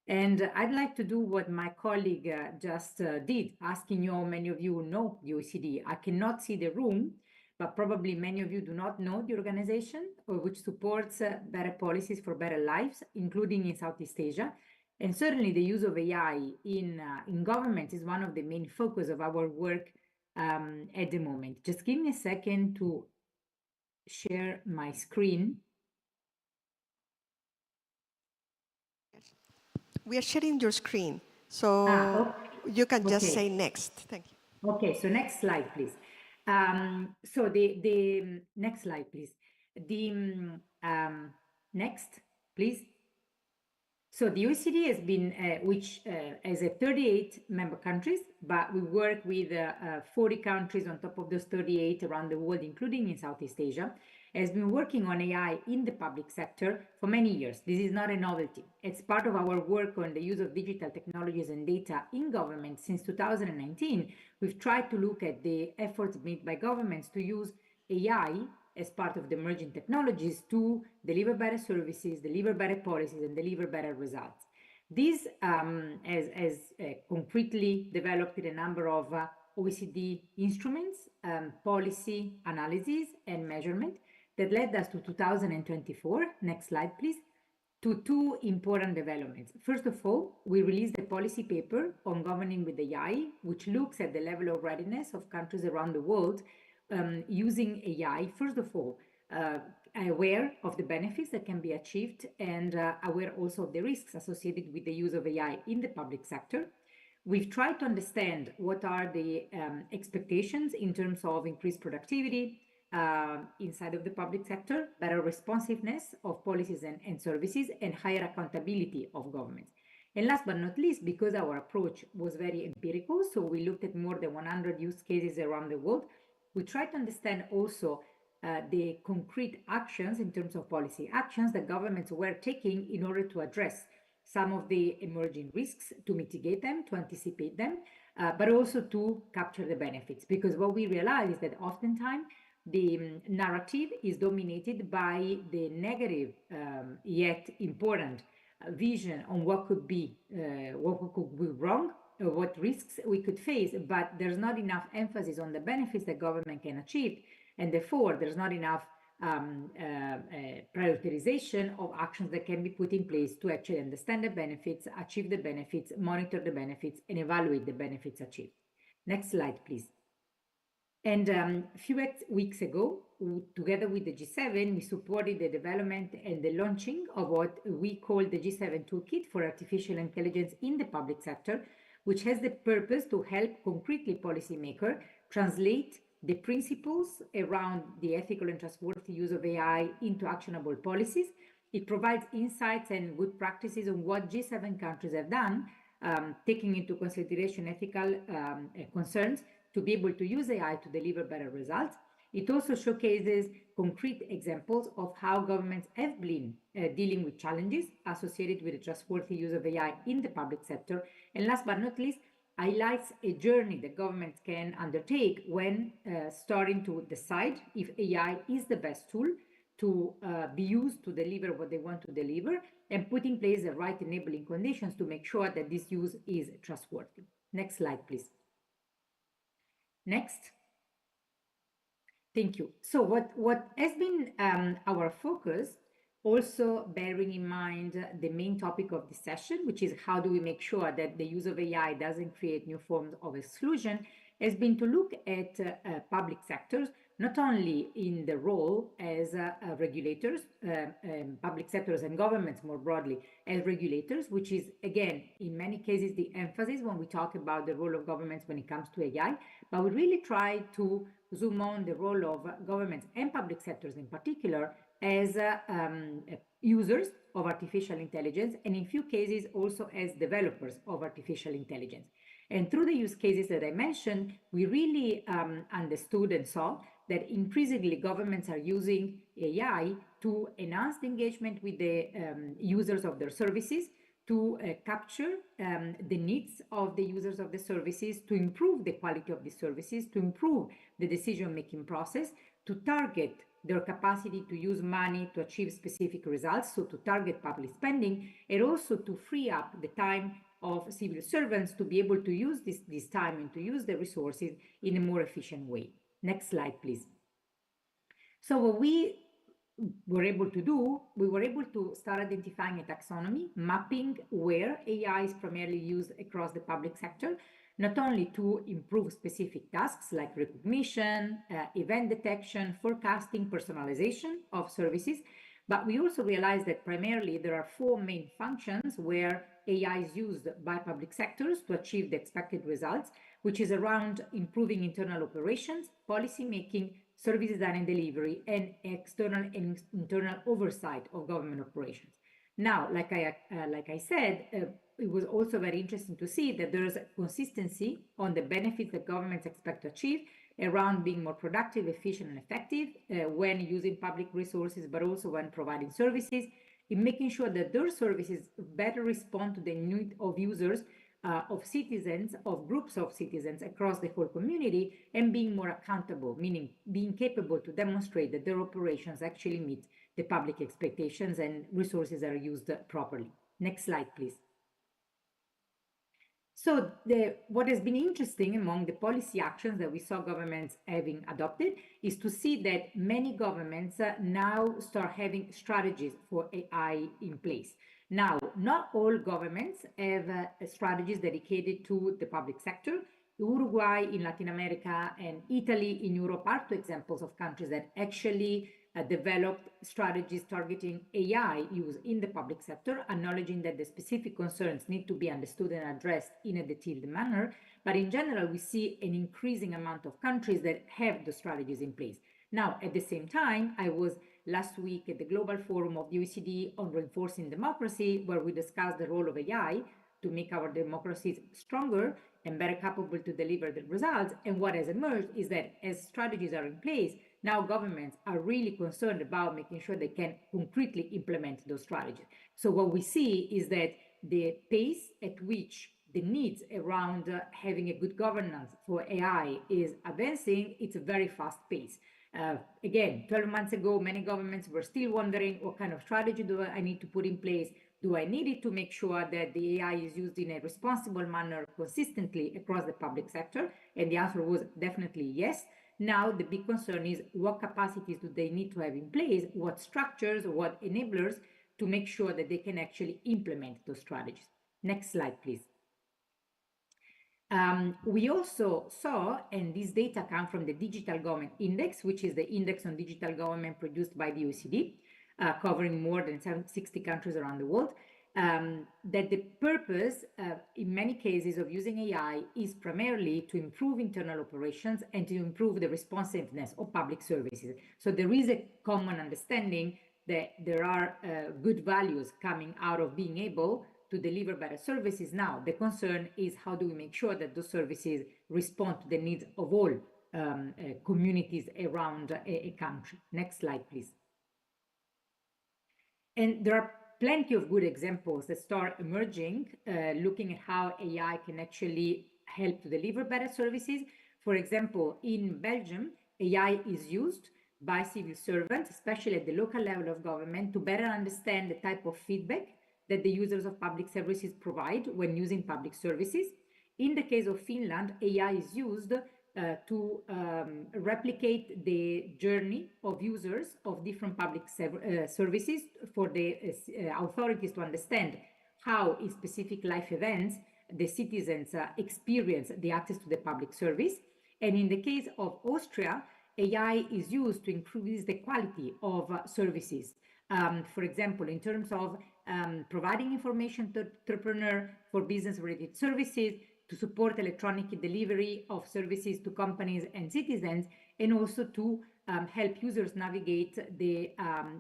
And I'd like to do what my colleague just did, asking you how many of you know the OECD. I cannot see the room, but probably many of you do not know the organization, which supports better policies for better lives, including in Southeast Asia. And certainly the use of AI in government is one of the main focus of our work at the moment. Just give me a second to share my screen. We are sharing your screen, so you can just say next. Thank you. Okay, so next slide, please. So the next slide, please. The next, please. So the OECD has been, which has 38 member countries, but we work with 40 countries on top of those 38 around the world, including in Southeast Asia, has been working on AI in the public sector for many years. This is not a novelty. It's part of our work on the use of digital technologies and data in government since 2019. We've tried to look at the efforts made by governments to use AI as part of the emerging technologies to deliver better services, deliver better policies, and deliver better results. This has concretely developed a number of OECD instruments, policy analysis, and measurement that led us to 2024, next slide please, to two important developments. First of all, we released a policy paper on governing with AI, which looks at the level of readiness of countries around the world using AI, first of all, aware of the benefits that can be achieved and aware also of the risks associated with the use of AI in the public sector. We've tried to understand what are the expectations in terms of increased productivity inside of the public sector, better responsiveness of policies and services, and higher accountability of governments. And last but not least, because our approach was very empirical, so we looked at more than 100 use cases around the world, we tried to understand also the concrete actions in terms of policy actions that governments were taking in order to address some of the emerging risks, to mitigate them, to anticipate them, but also to capture the benefits. Because what we realize is that oftentimes the narrative is dominated by the negative yet important vision on what could be wrong, what risks we could face, but there's not enough emphasis on the benefits that government can achieve, and therefore there's not enough prioritization of actions that can be put in place to actually understand the benefits, achieve the benefits, monitor the benefits, and evaluate the benefits achieved. Next slide, please. And a few weeks ago, together with the G7, we supported the development and the launching of what we call the G7 Toolkit for Artificial Intelligence in the Public Sector, which has the purpose to help concretely policymakers translate the principles around the ethical and trustworthy use of AI into actionable policies. It provides insights and good practices on what G7 countries have done, taking into consideration ethical concerns, to be able to use AI to deliver better results. It also showcases concrete examples of how governments have been dealing with challenges associated with the trustworthy use of AI in the public sector. And last but not least, highlights a journey that governments can undertake when starting to decide if AI is the best tool to be used to deliver what they want to deliver, and put in place the right enabling conditions to make sure that this use is trustworthy. Next slide, please. Next. Thank you. So what has been our focus, also bearing in mind the main topic of this session, which is how do we make sure that the use of AI doesn't create new forms of exclusion, has been to look at public sectors, not only in the role as regulators, public sectors and governments more broadly as regulators, which is, again, in many cases, the emphasis when we talk about the role of governments when it comes to AI, but we really try to zoom on the role of governments and public sectors in particular as users of artificial intelligence, and in few cases also as developers of artificial intelligence. And through the use cases that I mentioned, we really understood and saw that increasingly governments are using AI to enhance the engagement with the users of their services, to capture the needs of the users of the services, to improve the quality of the services, to improve the decision-making process, to target their capacity to use money to achieve specific results, so to target public spending, and also to free up the time of civil servants to be able to use this time and to use the resources in a more efficient way. Next slide, please. So what we were able to do, we were able to start identifying a taxonomy, mapping where AI is primarily used across the public sector, not only to improve specific tasks like recognition, event detection, forecasting, personalization of services, but we also realized that primarily there are four main functions where AI is used by public sectors to achieve the expected results, which is around improving internal operations, policy making, service design and delivery, and external and internal oversight of government operations. Now, like I said, it was also very interesting to see that there is a consistency on the benefits that governments expect to achieve around being more productive, efficient, and effective when using public resources, but also when providing services, in making sure that their services better respond to the need of users, of citizens, of groups of citizens across the whole community, and being more accountable, meaning being capable to demonstrate that their operations actually meet the public expectations and resources are used properly. Next slide, please. So what has been interesting among the policy actions that we saw governments having adopted is to see that many governments now start having strategies for AI in place. Now, not all governments have strategies dedicated to the public sector. Uruguay in Latin America and Italy in Europe are two examples of countries that actually developed strategies targeting AI use in the public sector, acknowledging that the specific concerns need to be understood and addressed in a detailed manner. But in general, we see an increasing amount of countries that have the strategies in place. Now, at the same time, I was last week at the Global Forum of the OECD on Reinforcing Democracy, where we discussed the role of AI to make our democracies stronger and better capable to deliver the results. And what has emerged is that as strategies are in place, now governments are really concerned about making sure they can concretely implement those strategies. So what we see is that the pace at which the needs around having a good governance for AI is advancing, it's a very fast pace. Again, 12 months ago, many governments were still wondering what kind of strategy do I need to put in place? Do I need it to make sure that the AI is used in a responsible manner consistently across the public sector? And the answer was definitely yes. Now, the big concern is what capacities do they need to have in place, what structures, what enablers to make sure that they can actually implement those strategies. Next slide, please. We also saw, and this data come from the Digital Government Index, which is the index on digital government produced by the OECD, covering more than 60 countries around the world, that the purpose, in many cases, of using AI is primarily to improve internal operations and to improve the responsiveness of public services. So there is a common understanding that there are good values coming out of being able to deliver better services. Now, the concern is how do we make sure that those services respond to the needs of all communities around a country. Next slide, please. And there are plenty of good examples that start emerging, looking at how AI can actually help to deliver better services. For example, in Belgium, AI is used by civil servants, especially at the local level of government, to better understand the type of feedback that the users of public services provide when using public services. In the case of Finland, AI is used to replicate the journey of users of different public services for the authorities to understand how in specific life events the citizens experience the access to the public service. And in the case of Austria, AI is used to increase the quality of services. For example, in terms of providing information to entrepreneurs for business-related services, to support electronic delivery of services to companies and citizens, and also to help users navigate the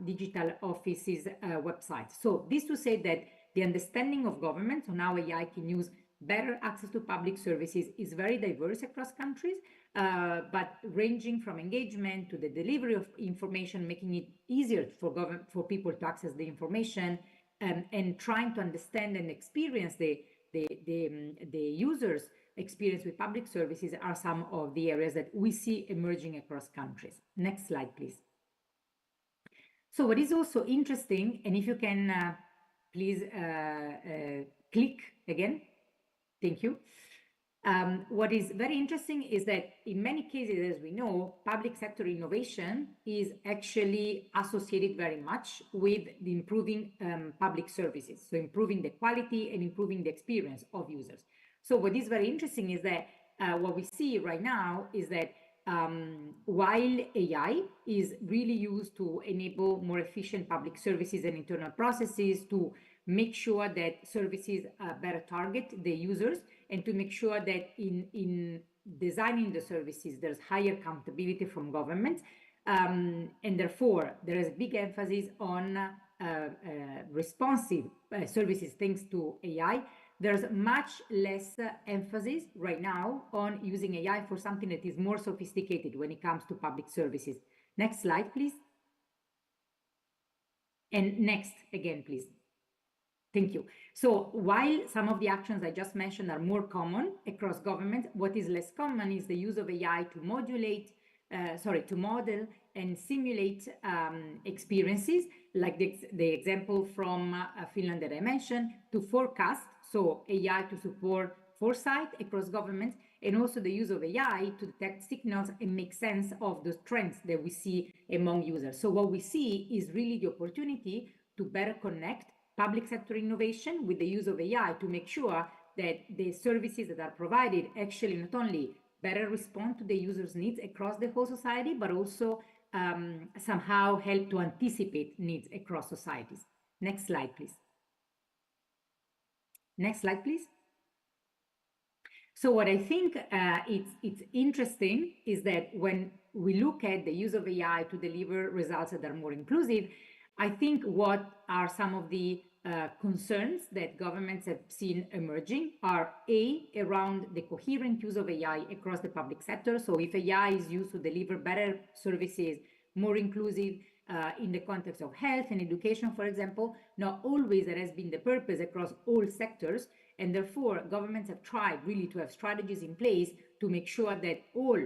digital office's website. So this to say that the understanding of governments on how AI can use better access to public services is very diverse across countries, but ranging from engagement to the delivery of information, making it easier for people to access the information, and trying to understand and experience the users' experience with public services are some of the areas that we see emerging across countries. Next slide, please. So what is also interesting, and if you can please click again, thank you. What is very interesting is that in many cases, as we know, public sector innovation is actually associated very much with the improving public services, so improving the quality and improving the experience of users. So what is very interesting is that what we see right now is that while AI is really used to enable more efficient public services and internal processes, to make sure that services better target the users, and to make sure that in designing the services, there's higher accountability from governments. And therefore, there is a big emphasis on responsive services thanks to AI. There's much less emphasis right now on using AI for something that is more sophisticated when it comes to public services. Next slide, please. And next again, please. Thank you. So while some of the actions I just mentioned are more common across governments, what is less common is the use of AI to model and simulate experiences, like the example from Finland that I mentioned, to forecast, so AI to support foresight across governments, and also the use of AI to detect signals and make sense of the trends that we see among users. So what we see is really the opportunity to better connect public sector innovation with the use of AI to make sure that the services that are provided actually not only better respond to the user's needs across the whole society, but also somehow help to anticipate needs across societies. Next slide, please. Next slide, please. So what I think it's interesting is that when we look at the use of AI to deliver results that are more inclusive, I think what are some of the concerns that governments have seen emerging are around the coherent use of AI across the public sector. So if AI is used to deliver better services, more inclusive in the context of health and education, for example, not always that has been the purpose across all sectors. And therefore, governments have tried really to have strategies in place to make sure that all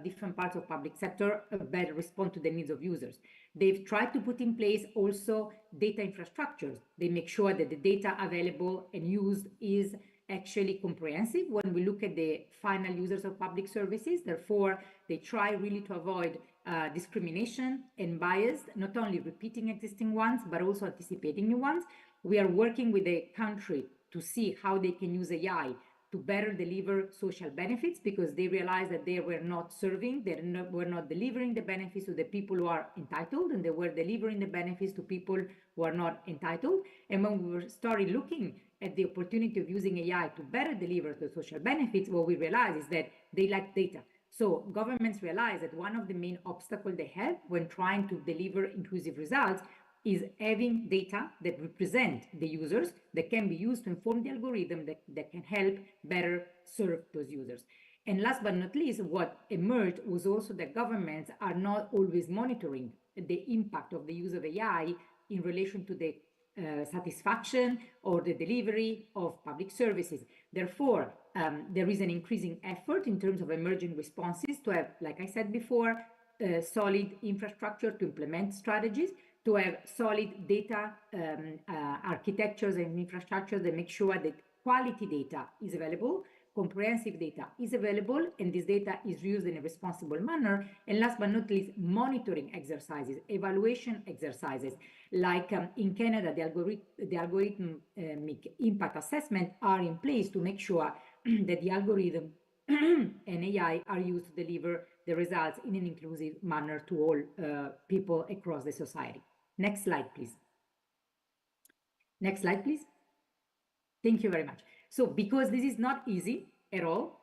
different parts of public sector better respond to the needs of users. They've tried to put in place also data infrastructures. They make sure that the data available and used is actually comprehensive when we look at the final users of public services. Therefore, they try really to avoid discrimination and bias, not only repeating existing ones, but also anticipating new ones. We are working with the country to see how they can use AI to better deliver social benefits, because they realized that they were not serving, were not delivering the benefits to the people who are entitled, and they were delivering the benefits to people who are not entitled. And when we started looking at the opportunity of using AI to better deliver the social benefits, what we realized is that they lack data. So governments realize that one of the main obstacles they have when trying to deliver inclusive results is having data that represent the users that can be used to inform the algorithm that can help better serve those users. And last but not least, what emerged was also that governments are not always monitoring the impact of the use of AI in relation to the satisfaction or the delivery of public services. Therefore, there is an increasing effort in terms of emerging responses to have, like I said before, solid infrastructure to implement strategies, to have solid data architectures and infrastructure that make sure that quality data is available, comprehensive data is available, and this data is used in a responsible manner. And last but not least, monitoring exercises, evaluation exercises, like in Canada, the algorithmic impact assessment are in place to make sure that the algorithm and AI are used to deliver the results in an inclusive manner to all people across the society. Next slide, please. Next slide, please. Thank you very much. So because this is not easy at all,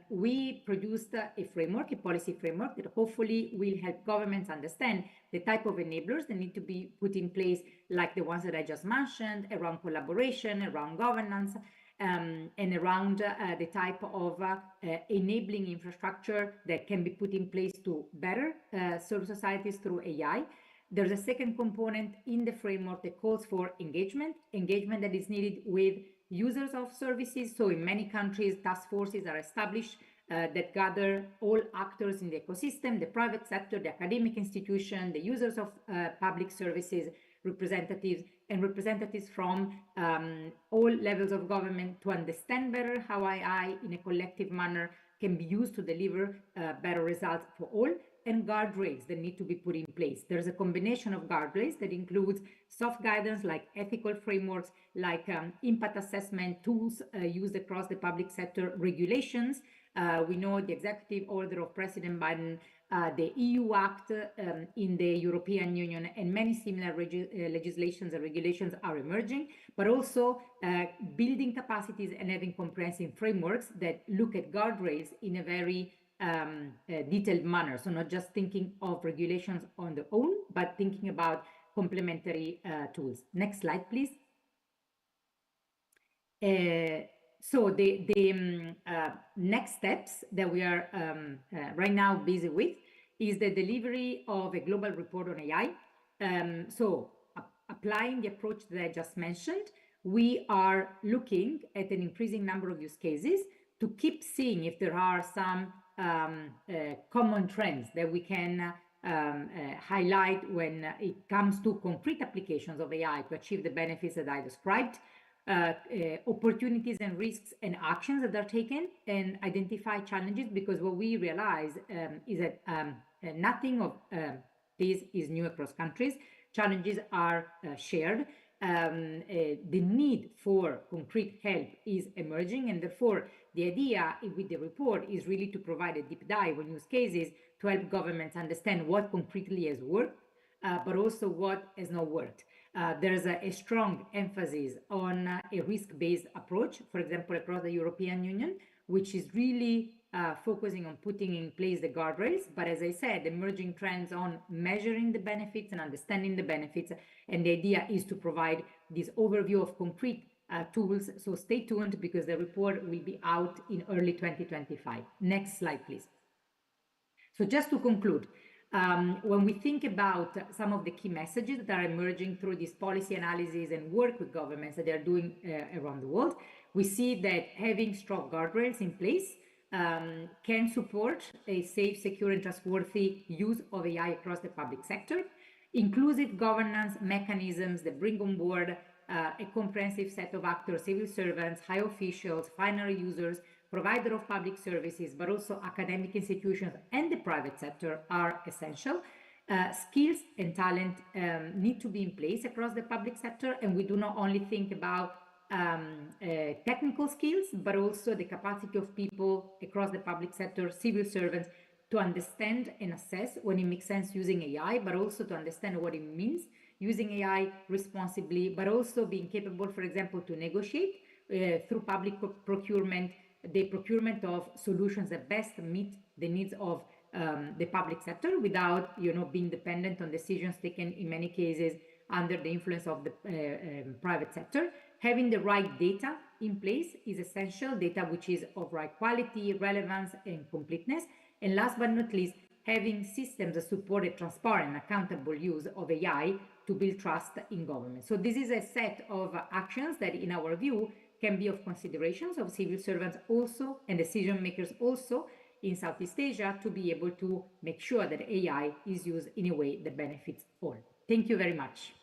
we produced a framework, a policy framework that hopefully will help governments understand the type of enablers that need to be put in place, like the ones that I just mentioned, around collaboration, around governance, and around the type of enabling infrastructure that can be put in place to better serve societies through AI. There's a second component in the framework that calls for engagement that is needed with users of services. So in many countries, task forces are established that gather all actors in the ecosystem, the private sector, the academic institution, the users of public services, representatives, and representatives from all levels of government to understand better how AI in a collective manner can be used to deliver better results for all, and guardrails that need to be put in place. There's a combination of guardrails that includes soft guidance like ethical frameworks, like impact assessment tools used across the public sector, regulations. We know the executive order of President Biden, the EU Act in the European Union, and many similar legislations and regulations are emerging, but also building capacities and having comprehensive frameworks that look at guardrails in a very detailed manner. So not just thinking of regulations on their own, but thinking about complementary tools. Next slide, please. So the next steps that we are right now busy with is the delivery of a global report on AI. Applying the approach that I just mentioned, we are looking at an increasing number of use cases to keep seeing if there are some common trends that we can highlight when it comes to concrete applications of AI to achieve the benefits that I described, opportunities and risks and actions that are taken, and identify challenges, because what we realize is that nothing of this is new across countries. Challenges are shared. The need for concrete help is emerging, and therefore the idea with the report is really to provide a deep dive on use cases to help governments understand what concretely has worked, but also what has not worked. There's a strong emphasis on a risk-based approach, for example, across the European Union, which is really focusing on putting in place the guardrails. But as I said, emerging trends on measuring the benefits and understanding the benefits. And the idea is to provide this overview of concrete tools. So stay tuned, because the report will be out in early 2025. Next slide, please. So just to conclude, when we think about some of the key messages that are emerging through this policy analysis and work with governments that they're doing around the world, we see that having strong guardrails in place can support a safe, secure, and trustworthy use of AI across the public sector. Inclusive governance mechanisms that bring on board a comprehensive set of actors, civil servants, high officials, final users, provider of public services, but also academic institutions and the private sector are essential. Skills and talent need to be in place across the public sector, and we do not only think about technical skills, but also the capacity of people across the public sector, civil servants, to understand and assess when it makes sense using AI, but also to understand what it means using AI responsibly, but also being capable, for example, to negotiate through public procurement, the procurement of solutions that best meet the needs of the public sector without, being dependent on decisions taken in many cases under the influence of the private sector. Having the right data in place is essential, data which is of right quality, relevance, and completeness. And last but not least, having systems that support a transparent, accountable use of AI to build trust in government. So this is a set of actions that, in our view, can be of considerations of civil servants also and decision makers also in Southeast Asia to be able to make sure that AI is used in a way that benefits all. Thank you very much.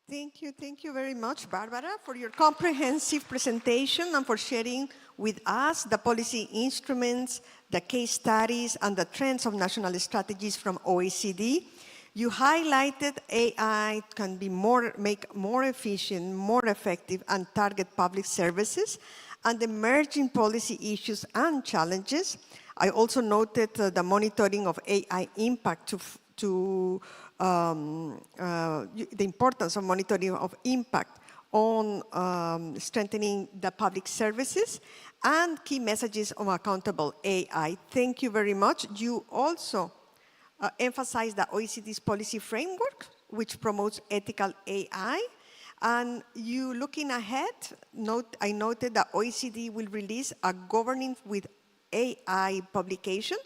Thank you very much, Barbara, for your comprehensive presentation and for sharing with us the policy instruments, the case studies, and the trends of national strategies from OECD. You highlighted AI can be make more efficient, more effective, and target public services, and emerging policy issues and challenges. I also noted the monitoring of AI impact the importance of monitoring of impact on strengthening the public services and key messages of accountable AI. Thank you very much. You also emphasize the OECD's policy framework, which promotes ethical AI. And you looking ahead, I noted that OECD will release a Governing with AI publication,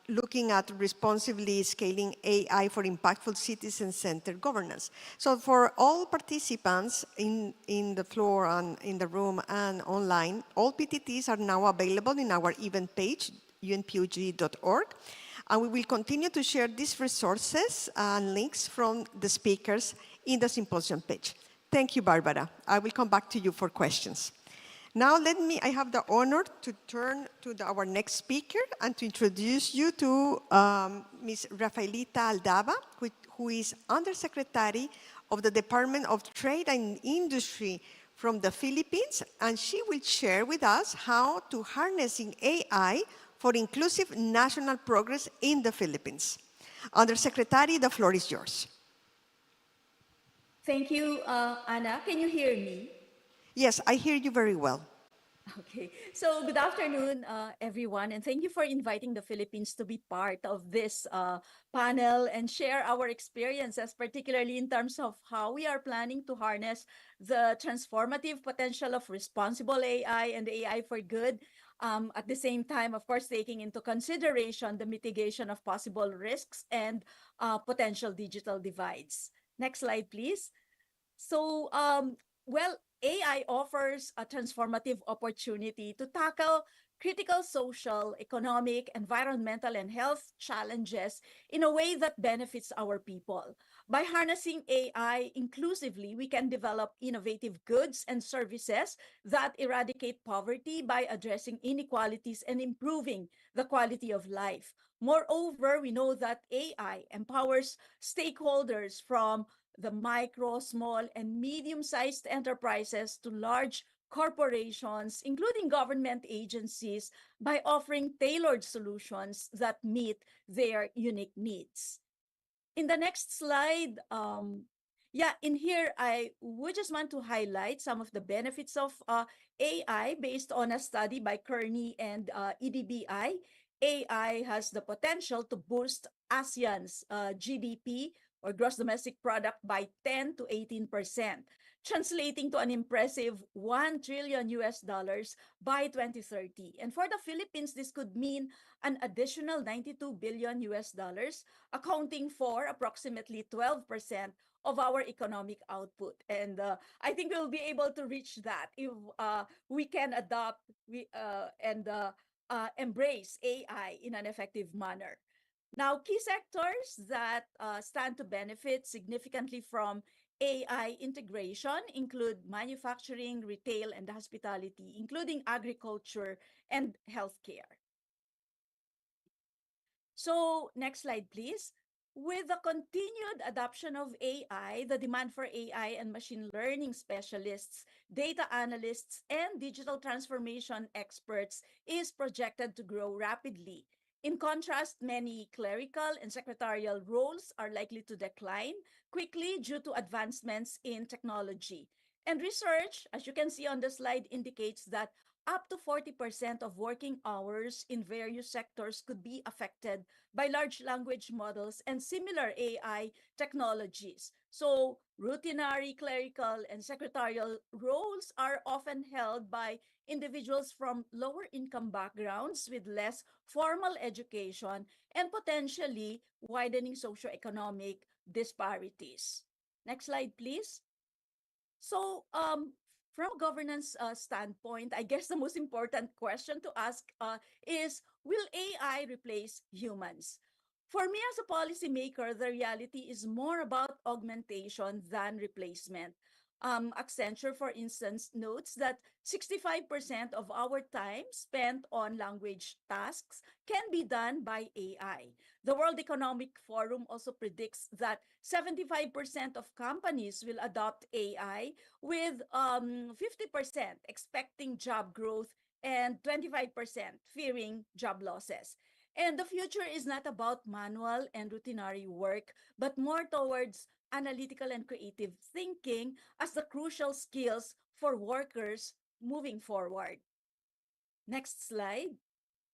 looking at responsibly scaling AI for impactful citizen-centered governance. So for all participants in the floor and in the room and online, all PTTs are now available in our event page, unpog.org. And we will continue to share these resources and links from the speakers in the symposium page. Thank you, Barbara. I will come back to you for questions. Now I have the honor to turn to our next speaker and to introduce you to Ms. Rafaelita Aldaba, who is Undersecretary of the Department of Trade and Industry from the Philippines, and she will share with us how to harnessing AI for inclusive national progress in the Philippines. Undersecretary, the floor is yours. Thank you, Anna. Can you hear me? Yes, I hear you very well. Okay, so good afternoon, everyone, and thank you for inviting the Philippines to be part of this panel and share our experiences, particularly in terms of how we are planning to harness the transformative potential of responsible AI and AI for good. At the same time, of course, taking into consideration the mitigation of possible risks and potential digital divides. Next slide, please. So, well, AI offers a transformative opportunity to tackle critical social, economic, environmental, and health challenges in a way that benefits our people. By harnessing AI inclusively, we can develop innovative goods and services that eradicate poverty by addressing inequalities and improving the quality of life. Moreover, we know that AI empowers stakeholders from the micro, small, and medium-sized enterprises to large corporations, including government agencies, by offering tailored solutions that meet their unique needs. In the next slide, in here, I would just want to highlight some of the benefits of AI based on a study by Kearney and EDBI. AI has the potential to boost ASEAN's GDP or gross domestic product by 10 to 18%, translating to an impressive $1 trillion by 2030. And for the Philippines, this could mean an additional $92 billion, accounting for approximately 12% of our economic output. And I think we'll be able to reach that if we can adopt and embrace AI in an effective manner. Now, key sectors that stand to benefit significantly from AI integration include manufacturing, retail, and hospitality, including agriculture and healthcare. So, next slide, please. With the continued adoption of AI, the demand for AI and machine learning specialists, data analysts, and digital transformation experts is projected to grow rapidly. In contrast, many clerical and secretarial roles are likely to decline quickly due to advancements in technology. And research, as you can see on the slide, indicates that up to 40% of working hours in various sectors could be affected by large language models and similar AI technologies. So routinary, clerical, and secretarial roles are often held by individuals from lower income backgrounds with less formal education and potentially widening socioeconomic disparities. Next slide, please. So from a governance standpoint, I guess the most important question to ask is, will AI replace humans? For me as a policymaker, the reality is more about augmentation than replacement. Accenture, for instance, notes that 65% of our time spent on language tasks can be done by AI. The World Economic Forum also predicts that 75% of companies will adopt AI, with 50% expecting job growth and 25% fearing job losses. And the future is not about manual and routinary work, but more towards analytical and creative thinking as the crucial skills for workers moving forward. Next slide.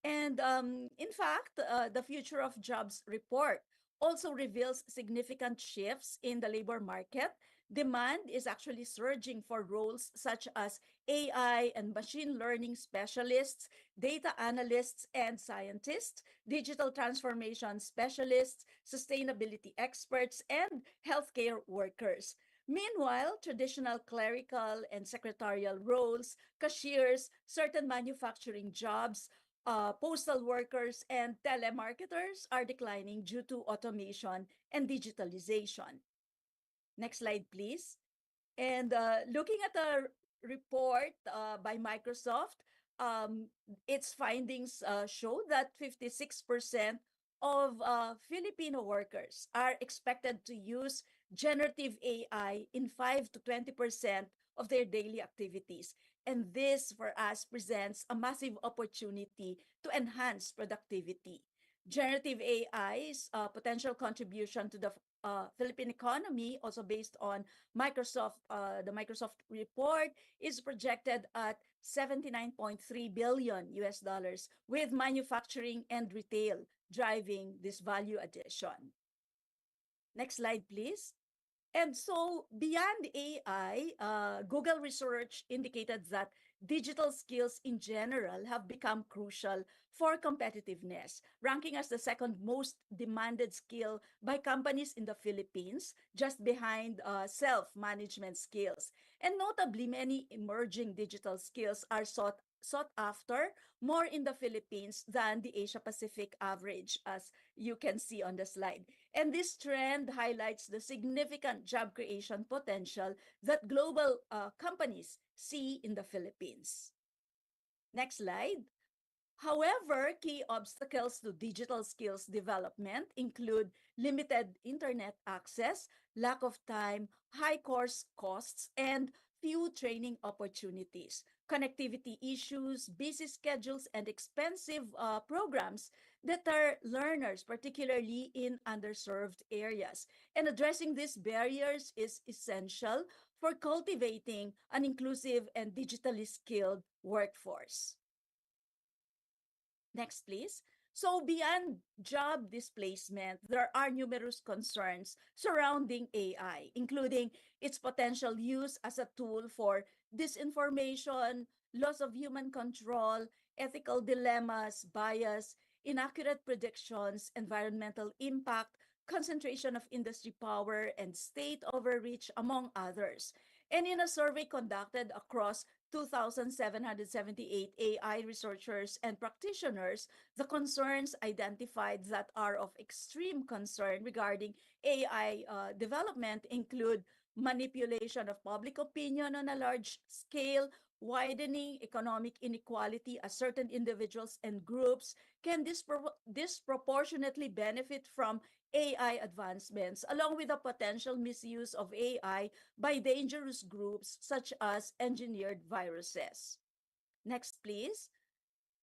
And in fact, the Future of Jobs report also reveals significant shifts in the labor market. Demand is actually surging for roles such as AI and machine learning specialists, data analysts and scientists, digital transformation specialists, sustainability experts, and healthcare workers. Meanwhile, traditional clerical and secretarial roles, cashiers, certain manufacturing jobs, postal workers, and telemarketers are declining due to automation and digitalization. Next slide, please. And looking at a report by Microsoft, its findings show that 56% of Filipino workers are expected to use generative AI in 5 to 20% of their daily activities. And this, for us, presents a massive opportunity to enhance productivity. Generative AI's potential contribution to the Philippine economy, also based on the Microsoft report, is projected at 79.3 billion US dollars, with manufacturing and retail driving this value addition. Next slide, please. And so beyond AI, Google research indicated that digital skills in general have become crucial for competitiveness, ranking as the second most demanded skill by companies in the Philippines, just behind self-management skills. And notably, many emerging digital skills are sought after more in the Philippines than the Asia-Pacific average, as you can see on the slide. And this trend highlights the significant job creation potential that global companies see in the Philippines. Next slide. However, key obstacles to digital skills development include limited internet access, lack of time, high course costs, and few training opportunities, connectivity issues, busy schedules, and expensive programs deter learners, particularly in underserved areas. And addressing these barriers is essential for cultivating an inclusive and digitally skilled workforce. Next, please. So beyond job displacement, there are numerous concerns surrounding AI, including its potential use as a tool for disinformation, loss of human control, ethical dilemmas, bias, inaccurate predictions, environmental impact, concentration of industry power, and state overreach, among others. And in a survey conducted across 2,778 AI researchers and practitioners, the concerns identified that are of extreme concern regarding AI development include manipulation of public opinion on a large scale, widening economic inequality as certain individuals and groups can disproportionately benefit from AI advancements, along with the potential misuse of AI by dangerous groups such as engineered viruses. Next, please.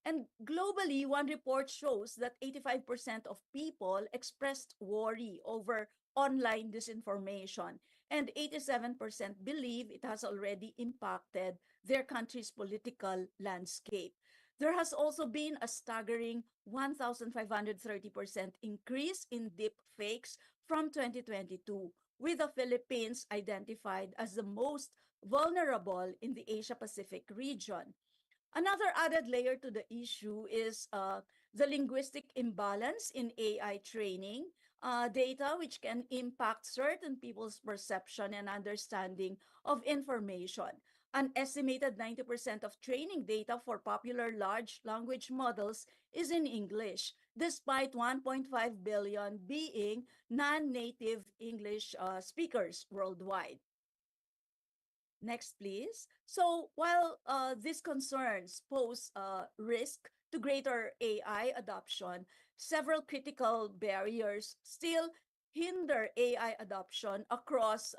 And globally, one report shows that 85% of people expressed worry over online disinformation. and 87% believe it has already impacted their country's political landscape. There has also been a staggering 1,530% increase in deep fakes from 2022, with the Philippines identified as the most vulnerable in the Asia-Pacific region. Another added layer to the issue is the linguistic imbalance in AI training data, which can impact certain people's perception and understanding of information. An estimated 90% of training data for popular large language models is in English, despite 1.5 billion being non-native English speakers worldwide. Next, please. So while these concerns pose risk to greater AI adoption, several critical barriers still hinder AI adoption across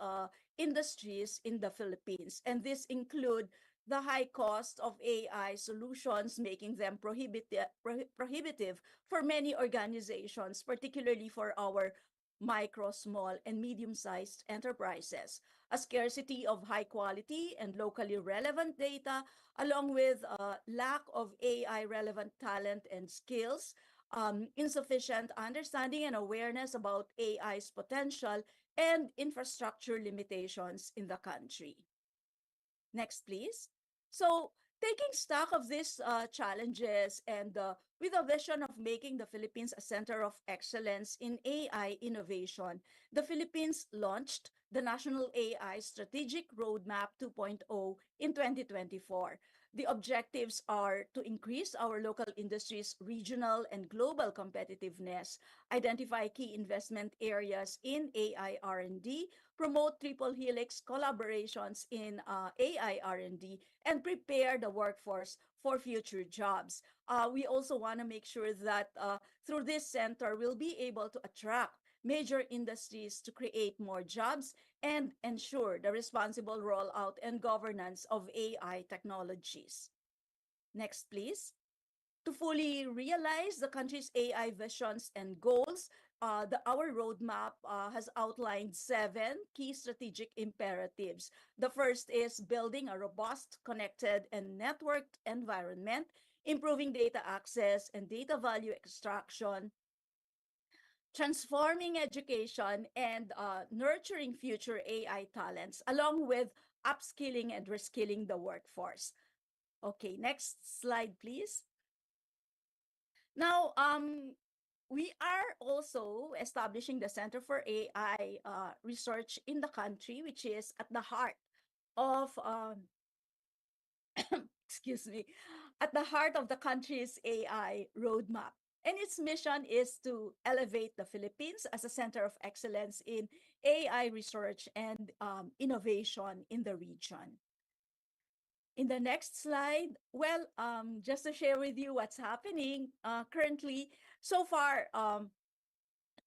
industries in the Philippines. And these include the high cost of AI solutions, making them prohibitive for many organizations, particularly for our micro, small, and medium-sized enterprises, a scarcity of high-quality and locally relevant data, along with lack of AI-relevant talent and skills, insufficient understanding and awareness about AI's potential, and infrastructure limitations in the country. Next, please. So, taking stock of these challenges and with a vision of making the Philippines a center of excellence in AI innovation, the Philippines launched the National AI Strategic Roadmap 2.0 in 2024. The objectives are to increase our local industry's regional and global competitiveness, identify key investment areas in AI R&D, promote triple helix collaborations in AI R&D, and prepare the workforce for future jobs. We also want to make sure that through this center, we'll be able to attract major industries to create more jobs and ensure the responsible rollout and governance of AI technologies. Next, please. To fully realize the country's AI visions and goals, our roadmap has outlined 7 key strategic imperatives. The first is building a robust, connected, and networked environment, improving data access and data value extraction, transforming education, and nurturing future AI talents, along with upskilling and reskilling the workforce. Okay, next slide, please. Now, we are also establishing the Center for AI Research in the country, which is at the heart of, excuse me, at the heart of the country's AI roadmap. And its mission is to elevate the Philippines as a center of excellence in AI research and innovation in the region. In the next slide, well, just to share with you what's happening currently, so far,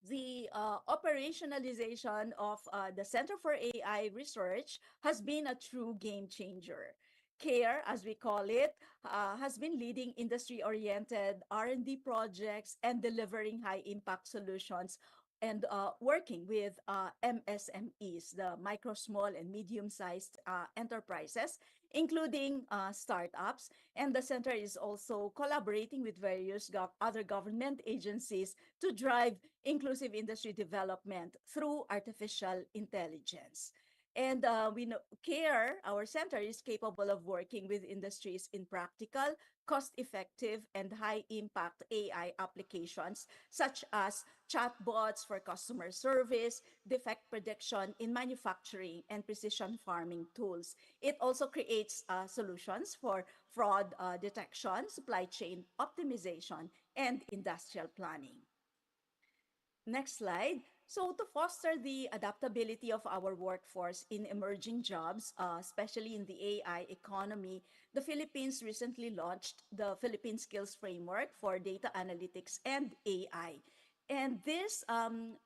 the operationalization of the Center for AI Research has been a true game changer. CARE, as we call it, has been leading industry-oriented R&D projects and delivering high-impact solutions and working with MSMEs, the micro, small, and medium-sized enterprises, including startups. And the center is also collaborating with various other government agencies to drive inclusive industry development through artificial intelligence. And we know CARE, our center, is capable of working with industries in practical, cost-effective, and high-impact AI applications, such as chatbots for customer service, defect prediction in manufacturing, and precision farming tools. It also creates solutions for fraud detection, supply chain optimization, and industrial planning. Next slide. So to foster the adaptability of our workforce in emerging jobs, especially in the AI economy, the Philippines recently launched the Philippine Skills Framework for Data Analytics and AI. And this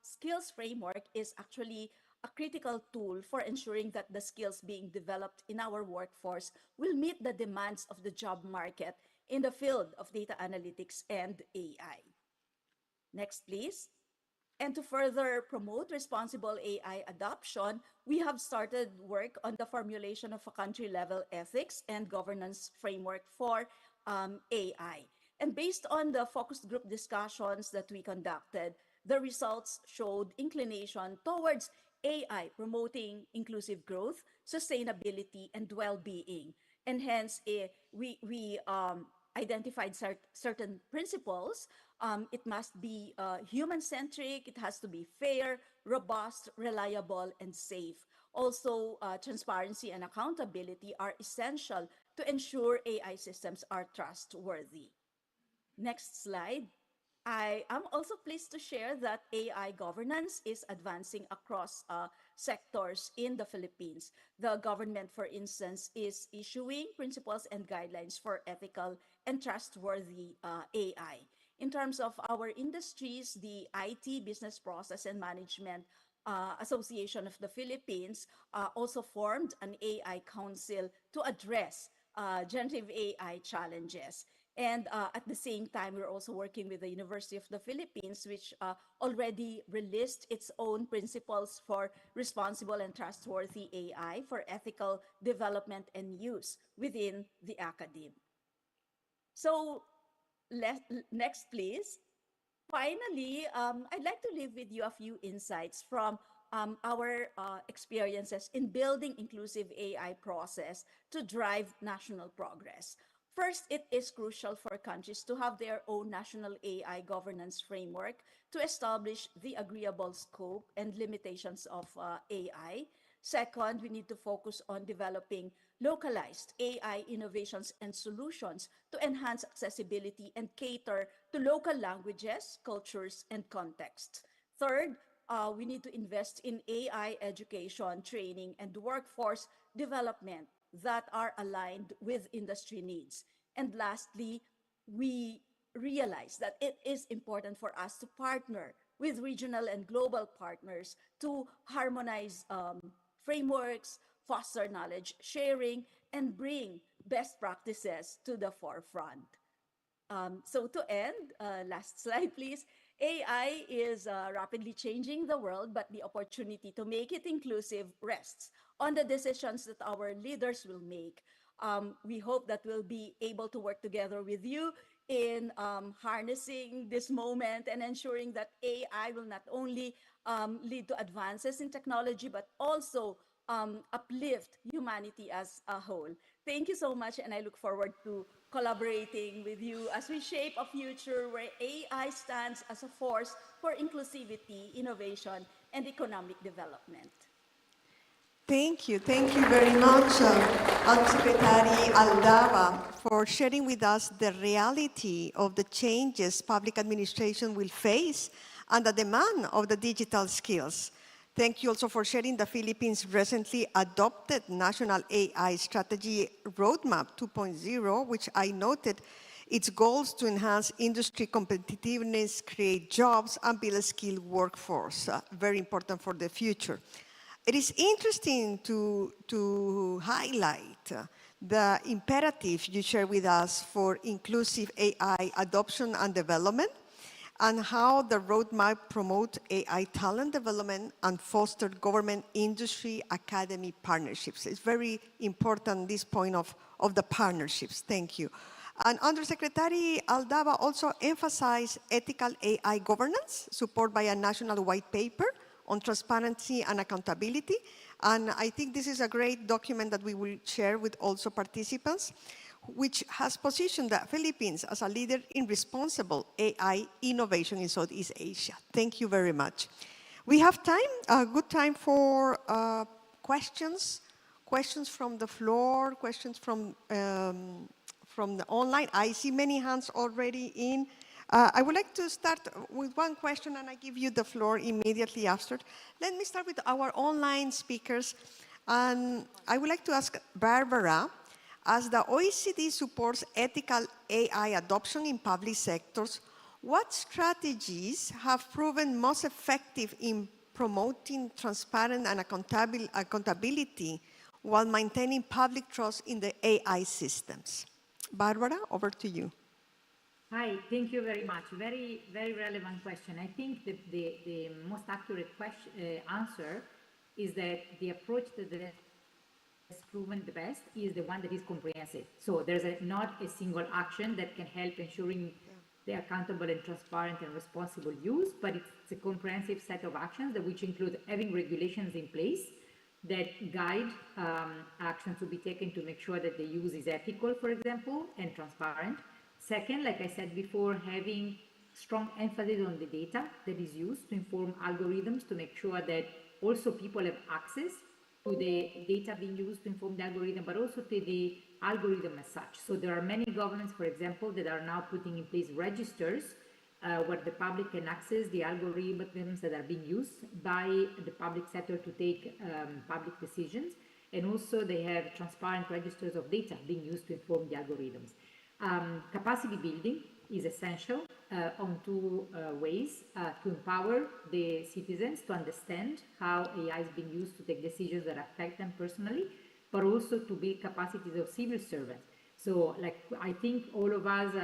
skills framework is actually a critical tool for ensuring that the skills being developed in our workforce will meet the demands of the job market in the field of data analytics and AI. Next, please. And to further promote responsible AI adoption, we have started work on the formulation of a country-level ethics and governance framework for AI. And based on the focus group discussions that we conducted, the results showed inclination towards AI promoting inclusive growth, sustainability, and well-being. And hence, we identified certain principles. It must be human-centric, it has to be fair, robust, reliable, and safe. Also, transparency and accountability are essential to ensure AI systems are trustworthy. Next slide. I am also pleased to share that AI governance is advancing across sectors in the Philippines. The government, for instance, is issuing principles and guidelines for ethical and trustworthy AI. In terms of our industries, the IT Business Process and Management Association of the Philippines also formed an AI council to address generative AI challenges. And at the same time, we're also working with the University of the Philippines, which already released its own principles for responsible and trustworthy AI for ethical development and use within the academe. So next, please. Finally, I'd like to leave with you a few insights from our experiences in building inclusive AI process to drive national progress. First, it is crucial for countries to have their own national AI governance framework to establish the agreeable scope and limitations of AI. Second, we need to focus on developing localized AI innovations and solutions to enhance accessibility and cater to local languages, cultures, and contexts. Third, we need to invest in AI education, training, and workforce development that are aligned with industry needs. And lastly, we realize that it is important for us to partner with regional and global partners to harmonize frameworks, foster knowledge sharing, and bring best practices to the forefront. So to end, last slide, please. AI is rapidly changing the world, but the opportunity to make it inclusive rests on the decisions that our leaders will make. We hope that we'll be able to work together with you in harnessing this moment and ensuring that AI will not only lead to advances in technology, but also uplift humanity as a whole. Thank you so much, and I look forward to collaborating with you as we shape a future where AI stands as a force for inclusivity, innovation, and economic development. Thank you very much, Undersecretary Aldaba, for sharing with us the reality of the changes public administration will face and the demand of the digital skills. Thank you also for sharing the Philippines' recently adopted National AI Strategy Roadmap 2.0, which I noted its goals to enhance industry competitiveness, create jobs, and build a skilled workforce, very important for the future. It is interesting to highlight the imperative you share with us for inclusive AI adoption and development, and how the roadmap promote AI talent development and foster government, industry, academy partnerships. It's very important, this point of the partnerships. Thank you. And Undersecretary Aldaba also emphasized ethical AI governance, supported by a national white paper on transparency and accountability. And I think this is a great document that we will share with also participants, which has positioned the Philippines as a leader in responsible AI innovation in Southeast Asia. Thank you very much. We have time, a good time for questions from the floor, questions from the online. I see many hands already in. I would like to start with one question, and I give you the floor immediately after. Let me start with our online speakers. And I would like to ask Barbara, as the OECD supports ethical AI adoption in public sectors, what strategies have proven most effective in promoting transparent and accountability while maintaining public trust in the AI systems? Barbara, over to you. Hi, thank you very much. Very, very relevant question. I think the most accurate question, answer is that the approach that has proven the best is the one that is comprehensive. So there's not a single action that can help ensuring the accountable and transparent and responsible use, but it's a comprehensive set of actions that which include having regulations in place that guide actions to be taken to make sure that the use is ethical, for example, and transparent. Second, like I said before, having strong emphasis on the data that is used to inform algorithms to make sure that also people have access to the data being used to inform the algorithm, but also to the algorithm as such. So there are many governments, for example, that are now putting in place registers where the public can access the algorithms that are being used by the public sector to take public decisions. And also they have transparent registers of data being used to inform the algorithms. Capacity building is essential on two ways to empower the citizens to understand how AI is being used to take decisions that affect them personally, but also to build capacities of civil servants. So, like, I think all of us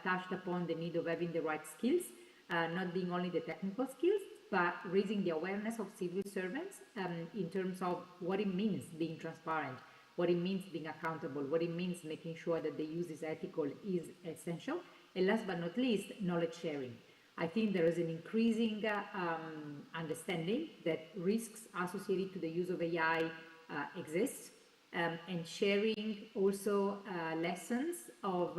touched upon the need of having the right skills, not being only the technical skills, but raising the awareness of civil servants in terms of what it means being transparent, what it means being accountable, what it means making sure that the use is ethical is essential. And last but not least, knowledge sharing. I think there is an increasing understanding that risks associated to the use of AI exist, and sharing also lessons of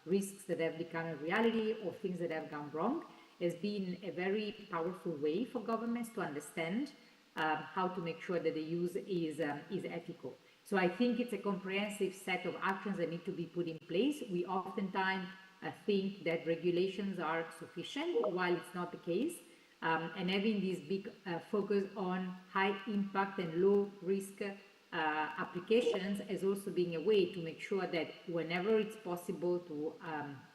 risks that have become a reality or things that have gone wrong has been a very powerful way for governments to understand how to make sure that the use is ethical. So I think it's a comprehensive set of actions that need to be put in place. We oftentimes think that regulations are sufficient, while it's not the case. And having this big focus on high impact and low risk applications as also being a way to make sure that whenever it's possible to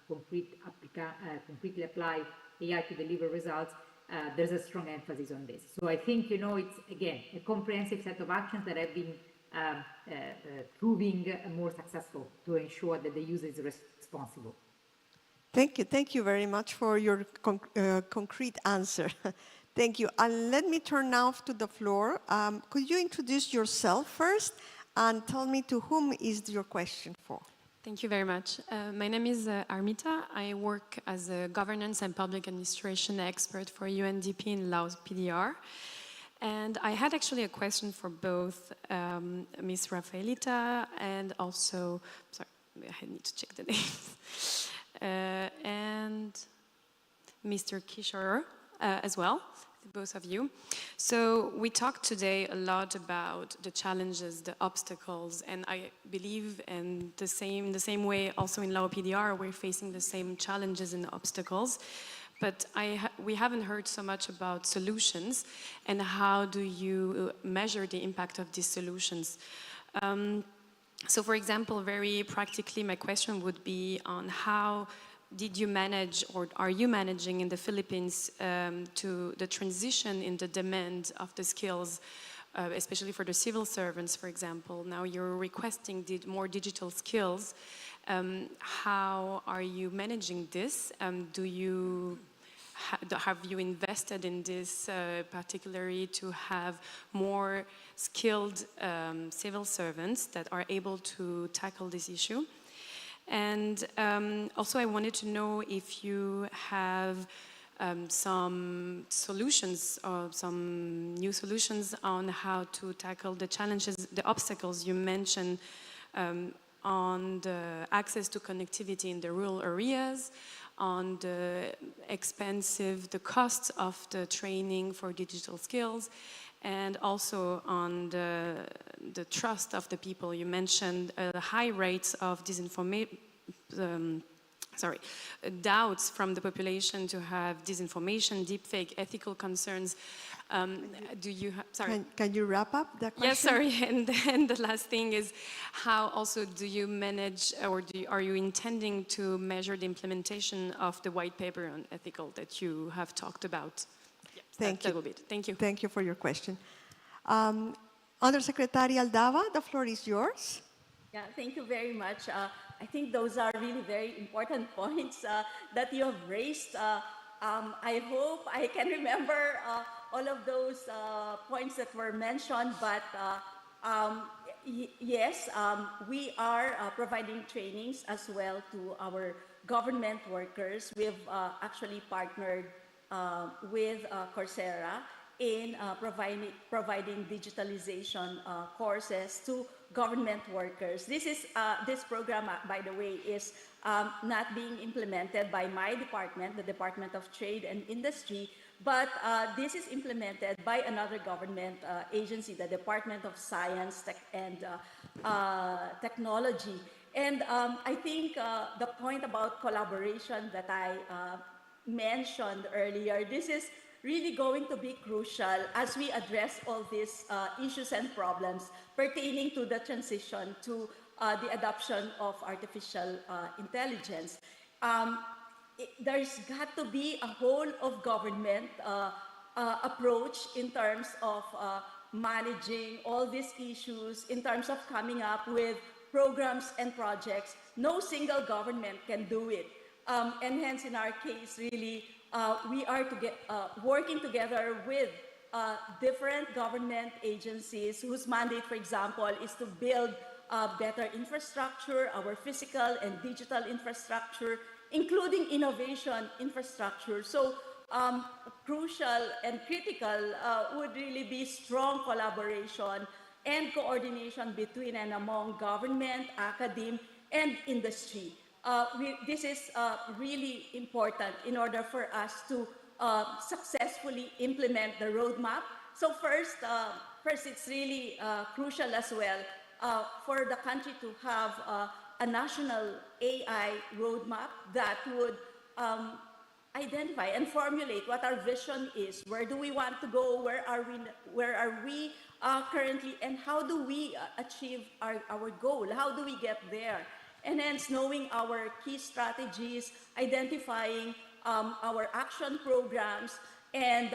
concretely apply AI to deliver results, there's a strong emphasis on this. So I think, you know, it's, again, a comprehensive set of actions that have been proving more successful to ensure that the user is responsible. Thank you very much for your concrete answer. Thank you. And let me turn now to the floor. Could you introduce yourself first and tell me to whom is your question for? Thank you very much. My name is Armita. I work as a governance and public administration expert for UNDP in Laos PDR. And I had actually a question for both Ms. Rafaelita and also, sorry, I need to check the names, and Mr. Kishore as well, both of you. So we talked today a lot about the challenges, the obstacles, and I believe in the same way also in Lao PDR, we're facing the same challenges and obstacles. But we haven't heard so much about solutions and how do you measure the impact of these solutions. So for example, very practically, my question would be on how did you manage, or are you managing in the Philippines to the transition in the demand of the skills, especially for the civil servants, for example. Now you're requesting more digital skills. How are you managing this? Have you invested in this particularly to have more skilled civil servants that are able to tackle this issue? And also I wanted to know if you have some solutions or some new solutions on how to tackle the challenges, the obstacles you mentioned on the access to connectivity in the rural areas, on the the costs of the training for digital skills, and also on the trust of the people. You mentioned the high rates of doubts from the population to have disinformation, deepfake, ethical concerns. Do you Can you wrap up that question? Yes, sorry. And then the last thing is, how also do you manage, or are you intending to measure the implementation of the white paper on ethical that you have talked about? Thank you. Thank you. Thank you for your question. Undersecretary Aldava, the floor is yours. Yeah, thank you very much. I think those are really very important points that you have raised. I hope I can remember all of those points that were mentioned, but yes, we are providing trainings as well to our government workers. We've actually partnered with Coursera in providing digitalization courses to government workers. This program, by the way, is not being implemented by my department, the Department of Trade and Industry, but this is implemented by another government agency, the Department of Science and Technology. And I think the point about collaboration that I mentioned earlier, this is really going to be crucial as we address all these issues and problems pertaining to the transition to the adoption of artificial intelligence. There's got to be a whole of government approach in terms of managing all these issues, in terms of coming up with programs and projects. No single government can do it. And hence, in our case, really, we are working together with different government agencies whose mandate, for example, is to build better infrastructure, our physical and digital infrastructure, including innovation infrastructure. So crucial and critical would really be strong collaboration and coordination between and among government, academe, and industry. This is really important in order for us to successfully implement the roadmap. So first it's really crucial as well for the country to have a national AI roadmap that would identify and formulate what our vision is. Where do we want to go? Where are we currently? And how do we achieve our goal? How do we get there? And hence, knowing our key strategies, identifying our action programs, and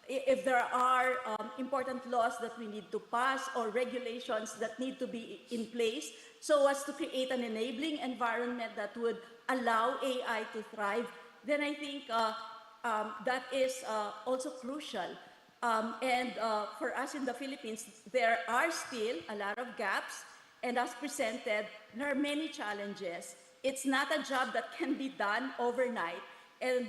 if there are important laws that we need to pass or regulations that need to be in place so as to create an enabling environment that would allow AI to thrive, then I think that is also crucial. And for us in the Philippines, there are still a lot of gaps. And as presented, there are many challenges. It's not a job that can be done overnight. And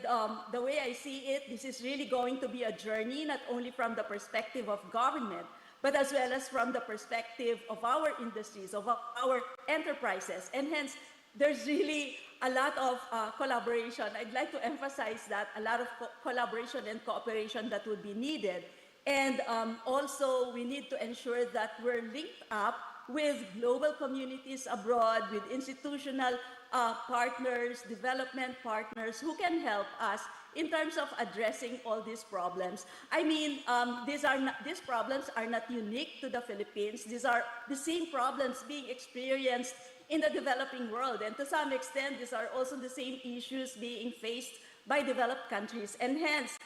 the way I see it, this is really going to be a journey, not only from the perspective of government, but as well as from the perspective of our industries, of our enterprises. And hence, there's really a lot of collaboration. I'd like to emphasize that a lot of collaboration and cooperation that would be needed. And also, we need to ensure that we're linked up with global communities abroad, with institutional partners, development partners who can help us in terms of addressing all these problems. I mean, these problems are not unique to the Philippines. These are the same problems being experienced in the developing world. And to some extent, these are also the same issues being faced by developed countries. And hence,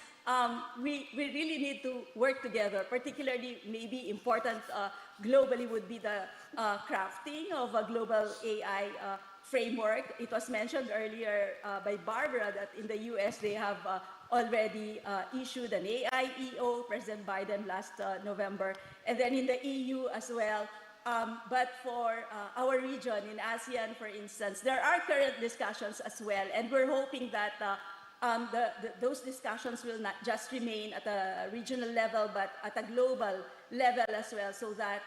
we really need to work together. Particularly, maybe important globally would be the crafting of a global AI framework. It was mentioned earlier by Barbara that in the US they have already issued an AIEO, President Biden last November, and then in the EU as well. But for our region, in ASEAN, for instance, there are current discussions as well, and we're hoping that those discussions will not just remain at a regional level, but at a global level as well, so that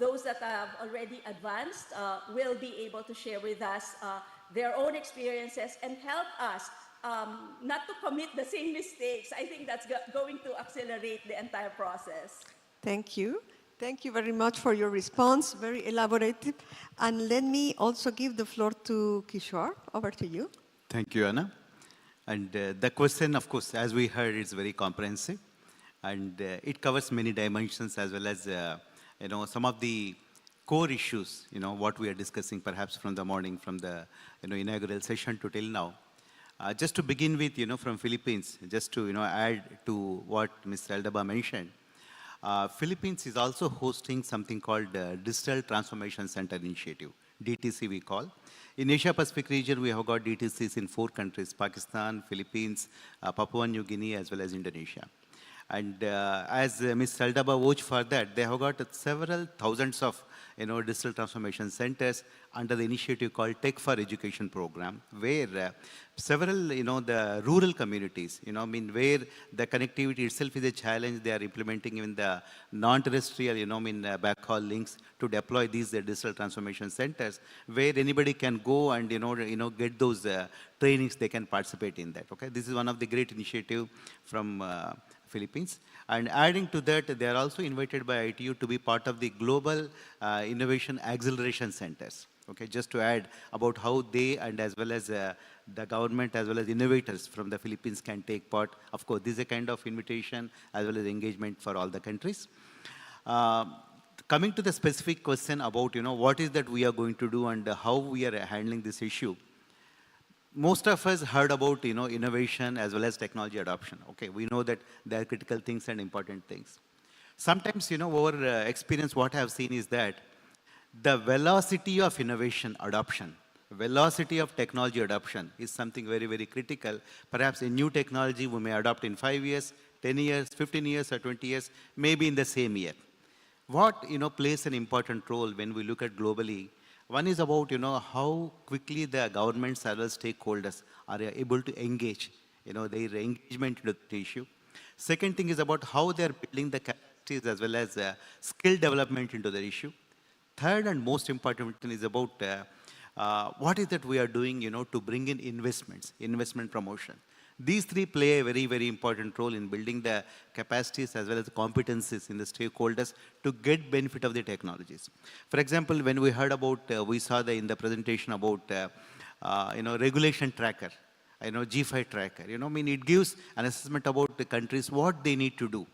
those that have already advanced will be able to share with us their own experiences and help us not to commit the same mistakes. I think that's going to accelerate the entire process. Thank you. Thank you very much for your response, very elaborative. And let me also give the floor to Kishore. Over to you. Thank you, Anna. And the question, of course, as we heard, is very comprehensive. And it covers many dimensions as well as, some of the core issues, what we are discussing perhaps from the morning, from the, inaugural session to till now. Just to begin with, from Philippines, just to, add to what Mr. Aldaba mentioned, Philippines is also hosting something called Digital Transformation Center Initiative, DTC we call. In Asia Pacific region, we have got DTCs in 4 countries, Pakistan, Philippines, Papua New Guinea, as well as Indonesia. And as Ms. Saldaba vouched for that, they have got several thousands of digital transformation centers under the initiative called Tech for Education program, where several, the rural communities, where the connectivity itself is a challenge, they are implementing in the non-terrestrial, backhaul links to deploy these digital transformation centers, where anybody can go and, get those trainings, they can participate in that, okay? This is one of the great initiative from Philippines. And adding to that, they are also invited by ITU to be part of the Global Innovation Acceleration Centers. Okay, just to add about how they and as well as the government as well as innovators from the Philippines can take part. Of course, this is a kind of invitation as well as engagement for all the countries. Coming to the specific question about, what is that we are going to do and how we are handling this issue. Most of us heard about, innovation as well as technology adoption. Okay, we know that there are critical things and important things. Sometimes, over experience, what I have seen is that the velocity of innovation adoption, velocity of technology adoption is something very, very critical. Perhaps a new technology we may adopt in 5 years, 10 years, 15 years, or 20 years, maybe in the same year. What, plays an important role when we look at globally. One is about, how quickly the governments as well as stakeholders are able to engage, their engagement into the issue. Second thing is about how they're building the capacities as well as skill development into the issue. Third and most important thing is about what is that we are doing, to bring in investments, investment promotion. These 3 play a very, very important role in building the capacities as well as the competencies in the stakeholders to get benefit of the technologies. For example, when we heard about, we saw in the presentation about, regulation tracker, G5 tracker, it gives an assessment about the countries, what they need to do,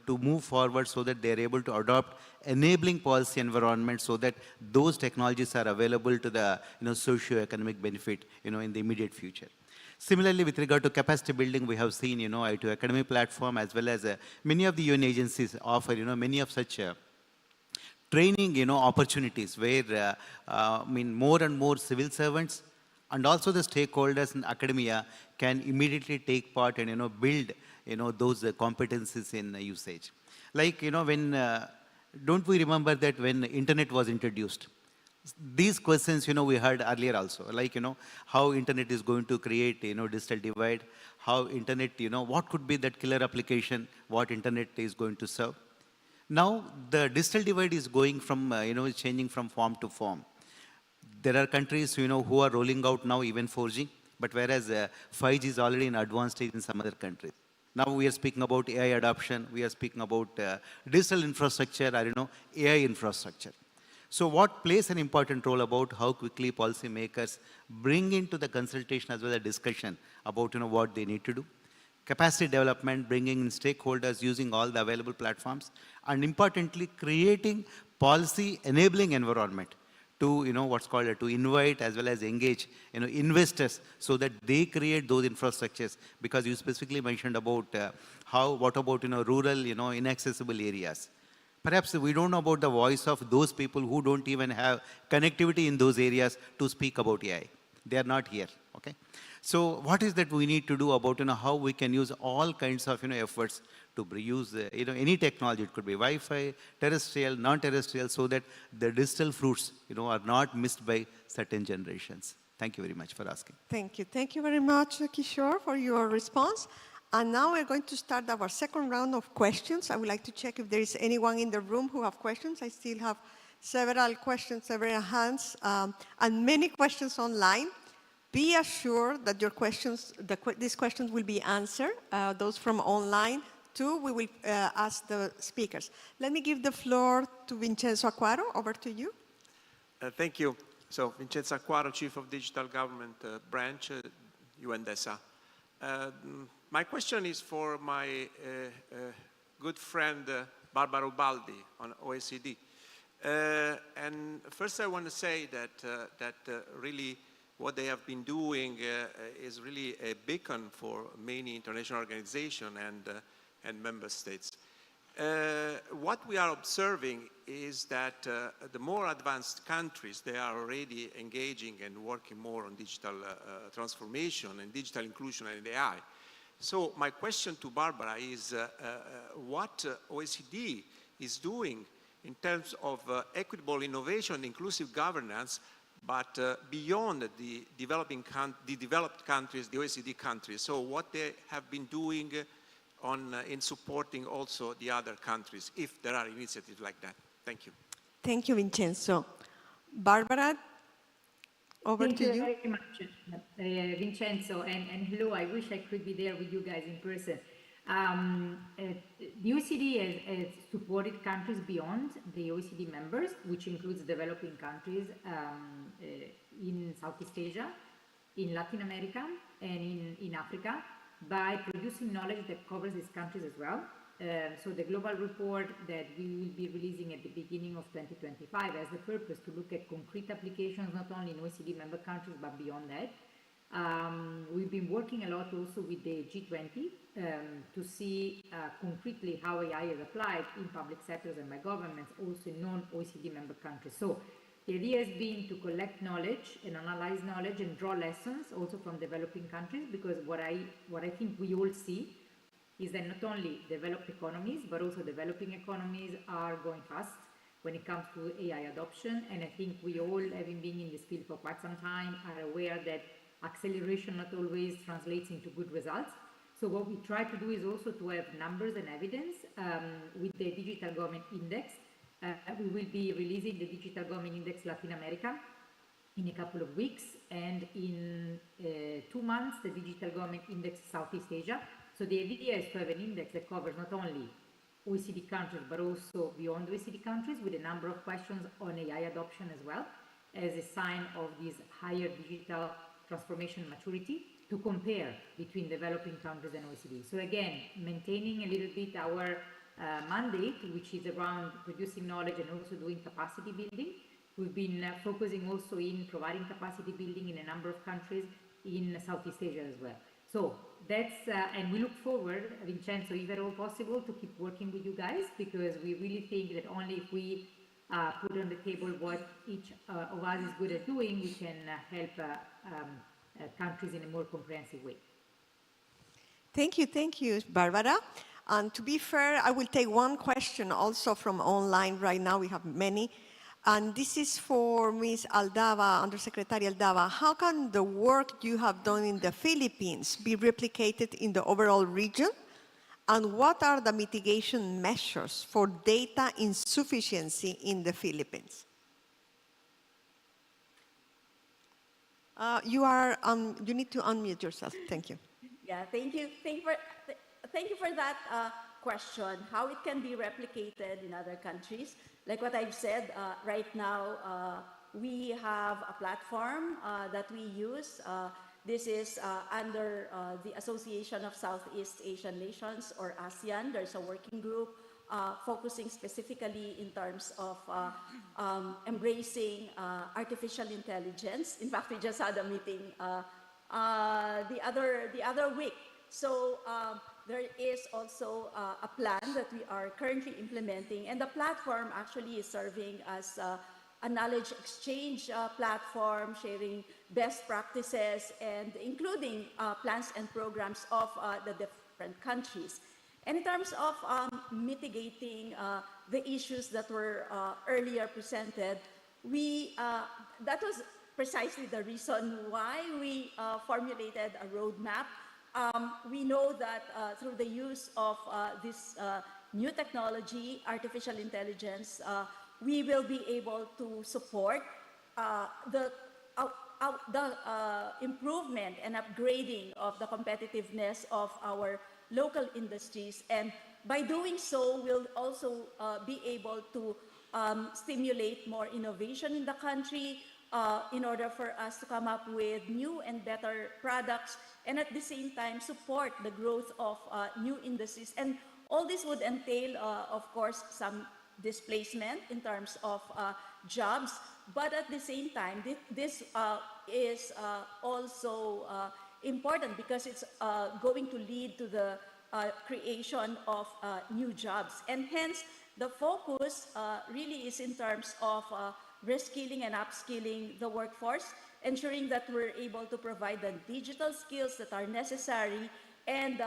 to move forward so that they're able to adopt enabling policy environment so that those technologies are available to the, socio-economic benefit, in the immediate future. Similarly, with regard to capacity building, we have seen, ITU Academy platform as well as many of the UN agencies offer, many of such training, opportunities where, more and more civil servants and also the stakeholders in academia can immediately take part and, build, those competencies in usage. Like, when, don't we remember that when internet was introduced? These questions, we heard earlier also, like, how internet is going to create, digital divide, how internet, what could be that killer application, what internet is going to serve. Now, the digital divide is going from, changing from form to form. There are countries, who are rolling out now even 4G, but whereas 5G is already in advanced stage in some other countries. Now we are speaking about AI adoption, we are speaking about digital infrastructure, or, AI infrastructure. So what plays an important role about how quickly policymakers bring into the consultation as well as discussion about what they need to do. Capacity development, bringing in stakeholders using all the available platforms, and importantly, creating policy enabling environment to, what's called to invite as well as engage, investors so that they create those infrastructures, because you specifically mentioned about what about, rural, inaccessible areas. Perhaps we don't know about the voice of those people who don't even have connectivity in those areas to speak about AI. They are not here, okay? So what is that we need to do about, how we can use all kinds of, efforts to use, any technology. It could be Wi-Fi, terrestrial, non-terrestrial, so that the digital fruits, are not missed by certain generations. Thank you very much for asking. Thank you. Thank you very much, Kishore, for your response. And now we're going to start our second round of questions. I would like to check if there is anyone in the room who have questions. I still have several questions, several hands, and many questions online. Be assured that your questions, these questions will be answered. Those from online, too, we will ask the speakers. Let me give the floor to Vincenzo Acquaro. Over to you. Thank you. So, Vincenzo Acquaro, Chief of Digital Government Branch, UN DSG. My question is for my good friend Barbara Ubaldi on OECD. And first I want to say that really what they have been doing is really a beacon for many international organizations and member states. What we are observing is that the more advanced countries, they are already engaging and working more on digital transformation and digital inclusion and AI. So my question to Barbara is what OECD is doing in terms of equitable innovation, inclusive governance, but beyond the developed countries, the OECD countries. So what they have been doing in supporting also the other countries, if there are initiatives like that. Thank you. Thank you, Vincenzo. Barbara, over to you. Thank you very much, Vincenzo, and hello. I wish I could be there with you guys in person. The OECD has supported countries beyond the OECD members, which includes developing countries in Southeast Asia, in Latin America, and in Africa, by producing knowledge that covers these countries as well. So the global report that we will be releasing at the beginning of 2025 has the purpose to look at concrete applications, not only in OECD member countries, but beyond that. We've been working a lot also with the G20 to see concretely how AI is applied in public sectors and by governments, also in non-OECD member countries. So the idea has been to collect knowledge and analyze knowledge and draw lessons also from developing countries, because what I think we all see is that not only developed economies, but also developing economies are going fast when it comes to AI adoption. And I think we all, having been in this field for quite some time, are aware that acceleration not always translates into good results. So what we try to do is also to have numbers and evidence with the Digital Government Index. We will be releasing the Digital Government Index Latin America in a couple of weeks, and in 2 months, the Digital Government Index Southeast Asia. So the idea is to have an index that covers not only OECD countries, but also beyond OECD countries, with a number of questions on AI adoption as well, as a sign of this higher digital transformation maturity to compare between developing countries and OECD. So again, maintaining a little bit our mandate, which is around producing knowledge and also doing capacity building. We've been focusing also in providing capacity building in a number of countries in Southeast Asia as well. So that's, and we look forward, Vincenzo, if at all possible, to keep working with you guys, because we really think that only if we put on the table what each of us is good at doing, we can help countries in a more comprehensive way. Thank you, Barbara. And to be fair, I will take one question also from online right now. We have many. And this is for Ms. Aldava, Undersecretary Aldava. How can the work you have done in the Philippines be replicated in the overall region? And what are the mitigation measures for data insufficiency in the Philippines? You need to unmute yourself. Thank you. Yeah, thank you. Thank you for that question, how it can be replicated in other countries. Like what I've said, right now, we have a platform that we use. This is under the Association of Southeast Asian Nations, or ASEAN. There's a working group focusing specifically in terms of embracing artificial intelligence. In fact, we just had a meeting the other week. So there is also a plan that we are currently implementing, and the platform actually is serving as a knowledge exchange platform, sharing best practices and including plans and programs of the different countries. And in terms of mitigating the issues that were earlier presented, that was precisely the reason why we formulated a roadmap. We know that through the use of this new technology, artificial intelligence, we will be able to support the improvement and upgrading of the competitiveness of our local industries. And by doing so, we'll also be able to stimulate more innovation in the country in order for us to come up with new and better products, and at the same time support the growth of new industries. And all this would entail, of course, some displacement in terms of jobs, but at the same time, this is also important because it's going to lead to the creation of new jobs. And hence, the focus really is in terms of reskilling and upskilling the workforce, ensuring that we're able to provide the digital skills that are necessary and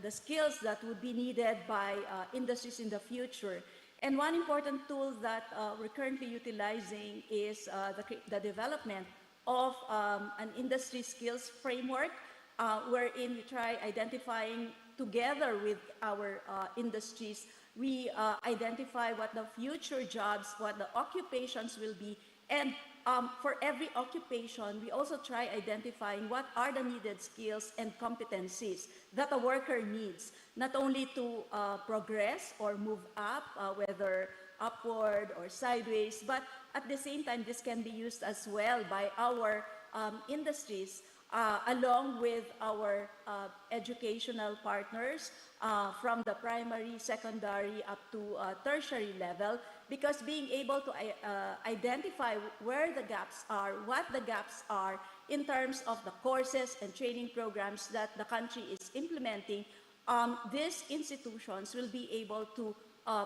the skills that would be needed by industries in the future. And one important tool that we're currently utilizing is the development of an industry skills framework wherein we try identifying together with our industries, we identify what the future jobs, what the occupations will be, and for every occupation, we also try identifying what are the needed skills and competencies that a worker needs, not only to progress or move up, whether upward or sideways, but at the same time, this can be used as well by our industries, along with our educational partners from the primary, secondary, up to tertiary level, because being able to identify where the gaps are, what the gaps are in terms of the courses and training programs that the country is implementing, these institutions will be able to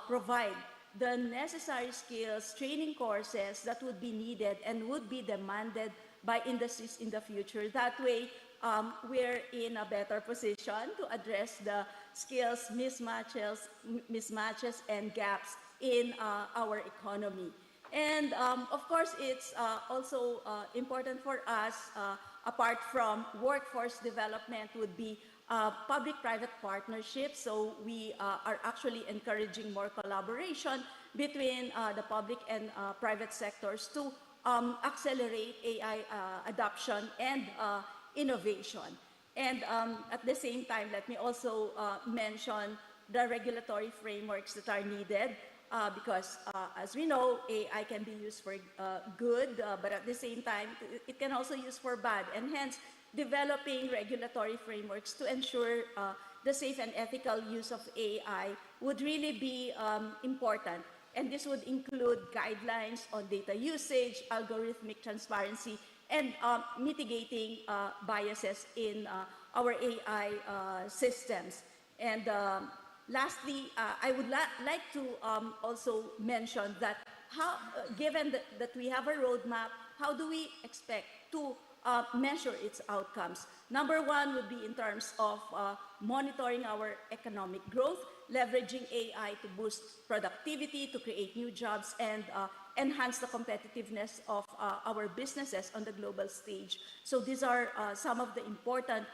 provide the necessary skills, training courses that would be needed and would be demanded by industries in the future. That way, we're in a better position to address the skills mismatches and gaps in our economy. And of course, it's also important for us, apart from workforce development, would be public-private partnerships. So we are actually encouraging more collaboration between the public and private sectors to accelerate AI adoption and innovation. And at the same time, let me also mention the regulatory frameworks that are needed because as we know, AI can be used for good, but at the same time, it can also use for bad. And hence, developing regulatory frameworks to ensure the safe and ethical use of AI would really be important. And this would include guidelines on data usage, algorithmic transparency, and mitigating biases in our AI systems. And lastly, I would like to also mention that given that we have a roadmap, how do we expect to measure its outcomes? Number one would be in terms of monitoring our economic growth, leveraging AI to boost productivity, to create new jobs, and enhance the competitiveness of our businesses on the global stage. So these are some of the important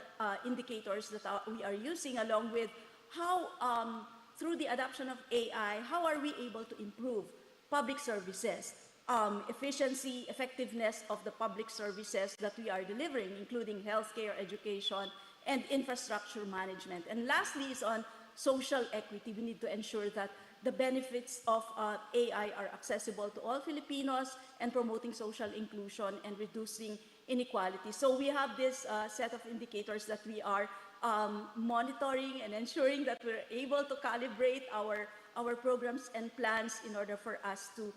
indicators that we are using, along with how, through the adoption of AI, how are we able to improve public services, efficiency, effectiveness of the public services that we are delivering, including healthcare, education, and infrastructure management. And lastly is on social equity. We need to ensure that the benefits of AI are accessible to all Filipinos and promoting social inclusion and reducing inequality. So we have this set of indicators that we are monitoring and ensuring that we're able to calibrate our programs and plans in order for us to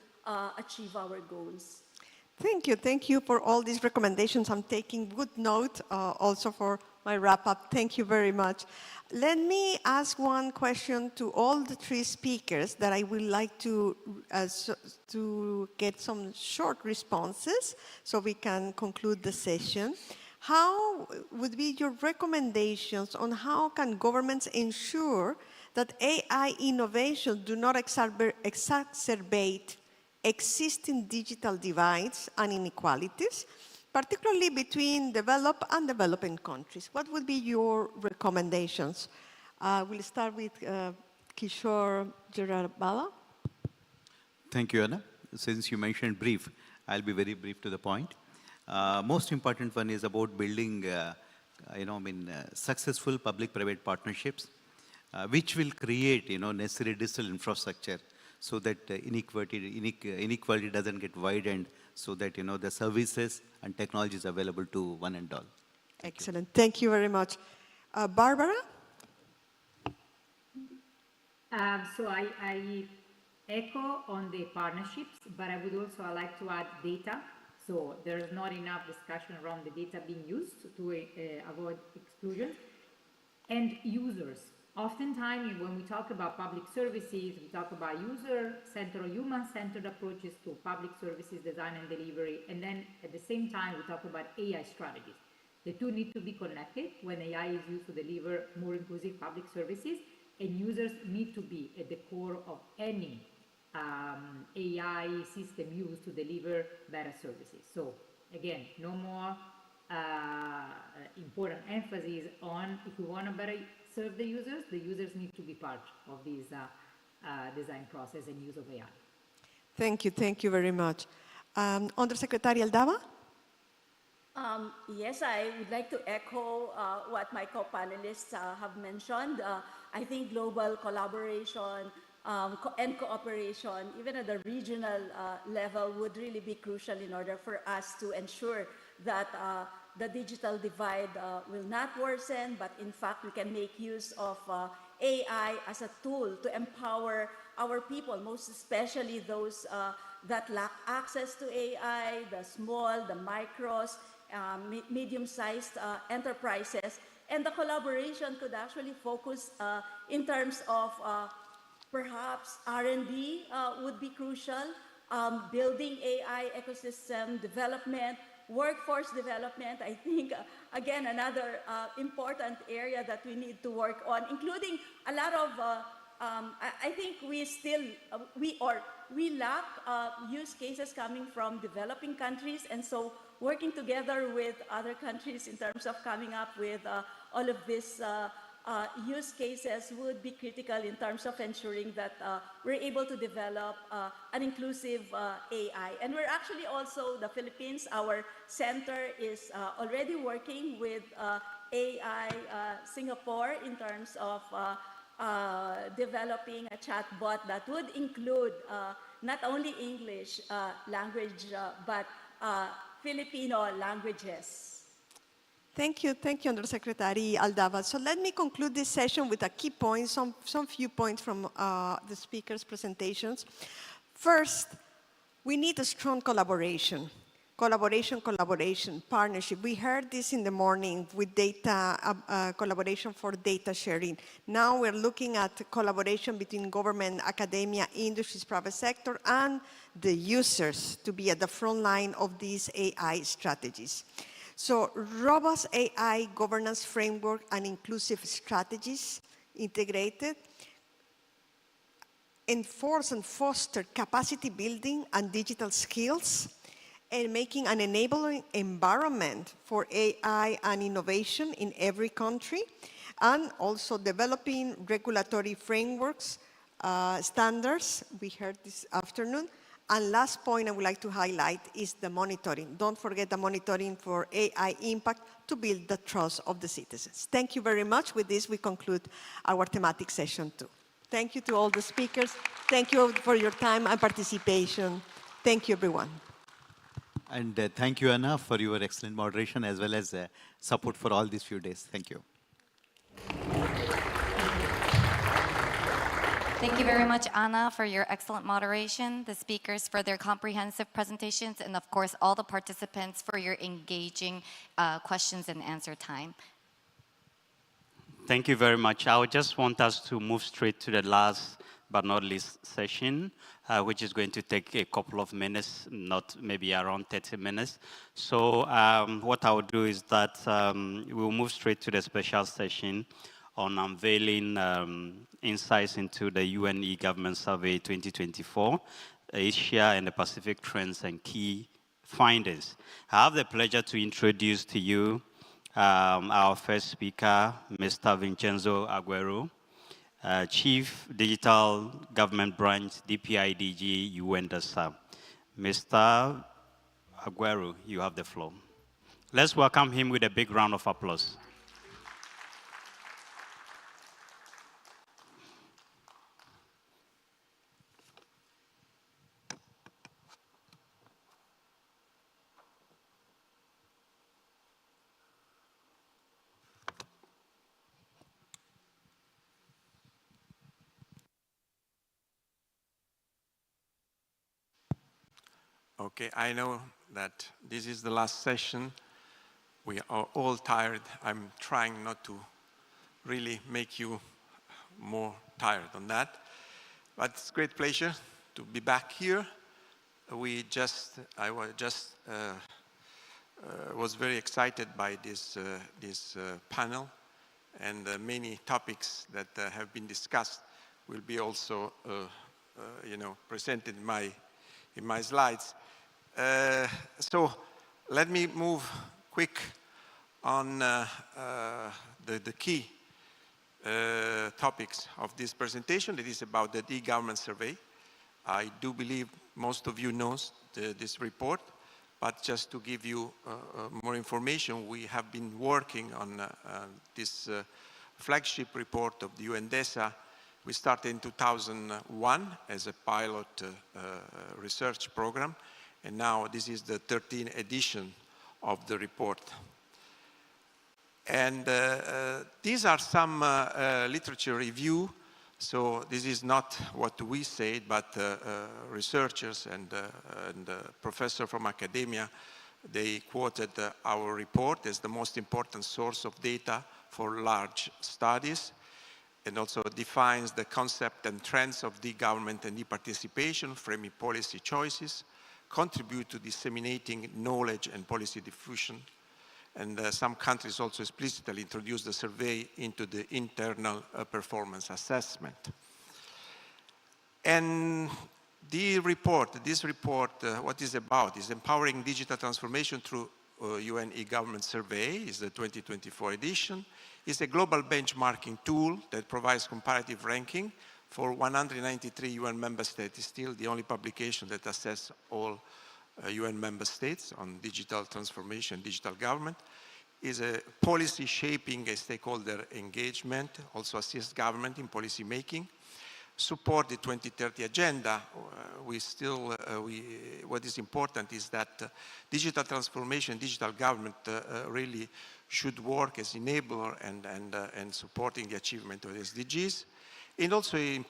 achieve our goals. Thank you. Thank you for all these recommendations. I'm taking good note also for my wrap-up. Thank you very much. Let me ask one question to all the three speakers that I would like to get some short responses so we can conclude the session. How would be your recommendations on how can governments ensure that AI innovation do not exacerbate existing digital divides and inequalities, particularly between developed and developing countries? What would be your recommendations? We'll start with Kishore Jarabala. Thank you, Anna. Since you mentioned brief, I'll be very brief to the point. Most important one is about building, successful public-private partnerships, which will create, necessary digital infrastructure so that inequality doesn't get widened, so that, the services and technologies available to one and all. Excellent. Thank you very much. Barbara? So I echo on the partnerships, but I would also like to add data. So there's not enough discussion around the data being used to avoid exclusion. And users. Oftentimes, when we talk about public services, we talk about user-centered or human-centered approaches to public services design and delivery, and then at the same time, we talk about AI strategies. The two need to be connected when AI is used to deliver more inclusive public services, and users need to be at the core of any AI system used to deliver better services. So again, no more important emphasis on if we want to better serve the users need to be part of this design process and use of AI. Thank you very much. Undersecretary Aldaba? Yes, I would like to echo what my co-panelists have mentioned. I think global collaboration and cooperation, even at the regional level, would really be crucial in order for us to ensure that the digital divide will not worsen, but in fact we can make use of AI as a tool to empower our people, most especially those that lack access to AI, the small, the micros, medium-sized enterprises. And the collaboration could actually focus in terms of perhaps R&D would be crucial, building AI ecosystem development, workforce development. I think, again, another important area that we need to work on, including a lot of, I think we lack use cases coming from developing countries, and so working together with other countries in terms of coming up with all of these use cases would be critical in terms of ensuring that we're able to develop an inclusive AI. And we're actually also, the Philippines, our center is already working with AI Singapore in terms of developing a chatbot that would include not only English language, but Filipino languages. Thank you, Undersecretary Aldaba. So let me conclude this session with a key point, some few points from the speakers' presentations. First, we need a strong collaboration. Collaboration, partnership. We heard this in the morning with data, collaboration for data sharing. Now we're looking at collaboration between government, academia, industries, private sector, and the users to be at the front line of these AI strategies. So robust AI governance framework and inclusive strategies integrated, enforce and foster capacity building and digital skills, and making an enabling environment for AI and innovation in every country, and also developing regulatory frameworks, standards, we heard this afternoon. And last point I would like to highlight is the monitoring. Don't forget the monitoring for AI impact to build the trust of the citizens. Thank you very much. With this, we conclude our thematic session too. Thank you to all the speakers. Thank you for your time and participation. Thank you, everyone. And thank you, Anna, for your excellent moderation as well as support for all these few days. Thank you. Thank you very much, Anna, for your excellent moderation, the speakers for their comprehensive presentations, and of course, all the participants for your engaging questions and answer time. Thank you very much. I would just want us to move straight to the last but not least session, which is going to take a couple of minutes, not maybe around 30 minutes. So what I will do is that we'll move straight to the special session on unveiling insights into the UN e-Government Survey 2024, Asia and the Pacific trends and key findings. I have the pleasure to introduce to you our first speaker, Mr. Vincenzo Aguero, Chief Digital Government Branch, DPIDG, UN DSG. Mr. Aguero, you have the floor. Let's welcome him with a big round of applause. Okay, I know that this is the last session. We are all tired. I'm trying not to really make you more tired on that. But it's a great pleasure to be back here. I was very excited by this panel, and many topics that have been discussed will be also presented in my slides. So let me move quick on the key topics of this presentation. It is about the e-government survey. I do believe most of you know this report, but just to give you more information, we have been working on this flagship report of the UN DSG. We started in 2001 as a pilot research program, and now this is the 13th edition of the report. And these are some literature review. So this is not what we said, but researchers and professors from academia, they quoted our report as the most important source of data for large studies, and also defines the concept and trends of e-government and e-participation, framing policy choices, contribute to disseminating knowledge and policy diffusion. And some countries also explicitly introduced the survey into the internal performance assessment. And this report, what is about is empowering digital transformation through UN e-government survey, is the 2024 edition. It's a global benchmarking tool that provides comparative ranking for 193 UN member states. It's still the only publication that assesses all UN member states on digital transformation, digital government. Is a policy shaping a stakeholder engagement, also assists government in policy making, support the 2030 agenda. What is important is that digital transformation, digital government really should work as enabler and supporting the achievement of the SDGs, and also a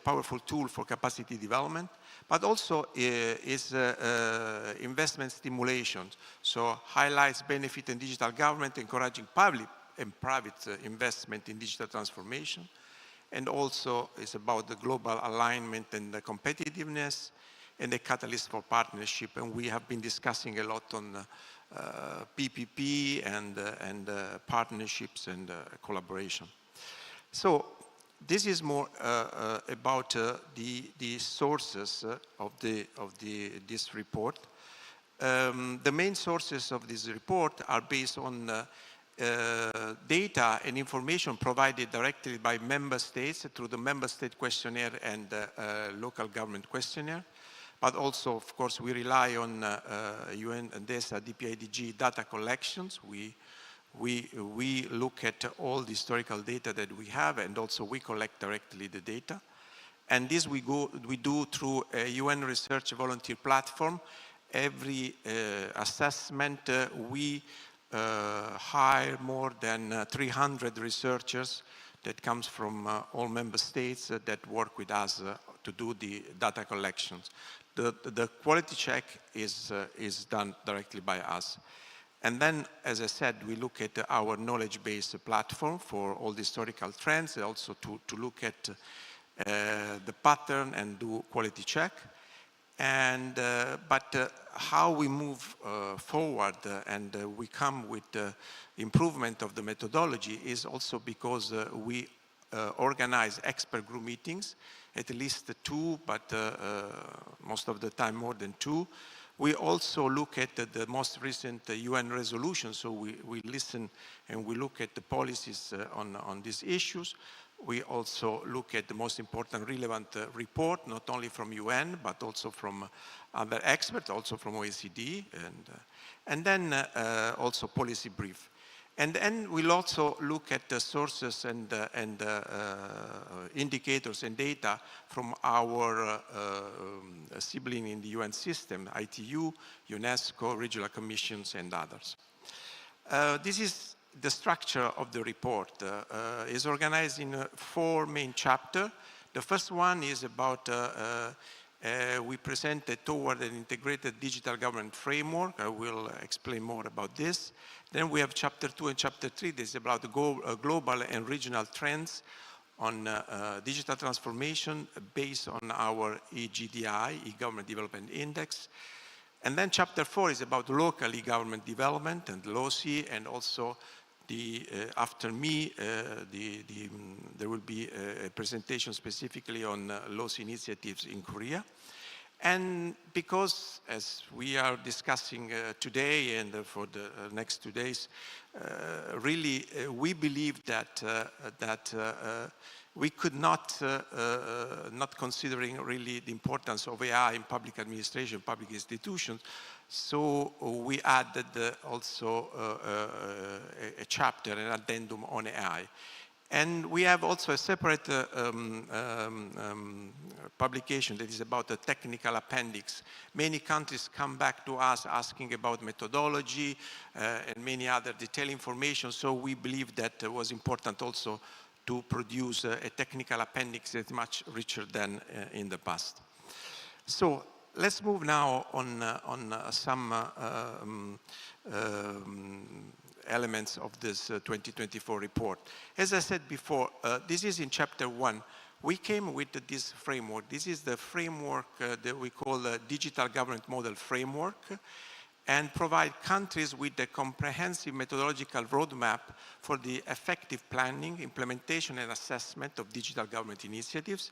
powerful tool for capacity development, but also is investment stimulation. So highlights benefit in digital government, encouraging public and private investment in digital transformation, and also is about the global alignment and the competitiveness and the catalyst for partnership. And we have been discussing a lot on PPP and partnerships and collaboration. So this is more about the sources of this report. The main sources of this report are based on data and information provided directly by member states through the member state questionnaire and local government questionnaire. But also, of course, we rely on UN and DSG, DPIDG data collections. We look at all the historical data that we have, and also we collect directly the data. And this we do through a UN research volunteer platform. Every assessment, we hire more than 300 researchers that comes from all member states that work with us to do the data collections. The quality check is done directly by us. And then, as I said, we look at our knowledge-based platform for all the historical trends, also to look at the pattern and do quality check. And but how we move forward and we come with the improvement of the methodology is also because we organize expert group meetings, at least 2, but most of the time more than 2. We also look at the most recent UN resolution, so we listen and we look at the policies on these issues. We also look at the most important relevant report, not only from UN, but also from other experts, also from OECD, and then also policy brief. And then we'll also look at the sources and indicators and data from our sibling in the UN system, ITU, UNESCO, regional commissions, and others. This is the structure of the report. Is organized in 4 main chapters. The first one is about we presented toward an integrated digital government framework. I will explain more about this. Then we have chapter 2 and chapter 3. This is about the global and regional trends on digital transformation based on our EGDI, E-Government Development Index. And then chapter 4 is about local e-government development and LOCI, and also after me, there will be a presentation specifically on LOCI initiatives in Korea. And because, as we are discussing today and for the next 2 days, really we believe that we could not considering really the importance of AI in public administration, public institutions. So we added also a chapter, an addendum on AI. And we have also a separate publication that is about the technical appendix. Many countries come back to us asking about methodology and many other detailed information. So we believe that it was important also to produce a technical appendix that's much richer than in the past. So let's move now on some elements of this 2024 report. As I said before, this is in chapter 1. We came with this framework. This is the framework that we call the Digital Government Model Framework, and provide countries with a comprehensive methodological roadmap for the effective planning, implementation, and assessment of digital government initiatives.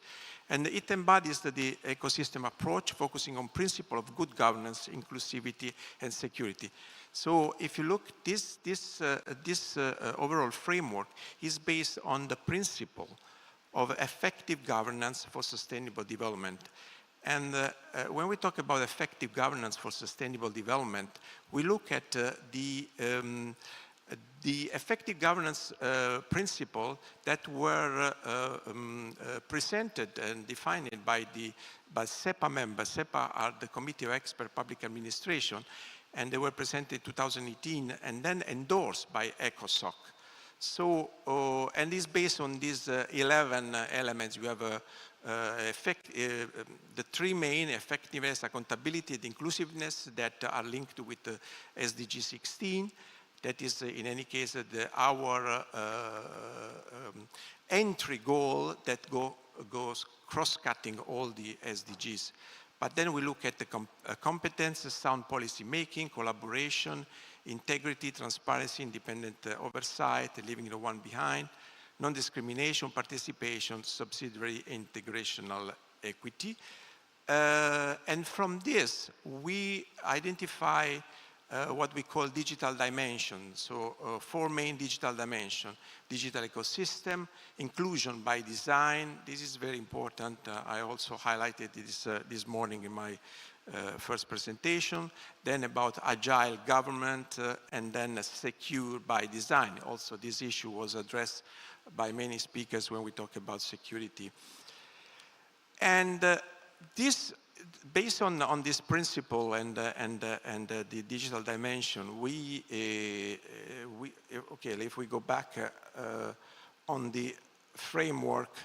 And it embodies the ecosystem approach, focusing on principle of good governance, inclusivity, and security. So if you look, this overall framework is based on the principle of effective governance for sustainable development. And when we talk about effective governance for sustainable development, we look at the effective governance principle that were presented and defined by SEPA members. SEPA are the Committee of Expert Public Administration, and they were presented in 2018 and then endorsed by ECOSOC. So, and it's based on these 11 elements. You have the three main: effectiveness, accountability, and inclusiveness, that are linked with the SDG 16. That is, in any case, our entry goal that goes cross-cutting all the SDGs. But then we look at the competence, sound policy making, collaboration, integrity, transparency, independent oversight, leaving no one behind, non-discrimination, participation, subsidiary integrational equity. And from this, we identify what we call digital dimensions. So 4 main digital dimensions: digital ecosystem, inclusion by design. This is very important. I also highlighted this morning in my first presentation. Then about agile government, and then secure by design. Also, this issue was addressed by many speakers when we talk about security. And this, based on this principle and the digital dimension, okay, if we go back on the framework,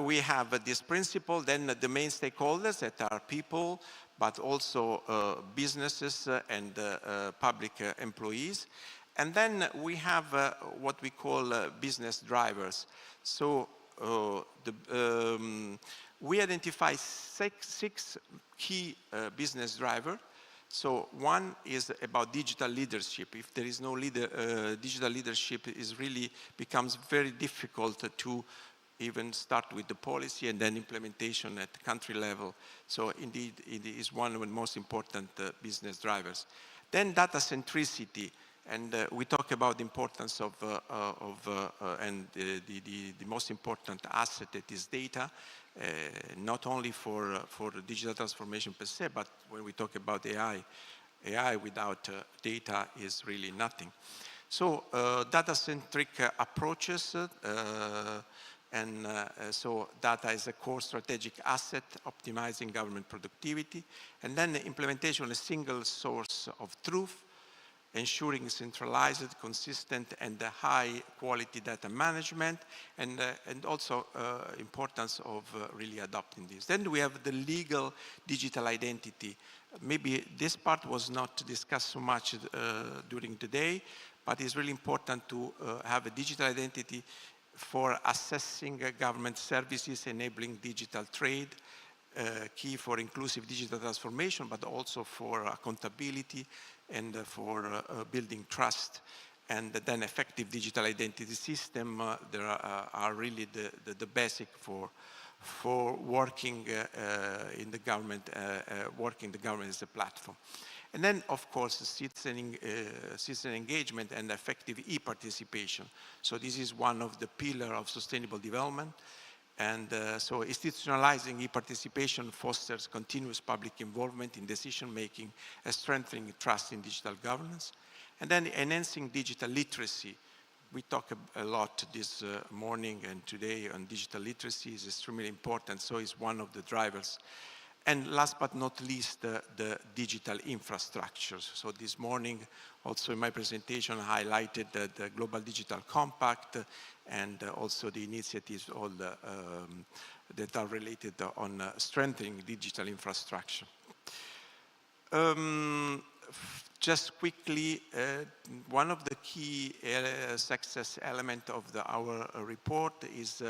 we have this principle, then the main stakeholders that are people, but also businesses and public employees. And then we have what we call business drivers. So we identify six key business drivers. So one is about digital leadership. If there is no digital leadership, it really becomes very difficult to even start with the policy and then implementation at country level. So indeed, it is one of the most important business drivers. Then data centricity. And we talk about the importance of and the most important asset that is data, not only for digital transformation per se, but when we talk about AI without data is really nothing. So data-centric approaches, so data is a core strategic asset, optimizing government productivity, and then the implementation of a single source of truth, ensuring centralized, consistent, and high quality data management, and also importance of really adopting this. Then we have the legal digital identity. Maybe this part was not discussed so much during the day, but it's really important to have a digital identity for assessing government services, enabling digital trade, key for inclusive digital transformation, but also for accountability and for building trust. And then effective digital identity system there are really the basic for working in the government, working the government as a platform. And then, of course, citizen engagement and effective e-participation. So this is one of the pillars of sustainable development. And so institutionalizing e-participation fosters continuous public involvement in decision-making and strengthening trust in digital governance. And then enhancing digital literacy. We talk a lot this morning and today on digital literacy is extremely important, so it's one of the drivers. And last but not least, the digital infrastructures. So this morning, also in my presentation, I highlighted the Global Digital Compact and also the initiatives all that are related on strengthening digital infrastructure. Just quickly, one of the key success elements of our report is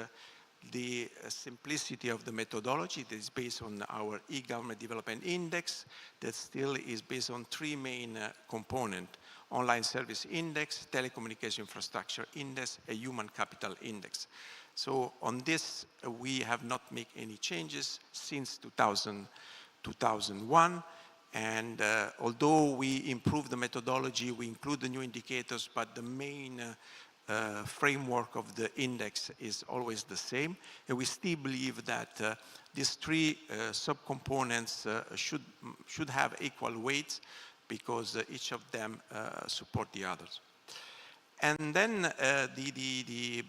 the simplicity of the methodology that is based on our e-government development index that still is based on three main components: online service index, telecommunication infrastructure index, a human capital index. So on this, we have not made any changes since 2001. And although we improved the methodology, we include the new indicators, but the main framework of the index is always the same. And we still believe that these three subcomponents should have equal weights because each of them support the others. And then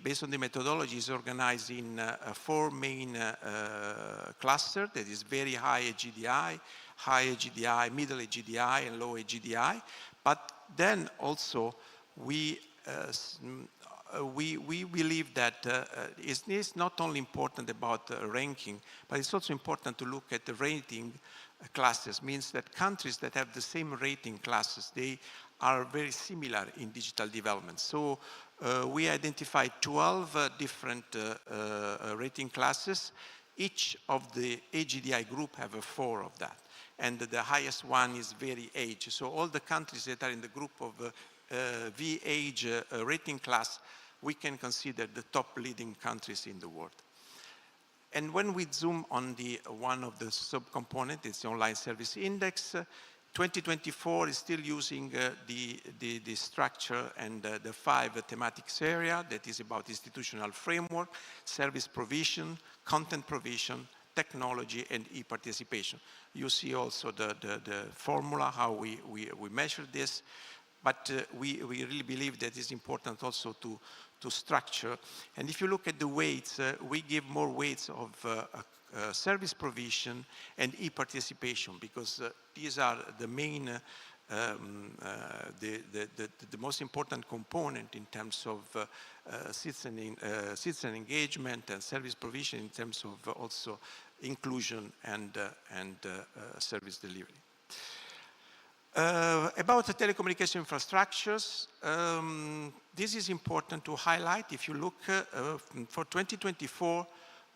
based on the methodology is organized in four main clusters. That is very high AGDI, high AGDI, middle AGDI, and low AGDI. But then also we believe that it's not only important about ranking, but it's also important to look at the rating classes. Means that countries that have the same rating classes, they are very similar in digital development. So we identified 12 different rating classes. Each of the AGDI group have 4 of that. And the highest one is very age. So all the countries that are in the group of V-age rating class, we can consider the top leading countries in the world. And when we zoom on the one of the subcomponents, it's the online service index. 2024 is still using the structure and the 5 thematics area that is about institutional framework, service provision, content provision, technology, and e-participation. You see also the formula, how we measure this. But we really believe that it's important also to structure. And if you look at the weights, we give more weights of service provision and e-participation because these are the main, the most important component in terms of citizen engagement and service provision in terms of also inclusion and service delivery. About the telecommunication infrastructures, this is important to highlight. If you look for 2024,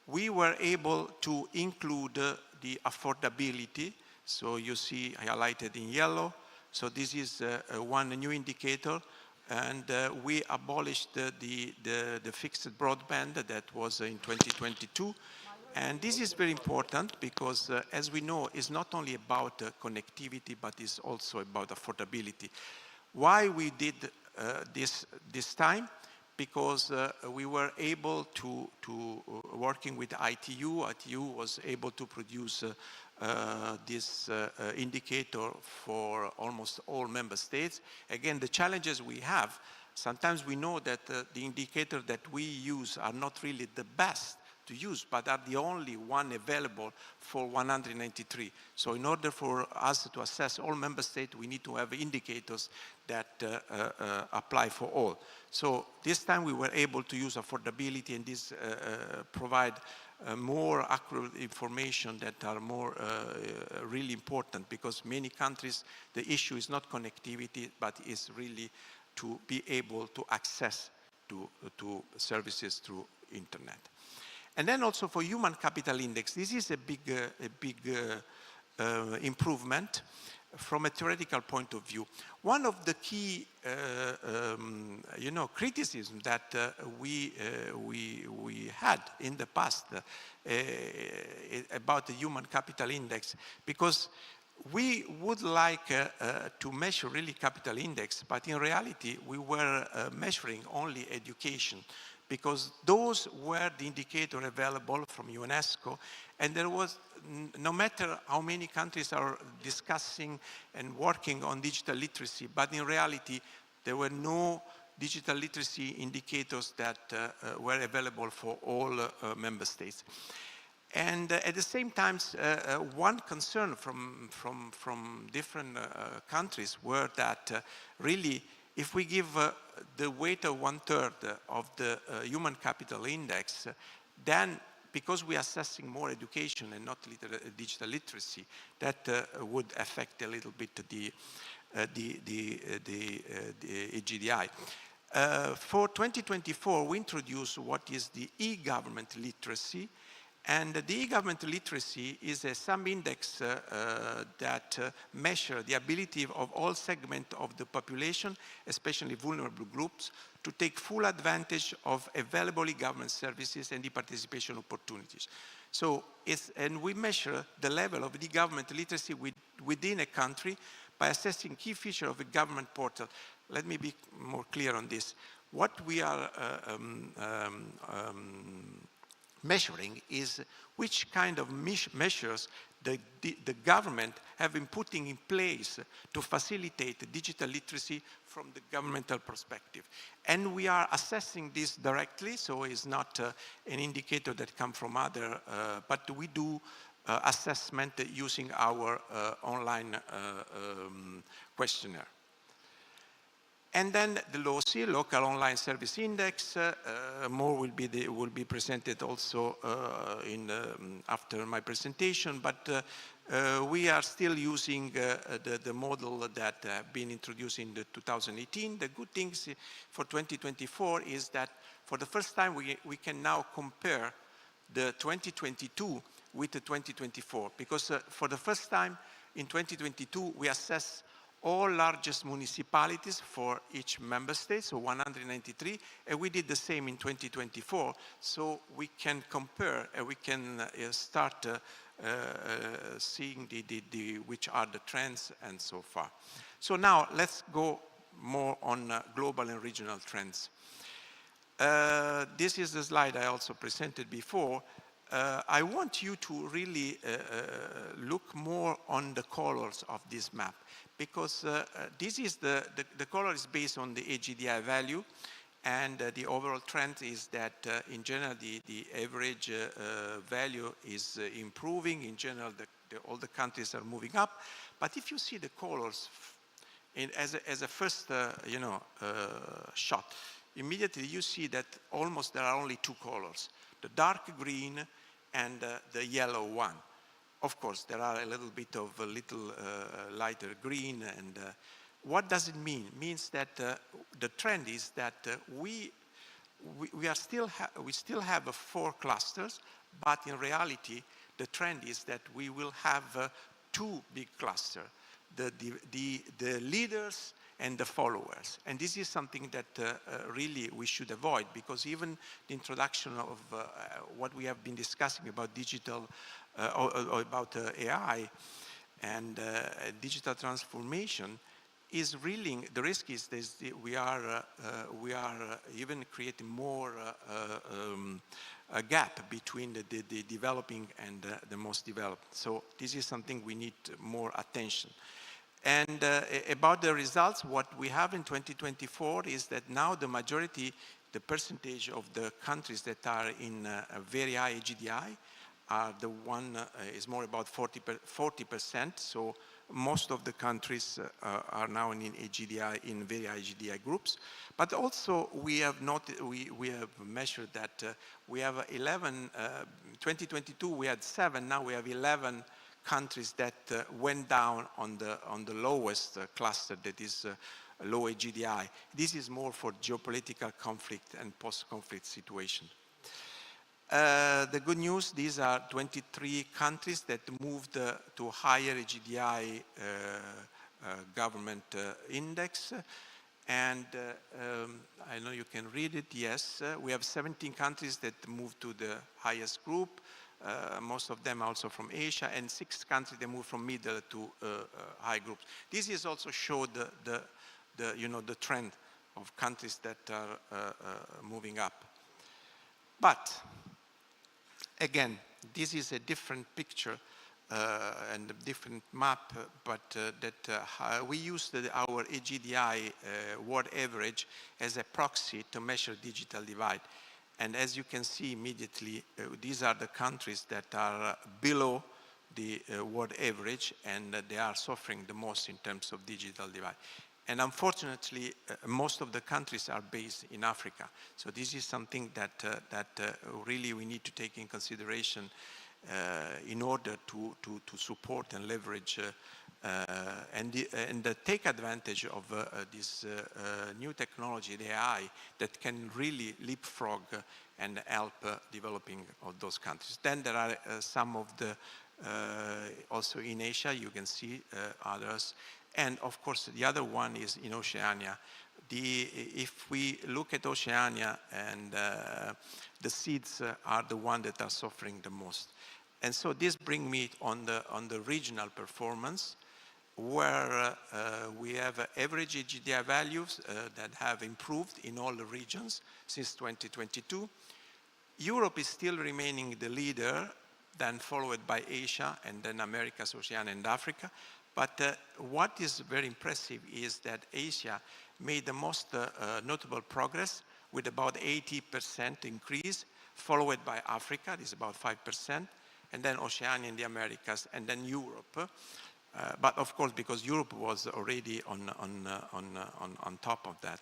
we were able to include the affordability. So you see highlighted in yellow. So this is one new indicator. And we abolished the fixed broadband that was in 2022. And this is very important because, as we know, it's not only about connectivity, but it's also about affordability. Why we did this time? Because we were able to working with ITU. ITU was able to produce this indicator for almost all member states. Again, the challenges we have, sometimes we know that the indicator that we use are not really the best to use, but are the only one available for 193. So in order for us to assess all member states, we need to have indicators that apply for all. So this time we were able to use affordability, and this provide more accurate information that are more really important, because many countries, the issue is not connectivity, but is really to be able to access to services through internet. And then also for human capital index, this is a big improvement from a theoretical point of view. One of the key, criticisms that we had in the past about the human capital index, because we would like to measure really capital index, but in reality we were measuring only education, because those were the indicator available from UNESCO, and there was, no matter how many countries are discussing and working on digital literacy, but in reality there were no digital literacy indicators that were available for all member states. And at the same time, one concern from different countries were that really, if we give the weight of 1/3 of the human capital index, then because we are assessing more education and not digital literacy, that would affect a little bit the EGDI. For 2024, we introduced what is the e-government literacy. And the e-government literacy is a sub-index that measures the ability of all segments of the population, especially vulnerable groups, to take full advantage of available e-government services and e-participation opportunities. So and we measure the level of e-government literacy within a country by assessing key features of a government portal. Let me be more clear on this. What we are measuring is which kind of measures the government have been putting in place to facilitate digital literacy from the governmental perspective. And we are assessing this directly, so it's not an indicator that comes from other, but we do assessment using our online questionnaire. And then the LOSI, Local Online Service Index, more will be presented also after my presentation, but we are still using the model that have been introduced in 2018. The good things for 2024 is that for the first time we can now compare the 2022 with the 2024, because for the first time in 2022 we assess all largest municipalities for each member state, so 193, and we did the same in 2024, so we can compare and we can start seeing which are the trends and so far. So now let's go more on global and regional trends. This is the slide I also presented before. I want you to really look more on the colors of this map, because this is the color is based on the AGDI value, and the overall trend is that in general the average value is improving. In general, all the countries are moving up. But if you see the colors as a first shot, immediately you see that almost there are only two colors: the dark green and the yellow one. Of course, there are a little bit of a little lighter green. And what does it mean? It means that the trend is that we still have 4 clusters, but in reality, the trend is that we will have 2 big clusters: the leaders and the followers. And this is something that really we should avoid, because even the introduction of what we have been discussing about digital, or about AI and digital transformation is really, the risk is this, we are even creating more a gap between the developing and the most developed. So this is something we need more attention. And about the results, what we have in 2024 is that now the percentage of the countries that are in a very high AGDI are the one is more about 40%. So most of the countries are now in AGDI, in very high AGDI groups. But also we have measured that we have 11. 2022 we had 7. Now we have 11 countries that went down on the lowest cluster, that is low AGDI. This is more for geopolitical conflict and post-conflict situation. The good news, these are 23 countries that moved to higher AGDI government index. And I know you can read it, yes. We have 17 countries that moved to the highest group, most of them also from Asia, and 6 countries that moved from middle to high groups. This is also showed the trend of countries that are moving up. But again, this is a different picture and a different map, but we use our AGDI world average as a proxy to measure digital divide. And as you can see immediately, these are the countries that are below the world average, and they are suffering the most in terms of digital divide. And unfortunately, most of the countries are based in Africa. So this is something that really we need to take in consideration in order to support and leverage and take advantage of this new technology, the AI, that can really leapfrog and help developing of those countries. Then there are some of the, also in Asia, you can see others. And of course, the other one is in Oceania. If we look at Oceania, and the seeds are the ones that are suffering the most. And so this brings me on the regional performance, where we have average AGDI values that have improved in all the regions since 2022. Europe is still remaining the leader, then followed by Asia, and then Americas, Oceania, and Africa. But what is very impressive is that Asia made the most notable progress with about 80% increase, followed by Africa, this is about 5%, and then Oceania and the Americas, and then Europe. But of course, because Europe was already on top of that.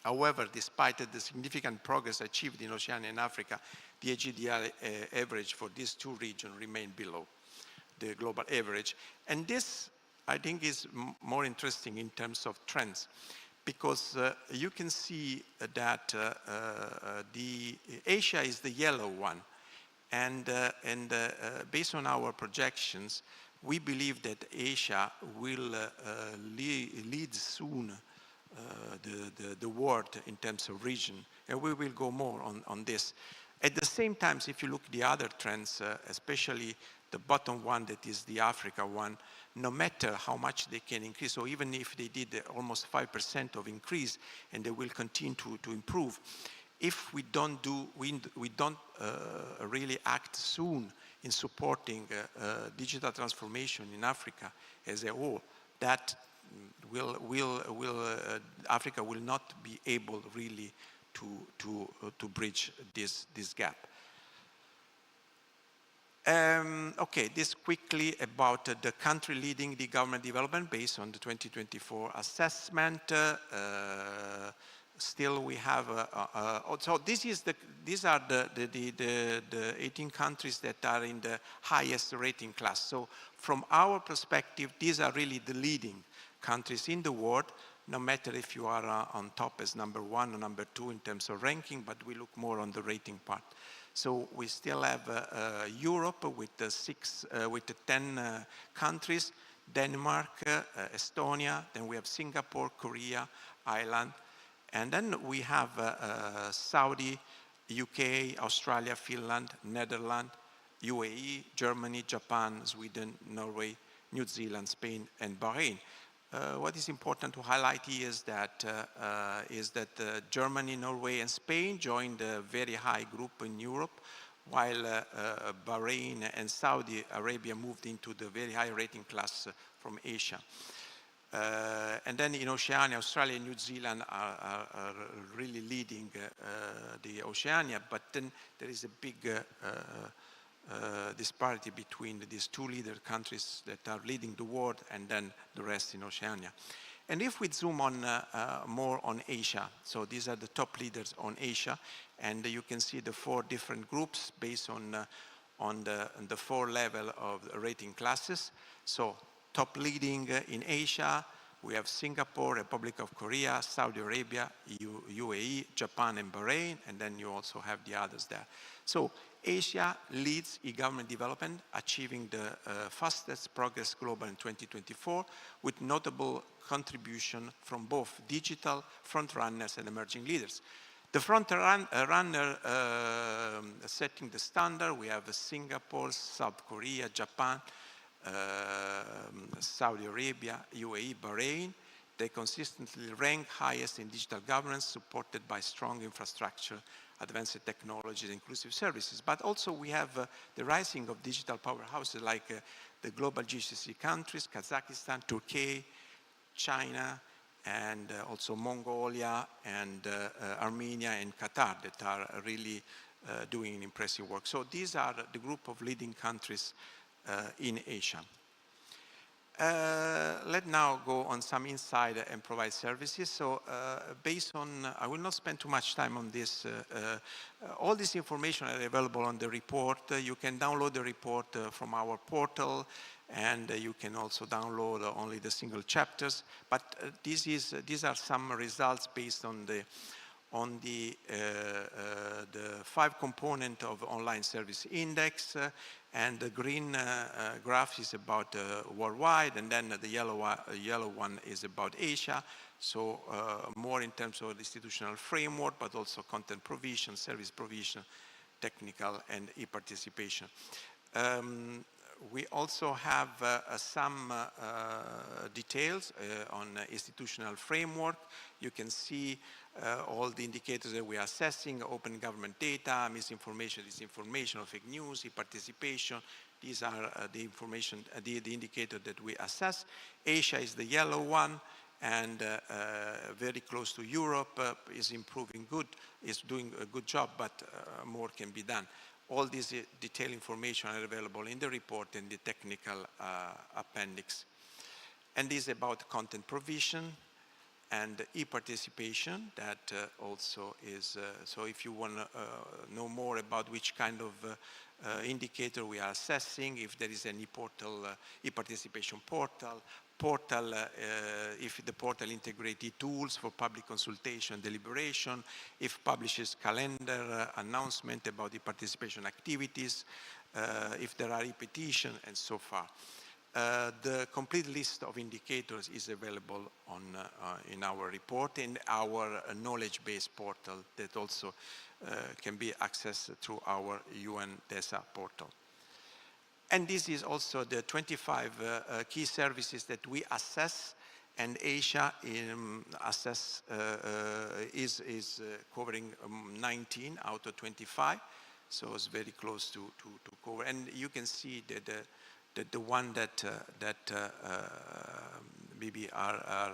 However, despite the significant progress achieved in Oceania and Africa, the AGDI average for these two regions remained below the global average. And this, I think, is more interesting in terms of trends, because you can see that Asia is the yellow one. And based on our projections, we believe that Asia will lead soon the world in terms of region. And we will go more on this. At the same time, if you look at the other trends, especially the bottom one, that is the Africa one, no matter how much they can increase, so even if they did almost 5% of increase, and they will continue to improve, if we don't really act soon in supporting digital transformation in Africa as a whole, that Africa will not be able really to bridge this gap. Okay, this quickly about the country leading the government development based on the 2024 assessment. Still, we have. So these are the 18 countries that are in the highest rating class. So from our perspective, these are really the leading countries in the world. No matter if you are on top as number 1 or number 2 in terms of ranking, but we look more on the rating part. So we still have Europe with the 10 countries, Denmark, Estonia, then we have Singapore, Korea, Ireland, and then we have Saudi, UK, Australia, Finland, Netherlands, UAE, Germany, Japan, Sweden, Norway, New Zealand, Spain, and Bahrain. What is important to highlight here is that Germany, Norway, and Spain joined a very high group in Europe, while Bahrain and Saudi Arabia moved into the very high rating class from Asia. And then in Oceania, Australia and New Zealand are really leading the Oceania, but then there is a big disparity between these two leader countries that are leading the world and then the rest in Oceania. And if we zoom on more on Asia, so these are the top leaders on Asia, and you can see the 4 different groups based on the 4 level of rating classes. So top leading in Asia, We have Singapore, Republic of Korea, Saudi Arabia, UAE, Japan, and Bahrain, and then you also have the others there. So Asia leads e-government development, achieving the fastest progress global in 2024, with notable contribution from both digital frontrunners and emerging leaders. The front runner setting the standard, we have Singapore, South Korea, Japan, Saudi Arabia, UAE, Bahrain. They consistently rank highest in digital governance, supported by strong infrastructure, advanced technologies, inclusive services. But also we have the rising of digital powerhouses like the global GCC countries, Kazakhstan, Turkey, China, and also Mongolia, and Armenia, and Qatar that are really doing impressive work. So these are the group of leading countries in Asia. Let's now go on some insight and provide services. So based on, I will not spend too much time on this. All this information are available on the report. You can download the report from our portal, and you can also download only the single chapters. But these are some results based on the 5 component of online service index, and the green graph is about worldwide, and then the yellow one is about Asia. So more in terms of institutional framework, but also content provision, service provision, technical, and e-participation. We also have some details on institutional framework. You can see all the indicators that we are assessing: open government data, misinformation, disinformation, fake news, e-participation. These are the information, the indicator that we assess. Asia is the yellow one, and very close to Europe, is improving good, is doing a good job, but more can be done. All these detailed information are available in the report and the technical appendix. And this is about content provision and e-participation. That also is, so if you want to know more about which kind of indicator we are assessing, if there is any portal, e-participation portal, if the portal integrates tools for public consultation, deliberation, if publishes calendar announcement about the participation activities, if there are e-petition, and so far. The complete list of indicators is available in our report, in our knowledge-based portal that also can be accessed through our UN DSG portal. And this is also the 25 key services that we assess, and Asia is covering 19 out of 25, so it's very close to cover. And you can see that the one that maybe are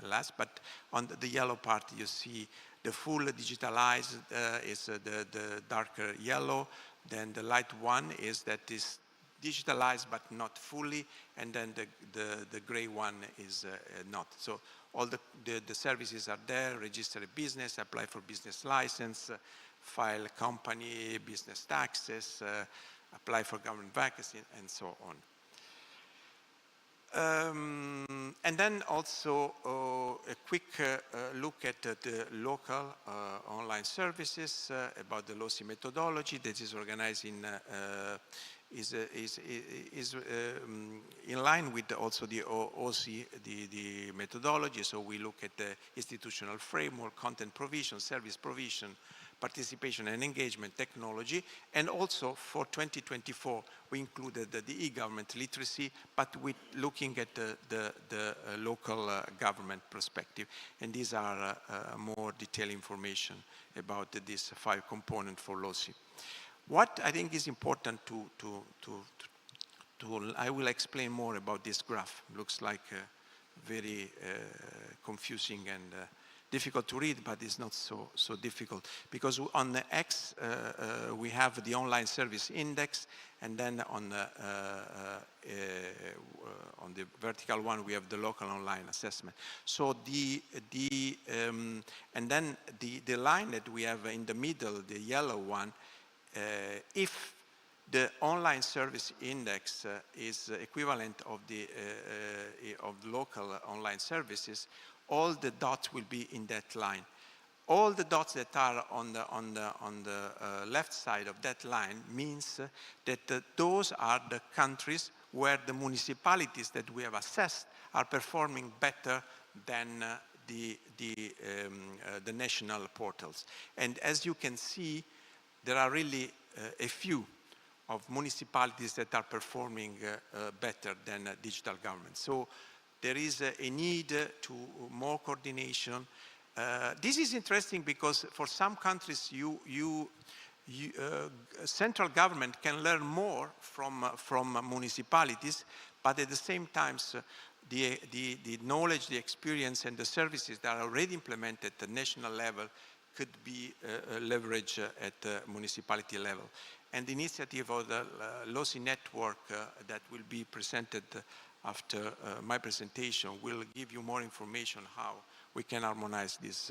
last, but on the yellow part you see the full digitalized is the darker yellow. Then the light one is that is digitalized but not fully, and then the gray one is not. So all the services are there: register a business, apply for business license, file company business taxes, apply for government vacancy, and so on. And then also a quick look at the local online services about the LOSI methodology that is organized in line with also the OSI, the methodology. So we look at the institutional framework, content provision, service provision, participation and engagement, technology, and also for 2024 we included the e-government literacy, but with looking at the local government perspective, and these are more detailed information about this 5 components for LOSI. What I think is important I will explain more about this graph. Looks like very confusing and difficult to read, but it's not so difficult, because on the X we have the online service index, and then on the vertical one we have the local online assessment. So and then the line that we have in the middle, the yellow one, if the online service index is equivalent of the local online services. All the dots will be in that line. All the dots that are on the left side of that line means that those are the countries where the municipalities that we have assessed are performing better than the national portals. And as you can see, there are really a few of municipalities that are performing better than digital government. So there is a need to more coordination. This is interesting because for some countries, central government can learn more from municipalities, but at the same time, the knowledge, the experience, and the services that are already implemented at the national level could be leveraged at the municipality level. And the initiative of the LOSI network that will be presented after my presentation will give you more information how we can harmonize this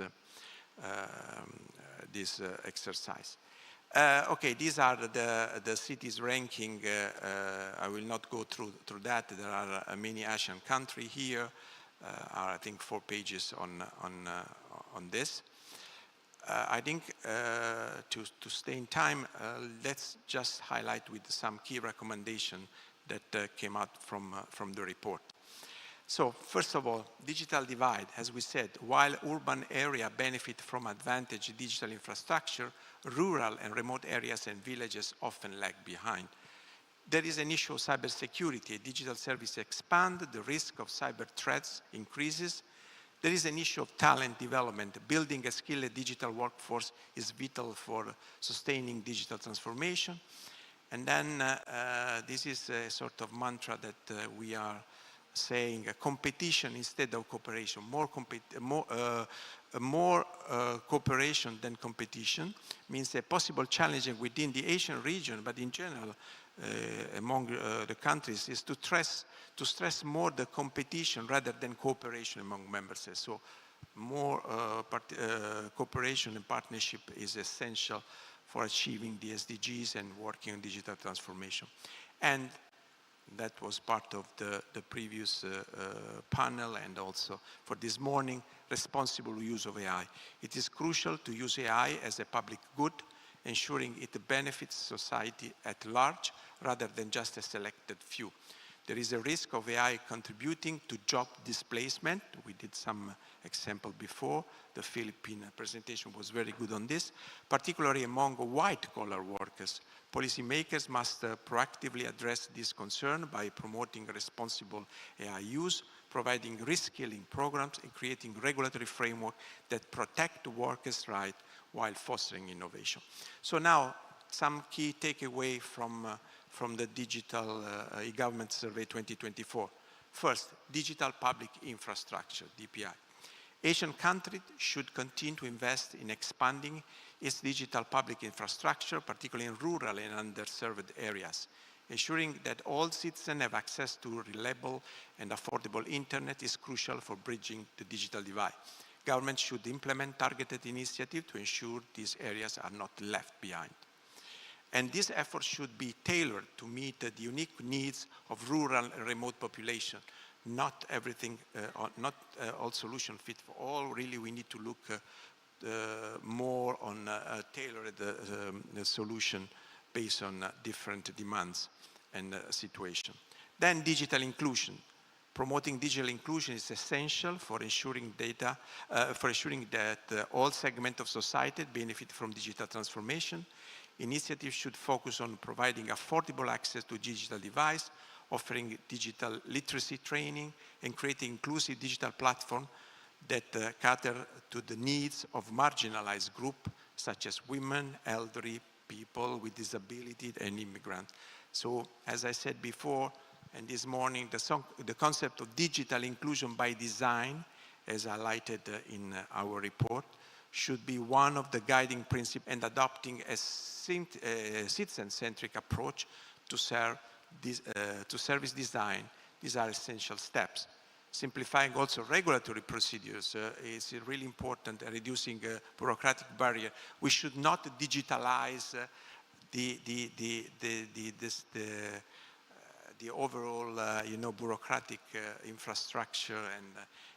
exercise. Okay, these are the cities ranking. I will not go through that. There are many Asian countries here. I think 4 pages on this. I think to stay in time, let's just highlight with some key recommendations that came out from the report. So first of all, digital divide. As we said, while urban areas benefit from advantage digital infrastructure, rural and remote areas and villages often lag behind. There is an issue of cybersecurity. Digital services expand, the risk of cyber threats increases. There is an issue of talent development. Building a skilled digital workforce is vital for sustaining digital transformation. And then this is a sort of mantra that we are saying, competition instead of cooperation. More cooperation than competition means a possible challenge within the Asian region, but in general, among the countries, is to stress more the competition rather than cooperation among member states. So more cooperation and partnership is essential for achieving the SDGs and working on digital transformation. And that was part of the previous panel and also for this morning, responsible use of AI. It is crucial to use AI as a public good, ensuring it benefits society at large rather than just a selected few. There is a risk of AI contributing to job displacement. We did some example before. The Philippine presentation was very good on this, particularly among white-collar workers. Policymakers must proactively address this concern by promoting responsible AI use, providing reskilling programs, and creating regulatory framework that protect workers' rights while fostering innovation. So now, some key takeaway from the Digital E-Government Survey 2024. First, digital public infrastructure, DPI. Asian countries should continue to invest in expanding its digital public infrastructure, particularly in rural and underserved areas. Ensuring that all citizens have access to reliable and affordable internet is crucial for bridging the digital divide. Governments should implement targeted initiatives to ensure these areas are not left behind. And these efforts should be tailored to meet the unique needs of rural and remote population. Not everything, not all solutions fit for all. Really, we need to look more on a tailored solution based on different demands and situation. Then digital inclusion. Promoting digital inclusion is essential for ensuring that all segments of society benefit from digital transformation. Initiatives should focus on providing affordable access to digital devices, offering digital literacy training, and creating inclusive digital platforms that cater to the needs of marginalized groups such as women, elderly, people with disability, and immigrants. So, as I said before, and this morning, the concept of digital inclusion by design, as highlighted in our report, should be one of the guiding principles, and adopting a citizen-centric approach to service design. These are essential steps. Simplifying also regulatory procedures is really important, reducing bureaucratic barrier. We should not digitalize the overall, bureaucratic infrastructure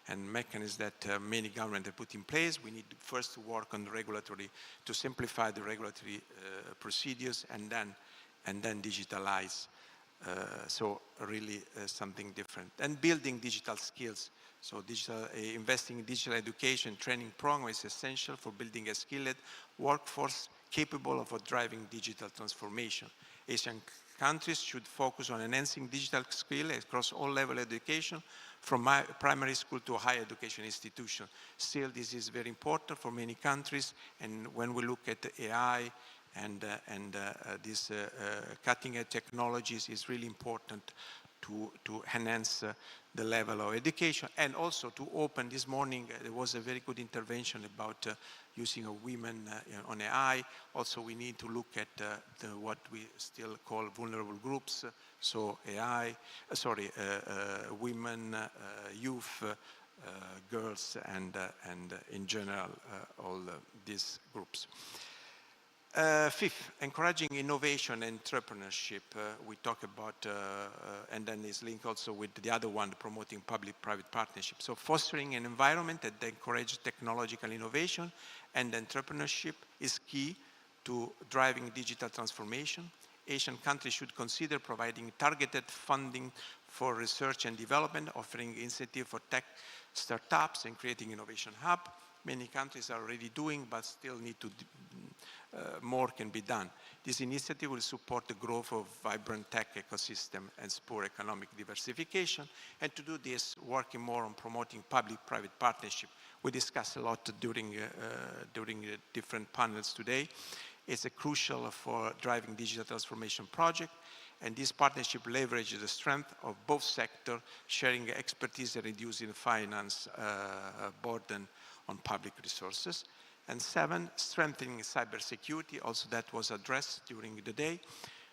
and mechanisms that many governments have put in place. We need first to work on the regulatory, to simplify the regulatory procedures, and then digitalize. So really something different. And building digital skills. So investing in digital education training program is essential for building a skilled workforce capable of driving digital transformation. Asian countries should focus on enhancing digital skills across all levels of education, from primary school to higher education institution. Still, this is very important for many countries, and when we look at AI and these cutting-edge technologies, it's really important to enhance the level of education, and also to open. This morning there was a very good intervention about using of women on AI. Also, we need to look at what we still call vulnerable groups. So women, youth, girls, and in general all these groups. Fifth, encouraging innovation and entrepreneurship. We talk about, and then it's linked also with the other one, promoting public-private partnership. So fostering an environment that encourages technological innovation and entrepreneurship is key to driving digital transformation. Asian countries should consider providing targeted funding for research and development, offering incentive for tech startups and creating innovation hub. Many countries are already doing, but still need to more can be done. This initiative will support the growth of vibrant tech ecosystem and spur economic diversification. And to do this, working more on promoting public-private partnership. We discussed a lot during the different panels today. It's crucial for driving digital transformation project. And this partnership leverages the strength of both sectors, sharing expertise and reducing finance burden on public resources. And 7, strengthening cybersecurity, also that was addressed during the day,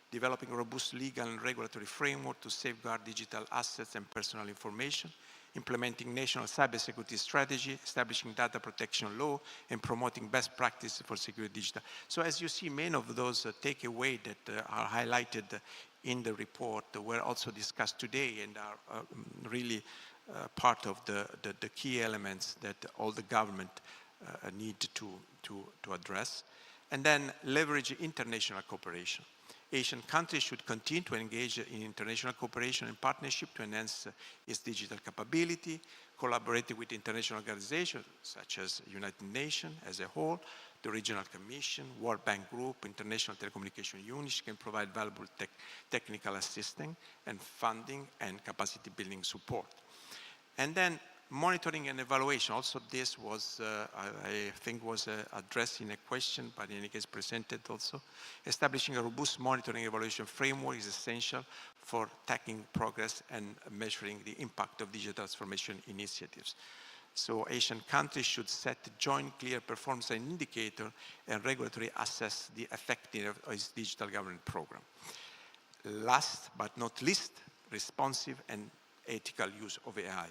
developing a robust legal and regulatory framework to safeguard digital assets and personal information, implementing national cybersecurity strategy, establishing data protection law, and promoting best practices for secure digital. So as you see, many of those takeaways that are highlighted in the report were also discussed today and are really part of the key elements that all the government need to address. And then leverage international cooperation. Asian countries should continue to engage in international cooperation and partnership to enhance its digital capability, collaborating with international organizations such as United Nations as a whole, the Regional Commission, World Bank Group, International Telecommunication Units can provide valuable technical assistance and funding and capacity building support. And then monitoring and evaluation. Also, this was, I think, was addressed in a question, but in any case presented also. Establishing a robust monitoring and evaluation framework is essential for tracking progress and measuring the impact of digital transformation initiatives. So Asian countries should set joint clear performance indicator and regulatory assess the effectiveness of its digital government program. Last but not least, responsive and ethical use of AI.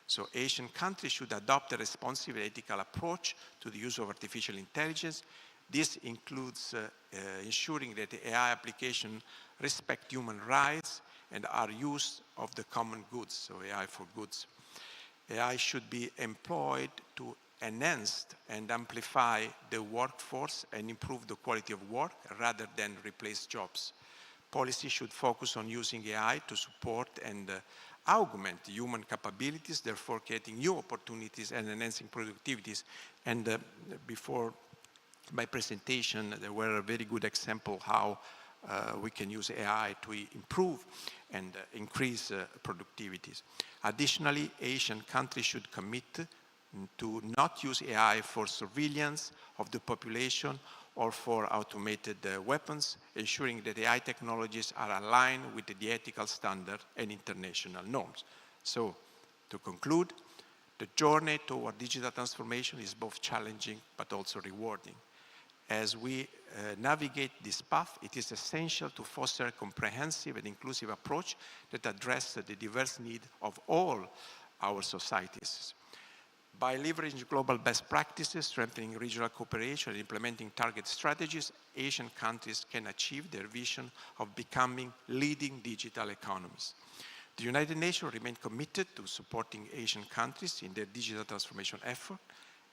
So Asian countries should adopt a responsive and ethical approach to the use of artificial intelligence. This includes ensuring that the AI application respect human rights and are used of the common goods, so AI for goods. AI should be employed to enhance and amplify the workforce and improve the quality of work rather than replace jobs. Policy should focus on using AI to support and augment human capabilities, therefore creating new opportunities and enhancing productivities. And before my presentation, there were a very good example how we can use AI to improve and increase productivities. Additionally, Asian countries should commit to not use AI for surveillance of the population or for automated weapons, ensuring that AI technologies are aligned with the ethical standard and international norms. So, to conclude, the journey toward digital transformation is both challenging but also rewarding. As we navigate this path, it is essential to foster a comprehensive and inclusive approach that addresses the diverse needs of all our societies. By leveraging global best practices, strengthening regional cooperation, and implementing target strategies, Asian countries can achieve their vision of becoming leading digital economies. The United Nations remains committed to supporting Asian countries in their digital transformation effort,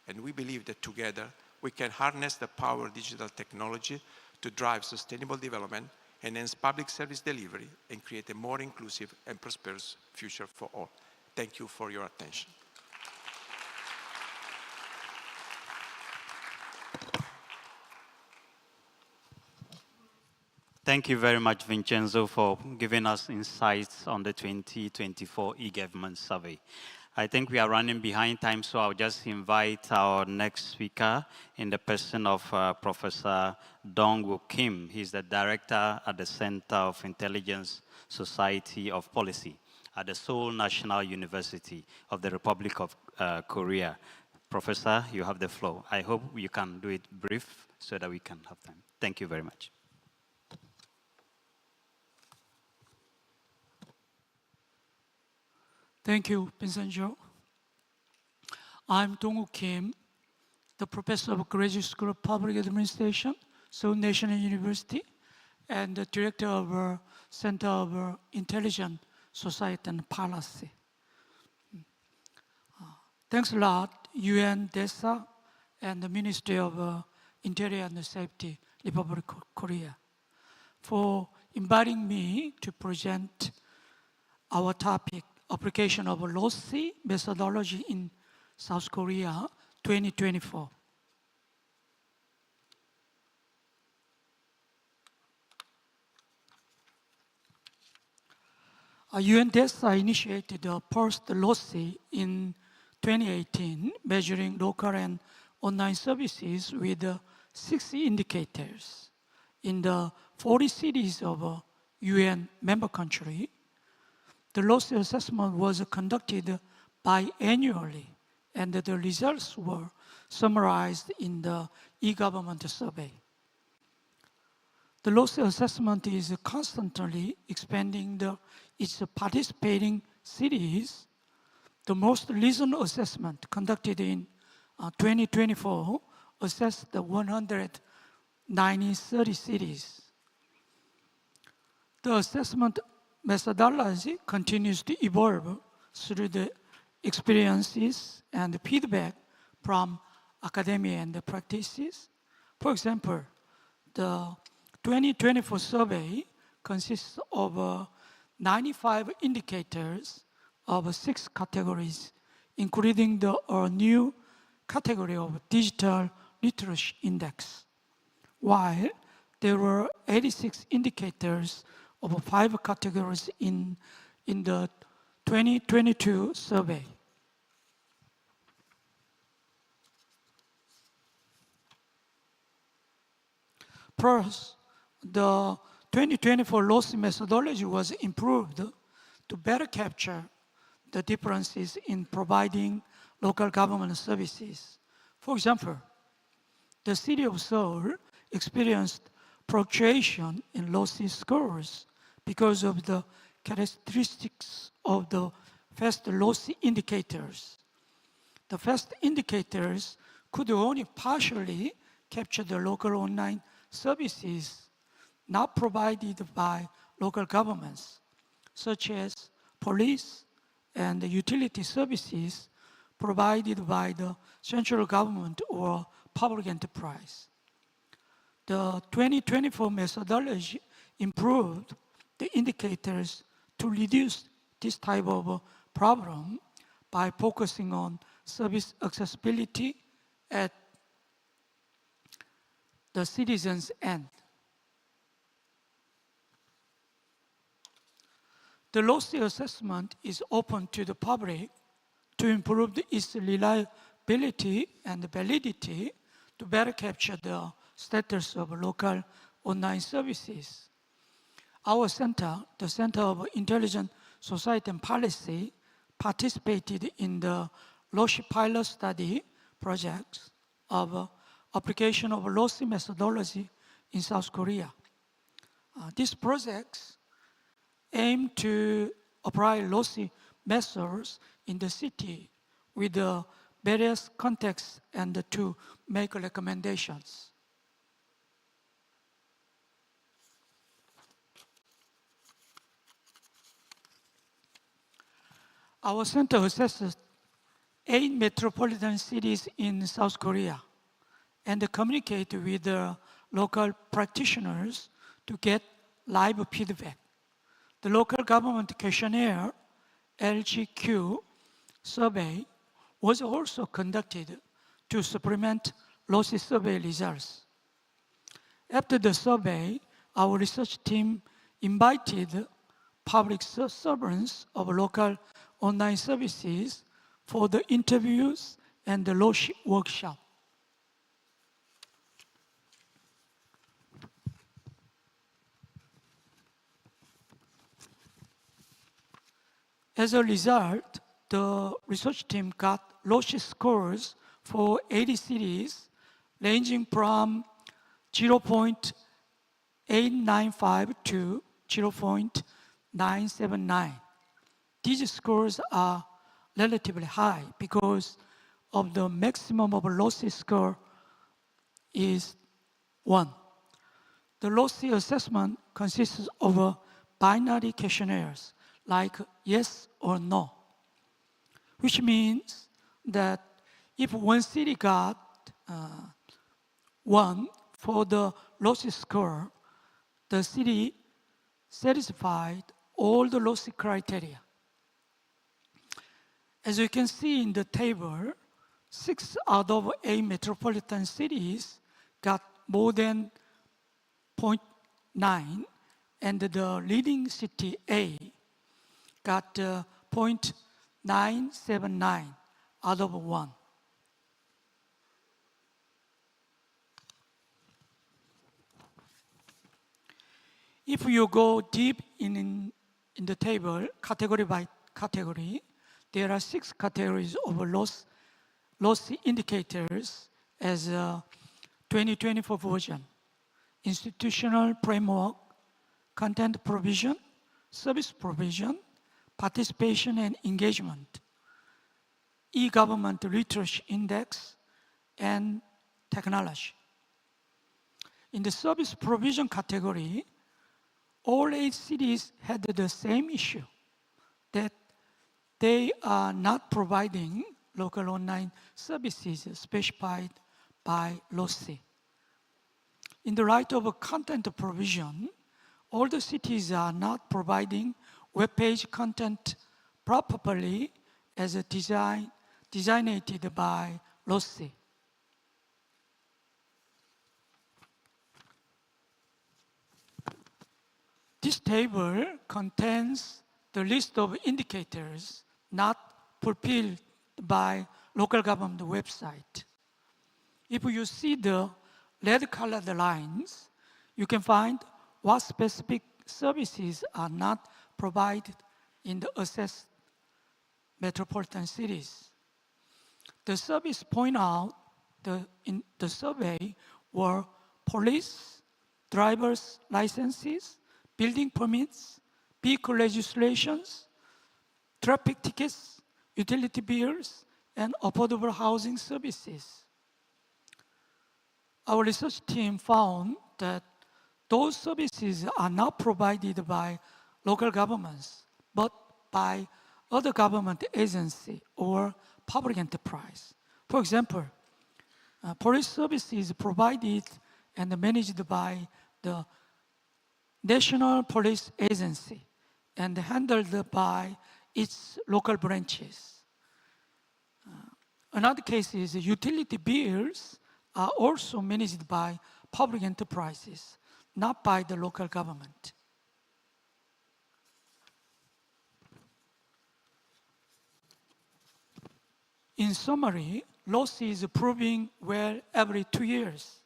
and we believe that together we can harness the power of digital technology to drive sustainable development, enhance public service delivery, and create a more inclusive and prosperous future for all. Thank you for your attention. Thank you very much, Vincenzo, for giving us insights on the 2024 e-government survey. I think we are running behind time, so I'll just invite our next speaker in the person of Professor Dong-Woo Kim. He's the director at the Center of Intelligence Society of Policy at the Seoul National University of the Republic of Korea. Professor, you have the floor. I hope you can do it brief so that we can have time. Thank you very much. Thank you, Vincenzo. I'm Dong-Woo Kim, the professor of Graduate School of Public Administration, Seoul National University, and the director of Center of Intelligence Society and Policy. Thanks a lot, UN DSG and the Ministry of Interior and Safety, Republic of Korea, for inviting me to present our topic, Application of Lossy Methodology in South Korea 2024. UN DSG initiated the first Lossy in 2018, measuring local and online services with 60 indicators in the 40 cities of UN member country. The loss assessment was conducted biannually, and the results were summarized in the e-government survey. The loss assessment is constantly expanding its participating cities. The most recent assessment conducted in 2024 assessed the 190 cities. The assessment methodology continues to evolve through the experiences and feedback from academia and the practices. For example, the 2024 survey consists of 95 indicators of 6 categories, including the new category of Digital Literacy Index, while there were 86 indicators of 5 categories in the 2022 survey. First, the 2024 loss methodology was improved to better capture the differences in providing local government services. For example, the city of Seoul experienced fluctuation in lossy scores because of the characteristics of the fast lossy indicators. The fast indicators could only partially capture the local online services not provided by local governments, such as police and utility services provided by the central government or public enterprise. The 2024 methodology improved the indicators to reduce this type of problem by focusing on service accessibility at the citizens' end. The lossy assessment is open to the public to improve its reliability and validity to better capture the status of local online services. Our center, the Center of Intelligence Society and Policy, participated in the lossy pilot study projects of application of lossy methodology in South Korea. These projects aim to apply lossy methods in the city with the various contexts and to make recommendations. Our center assesses 8 metropolitan cities in South Korea and communicate with the local practitioners to get live feedback. The local government questionnaire, LGQ survey, was also conducted to supplement lossy survey results. After the survey, our research team invited public servants of local online services for the interviews and the loss workshop. As a result, the research team got loss scores for 80 cities ranging from 0.895 to 0.979. These scores are relatively high because of the maximum of lossy score is 1. The lossy assessment consists of binary questionnaires like yes or no, which means that if one city got 1 for the lossy score, the city satisfied all the lossy criteria. As you can see in the table, 6 out of 8 metropolitan cities got more than 0.9, and the leading city A got 0.979 out of 1. If you go deep in the table, category by category, there are 6 categories of loss indicators as a 2024 version: institutional framework, content provision, service provision, participation and engagement, e-government literacy index, and technology. In the service provision category, all 8 cities had the same issue, that they are not providing local online services specified by lossy. In the right of content provision, all the cities are not providing web page content properly as a designated by lossy. This table contains the list of indicators not fulfilled by local government website. If you see the red colored lines, you can find what specific services are not provided in the assessed metropolitan cities. The service point out in the survey were police, driver's licenses, building permits, vehicle registrations, traffic tickets, utility bills, and affordable housing services. Our research team found that those services are not provided by local governments, but by other government agency or public enterprise. For example, police services provided and managed by the National Police Agency and handled by its local branches. Another case is utility bills are also managed by public enterprises, not by the local government. In summary, loss is proving well every 2 years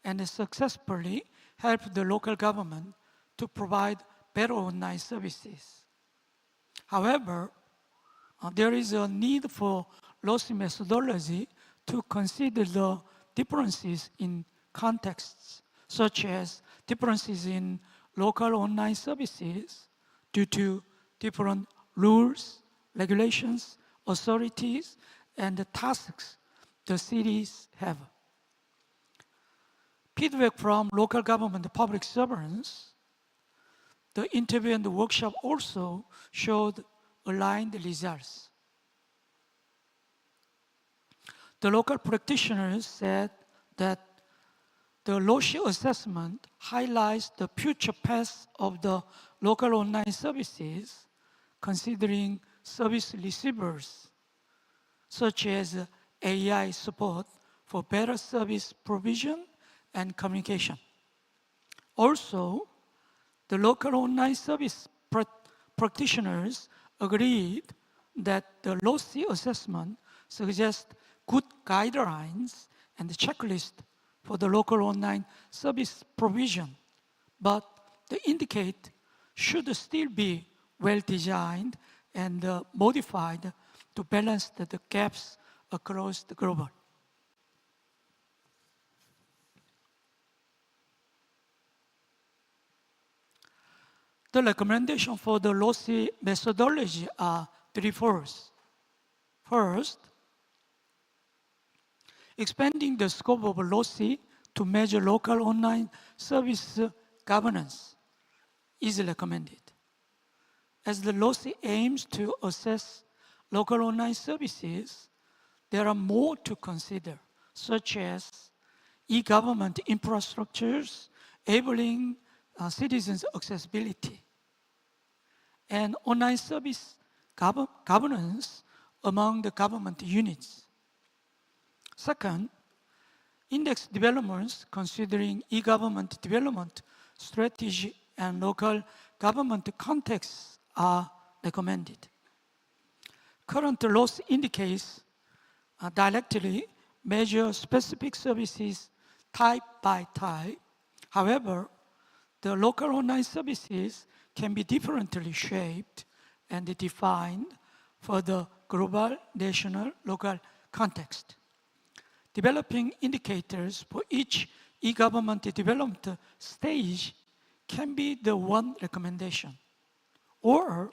and successfully help the local government to provide better online services. However, there is a need for loss methodology to consider the differences in contexts, such as differences in local online services due to different rules, regulations, authorities, and the tasks the cities have. Feedback from local government public servants, the interview and the workshop also showed aligned results. The local practitioners said that the local assessment highlights the future path of the local online services, considering service receivers, such as AI support for better service provision and communication. Also, the local online service practitioners agreed that the lossy assessment suggests good guidelines and checklists for the local online service provision, but the indicate should still be well designed and modified to balance the gaps across the global. The recommendation for the lossy methodology are threefold. First, expanding the scope of lossy to measure local online service governance is recommended. As the lossy aims to assess local online services, there are more to consider, such as e-government infrastructures enabling citizens' accessibility, and online service governance among the government units. Second, index developments considering e-government development strategy and local government contexts are recommended. Current loss indices directly measure specific services type by type. However, the local online services can be differently shaped and defined for the global, national, local context. Developing indicators for each e-government development stage can be the one recommendation, or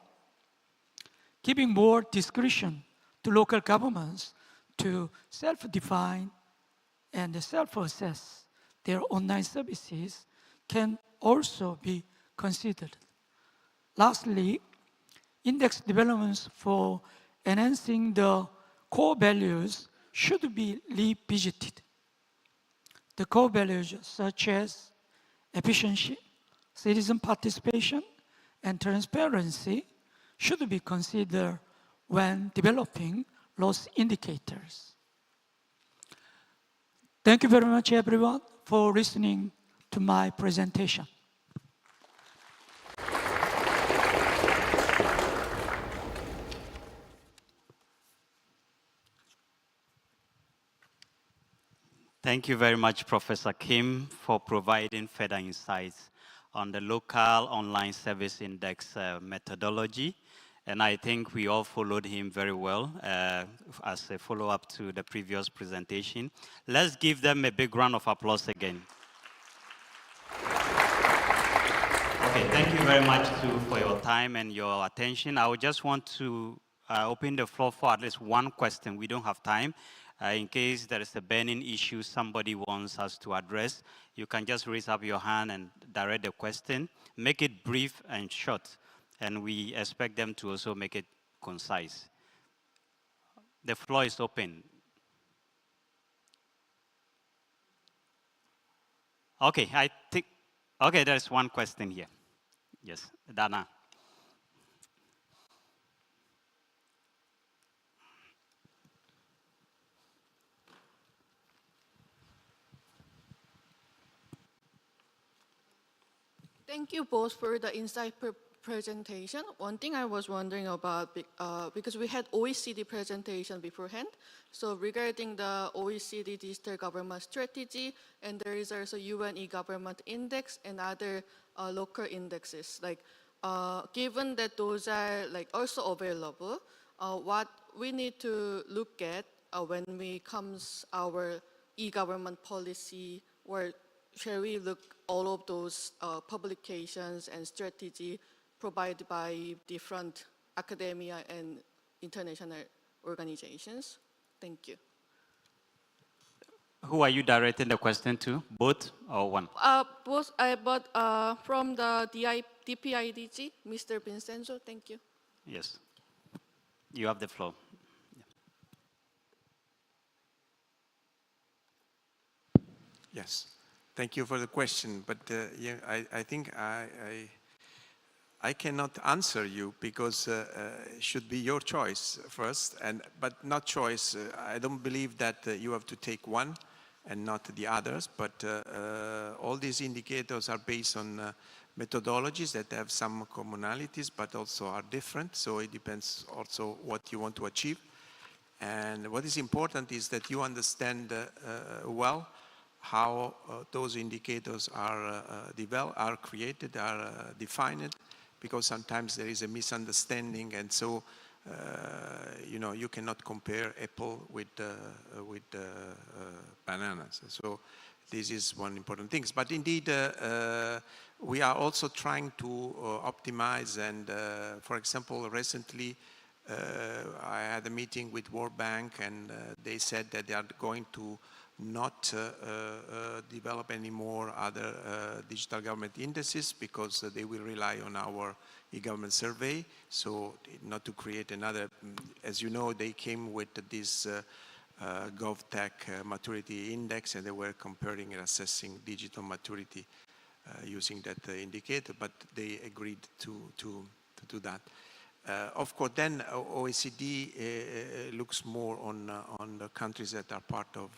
giving more discretion to local governments to self-define and self-assess their online services can also be considered. Lastly, index developments for enhancing the core values should be revisited. The core values such as efficiency, citizen participation, and transparency should be considered when developing loss indicators. Thank you very much, everyone, for listening to my presentation. Thank you very much, Professor Kim, for providing further insights on the local online service index methodology. And I think we all followed him very well as a follow-up to the previous presentation. Let's give them a big round of applause again. Okay, thank you very much for your time and your attention. I would just want to open the floor for at least one question. We don't have time. In case there is a burning issue somebody wants us to address, you can just raise up your hand and direct the question. Make it brief and short, and we expect them to also make it concise. The floor is open. Okay, I think, okay, there's one question here. Yes, Dana. Thank you both for the insightful presentation. One thing I was wondering about, because we had OECD presentation beforehand, so regarding the OECD digital government strategy, and there is also UN e-government index and other local indexes. Like, given that those are like also available, what we need to look at when we comes our e-government policy, or shall we look all of those publications and strategy provided by different academia and international organizations? Thank you. Who are you directing the question to? Both or one? Both, but from the DPIDG, Mr. Vincenzo, thank you. Yes. You have the floor. Yes, thank you for the question, but yeah, I think I cannot answer you because it should be your choice first, but not choice. I don't believe that you have to take one and not the others, but all these indicators are based on methodologies that have some commonalities but also are different, so it depends also what you want to achieve. And what is important is that you understand well how those indicators are created, are defined, because sometimes there is a misunderstanding, and so you cannot compare apple with bananas. So this is one important thing. But indeed, we are also trying to optimize, and for example, recently I had a meeting with World Bank, and they said that they are going to not develop any more other digital government indices because they will rely on our e-government survey. So not to create another, as you know, they came with this GovTech maturity index, and they were comparing and assessing digital maturity using that indicator, but they agreed to do that. Of course, then OECD looks more on the countries that are part of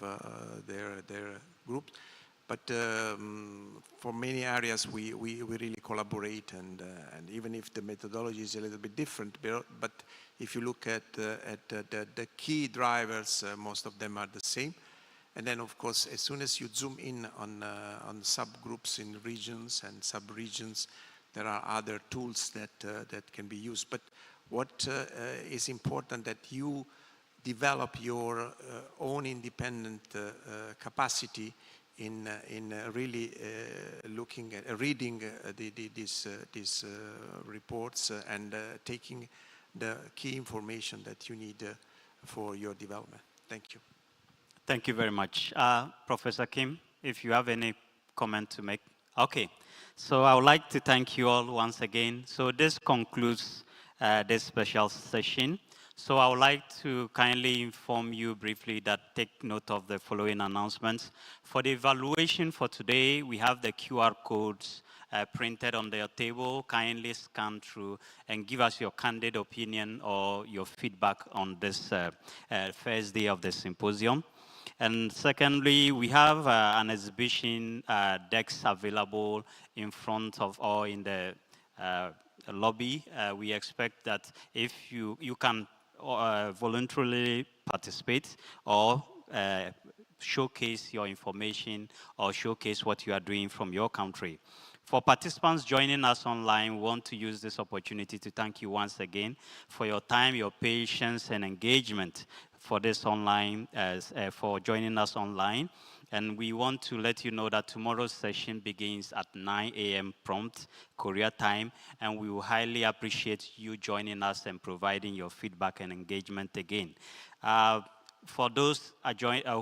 their group, but for many areas we really collaborate, and even if the methodology is a little bit different, but if you look at the key drivers, most of them are the same. And then, of course, as soon as you zoom in on subgroups in regions and sub-regions, there are other tools that can be used. But what is important that you develop your own independent capacity in really looking at reading these reports and taking the key information that you need for your development. Thank you. Thank you very much. Professor Kim, if you have any comment to make. Okay. So I would like to thank you all once again. So this concludes this special session. So I would like to kindly inform you briefly that take note of the following announcements. For the evaluation for today, we have the QR codes printed on their table. Kindly scan through and give us your candid opinion or your feedback on this first day of the symposium. And secondly, we have an exhibition decks available in front of or in the lobby. We expect that if you can voluntarily participate or showcase your information or showcase what you are doing from your country. For participants joining us online, we want to use this opportunity to thank you once again for your time, your patience, and engagement for this online, for joining us online. And we want to let you know that tomorrow's session begins at 9 a.m. prompt Korea time, and we will highly appreciate you joining us and providing your feedback and engagement again. For those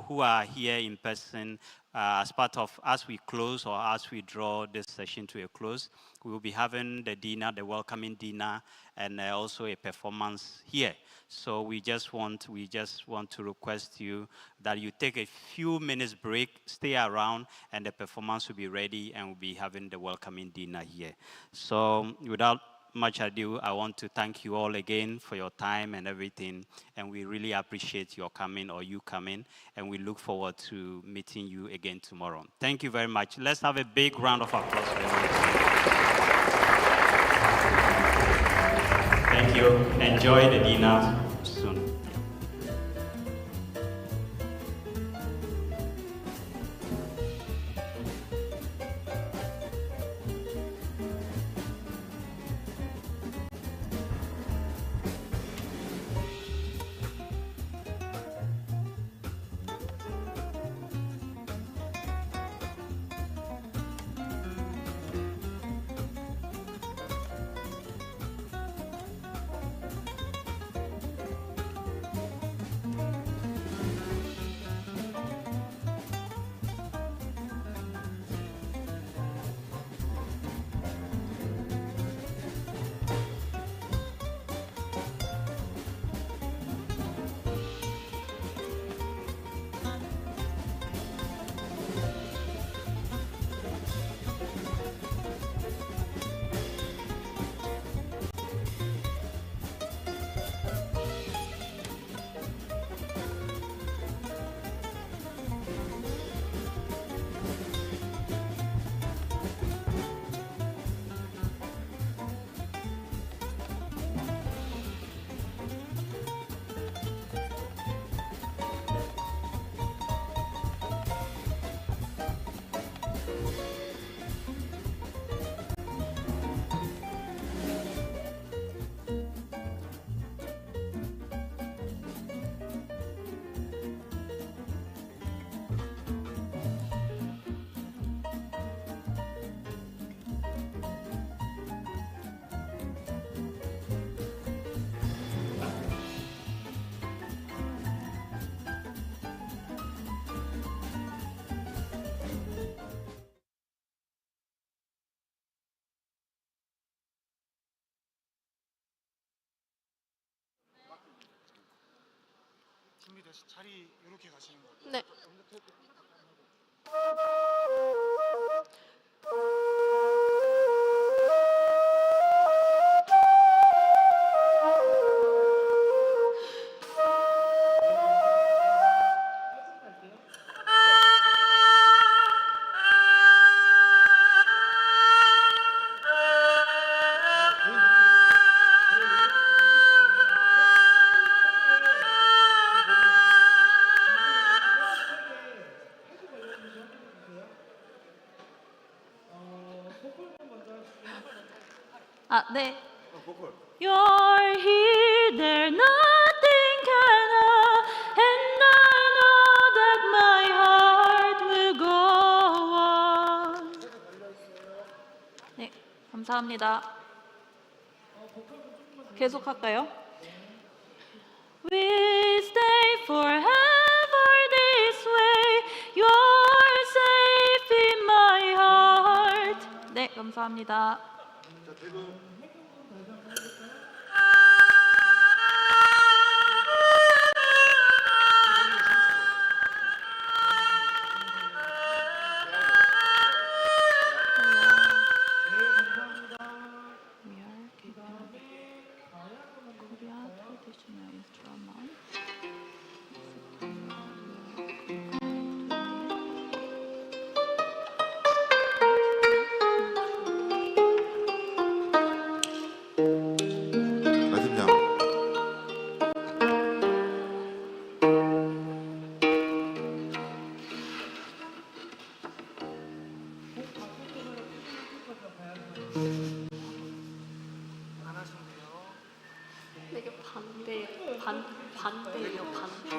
who are here in person, as part of, as we close or as we draw this session to a close, we will be having the dinner, the welcoming dinner, and also a performance here. So we just want to request you that you take a few minutes break, stay around, and the performance will be ready, and we'll be having the welcoming dinner here. So without much ado, I want to thank you all again for your time and everything, and we really appreciate your coming or you coming, and we look forward to meeting you again tomorrow. Thank you very much. Let's have a big round of applause for everyone. Thank you. Enjoy the dinner soon. 준비돼서 자리 이렇게 가시는 거예요. 네. 아, 네. You're here, there nothing can hurt, and I know that my heart will go on. 네, 감사합니다. 계속할까요? We stay forever this way. You're safe in my heart. 네, 감사합니다. 말씀장. 이게 반대예요, 반대.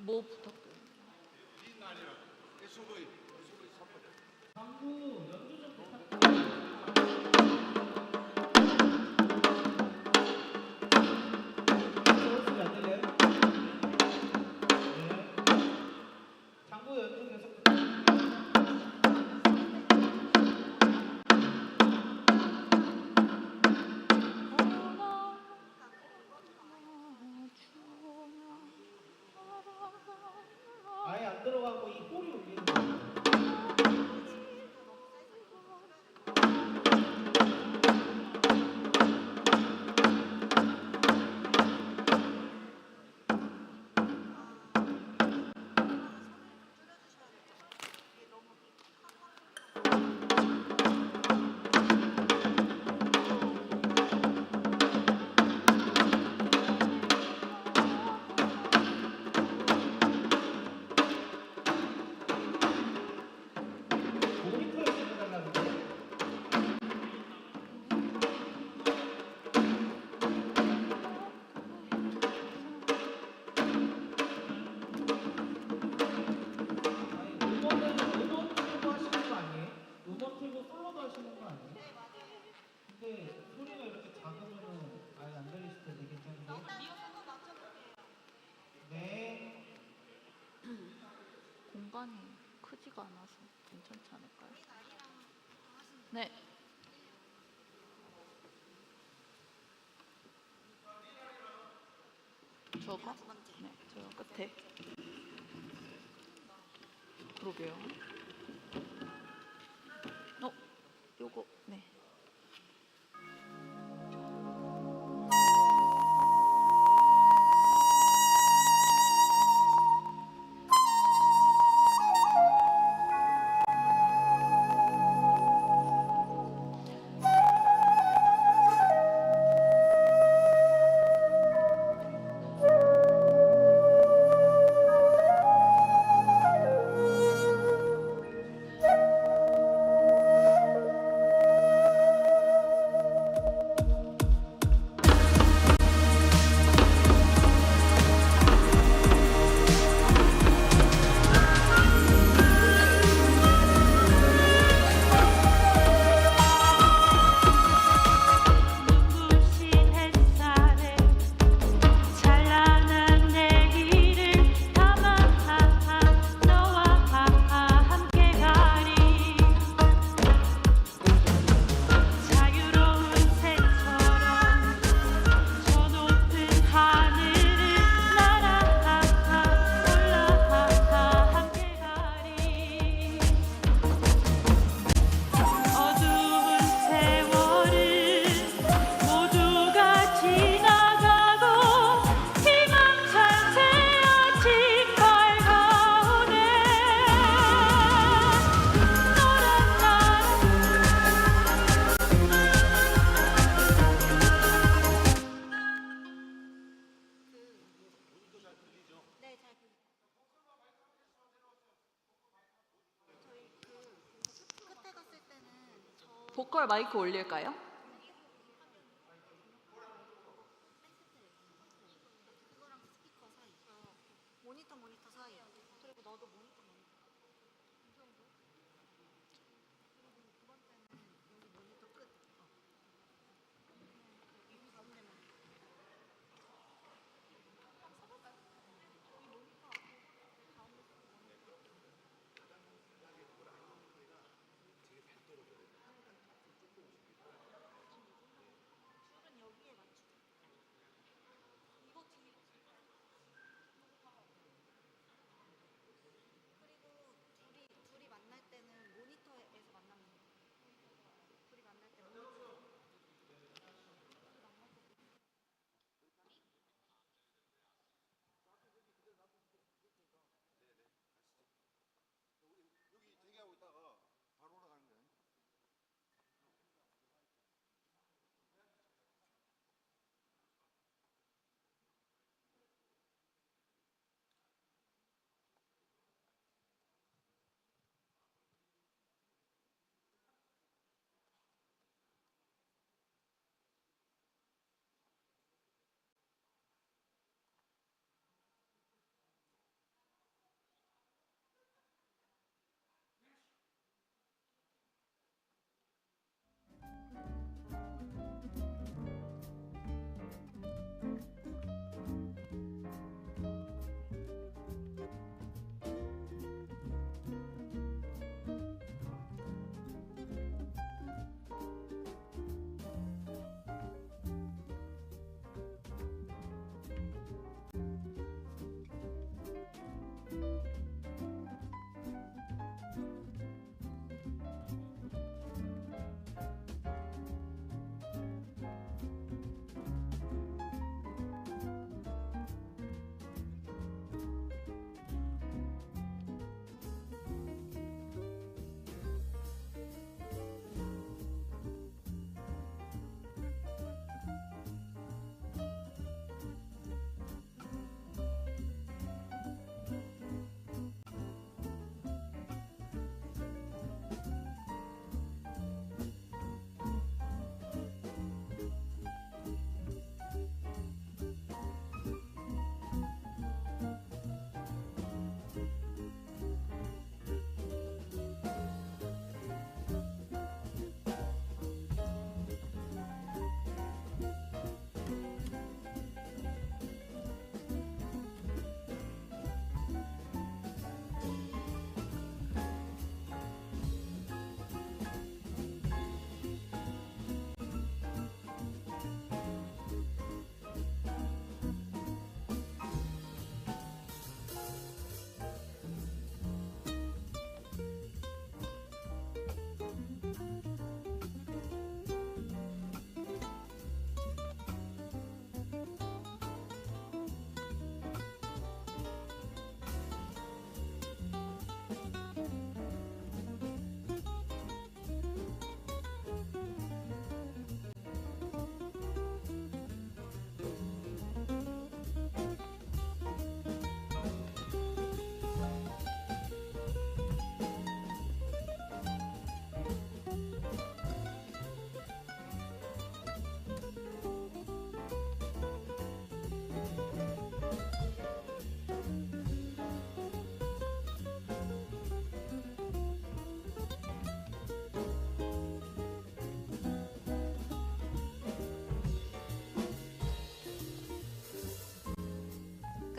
뭐 부탁드려요? 아예 안 들어가고 이 꼬리 올리는 거. 공간이 크지가 않아서 괜찮지 않을까요? 네. 저거? 네, 저 끝에. 그러게요. 요거, 네. 보컬 마이크 올릴까요?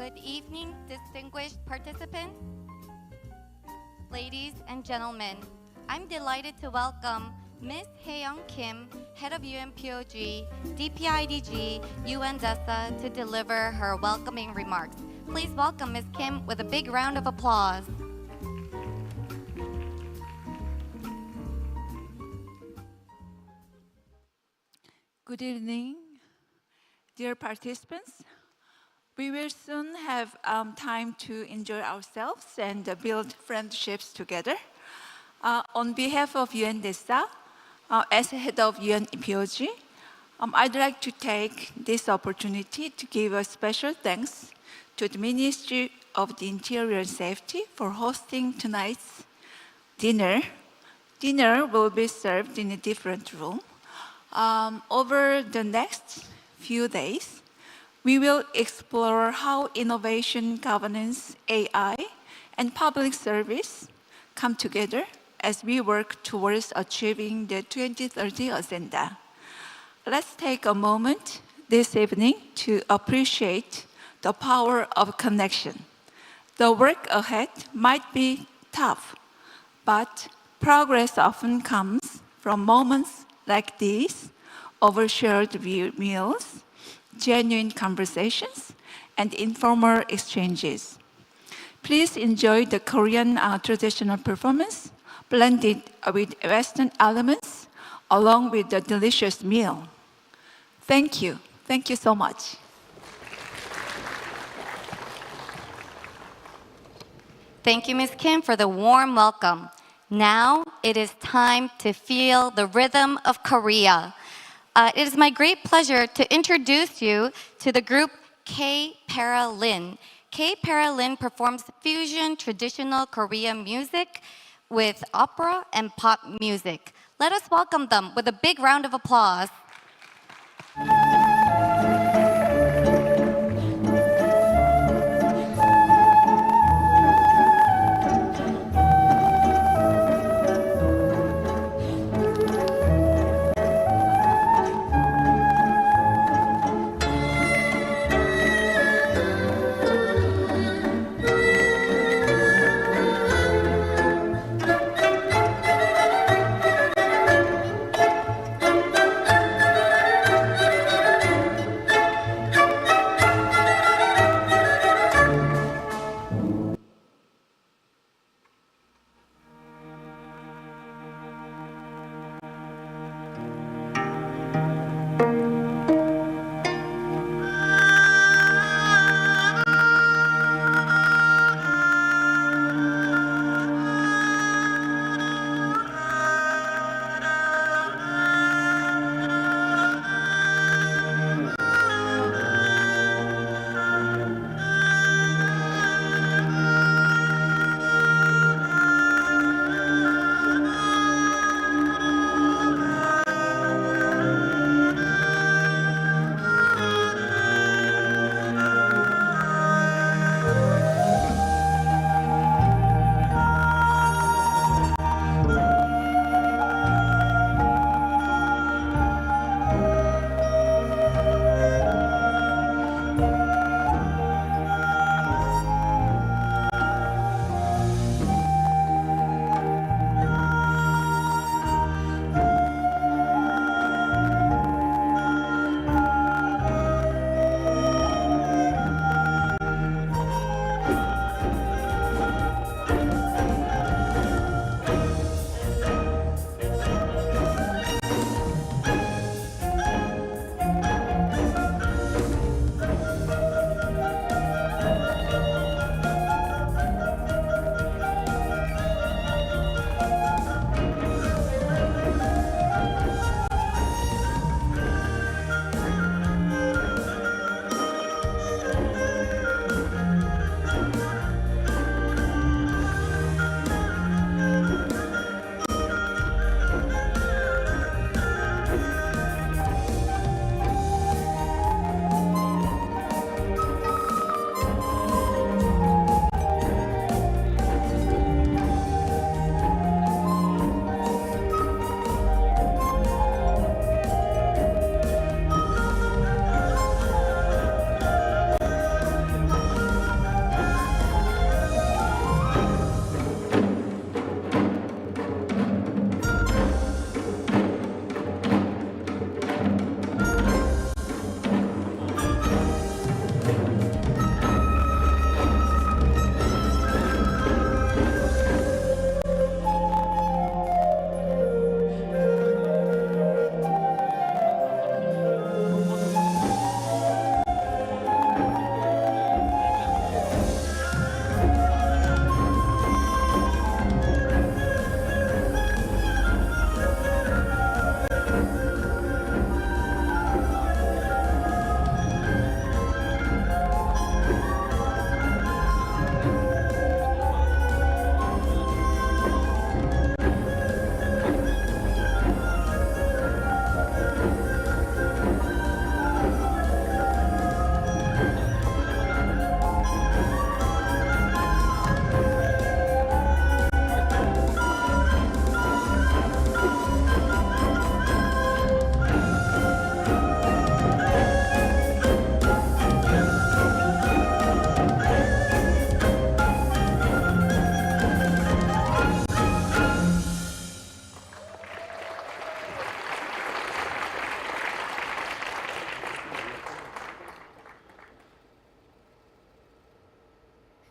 Good evening, distinguished participants. Ladies and gentlemen, I'm delighted to welcome Ms. Hae-young Kim, Head of UNPOG, DPIDG, UN DSA, to deliver her welcoming remarks. Please welcome Ms. Kim with a big round of applause. Good evening, dear participants. We will soon have time to enjoy ourselves and build friendships together. On behalf of UN DSA, as head of UN POG, I'd like to take this opportunity to give a special thanks to the Ministry of the Interior and Safety for hosting tonight's dinner Dinner will be served in a different room. Over the next few days, we will explore how innovation, governance, AI, and public service come together as we work towards achieving the 2030 Agenda. Let's take a moment this evening to appreciate the power of connection. The work ahead might be tough, but progress often comes from moments like these, over shared meals, genuine conversations, and informal exchanges. Please enjoy the Korean traditional performance blended with Western elements along with the delicious meal. Thank you. Thank you so much. Thank you, Ms. Kim, for the warm welcome. Now it is time to feel the rhythm of Korea. It is my great pleasure to introduce you to the group K-Para-Lin. K-Para-Lin performs fusion traditional Korean music with opera and pop music. Let us welcome them with a big round of applause.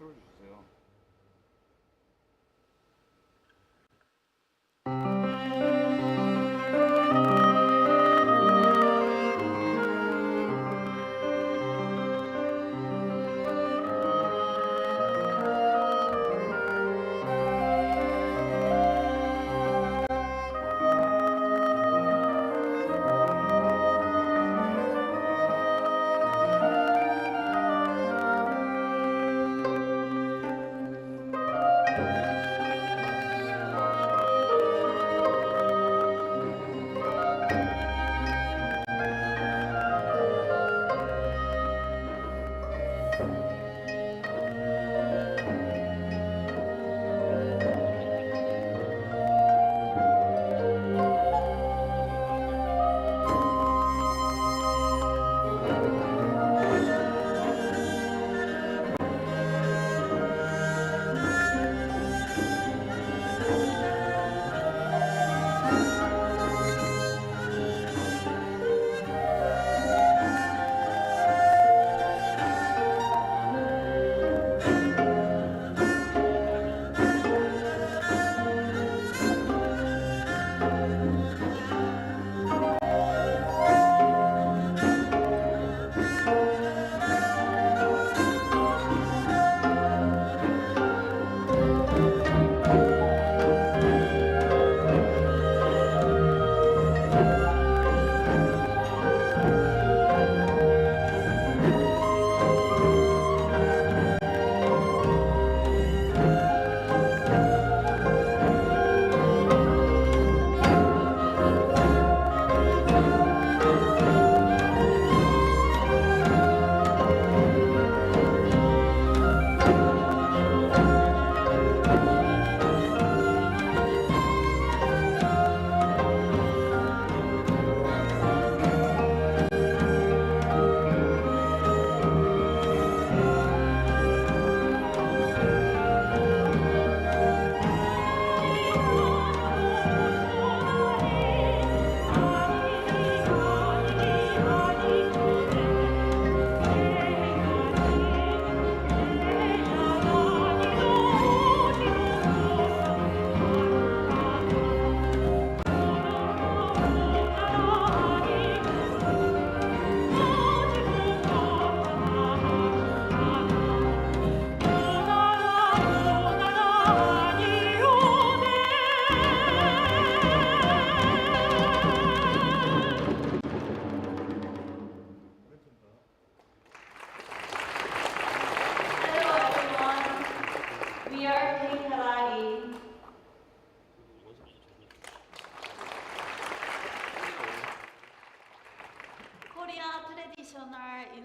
틀어주세요.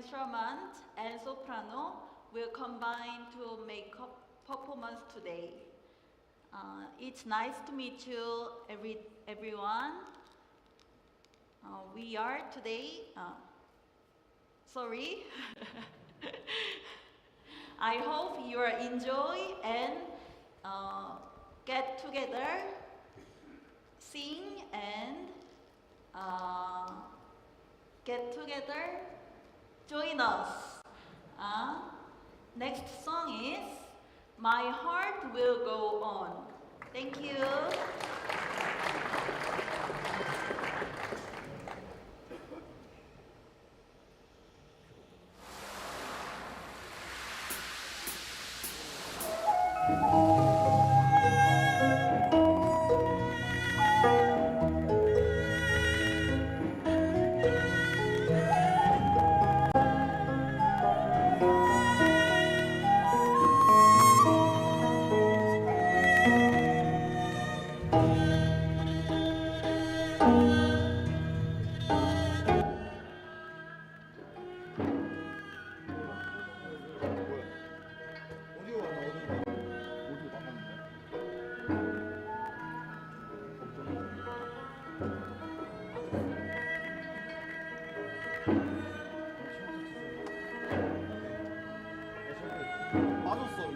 instrument and soprano will combine to make a performance today. It's nice to meet you, everyone. We are today, sorry. I hope you are enjoy and get together, sing and get together, join us. Next song is My Heart Will Go On. Thank you. 빠졌어.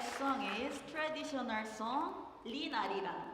next song is traditional song, Linariran.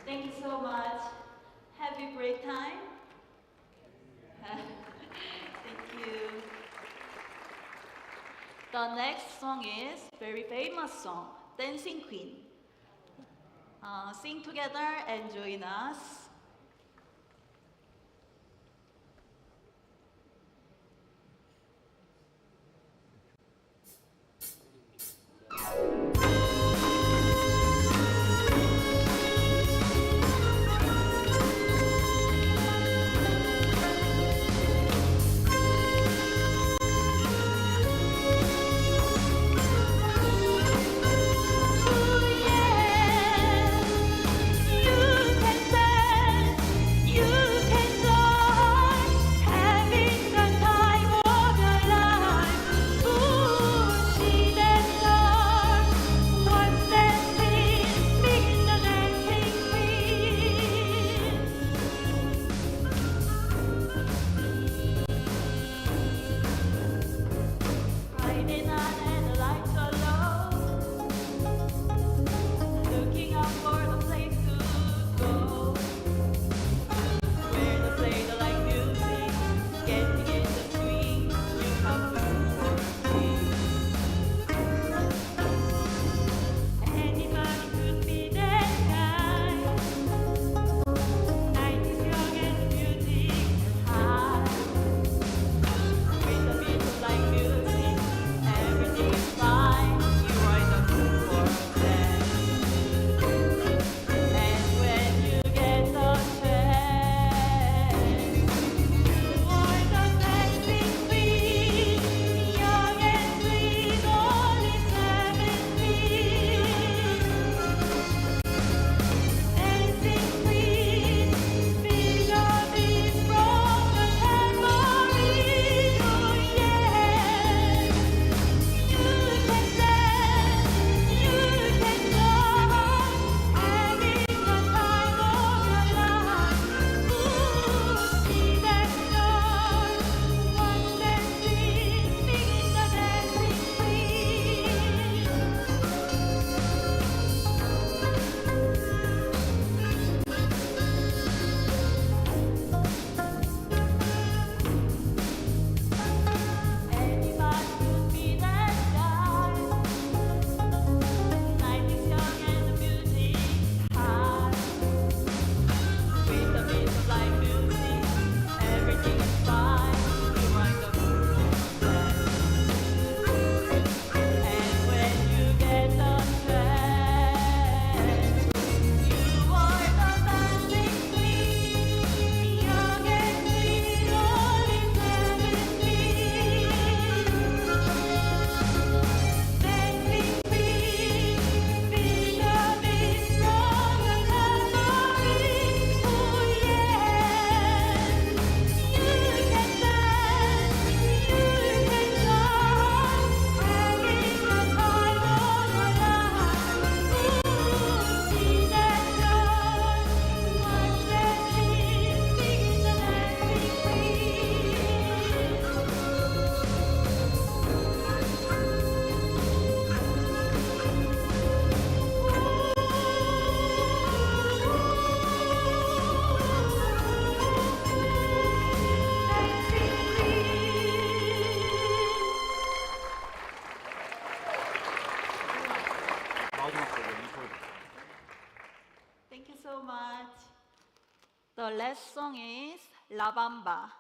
Thank you so much. Have a great time. Thank you. The next song is very famous song, Dancing Queen. Sing together and join us. You can say last song is La Bamba.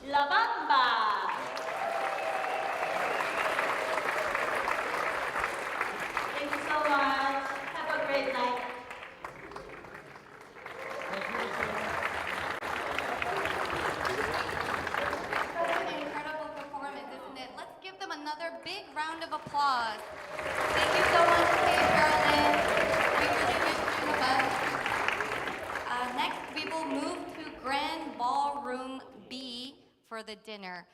La Bamba. Thank you so much. Have a great night. What an incredible performance, isn't it? Let's give them another big round of applause. Thank you so much, Kate Carolyn. We really wish you the best. Next, we will move to Grand Ballroom B for the dinner.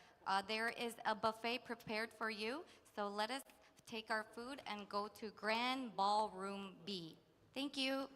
There is a buffet prepared for you, so let us take our food and go to Grand Ballroom B. Thank you.